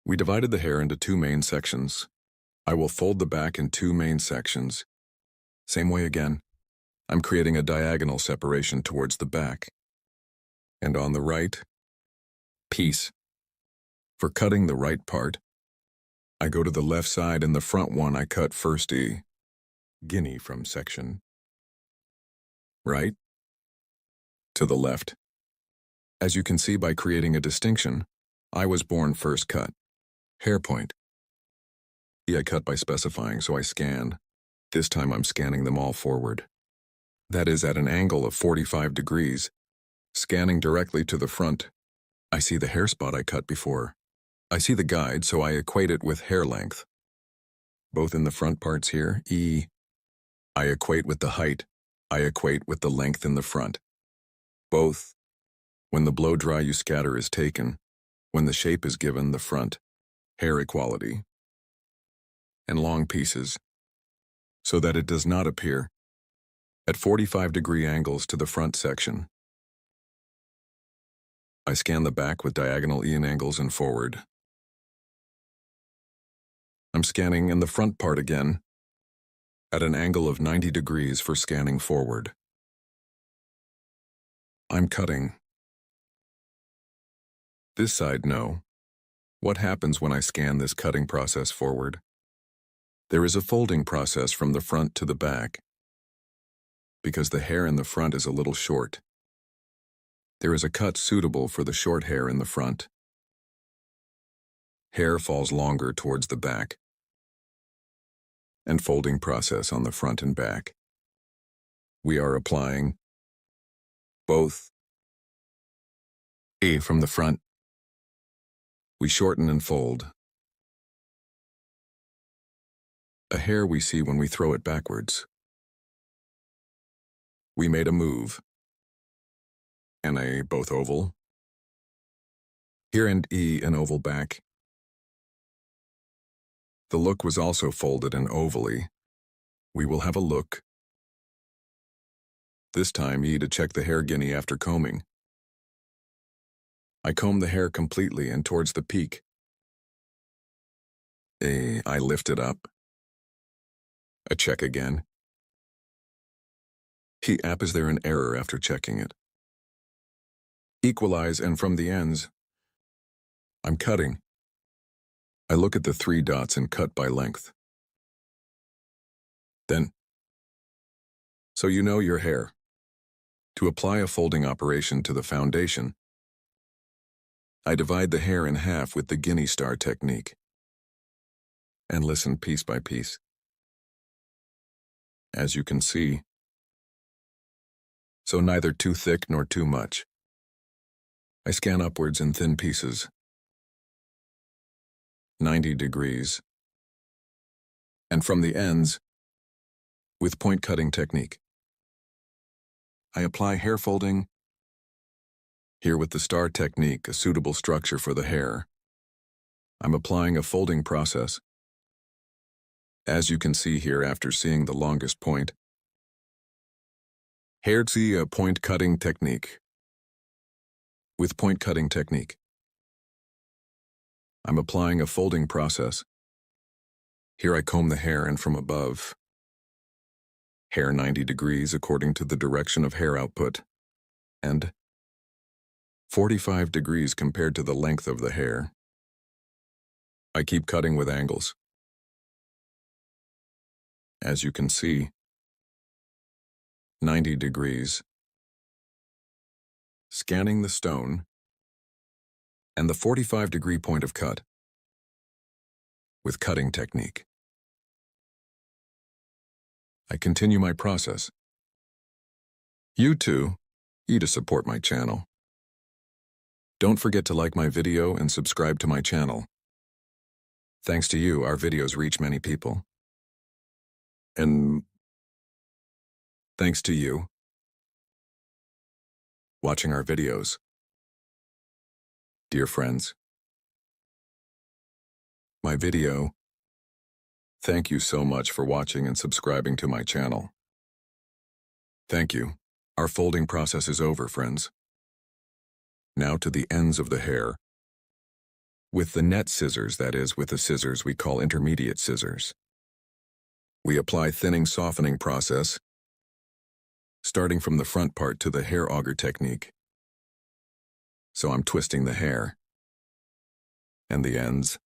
We divided the hair into 2 main sections. I will fold the back in 2 main sections. Same way again. I'm creating a diagonal separation towards the back. And on the right, piece. For cutting the right part, I go to the left side and the front one I cut first guinea from section. Right? To the left. As you can see by creating a distinction, I was born first cut. Hair point. I cut by specifying, so I scan. This time I'm scanning them all forward. That is at an angle of 45 degrees. Scanning directly to the front, I see the hair spot I cut before. I see the guide, so I equate it with hair length. Both in the front parts here, I equate with the height. I equate with the length in the front. Both. When the blow dry you scatter is taken. When the shape is given, the front. Hair equality. And long pieces. so that it does not appear at 45-degree angles to the front section. I scan the back with diagonal Ian angles and forward. I'm scanning in the front part again at an angle of 90 degrees for scanning forward. I'm cutting. This side, no. What happens when I scan this cutting process forward? There is a folding process from the front to the back. Because the hair in the front is a little short, there is a cut suitable for the short hair in the front. Hair falls longer towards the back, and folding process on the front and back. We are applying both. From the front, we shorten and fold. A hair we see when we throw it backwards. We made a move. And a both oval. Here and an oval back. The look was also folded and ovally. We will have a look. This time to check the hair guinea after combing. I comb the hair completely and towards the peak. I lift it up. A check again. Is there an error after checking it? Equalize, and from the ends, I'm cutting. I look at the 3 dots and cut by length. Then, so you know your hair. To apply a folding operation to the foundation, I divide the hair in half with the guinea star technique. And listen piece by piece. As you can see, so neither too thick nor too much. I scan upwards in thin pieces. 90 degrees. And from the ends, with point cutting technique. I apply hair folding. Here with the star technique, a suitable structure for the hair. I'm applying a folding process. As you can see here after seeing the longest point. Hairstyle point cutting technique. With point cutting technique, I'm applying a folding process. Here I comb the hair and from above. Hair 90 degrees according to the direction of hair output. And 45 degrees compared to the length of the hair. I keep cutting with angles. As you can see, 90 degrees. Scanning the stone, and the 45-degree point of cut with cutting technique. I continue my process. You too, to support my channel. Don't forget to like my video and subscribe to my channel. Thanks to you, our videos reach many people. And thanks to you watching our videos. Dear friends, my video, thank you so much for watching and subscribing to my channel. Thank you. Our folding process is over, friends. Now to the ends of the hair. With the net scissors, that is, with the scissors we call intermediate scissors. We apply thinning softening process, starting from the front part to the hair auger technique. So I'm twisting the hair and the ends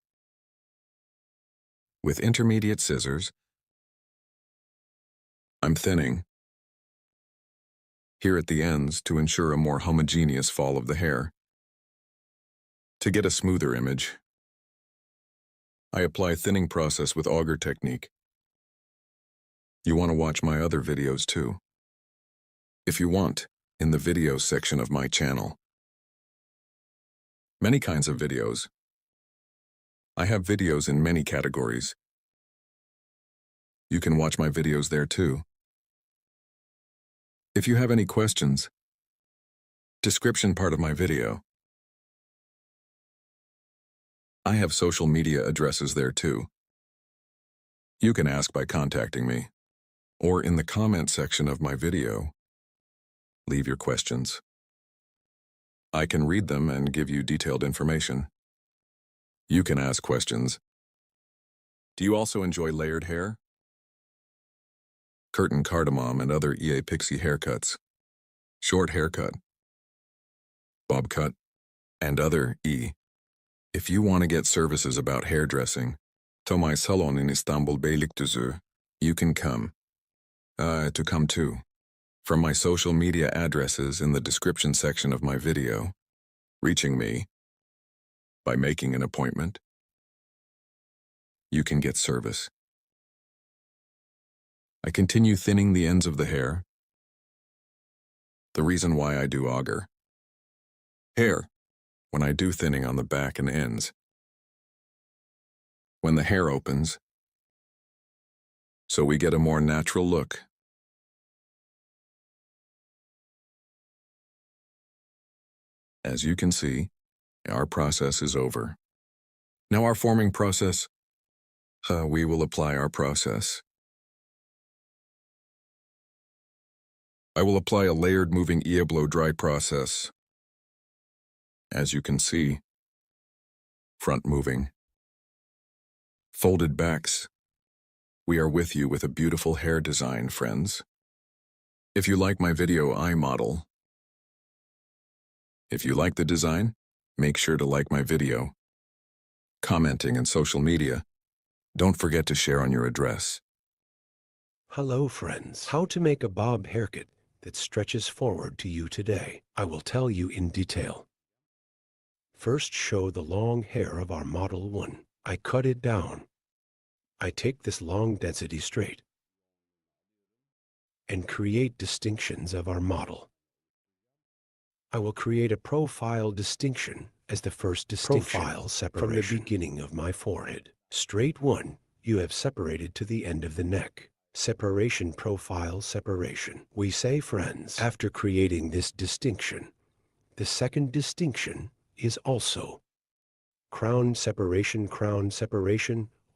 with intermediate scissors. I'm thinning here at the ends to ensure a more homogeneous fall of the hair. To get a smoother image, I apply thinning process with auger technique. You want to watch my other videos too. If you want, in the videos section of my channel. Many kinds of videos. I have videos in many categories. You can watch my videos there too. If you have any questions, description part of my video. I have social media addresses there too. You can ask by contacting me. or in the comment section of my video. Leave your questions. I can read them and give you detailed information. You can ask questions. Do you also enjoy layered hair? Curtain cardamom and other EA pixie haircuts, short haircut, bob cut, and other E. If you want to get services about hairdressing, to my salon in Istanbul Beylikdüzü, you can come. To come too. From my social media addresses in the description section of my video, reaching me by making an appointment, you can get service. I continue thinning the ends of the hair. The reason why I do auger hair when I do thinning on the back and ends. When the hair opens, so we get a more natural look. As you can see, our process is over. Now our forming process, we will apply our process. I will apply a layered moving blow dry process. As you can see, front moving, folded backs. We are with you with a beautiful hair design, friends. If you like my video, I model. If you like the design, make sure to like my video. Commenting and social media. Don't forget to share on your address. Hello, friends. How to make a bob haircut that stretches forward to you today. I will tell you in detail. First, show the long hair of our Model 1. I cut it down. I take this long density straight and create distinctions of our model. I will create a profile distinction as the first distinction profile separation from the beginning of my forehead. Straight one, you have separated to the end of the neck. Separation profile separation. We say, friends, after creating this distinction, the second distinction is also crown separation,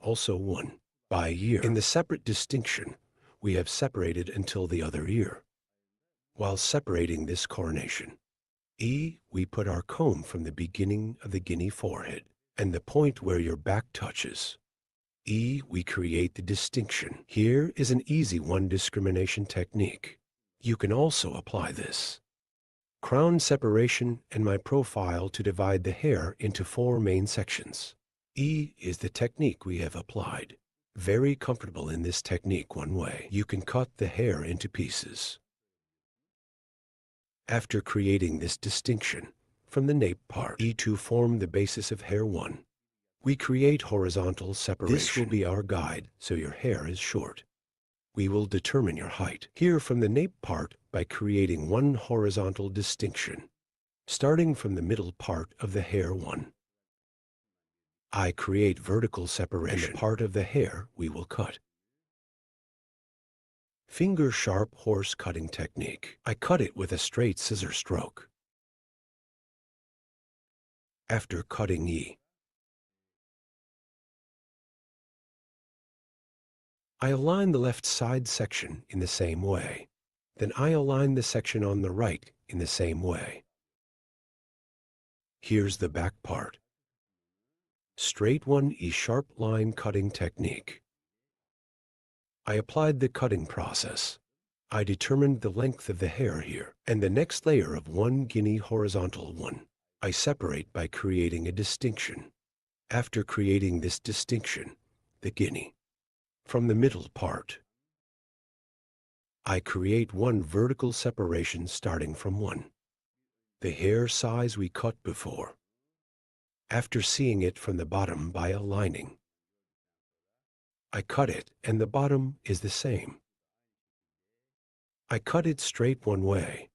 also one. By year, in the separate distinction, we have separated until the other ear. While separating this coronation, E, we put our comb from the beginning of the guinea forehead and the point where your back touches. E, we create the distinction. Here is an easy one discrimination technique. You can also apply this crown separation and my profile to divide the hair into 4 main sections. E is the technique we have applied. Very comfortable in this technique one way. You can cut the hair into pieces. After creating this distinction from the nape part, E to form the basis of hair 1. We create horizontal separation. This will be our guide, so your hair is short. We will determine your height here from the nape part by creating one horizontal distinction, starting from the middle part of the hair 1. I create vertical separation and the part of the hair we will cut. Finger sharp horse cutting technique. I cut it with a straight scissor stroke. After cutting E, I align the left side section in the same way. Then I align the section on the right in the same way. Here's the back part. Straight one E sharp line cutting technique. I applied the cutting process. I determined the length of the hair here, and the next layer of 1 guinea horizontal one. I separate by creating a distinction. After creating this distinction, the guinea, from the middle part, I create one vertical separation starting from 1. The hair size we cut before. After seeing it from the bottom by aligning, I cut it and the bottom is the same. I cut it straight one way.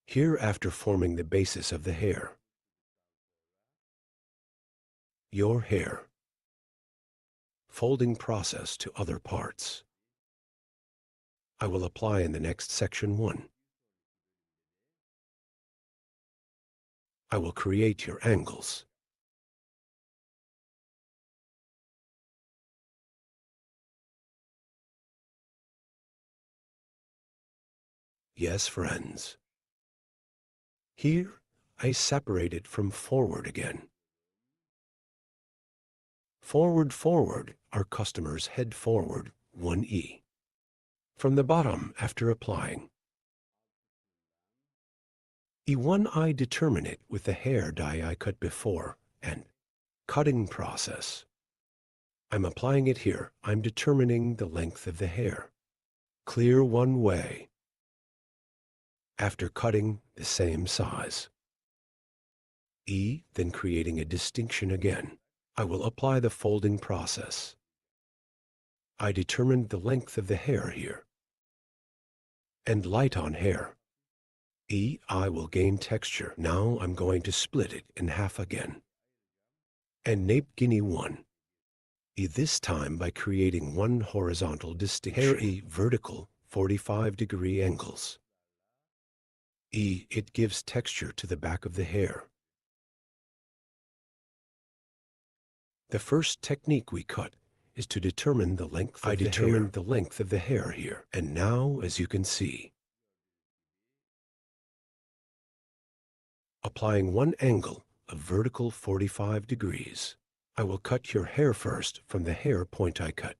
Here after forming the basis of the hair. Your hair. Folding process to other parts. I will apply in the next section 1. I will create your angles. Yes, friends. Here, I separate it from forward again. Forward, forward, our customers head forward 1E. From the bottom after applying. E1 I determine it with the hair dye I cut before and cutting process. I'm applying it here. I'm determining the length of the hair. Clear one way. After cutting the same size. E, then creating a distinction again. I will apply the folding process. I determined the length of the hair here. And light on hair. E, I will gain texture. Now I'm going to split it in half again. And nape guinea 1. E this time by creating one horizontal distinction. Hair E vertical 45-degree angles. E, it gives texture to the back of the hair. The first technique we cut is to determine the length of the hair. I determined the length of the hair here. And now, as you can see, applying one angle of vertical 45 degrees, I will cut your hair first from the hair point I cut.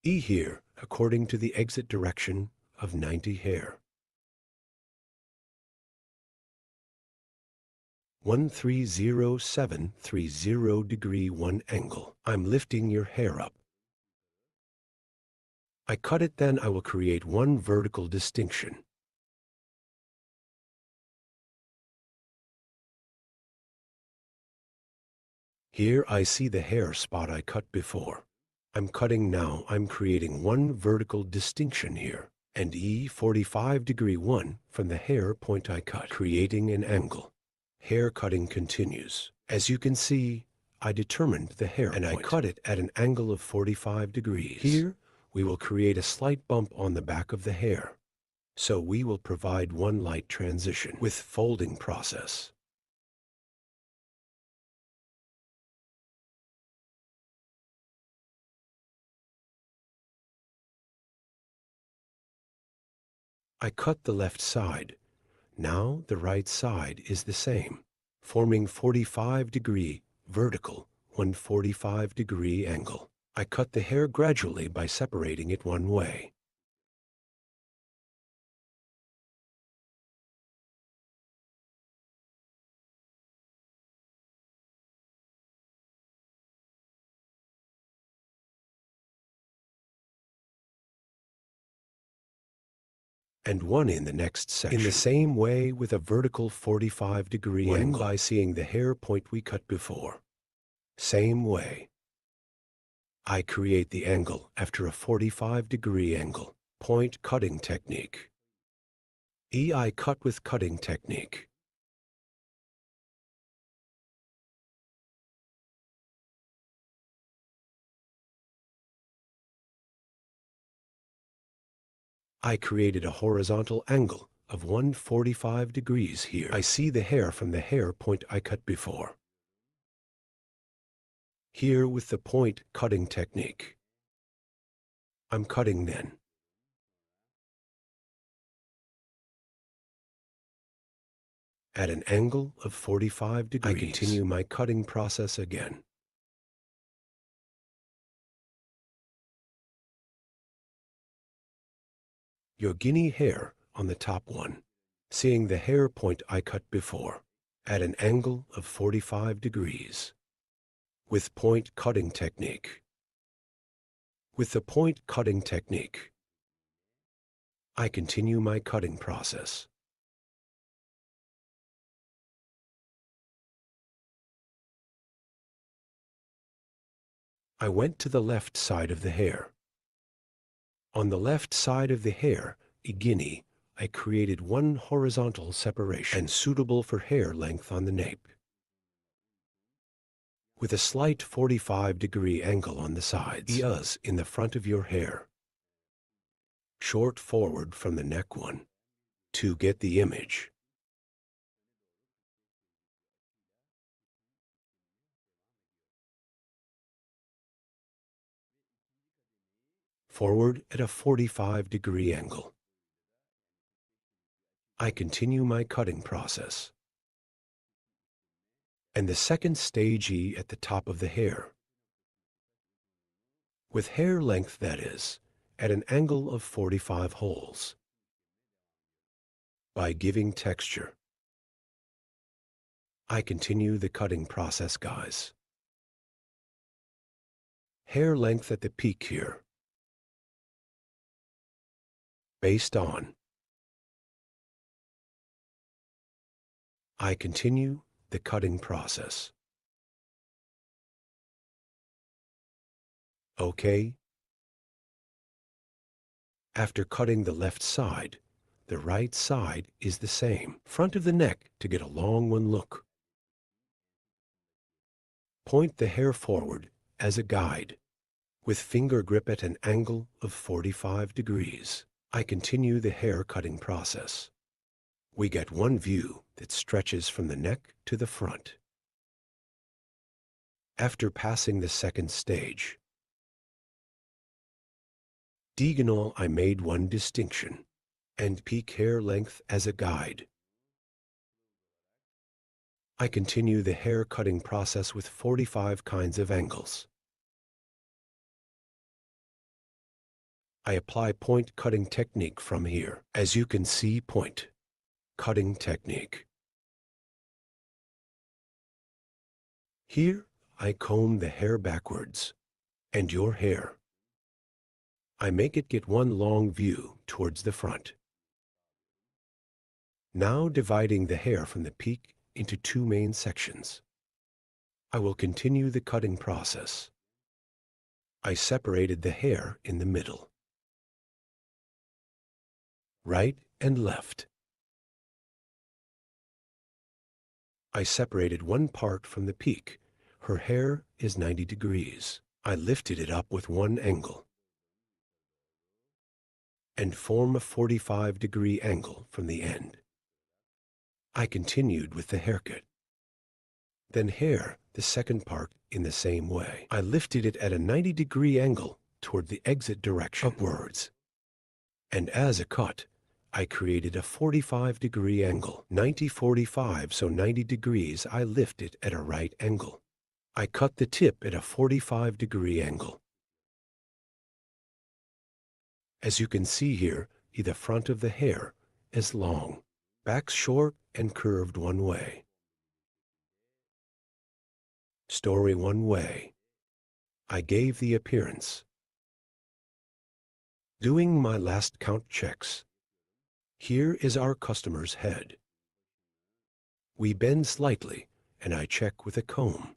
E here, according to the exit direction of 90 hair. 130.730 degree 1 angle. I'm lifting your hair up. I cut it, then I will create one vertical distinction. Here I see the hair spot I cut before. I'm cutting now. I'm creating one vertical distinction here. And E 45 degree 1 from the hair point I cut, creating an angle. Hair cutting continues. As you can see, I determined the hair point. I cut it at an angle of 45 degrees. Here, we will create a slight bump on the back of the hair. So we will provide one light transition with folding process. I cut the left side. Now the right side is the same, forming 45-degree vertical, 145-degree angle. I cut the hair gradually by separating it one way. And one in the next section. In the same way with a vertical 45-degree angle by seeing the hair point we cut before. Same way. I create the angle after a 45-degree angle. Point cutting technique. E I cut with cutting technique. I created a horizontal angle of 145 degrees here. I see the hair from the hair point I cut before. Here with the point cutting technique. I'm cutting then. At an angle of 45 degrees. I continue my cutting process again. Your guinea hair on the top one, seeing the hair point I cut before, at an angle of 45 degrees, with point cutting technique. With the point cutting technique, I continue my cutting process. I went to the left side of the hair. On the left side of the hair, a guinea, I created one horizontal separation and suitable for hair length on the nape. With a slight 45-degree angle on the sides, ears in the front of your hair. Short forward from the neck one, to get the image. Forward at a 45-degree angle. I continue my cutting process. And the second stage E at the top of the hair. With hair length, that is, at an angle of 45 holes. By giving texture. I continue the cutting process, guys. Hair length at the peak here. Based on. I continue the cutting process. Okay. After cutting the left side, the right side is the same. Front of the neck to get a long one look. Point the hair forward as a guide. With finger grip at an angle of 45 degrees, I continue the hair cutting process. We get one view that stretches from the neck to the front. After passing the second stage, diagonal, I made one distinction, and peak hair length as a guide. I continue the hair cutting process with 45 kinds of angles. I apply point cutting technique from here. As you can see, point cutting technique. Here, I comb the hair backwards, and your hair. I make it get one long view towards the front. Now dividing the hair from the peak into two main sections. I will continue the cutting process. I separated the hair in the middle. Right and left. I separated one part from the peak. Her hair is 90 degrees. I lifted it up with one angle and form a 45-degree angle from the end. I continued with the haircut. Then hair, the second part, in the same way. I lifted it at a 90-degree angle toward the exit direction upwards. And as a cut, I created a 45-degree angle. 90-45, so 90 degrees, I lift it at a right angle. I cut the tip at a 45-degree angle. As you can see here, the front of the hair is long, back short and curved one way. Story one way. I gave the appearance. Doing my last count checks. Here is our customer's head. We bend slightly, and I check with a comb.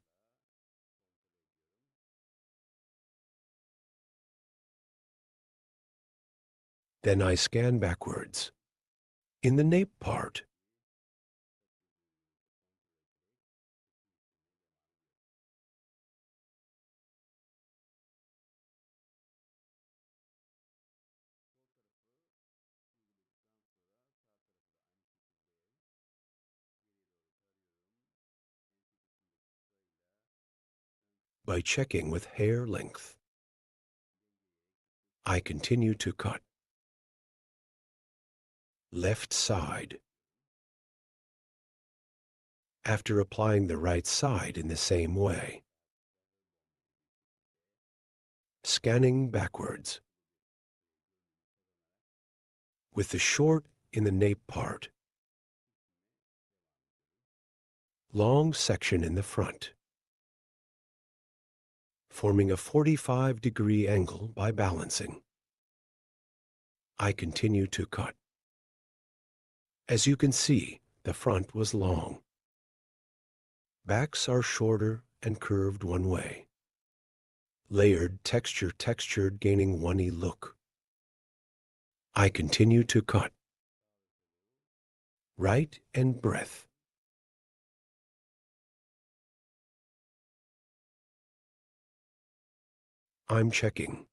Then I scan backwards. In the nape part, by checking with hair length, I continue to cut. Left side. After applying the right side in the same way. Scanning backwards. With the short in the nape part. Long section in the front. Forming a 45-degree angle by balancing. I continue to cut. As you can see, the front was long. Backs are shorter and curved one way. Layered, textured, gaining 1E look. I continue to cut. Right and breadth. I'm checking.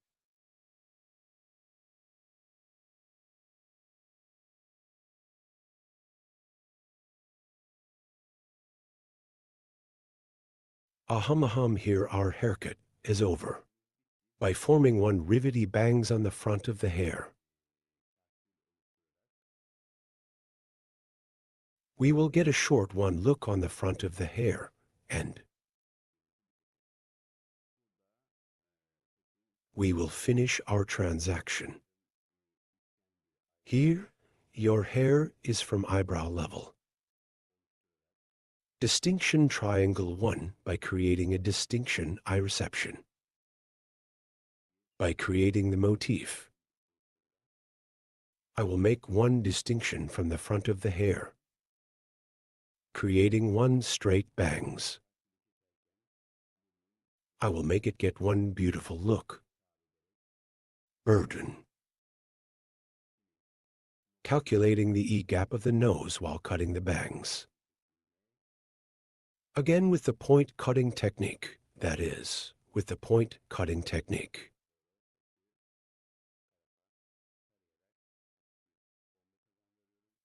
Ahum, here our haircut is over. By forming one rivety bangs on the front of the hair. We will get a short one look on the front of the hair, and we will finish our transaction. Here, your hair is from eyebrow level. Distinction triangle 1 by creating a distinction eye reception. By creating the motif, I will make one distinction from the front of the hair, creating one straight bangs. I will make it get one beautiful look. Burden. Calculating the E-gap of the nose while cutting the bangs. Again with the point cutting technique, that is, with the point cutting technique.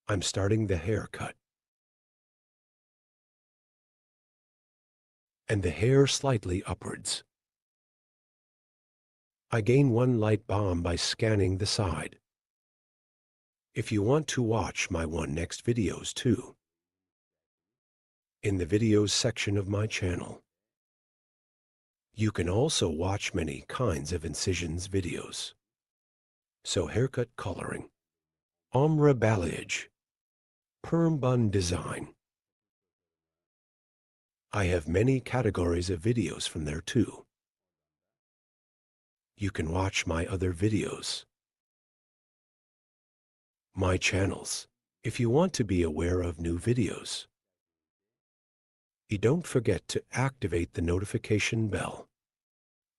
I'm starting the haircut. And the hair slightly upwards. I gain one light bomb by scanning the side. If you want to watch my next videos too, in the videos section of my channel, you can also watch many kinds of incisions videos. So haircut coloring, ombre balayage, perm bun design. I have many categories of videos from there too. You can watch my other videos, my channels, if you want to be aware of new videos. You don't forget to activate the notification bell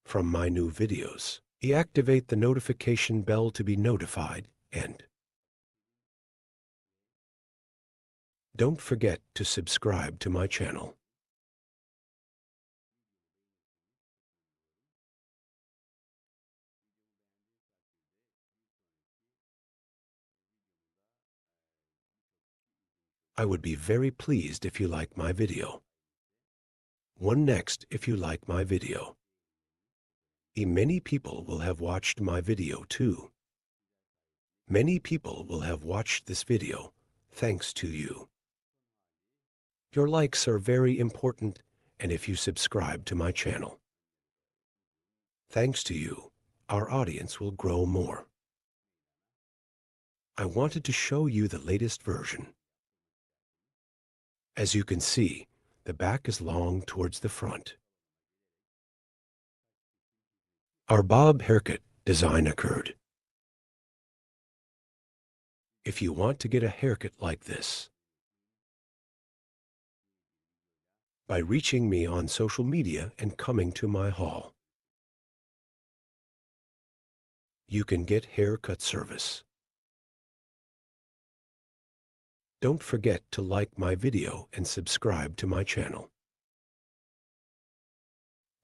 from my new videos. You activate the notification bell to be notified, and don't forget to subscribe to my channel. I would be very pleased if you like my video. One next if you like my video. Many people will have watched my video too. Many people will have watched this video thanks to you. Your likes are very important, and if you subscribe to my channel, thanks to you, our audience will grow more. I wanted to show you the latest version. As you can see, the back is long towards the front. Our bob haircut design occurred. If you want to get a haircut like this, by reaching me on social media and coming to my hall, you can get haircut service. Don't forget to like my video and subscribe to my channel.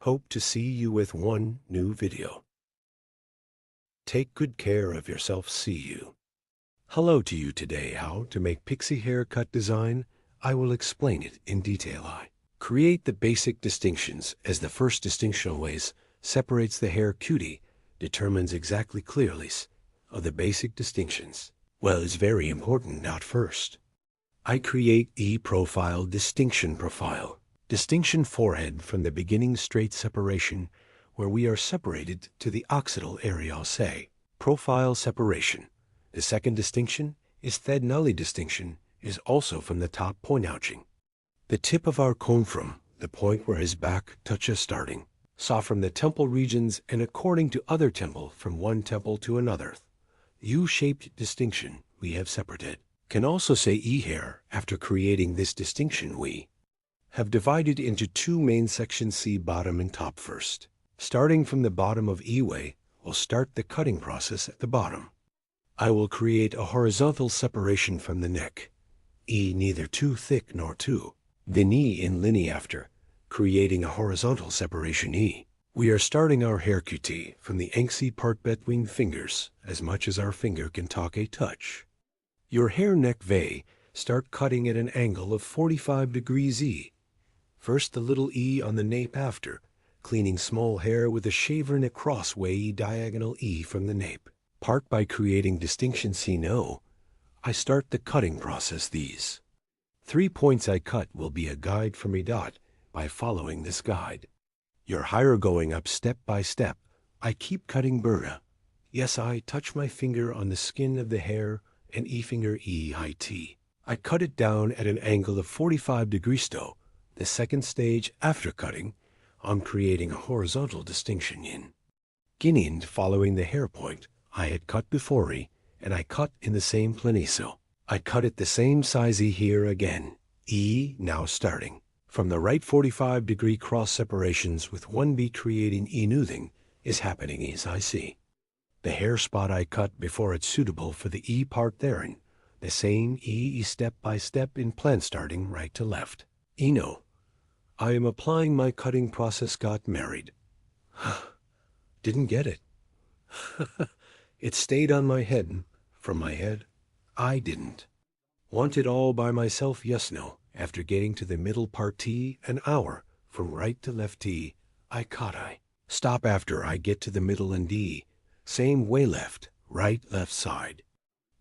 Hope to see you with one new video. Take good care of yourself. See you. Hello to you today. How to make pixie haircut design. I will explain it in detail. I create the basic distinctions as the first distinction ways separates the hair cutie, determines exactly clearly of the basic distinctions. Well, it's very important not first. I create E-profile distinction profile. Distinction forehead from the beginning straight separation where we are separated to the occipital area, say. Profile separation. The second distinction is Thed Nully distinction is also from the top point ouching. The tip of our comb from the point where his back touches starting. Saw from the temple regions and according to other temple from one temple to another. U-shaped distinction we have separated. Can also say E-hair after creating this distinction we have divided into two main sections, C bottom and top first. Starting from the bottom of E-way, we'll start the cutting process at the bottom. I will create a horizontal separation from the neck. E neither too thick nor too. Then E in linea after, creating a horizontal separation E. We are starting our hair cutie from the anxy part between fingers as much as our finger can talk a touch. Your hair neck vey, start cutting at an angle of 45 degrees E. First the little E on the nape after, cleaning small hair with a shaver and a crossway E diagonal E from the nape. Part by creating distinction C no. I start the cutting process these. 3 points I cut will be a guide for me dot by following this guide. You're higher going up step by step. I keep cutting Berta. Yes, I touch my finger on the skin of the hair and E-finger E-I-T. I cut it down at an angle of 45 degrees though. The second stage after cutting, I'm creating a horizontal distinction in. Beginning following the hair point I had cut before E, and I cut in the same planiso. I cut it the same size E here again. E now starting. From the right 45-degree cross separations with one beat creating E noothing is happening as I see. The hair spot I cut before it's suitable for the E part therein. The same E step by step in plan starting right to left. Eno. I am applying my cutting process got married. Didn't get it. It stayed on my head. From my head, I didn't. Want it all by myself, yes, no. After getting to the middle part T, an hour, from right to left T, I cut I. Stop after I get to the middle and D. Same way left, right, left side.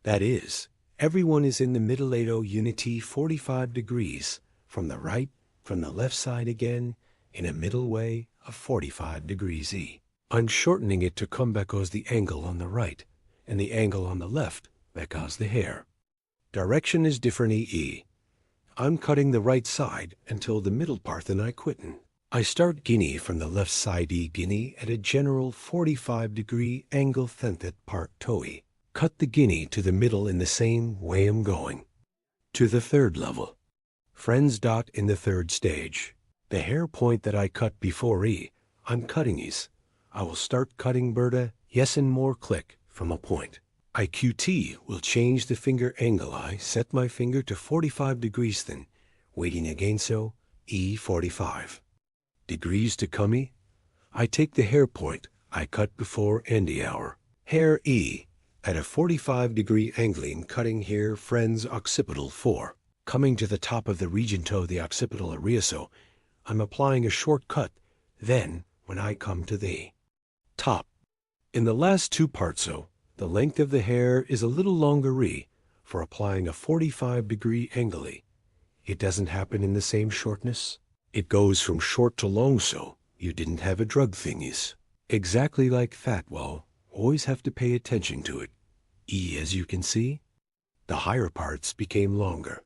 That is, everyone is in the middle 80 unity 45 degrees, from the right, from the left side again, in a middle way of 45 degrees E. I'm shortening it to come because the angle on the right, and the angle on the left because the hair. Direction is different E. I'm cutting the right side until the middle part then I quittin'. I start guinea from the left side E guinea at a general 45-degree angle thentet part toe. Cut the guinea to the middle in the same way I'm going. To the third level. Friends dot in the third stage. The hair point that I cut before E, I'm cutting is. I will start cutting Berta, yes and more click, from a point. IQT will change the finger angle I set my finger to 45 degrees then, waiting again so, E45. Degrees to come E, I take the hair point I cut before Andy hour. Hair E, at a 45-degree angling cutting here friends occipital 4. Coming to the top of the region toe the occipital area so, I'm applying a short cut, then when I come to the top. In the last two parts so, the length of the hair is a little longer E for applying a 45-degree angle E. It doesn't happen in the same shortness. It goes from short to long so you didn't have a drug thingies. Exactly like fat well, always have to pay attention to it. E as you can see, the higher parts became longer.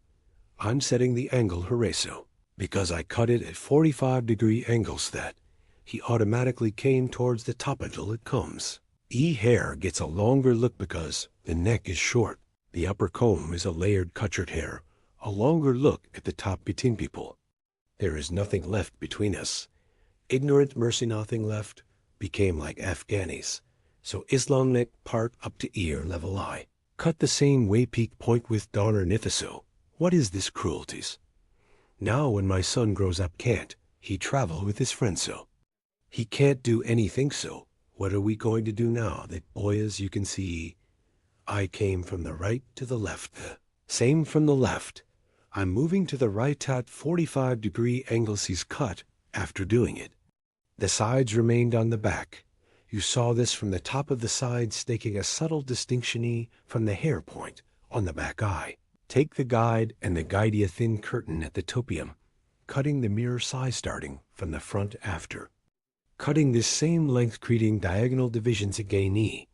I'm setting the angle horizontal because I cut it at 45-degree angles that he automatically came towards the top until it comes. E hair gets a longer look because the neck is short. The upper comb is a layered cutchered hair, a longer look at the top between people. There is nothing left between us. Ignorant mercy nothing left, became like Afghanis. So Islam neck part up to ear level I. Cut the same way peak point with Donner Nithiso. What is this cruelties? Now when my son grows up can't, he travel with his friends so. He can't do anything so. What are we going to do now that boy as you can see, I came from the right to the left. Same from the left. I'm moving to the right at 45-degree angles he's cut after doing it. The sides remained on the back. You saw this from the top of the side staking a subtle distinction from the hair point on the back eye. Take the guide and the guidea thin curtain at the topium, cutting the mirror size starting from the front after. Cutting this same length creating diagonal divisions again E.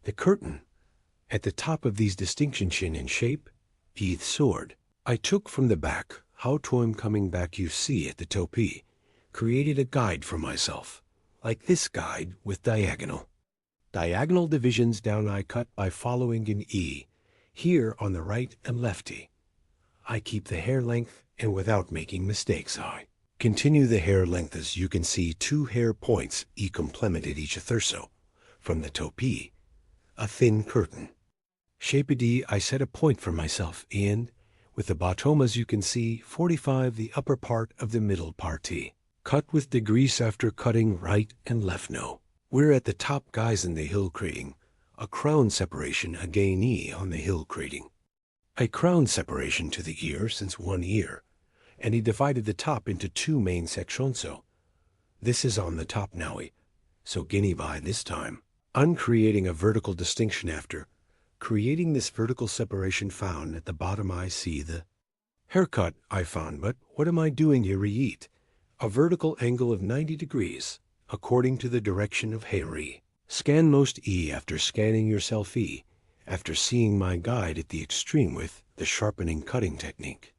The curtain, at the top of these distinctions in shape, teeth sword. I took from the back, how to am coming back you see at the topi, created a guide for myself, like this guide with diagonal. Diagonal divisions down I cut by following in E, here on the right and left E. I keep the hair length and without making mistakes I. Continue the hair length as you can see two hair points E complemented each other so. From the topi, a thin curtain. Shape D I set a point for myself and, with the bottom as you can see, 45 the upper part of the middle part T. Cut with degrees after cutting right and left no. We're at the top guys in the hill creating, a crown separation again E on the hill creating. A crown separation to the ear since one ear, and he divided the top into two main sections so. This is on the top now so guinea by this time. I'm creating a vertical distinction after, creating this vertical separation found at the bottom I see the Haircut, I found, but what am I doing here? Eat. A vertical angle of 90 degrees, according to the direction of hair. Scan most E after scanning yourself E, after seeing my guide at the extreme with the sharpening cutting technique.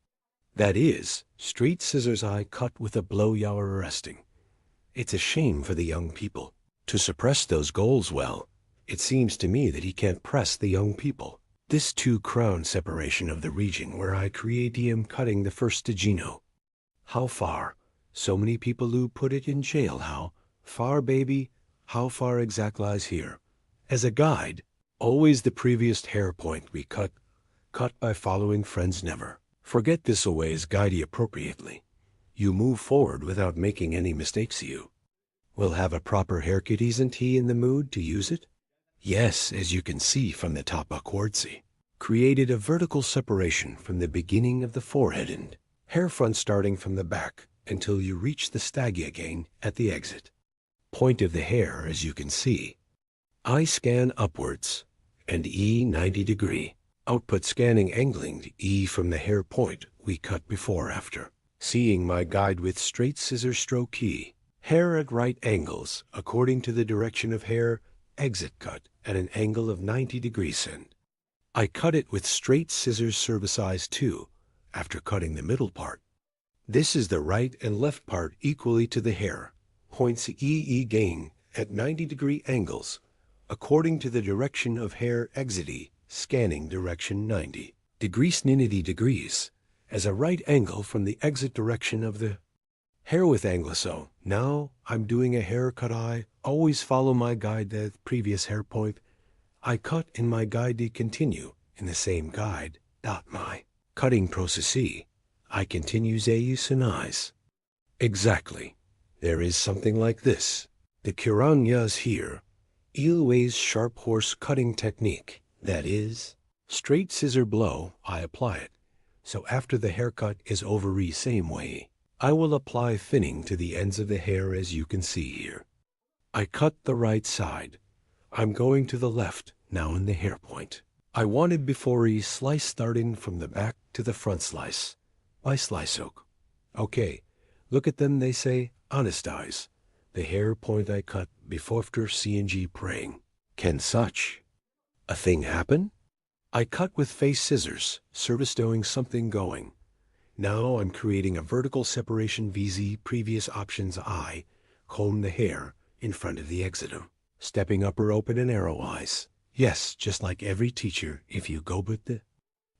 That is, straight scissors I cut with a blow you are arresting. It's a shame for the young people. To suppress those goals well, it seems to me that he can't press the young people. This two-crown separation of the region where I create am cutting the first Gino. How far? So many people who put it in jail. How far, baby? How far exact lies here? As a guide, always the previous hair point we cut by following friends never. Forget this always guide you appropriately. You move forward without making any mistakes. You will have a proper haircut. Isn't he in the mood to use it? Yes, as you can see from the top upwards. Created a vertical separation from the beginning of the forehead and hair front starting from the back until you reach the staggy again at the exit. Point of the hair, as you can see. I scan upwards and E 90 degree. Output scanning angling E from the hair point we cut before after. Seeing my guide with straight scissor stroke key. Hair at right angles according to the direction of hair exit cut at an angle of 90 degrees and I cut it with straight scissors service size 2 after cutting the middle part. This is the right and left part equally to the hair. Points EE gain at 90 degree angles according to the direction of hair exit E, scanning direction 90 degrees 90 degrees as a right angle from the exit direction of the hair with angle. So now I'm doing a haircut. I always follow my guide the previous hair point. I cut in my guide to continue in the same guide. My cutting process I continues a use and eyes. Exactly. There is something like this. The Kuranyas here. Ilways sharp horse cutting technique. That is, straight scissor blow, I apply it. So after the haircut is over same way, I will apply thinning to the ends of the hair as you can see here. I cut the right side. I'm going to the left now in the hair point. I wanted before slice starting from the back to the front slice. By slice oak. Okay, look at them, they say, honest eyes. The hair point I cut before after CNG praying. Can such a thing happen? I cut with face scissors, service doing something going. Now I'm creating a vertical separation VZ previous options I, comb the hair in front of the exitum. Stepping upper open and arrow eyes. Yes, just like every teacher if you go but the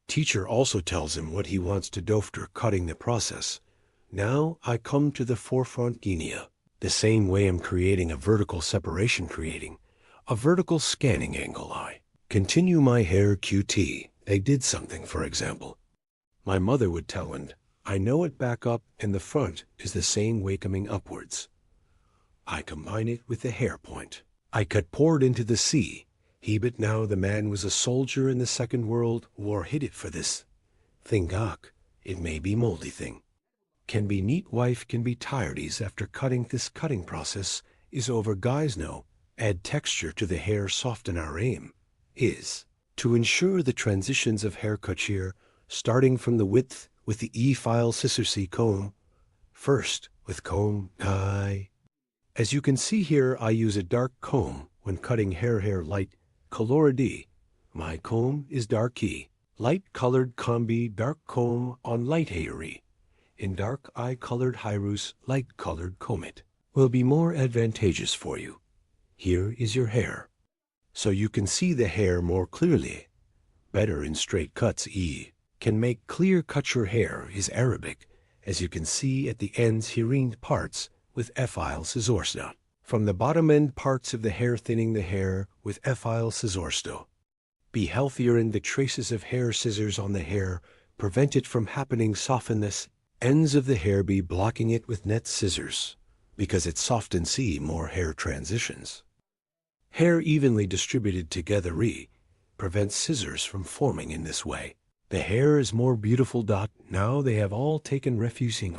teacher also tells him what he wants to do after cutting the process. Now I come to the forefront guinea. The same way I'm creating a vertical separation creating a vertical scanning angle I. Continue my hair QT. They did something, for example. My mother would tell and I know it back up and the front is the same way coming upwards. I combine it with the hair point. I cut poured into the sea. He but now the man was a soldier in the Second World War hid it for this. Thing gawk, it may be moldy thing. Can be neat wife can be tiredies after cutting this cutting process is over guys know. Add texture to the hair soften our aim. Is to ensure the transitions of haircut shear starting from the width with the E-file scissor C comb. First with comb I. As you can see here I use a dark comb when cutting hair light color D. My comb is dark E. Light colored combi dark comb on light hairy. In dark eye colored Hyrus light colored comb it will be more advantageous for you. Here is your hair. So you can see the hair more clearly. Better in straight cuts E. Can make clear cut your hair is Arabic, as you can see at the ends hearing parts with F-file scissorsto. From the bottom end parts of the hair thinning the hair with F-file scissorsto. Be healthier in the traces of hair scissors on the hair, prevent it from happening soften this ends of the hair be blocking it with net scissors, because it softens see more hair transitions. Hair evenly distributed together prevents scissors from forming in this way. The hair is more beautiful. Now they have all taken refusing.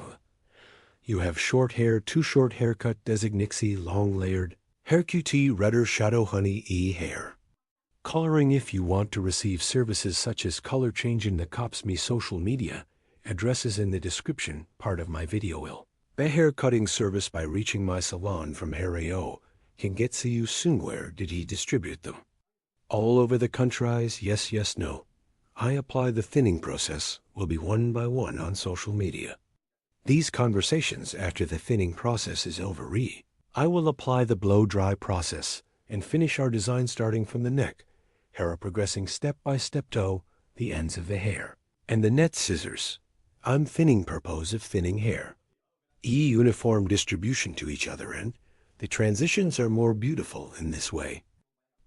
You have short hair, too short haircut designixie long layered, hair QT redder shadow honey E hair. Coloring if you want to receive services such as color change in the cops me social media, Address is in the description part of my video will. The hair cutting service by reaching my salon from Hairao can get to you soon. Where did he distribute them? All over the countries, yes, no. I apply the thinning process will be one by one on social media. These conversations after the thinning process is over. I will apply the blow dry process and finish our design starting from the neck, hair progressing step by step to the ends of the hair. And the net scissors. I'm thinning purpose of thinning hair. Uniform distribution to each other, and the transitions are more beautiful in this way.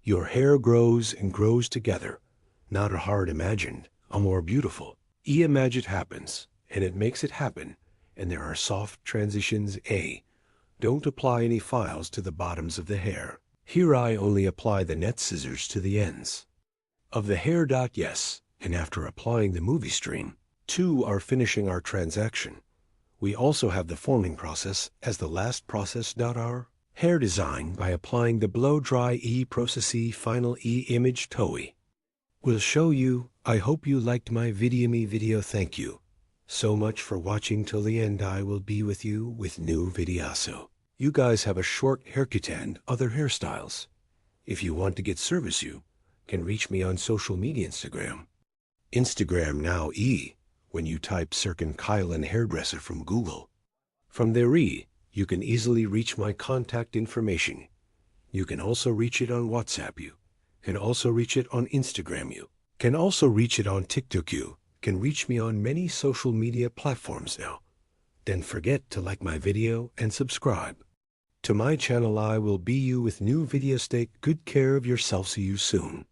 Your hair grows and grows together, not a hard imagined, a more beautiful. Imagine happens, and it makes it happen, and there are soft transitions. Don't apply any files to the bottoms of the hair. Here I only apply the net scissors to the ends of the hair. Yes, and after applying the movie stream, 2 are finishing our transaction. We also have the forming process as the last process. Our hair design by applying the blow dry process final image TOE will show you. I hope you liked my video. Thank you so much for watching till the end. I will be with you with new videos. So you guys have a short haircut and other hairstyles. If you want to get service, you can reach me on social media Instagram now. When you type Sirkin Kylan hairdresser from Google. From there you can easily reach my contact information. You can also reach it on WhatsApp. You can also reach it on Instagram. You can also reach it on TikTok. You can reach me on many social media platforms now. Don't forget to like my video and subscribe to my channel. I will be you with new videos. Take good care of yourself. See you soon.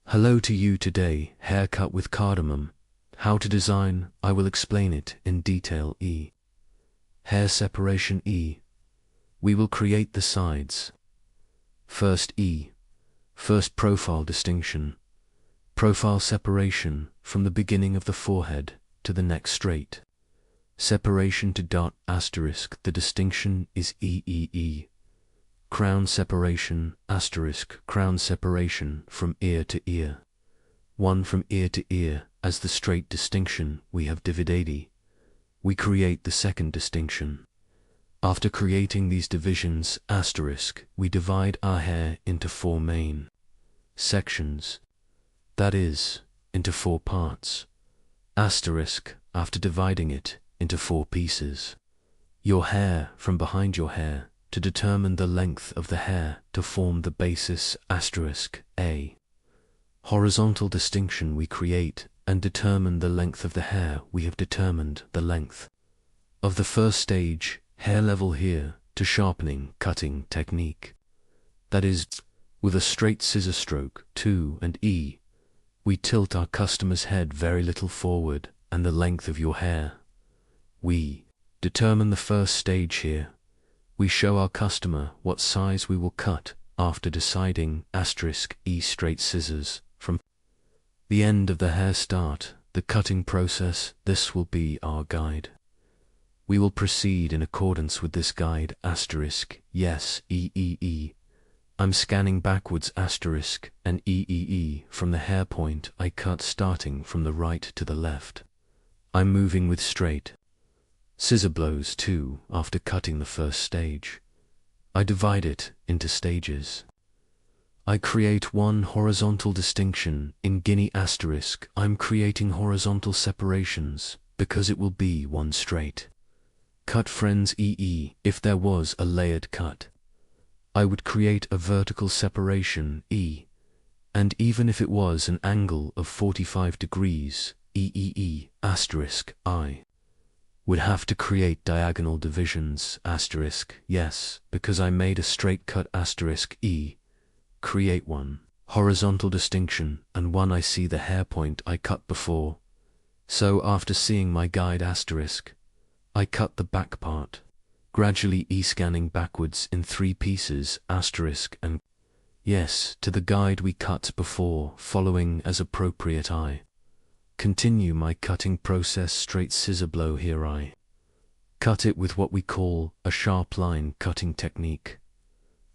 Hello to you today, haircut with cardamom. How to design, I will explain it in detail. Hair separation. We will create the sides. First First profile distinction. Profile separation from the beginning of the forehead to the neck straight. Separation to dot asterisk, the distinction is EEE. Crown separation asterisk, crown separation from ear to ear. One from ear to ear, as the straight distinction we have divided. We create the second distinction. After creating these divisions asterisk, we divide our hair into 4 main sections, that is, into 4 parts. Asterisk, after dividing it into 4 pieces. Your hair from behind your hair, to determine the length of the hair to form the basis asterisk A. Horizontal distinction we create and determine the length of the hair. We have determined the length of the first stage, hair level here, to sharpening cutting technique. That is, with a straight scissor stroke, 2 and E, we tilt our customer's head very little forward and the length of your hair. We determine the first stage here. We show our customer what size we will cut after deciding asterisk E straight scissors from the end of the hair start, the cutting process. This will be our guide. We will proceed in accordance with this guide asterisk, yes, EEE. I'm scanning backwards asterisk and EEE from the hair point I cut starting from the right to the left. I'm moving with straight scissor blows too after cutting the first stage. I divide it into stages. I create one horizontal distinction in guinea asterisk. I'm creating horizontal separations because it will be one straight cut. Friends, EE, if there was a layered cut, I would create a vertical separation E, and even if it was an angle of 45 degrees, EEE asterisk I would have to create diagonal divisions asterisk, yes, because I made a straight cut asterisk E, create one horizontal distinction and one I see the hair point I cut before. So after seeing my guide asterisk, I cut the back part, gradually scanning backwards in 3 pieces asterisk and yes, to the guide we cut before, following as appropriate. I continue my cutting process. Straight scissor blow here. I cut it with what we call a sharp line cutting technique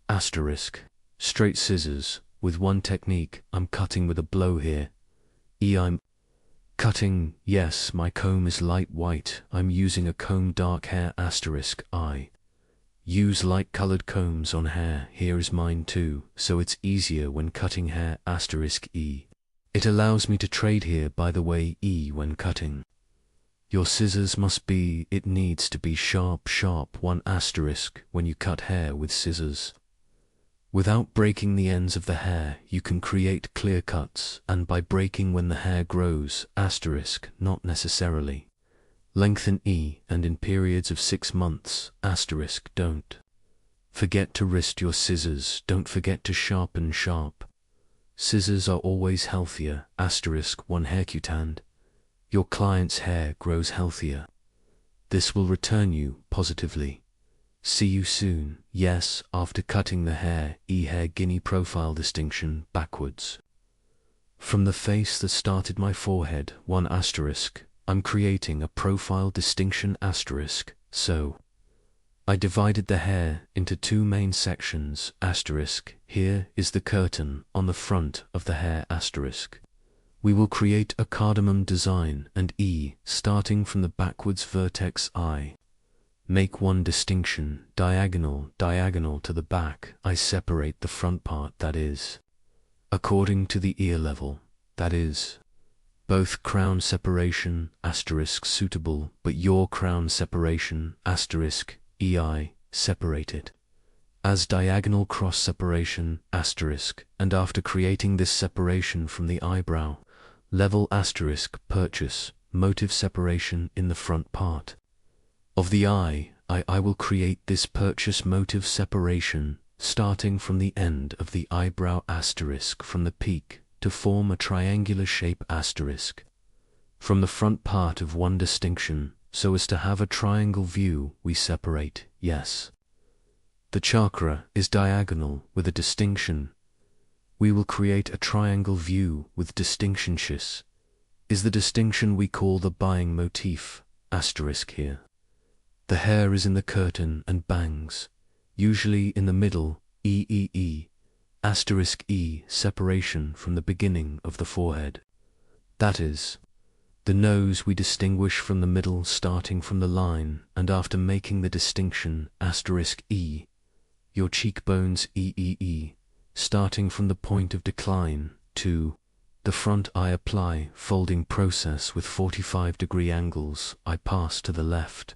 asterisk. Straight scissors with one technique. I'm cutting with a blow here. I'm cutting, yes, my comb is light white. I'm using a comb. Dark hair asterisk. I use light colored combs on hair. Here is mine too, so it's easier when cutting hair asterisk E. It allows me to trade here, by the way, E when cutting. Your scissors must be, it needs to be sharp one asterisk when you cut hair with scissors. Without breaking the ends of the hair, you can create clear cuts, and by breaking when the hair grows asterisk, not necessarily. Lengthen E, and in periods of 6 months asterisk. Don't forget to wrist your scissors. Don't forget to sharpen sharp. Scissors are always healthier asterisk. One haircut. Your client's hair grows healthier. This will return you positively. See you soon. Yes, after cutting the hair, hair guinea profile distinction backwards. From the face that started my forehead, 1 asterisk, I'm creating a profile distinction asterisk, so I divided the hair into 2 main sections asterisk. Here is the curtain on the front of the hair asterisk. We will create a cardamom design and starting from the backwards vertex I make one distinction diagonal to the back. I separate the front part, that is, according to the ear level, that is, both crown separation asterisk suitable, but your crown separation asterisk EI separated as diagonal cross separation asterisk, and after creating this separation from the eyebrow level asterisk purchase motive separation in the front part of the eye. I will create this purchase motive separation starting from the end of the eyebrow asterisk from the peak to form a triangular shape asterisk from the front part of one distinction, so as to have a triangle view. We separate, yes. The chakra is diagonal with a distinction. We will create a triangle view with distinction. Is the distinction we call the buying motif asterisk here. The hair is in the curtain and bangs, usually in the middle, asterisk E, separation from the beginning of the forehead. That is, the nose we distinguish from the middle starting from the line, and after making the distinction asterisk E, your cheekbones starting from the point of decline to the front I apply folding process with 45-degree angles. I pass to the left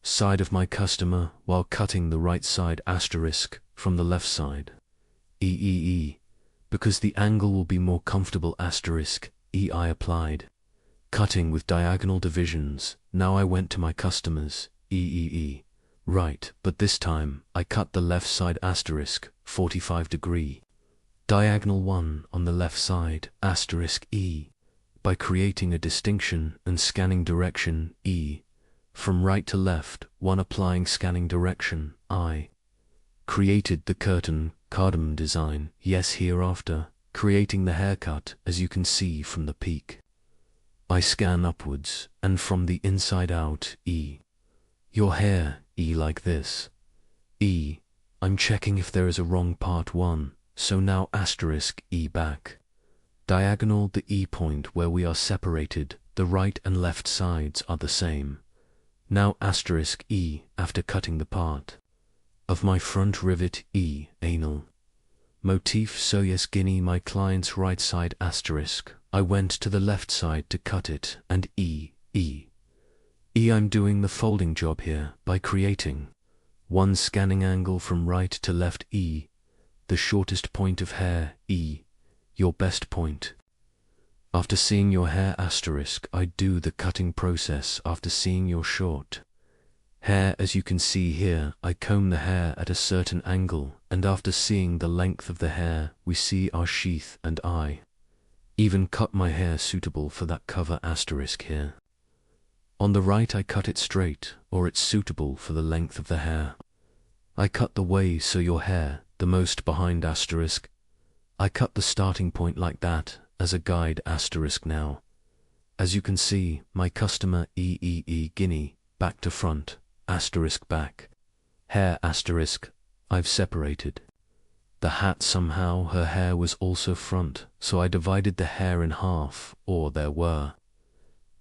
side of my customer while cutting the right side asterisk from the left side. Because the angle will be more comfortable asterisk I applied. Cutting with diagonal divisions. Now I went to my customers right, but this time I cut the left side asterisk 45-degree. Diagonal 1 on the left side asterisk E by creating a distinction and scanning direction E. From right to left, 1 applying scanning direction I. Created the curtain cardamom design, yes, hereafter, creating the haircut as you can see from the peak. I scan upwards, and from the inside out, E. Your hair, E, like this. E. I'm checking if there is a wrong part 1, so now asterisk E back. Diagonal the E point where we are separated, the right and left sides are the same. Now asterisk E after cutting the part of my front rivet E, anal. Motif so yes guinea my client's right side asterisk. I went to the left side to cut it and E. I'm doing the folding job here by creating 1 scanning angle from right to left E. The shortest point of hair E. Your best point. After seeing your hair asterisk, I do the cutting process after seeing your short hair. As you can see here, I comb the hair at a certain angle, and after seeing the length of the hair, we see our sheath, and I even cut my hair suitable for that cover asterisk here. On the right I cut it straight, or it's suitable for the length of the hair. I cut the way so your hair, the most behind asterisk. I cut the starting point like that, as a guide asterisk now. As you can see, my customer guinea, back to front, asterisk back. Hair asterisk, I've separated. The hat somehow her hair was also front, so I divided the hair in half, or there were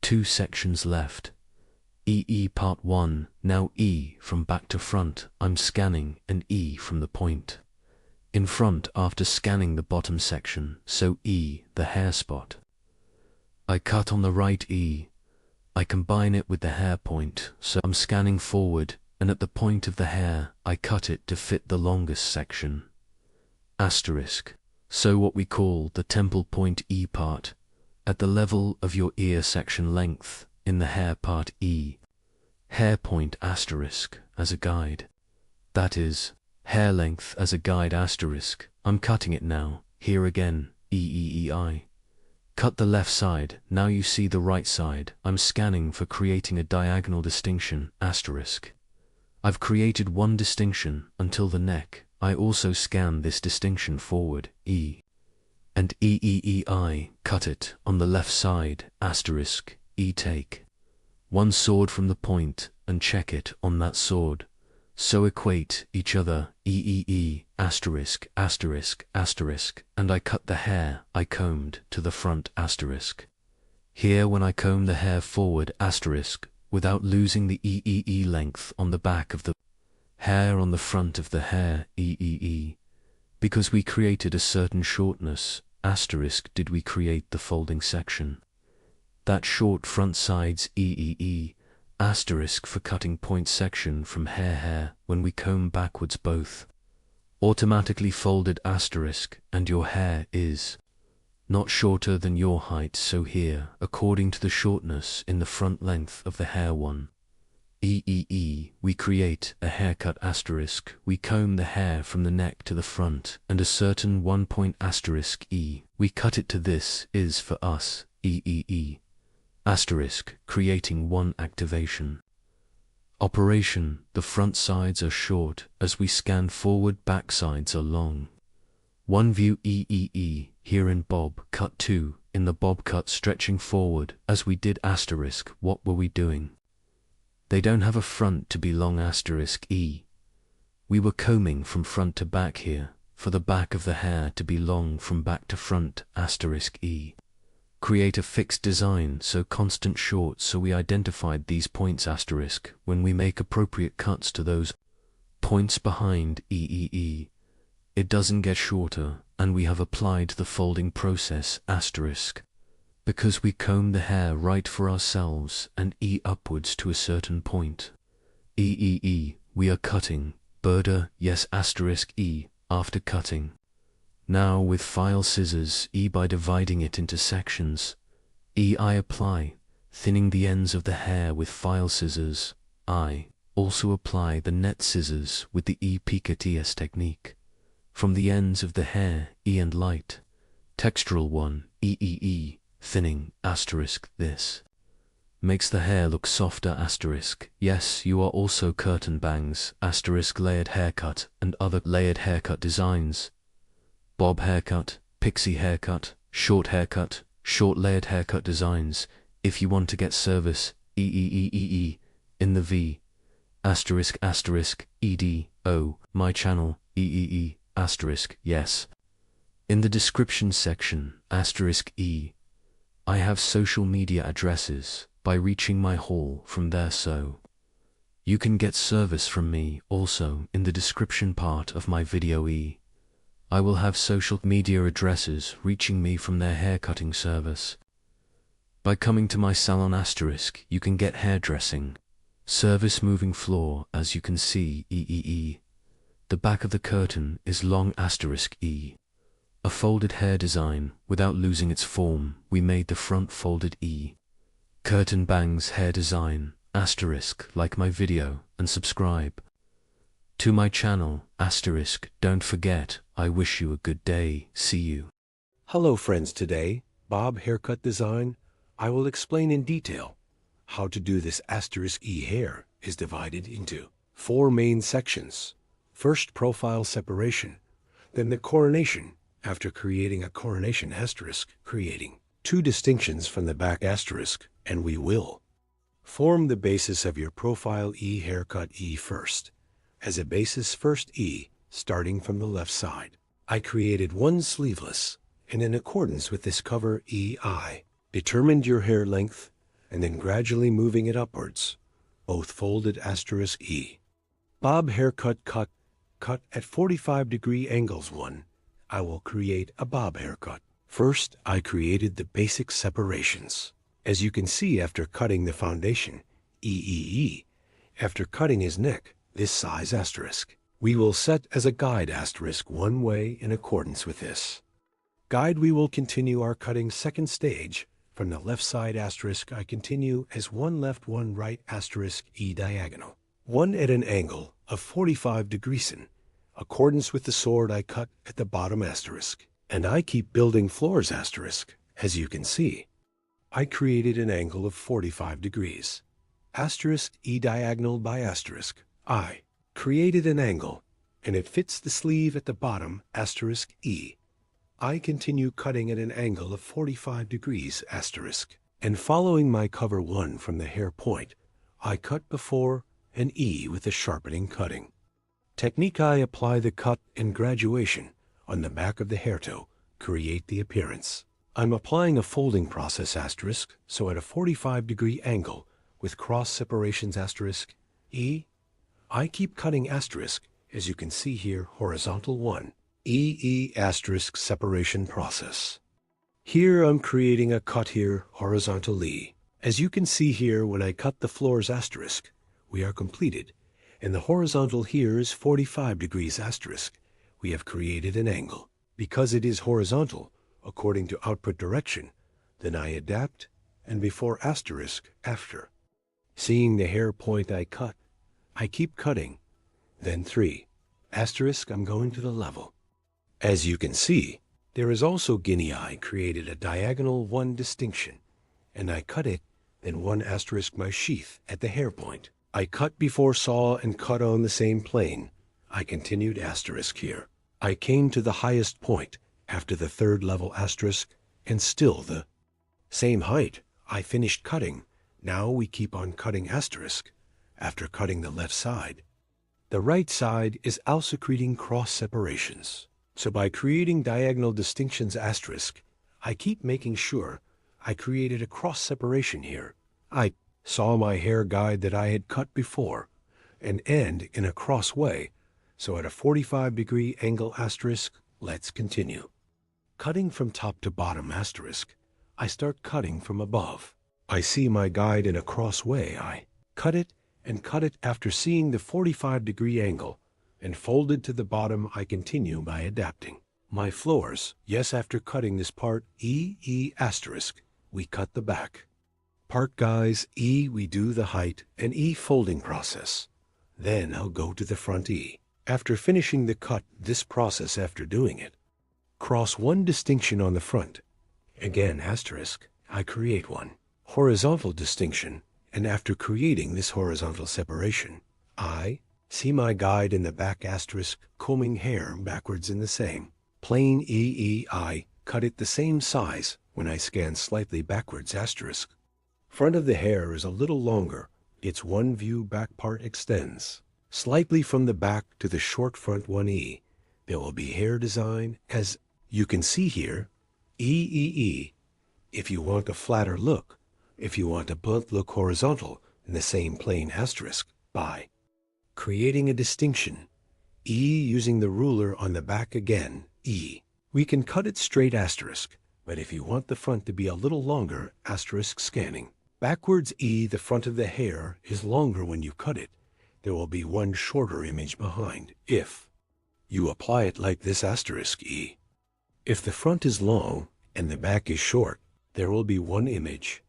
2 sections left. Part 1, now E from back to front, I'm scanning and E from the point in front after scanning the bottom section, so E, the hair spot. I cut on the right E. I combine it with the hair point, so I'm scanning forward, and at the point of the hair, I cut it to fit the longest section. Asterisk. So what we call the temple point E part, at the level of your ear section length, in the hair part E. Hair point asterisk, as a guide. That is, hair length as a guide asterisk. I'm cutting it now, here again, I. Cut the left side, now you see the right side. I'm scanning for creating a diagonal distinction asterisk. I've created 1 distinction until the neck. I also scan this distinction forward, E. And I cut it on the left side asterisk, E take 1 sword from the point and check it on that sword. So equate each other, asterisk, asterisk, asterisk, and I cut the hair I combed to the front asterisk. Here when I comb the hair forward asterisk, without losing the length on the back of the hair on the front of the hair, because we created a certain shortness, asterisk did we create the folding section. That short front sides, asterisk for cutting point section from hair when we comb backwards both. Automatically folded asterisk, and your hair is not shorter than your height, so here, according to the shortness in the front length of the hair 1. We create a haircut asterisk, we comb the hair from the neck to the front, and a certain 1 point asterisk E, we cut it to this is for us, asterisk, creating 1 activation. Operation, the front sides are short, as we scan forward back sides are long. 1 view here in bob cut 2, in the bob cut stretching forward, as we did asterisk, what were we doing? They don't have a front to be long asterisk E. We were combing from front to back here, for the back of the hair to be long from back to front asterisk E. Create a fixed design so constant short, so we identified these points asterisk when we make appropriate cuts to those points behind EEE. It doesn't get shorter, and we have applied the folding process asterisk because we comb the hair right for ourselves and E upwards to a certain point. EEE, we are cutting, border, yes asterisk E, after cutting. Now with file scissors E by dividing it into sections. E I apply, thinning the ends of the hair with file scissors. I also apply the net scissors with the E picotees technique. From the ends of the hair, E and light. Textural one, EEE, thinning, asterisk, this. Makes the hair look softer asterisk. Yes, you are also curtain bangs, asterisk layered haircut and other layered haircut designs. Bob haircut, pixie haircut, short layered haircut designs. If you want to get service, EEEEE, in the V, asterisk asterisk, ED, my channel, EEE, asterisk, yes. In the description section, asterisk E, I have social media addresses by reaching my hall from there, so you can get service from me also in the description part of my video. I will have social media addresses reaching me from their haircutting service. By coming to my salon asterisk, you can get hairdressing, service moving floor, as you can see, EEE. The back of the curtain is long asterisk E. A folded hair design, without losing its form, we made the front folded E. Curtain bangs hair design, asterisk, like my video, and subscribe to my channel, asterisk, don't forget, I wish you a good day, see you. Hello friends, today, Bob haircut design, I will explain in detail how to do this asterisk E hair is divided into 4 main sections. First, profile separation, then the coronation, after creating a coronation asterisk, creating 2 distinctions from the back asterisk, and we will form the basis of your profile E haircut E first. As a basis, first E, starting from the left side. I created 1 sleeveless, and in accordance with this cover EI, determined your hair length, and then gradually moving it upwards, both folded asterisk E. Bob haircut cut at 45-degree angles 1. I will create a bob haircut. First, I created the basic separations. As you can see, after cutting the foundation, EEE, after cutting his neck, this size asterisk, we will set as a guide asterisk 1 way in accordance with this guide. We will continue our cutting second stage. From the left side asterisk, I continue as 1 left 1 right asterisk E diagonal, 1 at an angle of 45 degrees in accordance with the sword I cut at the bottom asterisk. And I keep building floors asterisk. As you can see, I created an angle of 45 degrees. Asterisk E diagonal by asterisk. I created an angle, and it fits the sleeve at the bottom asterisk E. I continue cutting at an angle of 45 degrees asterisk. And following my cover 1 from the hair point, I cut before an E with a sharpening cutting technique. I apply the cut and graduation on the back of the hair toe, create the appearance. I'm applying a folding process asterisk, so at a 45-degree angle with cross separations asterisk E, I keep cutting asterisk, as you can see here, horizontal 1, EE asterisk separation process. Here I'm creating a cut here, horizontal E. As you can see here, when I cut the floors asterisk, we are completed, and the horizontal here is 45 degrees asterisk. We have created an angle. Because it is horizontal, according to output direction, then I adapt, and before asterisk, after. Seeing the hair point I cut, I keep cutting, then 3, asterisk, I'm going to the level. As you can see, there is also guinea eye created a diagonal 1 distinction, and I cut it, then 1 asterisk my sheath at the hair point. I cut before saw and cut on the same plane. I continued asterisk here. I came to the highest point after the 3rd level asterisk, and still the same height. I finished cutting. Now we keep on cutting asterisk. after cutting the left side. The right side is also creating cross separations. So by creating diagonal distinctions asterisk, I keep making sure I created a cross separation here. I saw my hair guide that I had cut before and end in a cross way. So at a 45-degree angle asterisk, let's continue. Cutting from top to bottom asterisk, I start cutting from above. I see my guide in a cross way. I cut it and cut it after seeing the 45-degree angle, and folded to the bottom I continue by adapting. My floors, yes, after cutting this part E asterisk, we cut the back. Part guys E we do the height and E folding process. Then I'll go to the front E. After finishing the cut, this process after doing it. Cross one distinction on the front. Again asterisk, I create one. Horizontal distinction, and after creating this horizontal separation, I see my guide in the back asterisk combing hair backwards in the same. Plain I cut it the same size when I scan slightly backwards asterisk. Front of the hair is a little longer. Its one view back part extends. Slightly from the back to the short front 1E. There will be hair design as you can see here, E. If you want a flatter look, if you want a blunt look horizontal in the same plane asterisk, by creating a distinction, E using the ruler on the back again, E. We can cut it straight asterisk, but if you want the front to be a little longer, asterisk scanning. Backwards E, the front of the hair, is longer when you cut it. There will be one shorter image behind, if you apply it like this asterisk E. If the front is long and the back is short, there will be one image.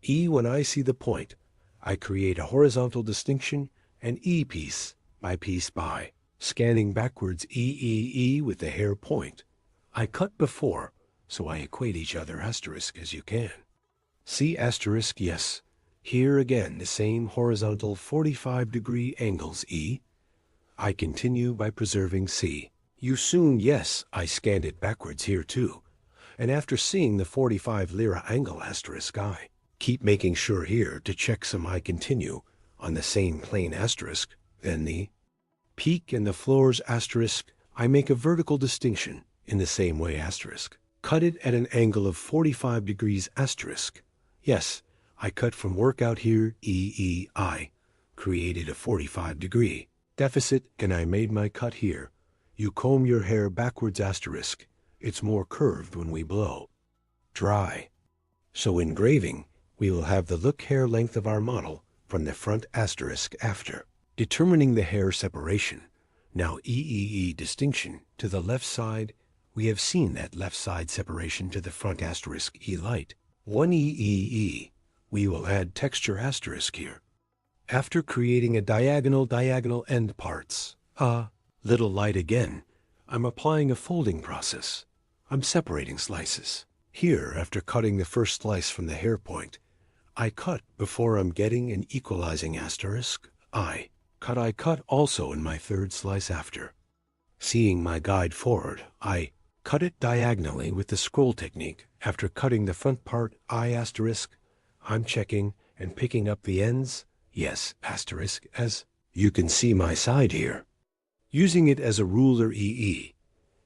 E when I see the point, I create a horizontal distinction and E piece by scanning backwards E with the hair point. I cut before, so I equate each other asterisk as you can. See asterisk yes. Here again the same horizontal 45-degree angles E. I continue by preserving C. You soon yes, I scanned it backwards here too. And after seeing the 45 lira angle asterisk I keep making sure here to check some I continue on the same plane asterisk, then the peak and the floors asterisk, I make a vertical distinction in the same way asterisk. Cut it at an angle of 45 degrees asterisk. Yes, I cut from workout here I created a 45-degree deficit and I made my cut here. You comb your hair backwards asterisk. It's more curved when we blow dry. So engraving, we will have the look hair length of our model from the front asterisk after. Determining the hair separation. Now E distinction to the left side. We have seen that left side separation to the front asterisk E light. 1 E. We will add texture asterisk here. After creating a diagonal end parts. Little light again. I'm applying a folding process. I'm separating slices. Here, after cutting the first slice from the hair point, I cut before I'm getting an equalizing asterisk. I cut also in my third slice after. Seeing my guide forward, I cut it diagonally with the scroll technique. After cutting the front part I asterisk, I'm checking and picking up the ends. Yes, asterisk, as you can see my side here. Using it as a ruler E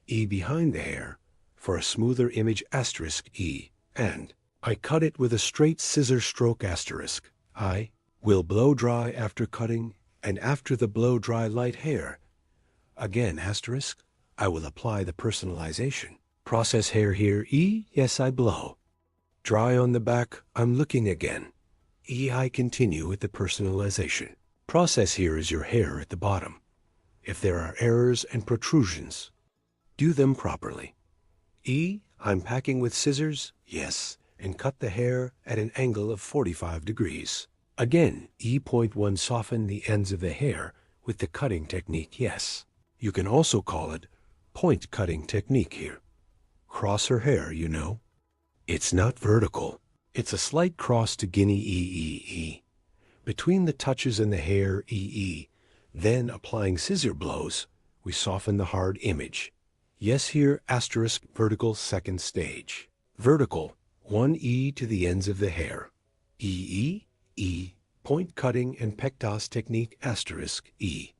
behind the hair for a smoother image asterisk E, and I cut it with a straight scissor stroke asterisk. I will blow dry after cutting, and after the blow dry light hair. Again asterisk, I will apply the personalization. Process hair here E, yes I blow. Dry on the back, I'm looking again. E I continue with the personalization. Process here is your hair at the bottom. If there are errors and protrusions, do them properly. E, I'm packing with scissors, yes, and cut the hair at an angle of 45 degrees. Again, E.1 soften the ends of the hair with the cutting technique, yes. You can also call it point cutting technique here. Cross her hair, you know. It's not vertical. It's a slight cross to guinea E. Between the touches and the hair E. Then applying scissor blows, we soften the hard image. Yes here asterisk vertical second stage. Vertical, 1 E to the ends of the hair. E, Point cutting and pectas technique *E.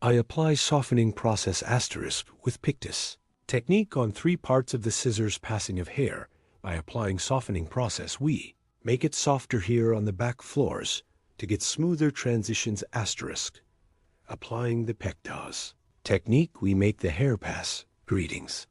I apply softening process * with pictus. Technique on 3 parts of the scissors passing of hair by applying softening process we make it softer here on the back floors to get smoother transitions *. Applying the pectas. Technique we make the hair pass. Greetings.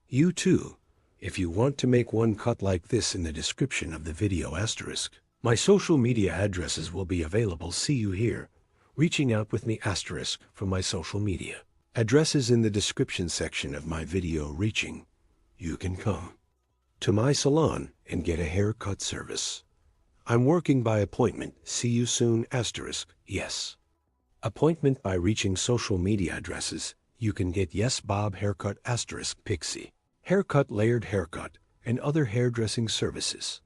You too, if you want to make one cut like this in the description of the video *. My social media addresses will be available. See you here. Reaching out with me * from my social media. Addresses in the description section of my video reaching. You can come to my salon and get a haircut service. I'm working by appointment. See you soon *. Yes. Appointment by reaching social media addresses. You can get Yes Bob Haircut * Pixie. Haircut, layered haircut, and other hairdressing services.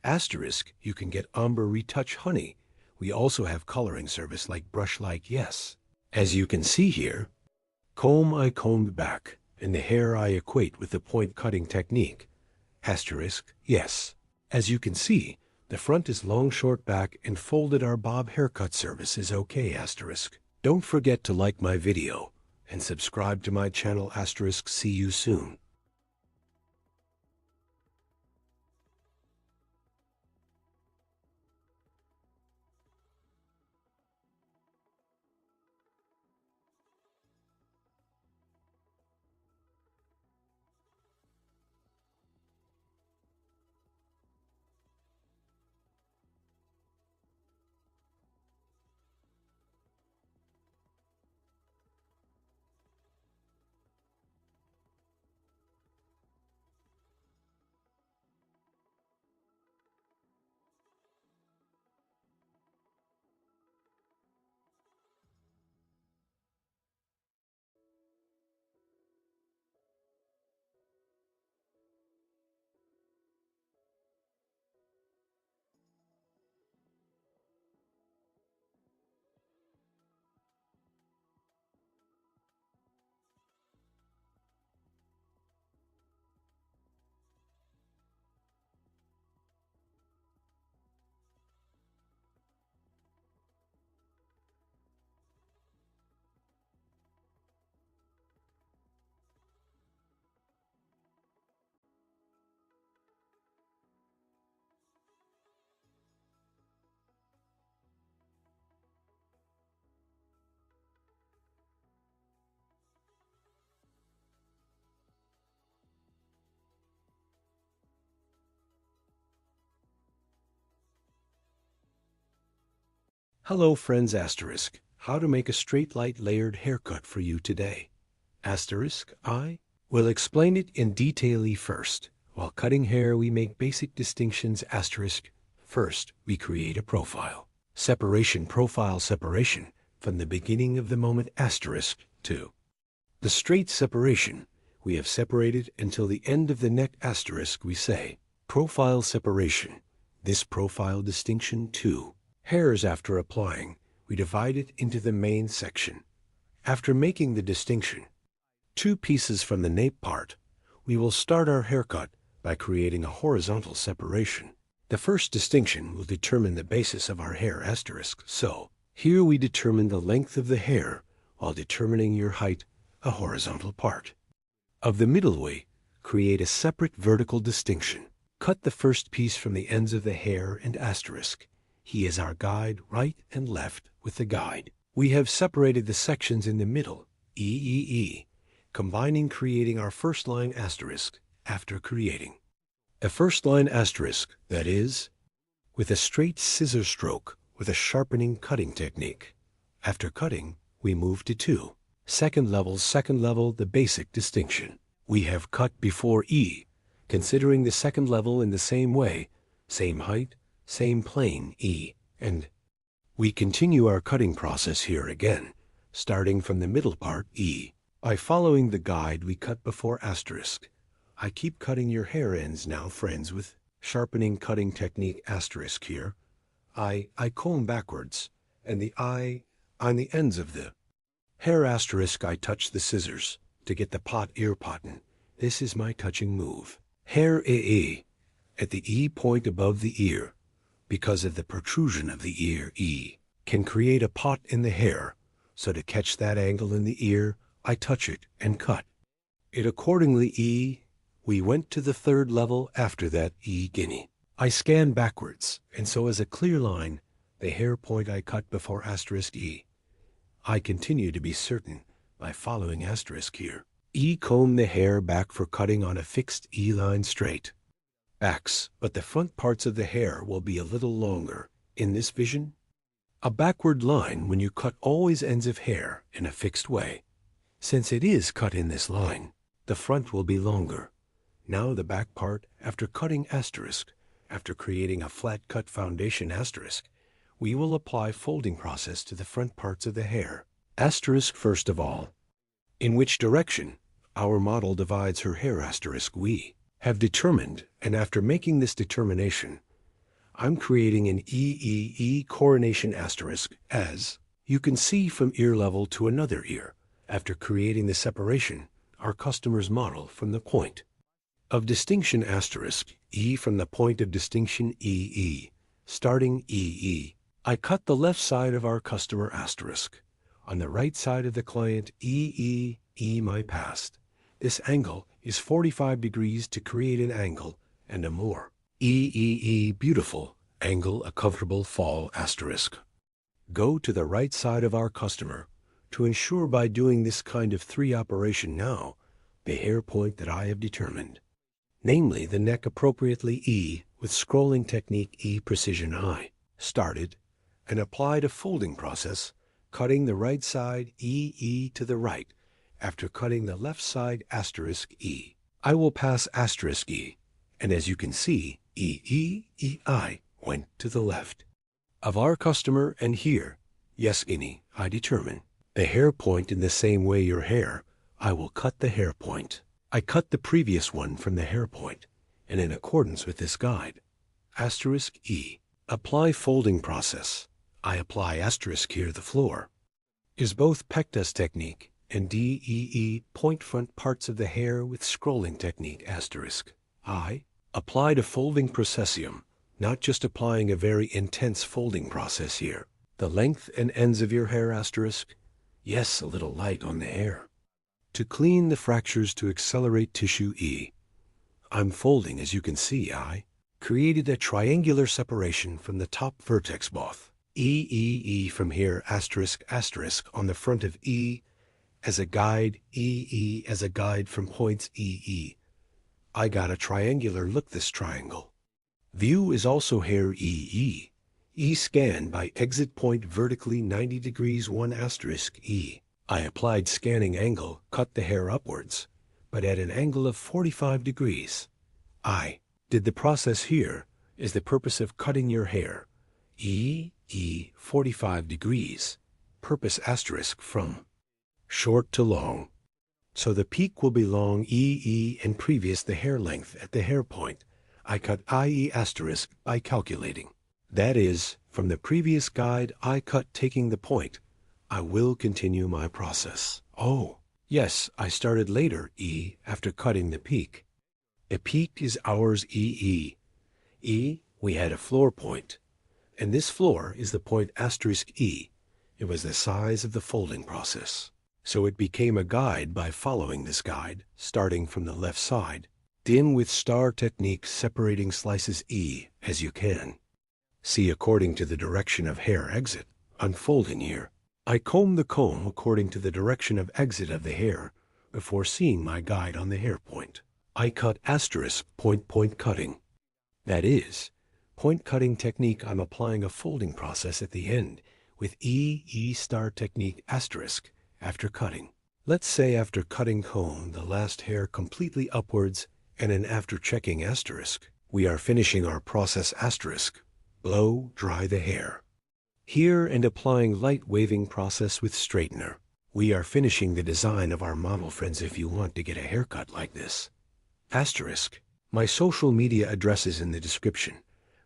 * You can get ombre retouch honey. We also have coloring service like brush like yes. As you can see here, comb I combed back, and the hair I equate with the point cutting technique. * Yes. As you can see, the front is long short back and folded. Our bob haircut service is okay *. Don't forget to like my video and subscribe to my channel *. See you soon. Hello friends *. How to make a straight light layered haircut for you today. I will explain it in detail first. While cutting hair we make basic distinctions *. First, we create a profile. Profile separation from the beginning of the moment *. The straight separation we have separated until the end of the neck * we say profile separation. This profile distinction 2. Hairs after applying, we divide it into the main section. After making the distinction, 2 pieces from the nape part, we will start our haircut by creating a horizontal separation. The first distinction will determine the basis of our hair *. So, here we determine the length of the hair while determining your height, a horizontal part. Of the middle way, create a separate vertical distinction. Cut the first piece from the ends of the hair and *. He is our guide, right and left with the guide. We have separated the sections in the middle, combining creating our first line * after creating. A first line *, that is, with a straight scissor stroke with a sharpening cutting technique. After cutting, we move to 2. Second level, the basic distinction. We have cut before considering the second level in the same way, same height, same plane, and we continue our cutting process here again, starting from the middle part, by following the guide we cut before *. I keep cutting your hair ends now, friends, with sharpening cutting technique * here. I comb backwards, and the eye on the ends of the hair *. I touch the scissors to get the pot ear potten. This is my touching move. Hair at the point above the ear. because of the protrusion of the ear E, can create a pot in the hair, so to catch that angle in the ear, I touch it and cut it accordingly. We went to the third level after that guinea. I scan backwards, and so as a clear line, the hair point I cut before *E. I continue to be certain by following * here. Comb the hair back for cutting on a fixed line straight backs, but the front parts of the hair will be a little longer. In this vision, a backward line when you cut always ends of hair in a fixed way. Since it is cut in this line, the front will be longer. Now the back part, after cutting *, after creating a flat cut foundation *, we will apply folding process to the front parts of the hair. * first of all. In which direction our model divides her hair * we have determined, and after making this determination, I'm creating an E coronation *, as you can see from ear level to another ear, after creating the separation, our customer's model from the point of distinction *E from the point of distinction EE, starting EE. I cut the left side of our customer *. On the right side of the client EE my past. This angle is 45 degrees to create an angle and a more beautiful angle, a comfortable fall *. Go to the right side of our customer to ensure by doing this kind of 3 operation now, the hair point that I have determined, namely the neck appropriately E with scrolling technique E precision I, started and applied a folding process, cutting the right side EE to the right after cutting the left side *E. I will pass *E, and as you can see, EI went to the left of our customer, and here, yes, guinea, I determine the hair point in the same way your hair, I will cut the hair point. I cut the previous one from the hair point, and in accordance with this guide, *E, apply folding process. I apply * here the floor, is both pectus technique and DEE point front parts of the hair with scrolling technique *. I applied a folding processium, not just applying a very intense folding process here. The length and ends of your hair *, yes, a little light on the hair. To clean the fractures to accelerate tissue E, I'm folding, as you can see. I created a triangular separation from the top vertex both. EE from here ** on the front of E as a guide, EE as a guide from points EE. I got a triangular look this triangle. View is also hair EE. E scanned by exit point vertically 90 degrees 1 * E. I applied scanning angle, cut the hair upwards, but at an angle of 45 degrees. I did the process here is the purpose of cutting your hair. E 45 degrees. Purpose * from short to long. So the peak will be long EE and previous the hair length at the hair point. I cut IE * by calculating. That is, from the previous guide I cut taking the point. I will continue my process. Oh, yes, I started later E after cutting the peak. The peak is ours EE. E, we had a floor point, and this floor is the point *E. It was the size of the folding process. So it became a guide by following this guide, starting from the left side. Dim with star technique separating slices E as you can. See according to the direction of hair exit, unfolding here. I comb the comb according to the direction of exit of the hair before seeing my guide on the hair point. I cut * point cutting. That is, point cutting technique. I'm applying a folding process at the end with E star technique * after cutting. Let's say after cutting comb the last hair completely upwards and then after checking *, we are finishing our process *, blow dry the hair. Here and applying light waving process with straightener. We are finishing the design of our model, friends, if you want to get a haircut like this. *, my social media address is in the description.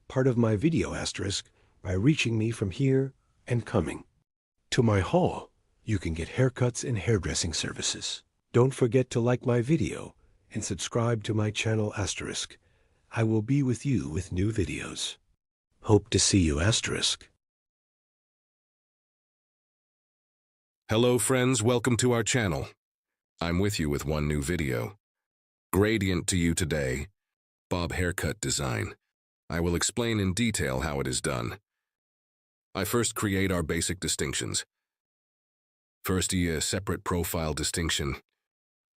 Part of my video * by reaching me from here and coming to my hall. You can get haircuts and hairdressing services. Don't forget to like my video and subscribe to my channel *. I will be with you with new videos. Hope to see you asterisk. Hello friends, welcome to our channel. I'm with you with one new video. Gradient to you today, bob haircut design. I will explain in detail how it is done. I first create our basic distinctions. First, a separate profile distinction.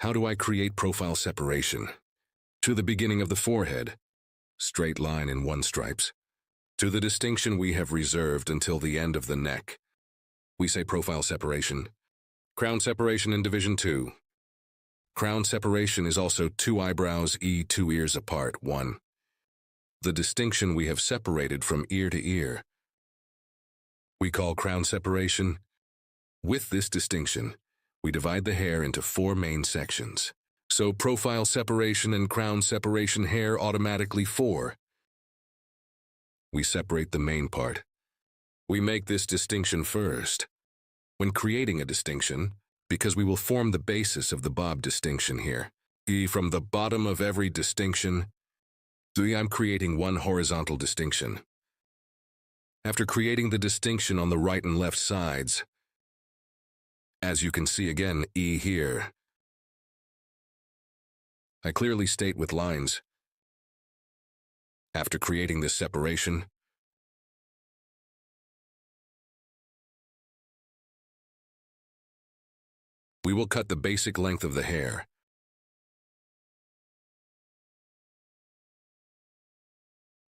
How do I create profile separation? To the beginning of the forehead, straight line in one stripes. To the distinction we have reserved until the end of the neck. We say profile separation. Crown separation in division 2. Crown separation is also 2 eyebrows, 2 ears apart, 1. The distinction we have separated from ear to ear. We call crown separation. With this distinction, we divide the hair into 4 main sections. So profile separation and crown separation hair automatically 4. We separate the main part. We make this distinction first. When creating a distinction, because we will form the basis of the bob distinction here. From the bottom of every distinction, I'm creating one horizontal distinction. After creating the distinction on the right and left sides, as you can see again, here, I clearly state with lines. After creating this separation, we will cut the basic length of the hair.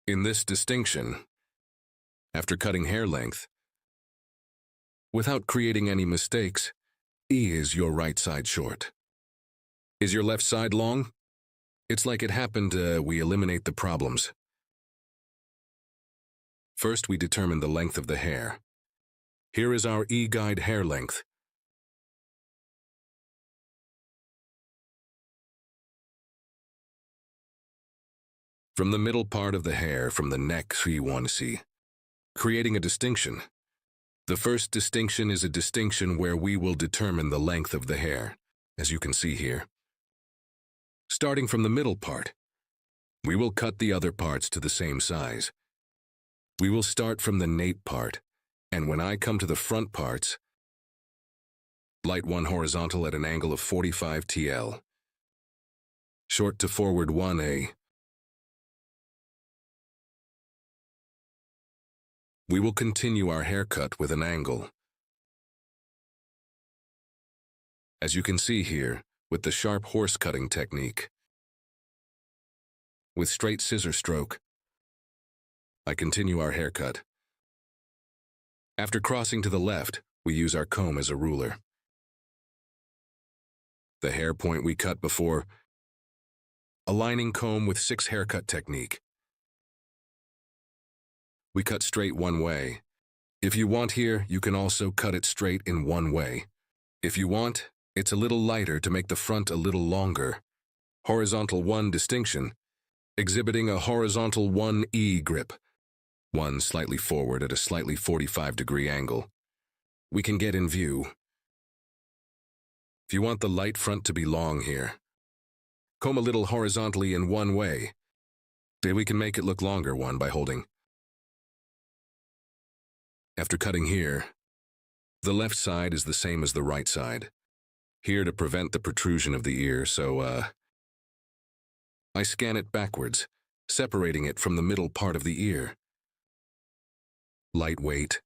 In this distinction, after cutting hair length, without creating any mistakes, is your right side short? Is your left side long? It's like it happened, we eliminate the problems. First, we determine the length of the hair. Here is our guide hair length. From the middle part of the hair, from the neck, we want to see. Creating a distinction. The first distinction is a distinction where we will determine the length of the hair, as you can see here. Starting from the middle part, we will cut the other parts to the same size. We will start from the nape part, and when I come to the front parts, light 1 horizontal at an angle of 45 TL. Short to forward 1A. We will continue our haircut with an angle. As you can see here, with the sharp horse cutting technique. With straight scissor stroke, I continue our haircut. After crossing to the left, we use our comb as a ruler. The hair point we cut before, aligning comb with 6 haircut technique. We cut straight one way. If you want here, you can also cut it straight in one way. If you want, it's a little lighter to make the front a little longer. Horizontal 1 distinction, exhibiting a horizontal 1E grip. 1 slightly forward at a slightly 45-degree angle. We can get in view. If you want the light front to be long here, comb a little horizontally in one way. Then we can make it look longer one by holding. After cutting here, the left side is the same as the right side. Here to prevent the protrusion of the ear, so I scan it backwards, separating it from the middle part of the ear. Lightweight,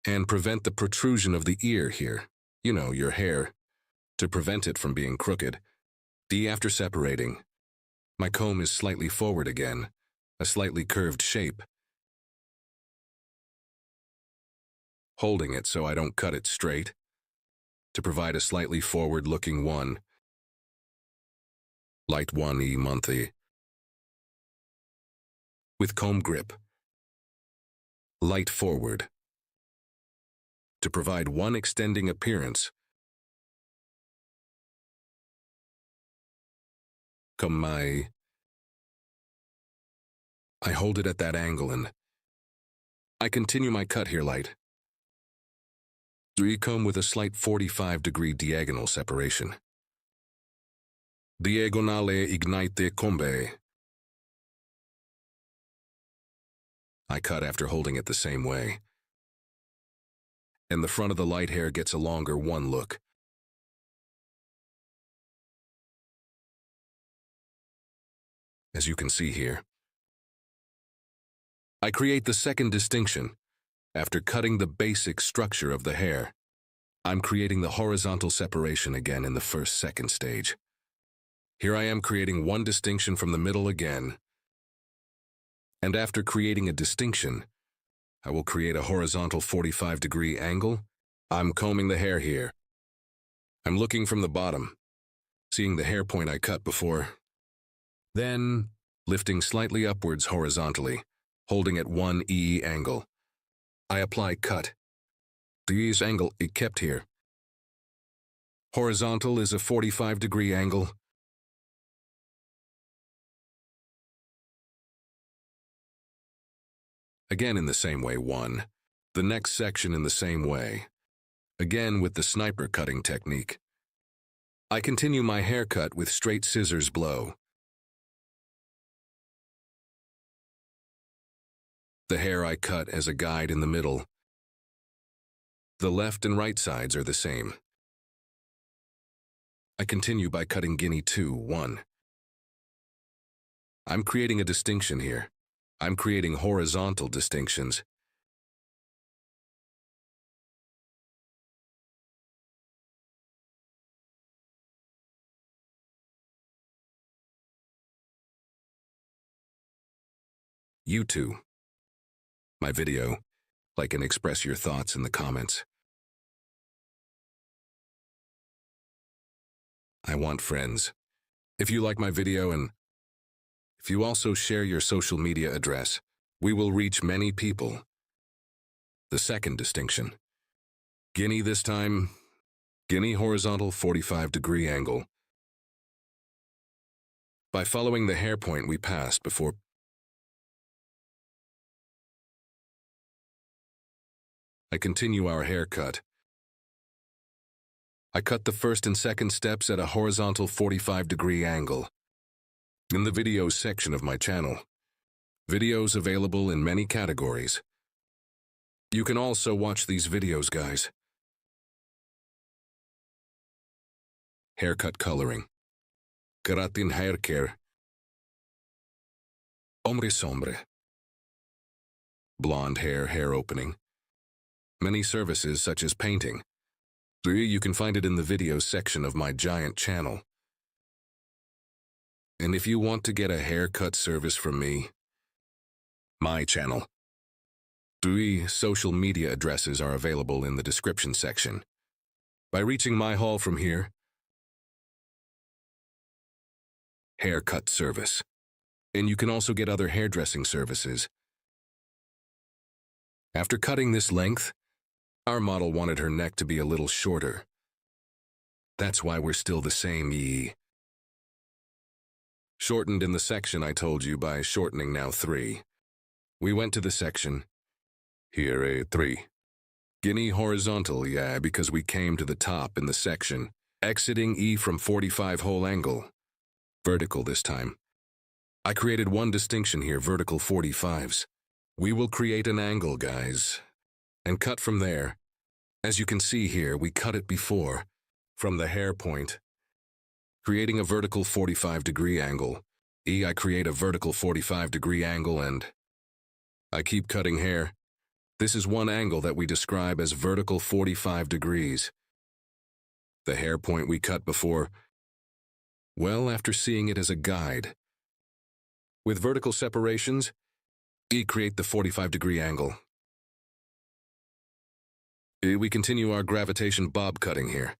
and prevent the protrusion of the ear here. You know, your hair, to prevent it from being crooked. After separating, my comb is slightly forward again, a slightly curved shape. Holding it so I don't cut it straight, to provide a slightly forward-looking one. Light 1E monthly. With comb grip. Light forward. To provide one extending appearance. I hold it at that angle and I continue my cut here light. Comb with a slight 45-degree diagonal separation. Diagonale ignite combe. I cut after holding it the same way. And the front of the light hair gets a longer one look. As you can see here. I create the second distinction. After cutting the basic structure of the hair, I'm creating the horizontal separation again in the second stage. Here I am creating one distinction from the middle again. And after creating a distinction, I will create a horizontal 45-degree angle. I'm combing the hair here. I'm looking from the bottom, seeing the hair point I cut before. Then, lifting slightly upwards horizontally, holding at 1 angle. I apply cut. This angle is kept here. Horizontal is a 45-degree angle. Again in the same way, 1. The next section in the same way. Again with the sniper cutting technique. I continue my haircut with straight scissors blow. The hair I cut as a guide in the middle. The left and right sides are the same. I continue by cutting guinea 2, 1. I'm creating a distinction here. I'm creating horizontal distinctions. You too. My video, like and express your thoughts in the comments. I want friends. If you like my video and if you also share your social media address, we will reach many people. The second distinction. Guinea this time, guinea horizontal 45-degree angle. By following the hair point we passed before, I continue our haircut. I cut the first and second steps at a horizontal 45-degree angle. In the videos section of my channel, videos available in many categories. You can also watch these videos, guys. Haircut coloring. Keratin hair care. Hombre sombre. Blonde hair opening. Many services such as painting. You can find it in the videos section of my giant channel. And if you want to get a haircut service from me, my channel, 3 social media addresses are available in the description section. By reaching my hall from here, haircut service. And you can also get other hairdressing services. After cutting this length, our model wanted her neck to be a little shorter. That's why we're still the same. Shortened in the section I told you by shortening now 3. We went to the section. Here 3. Guinea horizontal, yeah, because we came to the top in the section. Exiting E from 45 whole angle. Vertical this time. I created one distinction here, vertical 45s. We will create an angle, guys. And cut from there. As you can see here, we cut it before, from the hair point. Creating a vertical 45-degree angle. I create a vertical 45-degree angle and I keep cutting hair. This is one angle that we describe as vertical 45 degrees. The hair point we cut before, well, after seeing it as a guide. With vertical separations, create the 45-degree angle. We continue our gravitation bob cutting here.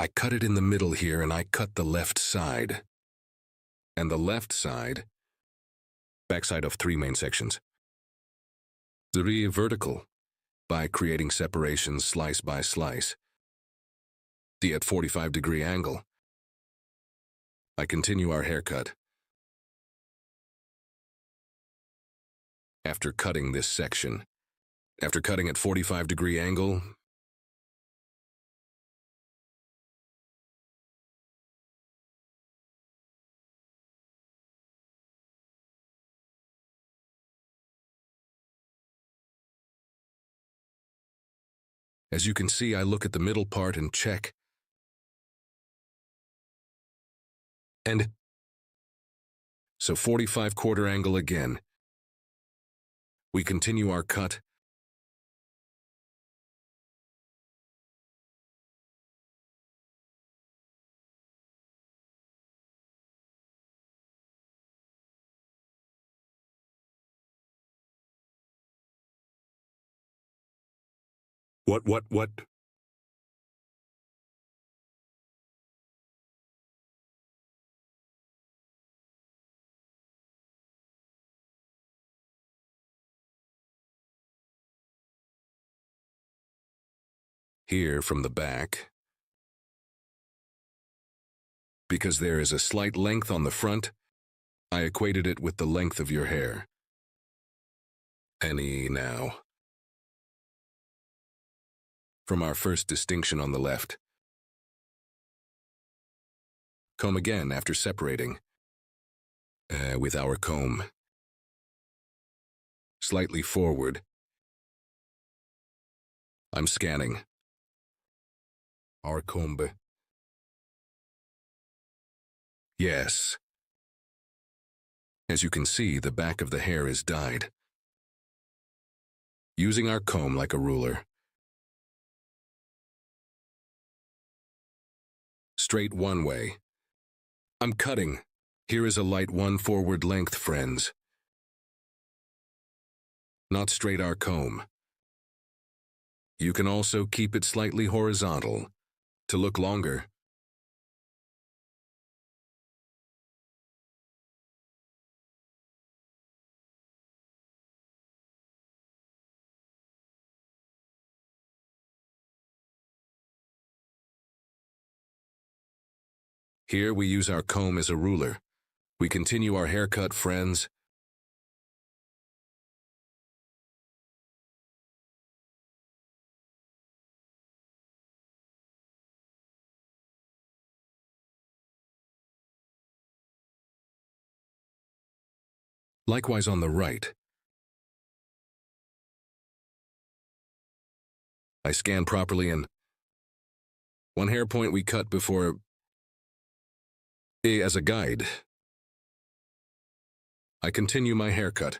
I cut it in the middle here and I cut the left side. And the left side, backside of 3 main sections. 3 vertical, by creating separations slice by slice. The at 45-degree angle. I continue our haircut. After cutting this section, after cutting at 45-degree angle, As you can see, I look at the middle part and check. And so 45 quarter angle again. We continue our cut. What? Here from the back. Because there is a slight length on the front, I equated it with the length of your hair. Any now. From our first distinction on the left. Comb again after separating. With our comb. Slightly forward. I'm scanning. Our comb. Yes. As you can see, the back of the hair is dyed. Using our comb like a ruler. Straight one way. I'm cutting. Here is a light one forward length, friends. Not straight our comb. You can also keep it slightly horizontal, to look longer. Here we use our comb as a ruler. We continue our haircut, friends. Likewise on the right. I scan properly and one hair point we cut before as a guide. I continue my haircut.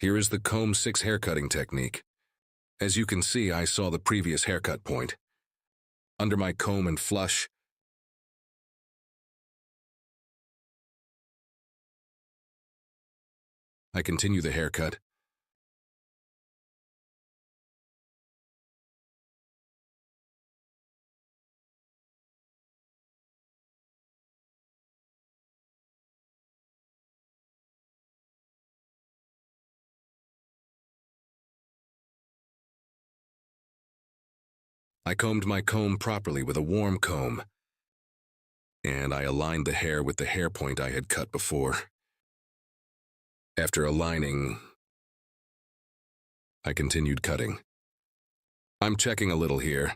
Here is the comb 6 haircutting technique. As you can see, I saw the previous haircut point. Under my comb and flush. I continue the haircut. I combed my comb properly with a warm comb, and I aligned the hair with the hair point I had cut before. After aligning, I continued cutting. I'm checking a little here.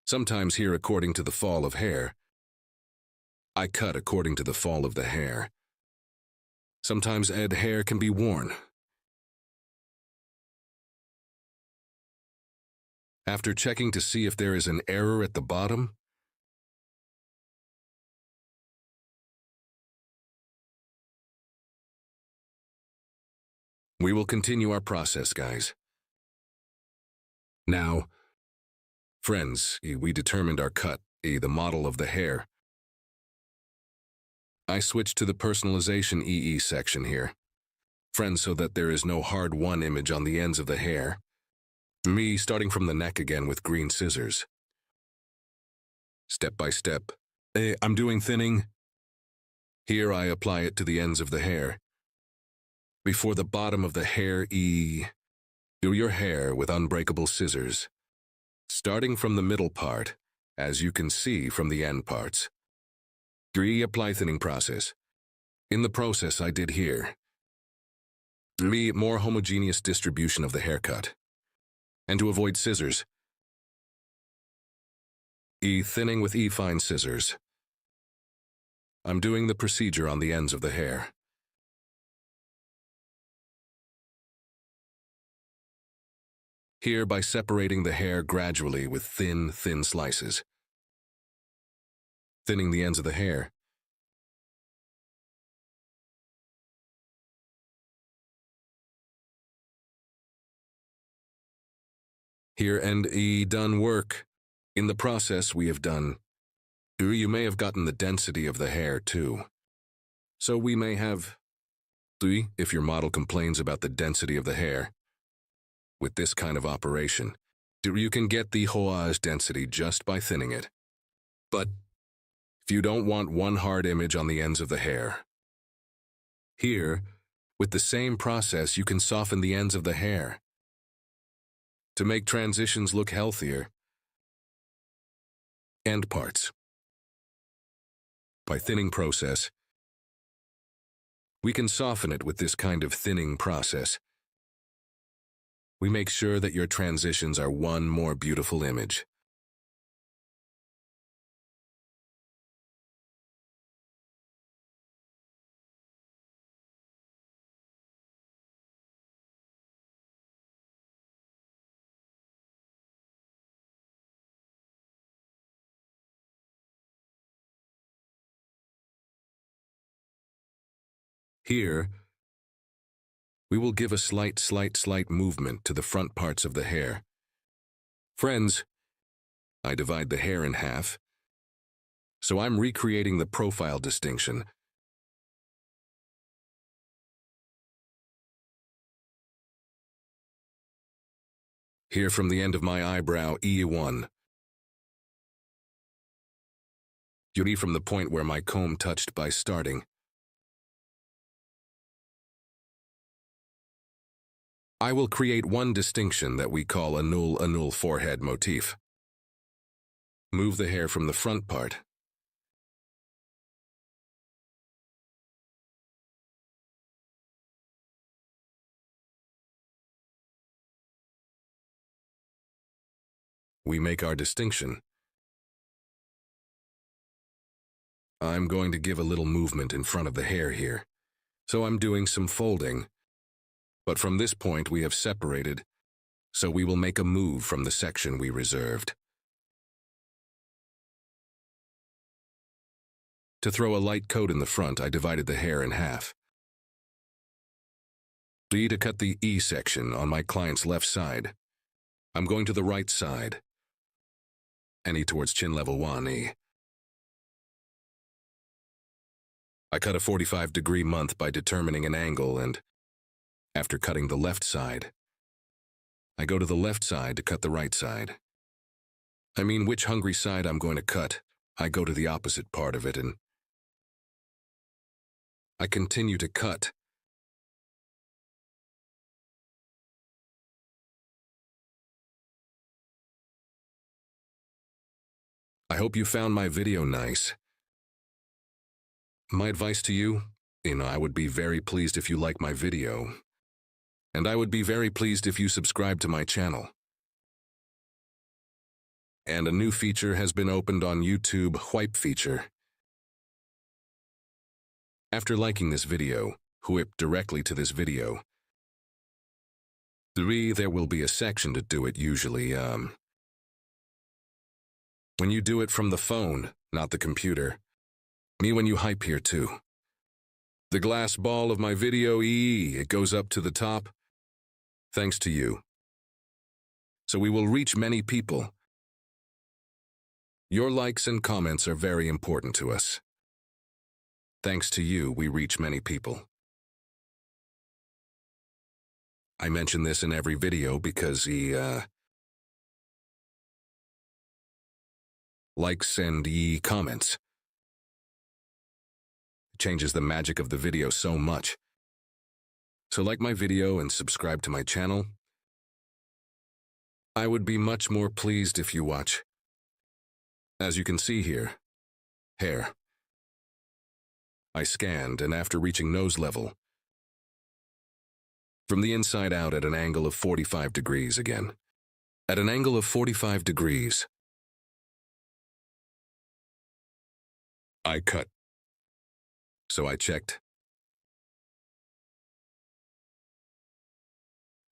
Sometimes here according to the fall of hair. I cut according to the fall of the hair. Sometimes hair can be worn. After checking to see if there is an error at the bottom, we will continue our process, guys. Now, friends, we determined our cut, the model of the hair. I switched to the personalization EE section here. Friends, so that there is no hard one image on the ends of the hair. Me starting from the neck again with green scissors. Step by step. I'm doing thinning. Here I apply it to the ends of the hair. Before the bottom of the hair, do your hair with unbreakable scissors. Starting from the middle part, as you can see from the end parts. 3. Apply thinning process. In the process I did here. More homogeneous distribution of the haircut. And to avoid scissors, thinning with fine scissors. I'm doing the procedure on the ends of the hair. Here, by separating the hair gradually with thin slices. Thinning the ends of the hair. Here and done work. In the process we have done. You may have gotten the density of the hair too. So we may have, if your model complains about the density of the hair, with this kind of operation, you can get the hoage density just by thinning it. But if you don't want one hard image on the ends of the hair, here, with the same process, you can soften the ends of the hair to make transitions look healthier. End parts. By thinning process, we can soften it with this kind of thinning process. We make sure that your transitions are one more beautiful image. Here, we will give a slight movement to the front parts of the hair. Friends, I divide the hair in half, so I'm recreating the profile distinction. Here from the end of my eyebrow, E1. Yuri from the point where my comb touched by starting. I will create one distinction that we call a null forehead motif. Move the hair from the front part. We make our distinction. I'm going to give a little movement in front of the hair here, so I'm doing some folding. But from this point we have separated, so we will make a move from the section we reserved. To throw a light coat in the front, I divided the hair in half. To cut the E section on my client's left side, I'm going to the right side. And E towards chin level 1E. I cut a 45-degree month by determining an angle, and after cutting the left side, I go to the left side to cut the right side. I mean, which hungry side I'm going to cut, I go to the opposite part of it and I continue to cut. I hope you found my video nice. My advice to you, I would be very pleased if you like my video. And I would be very pleased if you subscribe to my channel. And a new feature has been opened on YouTube, Whip feature. After liking this video, whip directly to this video. There will be a section to do it usually, when you do it from the phone, not the computer. Me when you hype here too. The glass ball of my video, it goes up to the top. Thanks to you. So we will reach many people. Your likes and comments are very important to us. Thanks to you, we reach many people. I mention this in every video because likes and comments. It changes the magic of the video so much. So like my video and subscribe to my channel. I would be much more pleased if you watch. As you can see here, hair. I scanned, and after reaching nose level, from the inside out at an angle of 45 degrees again. At an angle of 45 degrees, I cut. So I checked.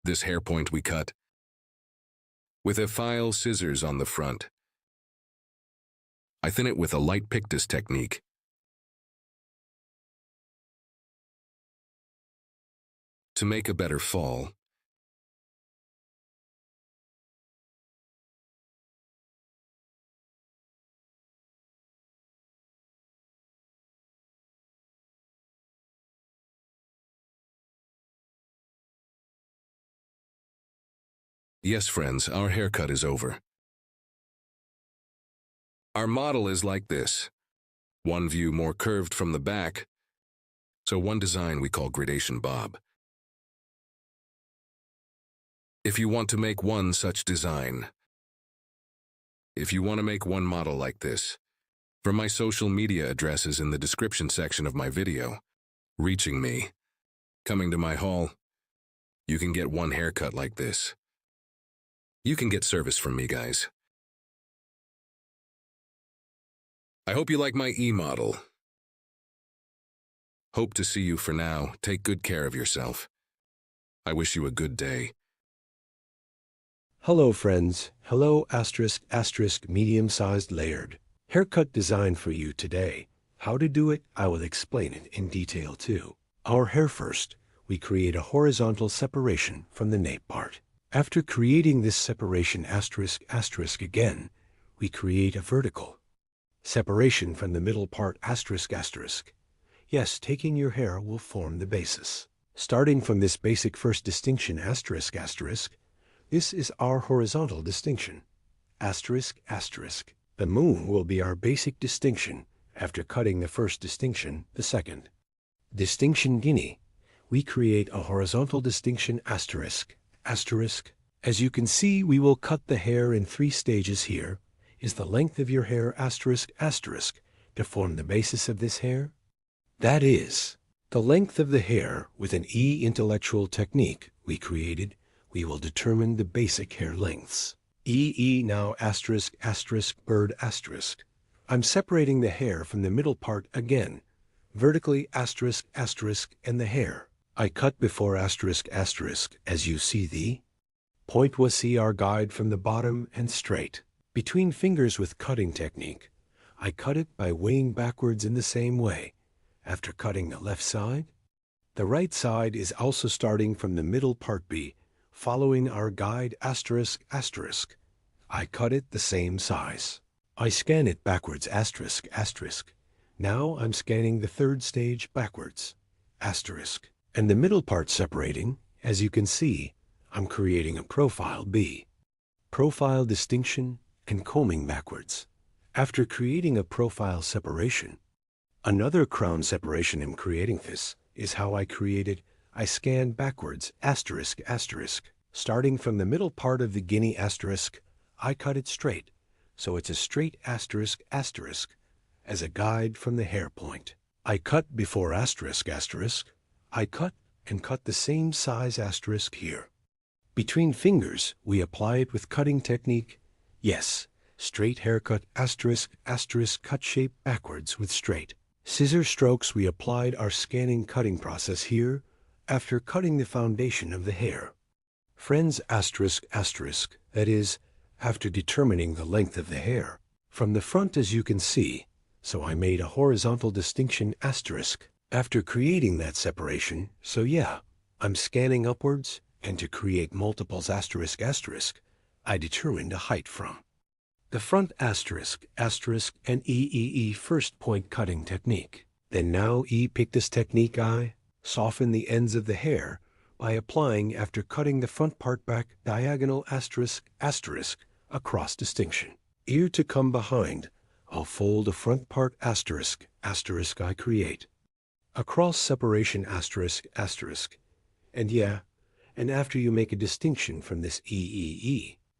This hair point we cut, with a file scissors on the front. I thin it with a light pictus technique. To make a better fall, yes, friends, our haircut is over. Our model is like this. One view more curved from the back, so one design we call gradation bob. If you want to make one such design, if you want to make one model like this, from my social media addresses in the description section of my video, reaching me, coming to my hall, you can get one haircut like this. You can get service from me, guys. I hope you like my e-model. Hope to see you for now. Take good care of yourself. I wish you a good day. Hello, friends. Hello, ***, medium-sized layered. Haircut design for you today. How to do it, I will explain it in detail too. Our hair first, we create a horizontal separation from the nape part. After creating this separation ***, again, we create a vertical separation from the middle part ***. Yes, taking your hair will form the basis. Starting from this basic first distinction ***, this is our horizontal distinction ***. The moon will be our basic distinction after cutting the first distinction, the second. Distinction guinea, we create a horizontal distinction ***. As you can see, we will cut the hair in 3 stages. Here is the length of your hair ***, to form the basis of this hair. That is, the length of the hair with an intellectual technique we created, we will determine the basic hair lengths. Now ***, bird ***. I'm separating the hair from the middle part again, vertically ***, and the hair. I cut before ***, as you see the point was see our guide from the bottom and straight. Between fingers with cutting technique, I cut it by weighing backwards in the same way. After cutting the left side, the right side is also starting from the middle part B, following our guide ***. I cut it the same size. I scan it backwards ***. Now I'm scanning the third stage backwards ***. And the middle part separating, as you can see, I'm creating a profile B. Profile distinction and combing backwards. After creating a profile separation, another crown separation in creating this is how I created. I scan backwards ***. Starting from the middle part of the guinea ***, I cut it straight, so it's a straight ***, as a guide from the hair point. I cut before ***. I cut and cut the same size * here. Between fingers, we apply it with cutting technique. Yes, straight haircut ***, cut shape backwards with straight. Scissor strokes, we applied our scanning cutting process here after cutting the foundation of the hair. Friends ***, that is, after determining the length of the hair from the front, as you can see, so I made a horizontal distinction ***. After creating that separation, so yeah, I'm scanning upwards, and to create multiples ***, I determined a height from the front ***, and first point cutting technique. Then now pictus technique, I soften the ends of the hair by applying after cutting the front part back diagonal ***, across distinction. Ear to come behind, I'll fold a front part ***, I create. Across separation ***, and yeah, and after you make a distinction from this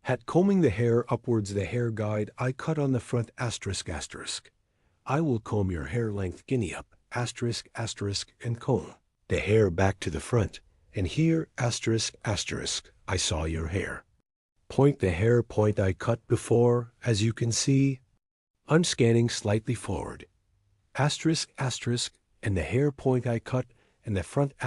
hat combing the hair upwards, the hair guide I cut on the front ***. I will comb your hair length guinea up ***, and comb the hair back to the front, and here ***, I saw your hair. Point the hair point I cut before, as you can see. I'm scanning slightly forward ***, and the hair point I cut and the front ***,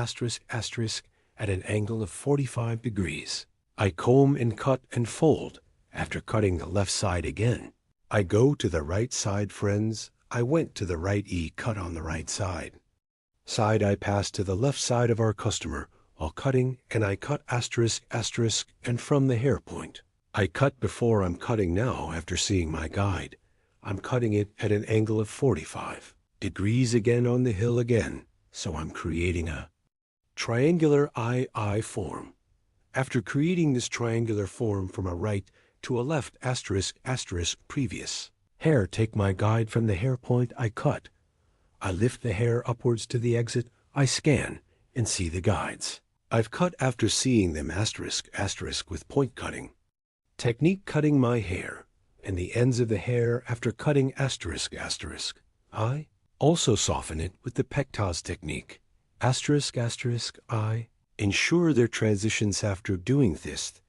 at an angle of 45 degrees. I comb and cut and fold after cutting the left side again. I go to the right side, friends. I went to the right cut on the right side. I pass to the left side of our customer while cutting, and I cut asterisk, asterisk, and from the hair point. I cut before I'm cutting now after seeing my guide. I'm cutting it at an angle of 45 degrees again on the hill again, so I'm creating a triangular II form. After creating this triangular form from a right to a left asterisk, asterisk previous hair, take my guide from the hair point I cut. I lift the hair upwards to the exit, I scan, and see the guides. I've cut after seeing them asterisk, asterisk with point cutting. Technique cutting my hair, and the ends of the hair after cutting asterisk, asterisk. I also soften it with the pectaz technique. Asterisk, asterisk, I ensure their transitions after doing this.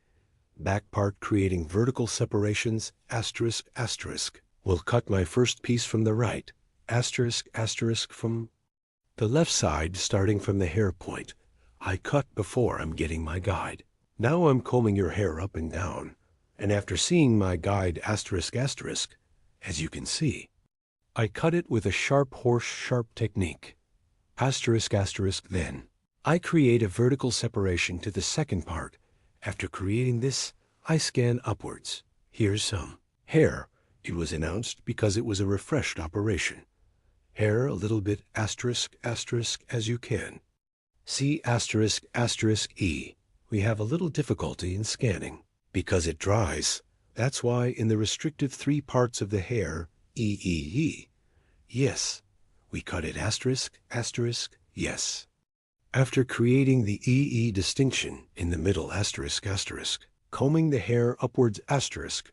Back part creating vertical separations, asterisk, asterisk. Will cut my first piece from the right, asterisk, asterisk from the left side starting from the hair point. I cut before I'm getting my guide. Now I'm combing your hair up and down, and after seeing my guide asterisk, asterisk, as you can see, I cut it with a sharp horse sharp technique. Asterisk, asterisk, then I create a vertical separation to the second part. After creating this, I scan upwards. Here's some hair. It was announced because it was a refreshed operation. Hair a little bit asterisk, asterisk as you can. See asterisk, asterisk E. We have a little difficulty in scanning because it dries. That's why in the restrictive 3 parts of the hair, E. Yes, we cut it asterisk, asterisk, yes. After creating the EE distinction in the middle asterisk, asterisk, combing the hair upwards asterisk,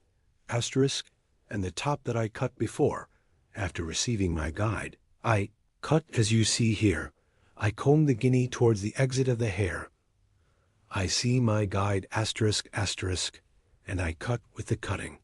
asterisk, and the top that I cut before, after receiving my guide, I cut as you see here. I comb the guinea towards the exit of the hair. I see my guide asterisk, asterisk, and I cut with the cutting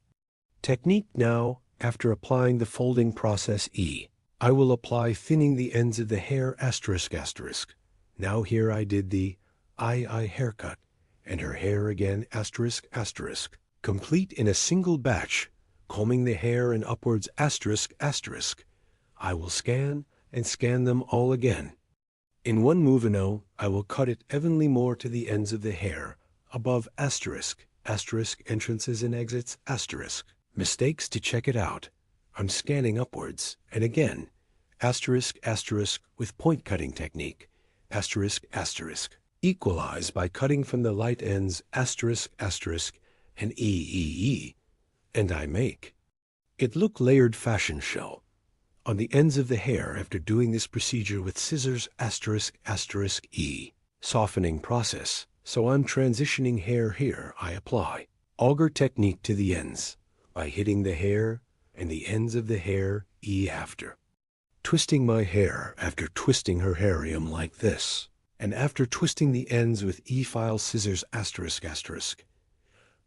technique. Now, after applying the folding process E, I will apply thinning the ends of the hair asterisk, asterisk. Now here I did the II haircut, and her hair again asterisk, asterisk, complete in a single batch, combing the hair and upwards asterisk, asterisk. I will scan and scan them all again. In one movino, I will cut it evenly more to the ends of the hair, above asterisk, asterisk entrances and exits, asterisk. Mistakes to check it out. I'm scanning upwards, and again, asterisk, asterisk with point cutting technique, asterisk, asterisk. Equalize by cutting from the light ends, asterisk, asterisk, and E. And I make it look layered fashion show on the ends of the hair after doing this procedure with scissors asterisk, asterisk, E. Softening process. So I'm transitioning hair here. I apply auger technique to the ends by hitting the hair and the ends of the hair E after. Twisting my hair after twisting her harium like this. And after twisting the ends with E-file scissors asterisk, asterisk.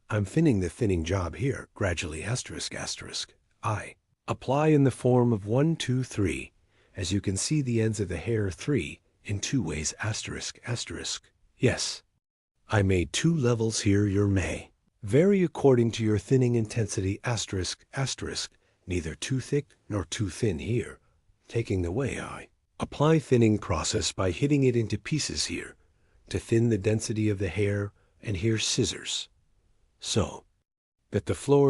I'm thinning the thinning job here, gradually asterisk, asterisk. I apply in the form of 1, 2, 3. As you can see the ends of the hair 3 in 2 ways asterisk, asterisk. Yes, I made 2 levels here. Your may vary according to your thinning intensity asterisk, asterisk. Neither too thick nor too thin here. Taking the way I apply thinning process by hitting it into pieces here to thin the density of the hair, and here scissors, so that the floor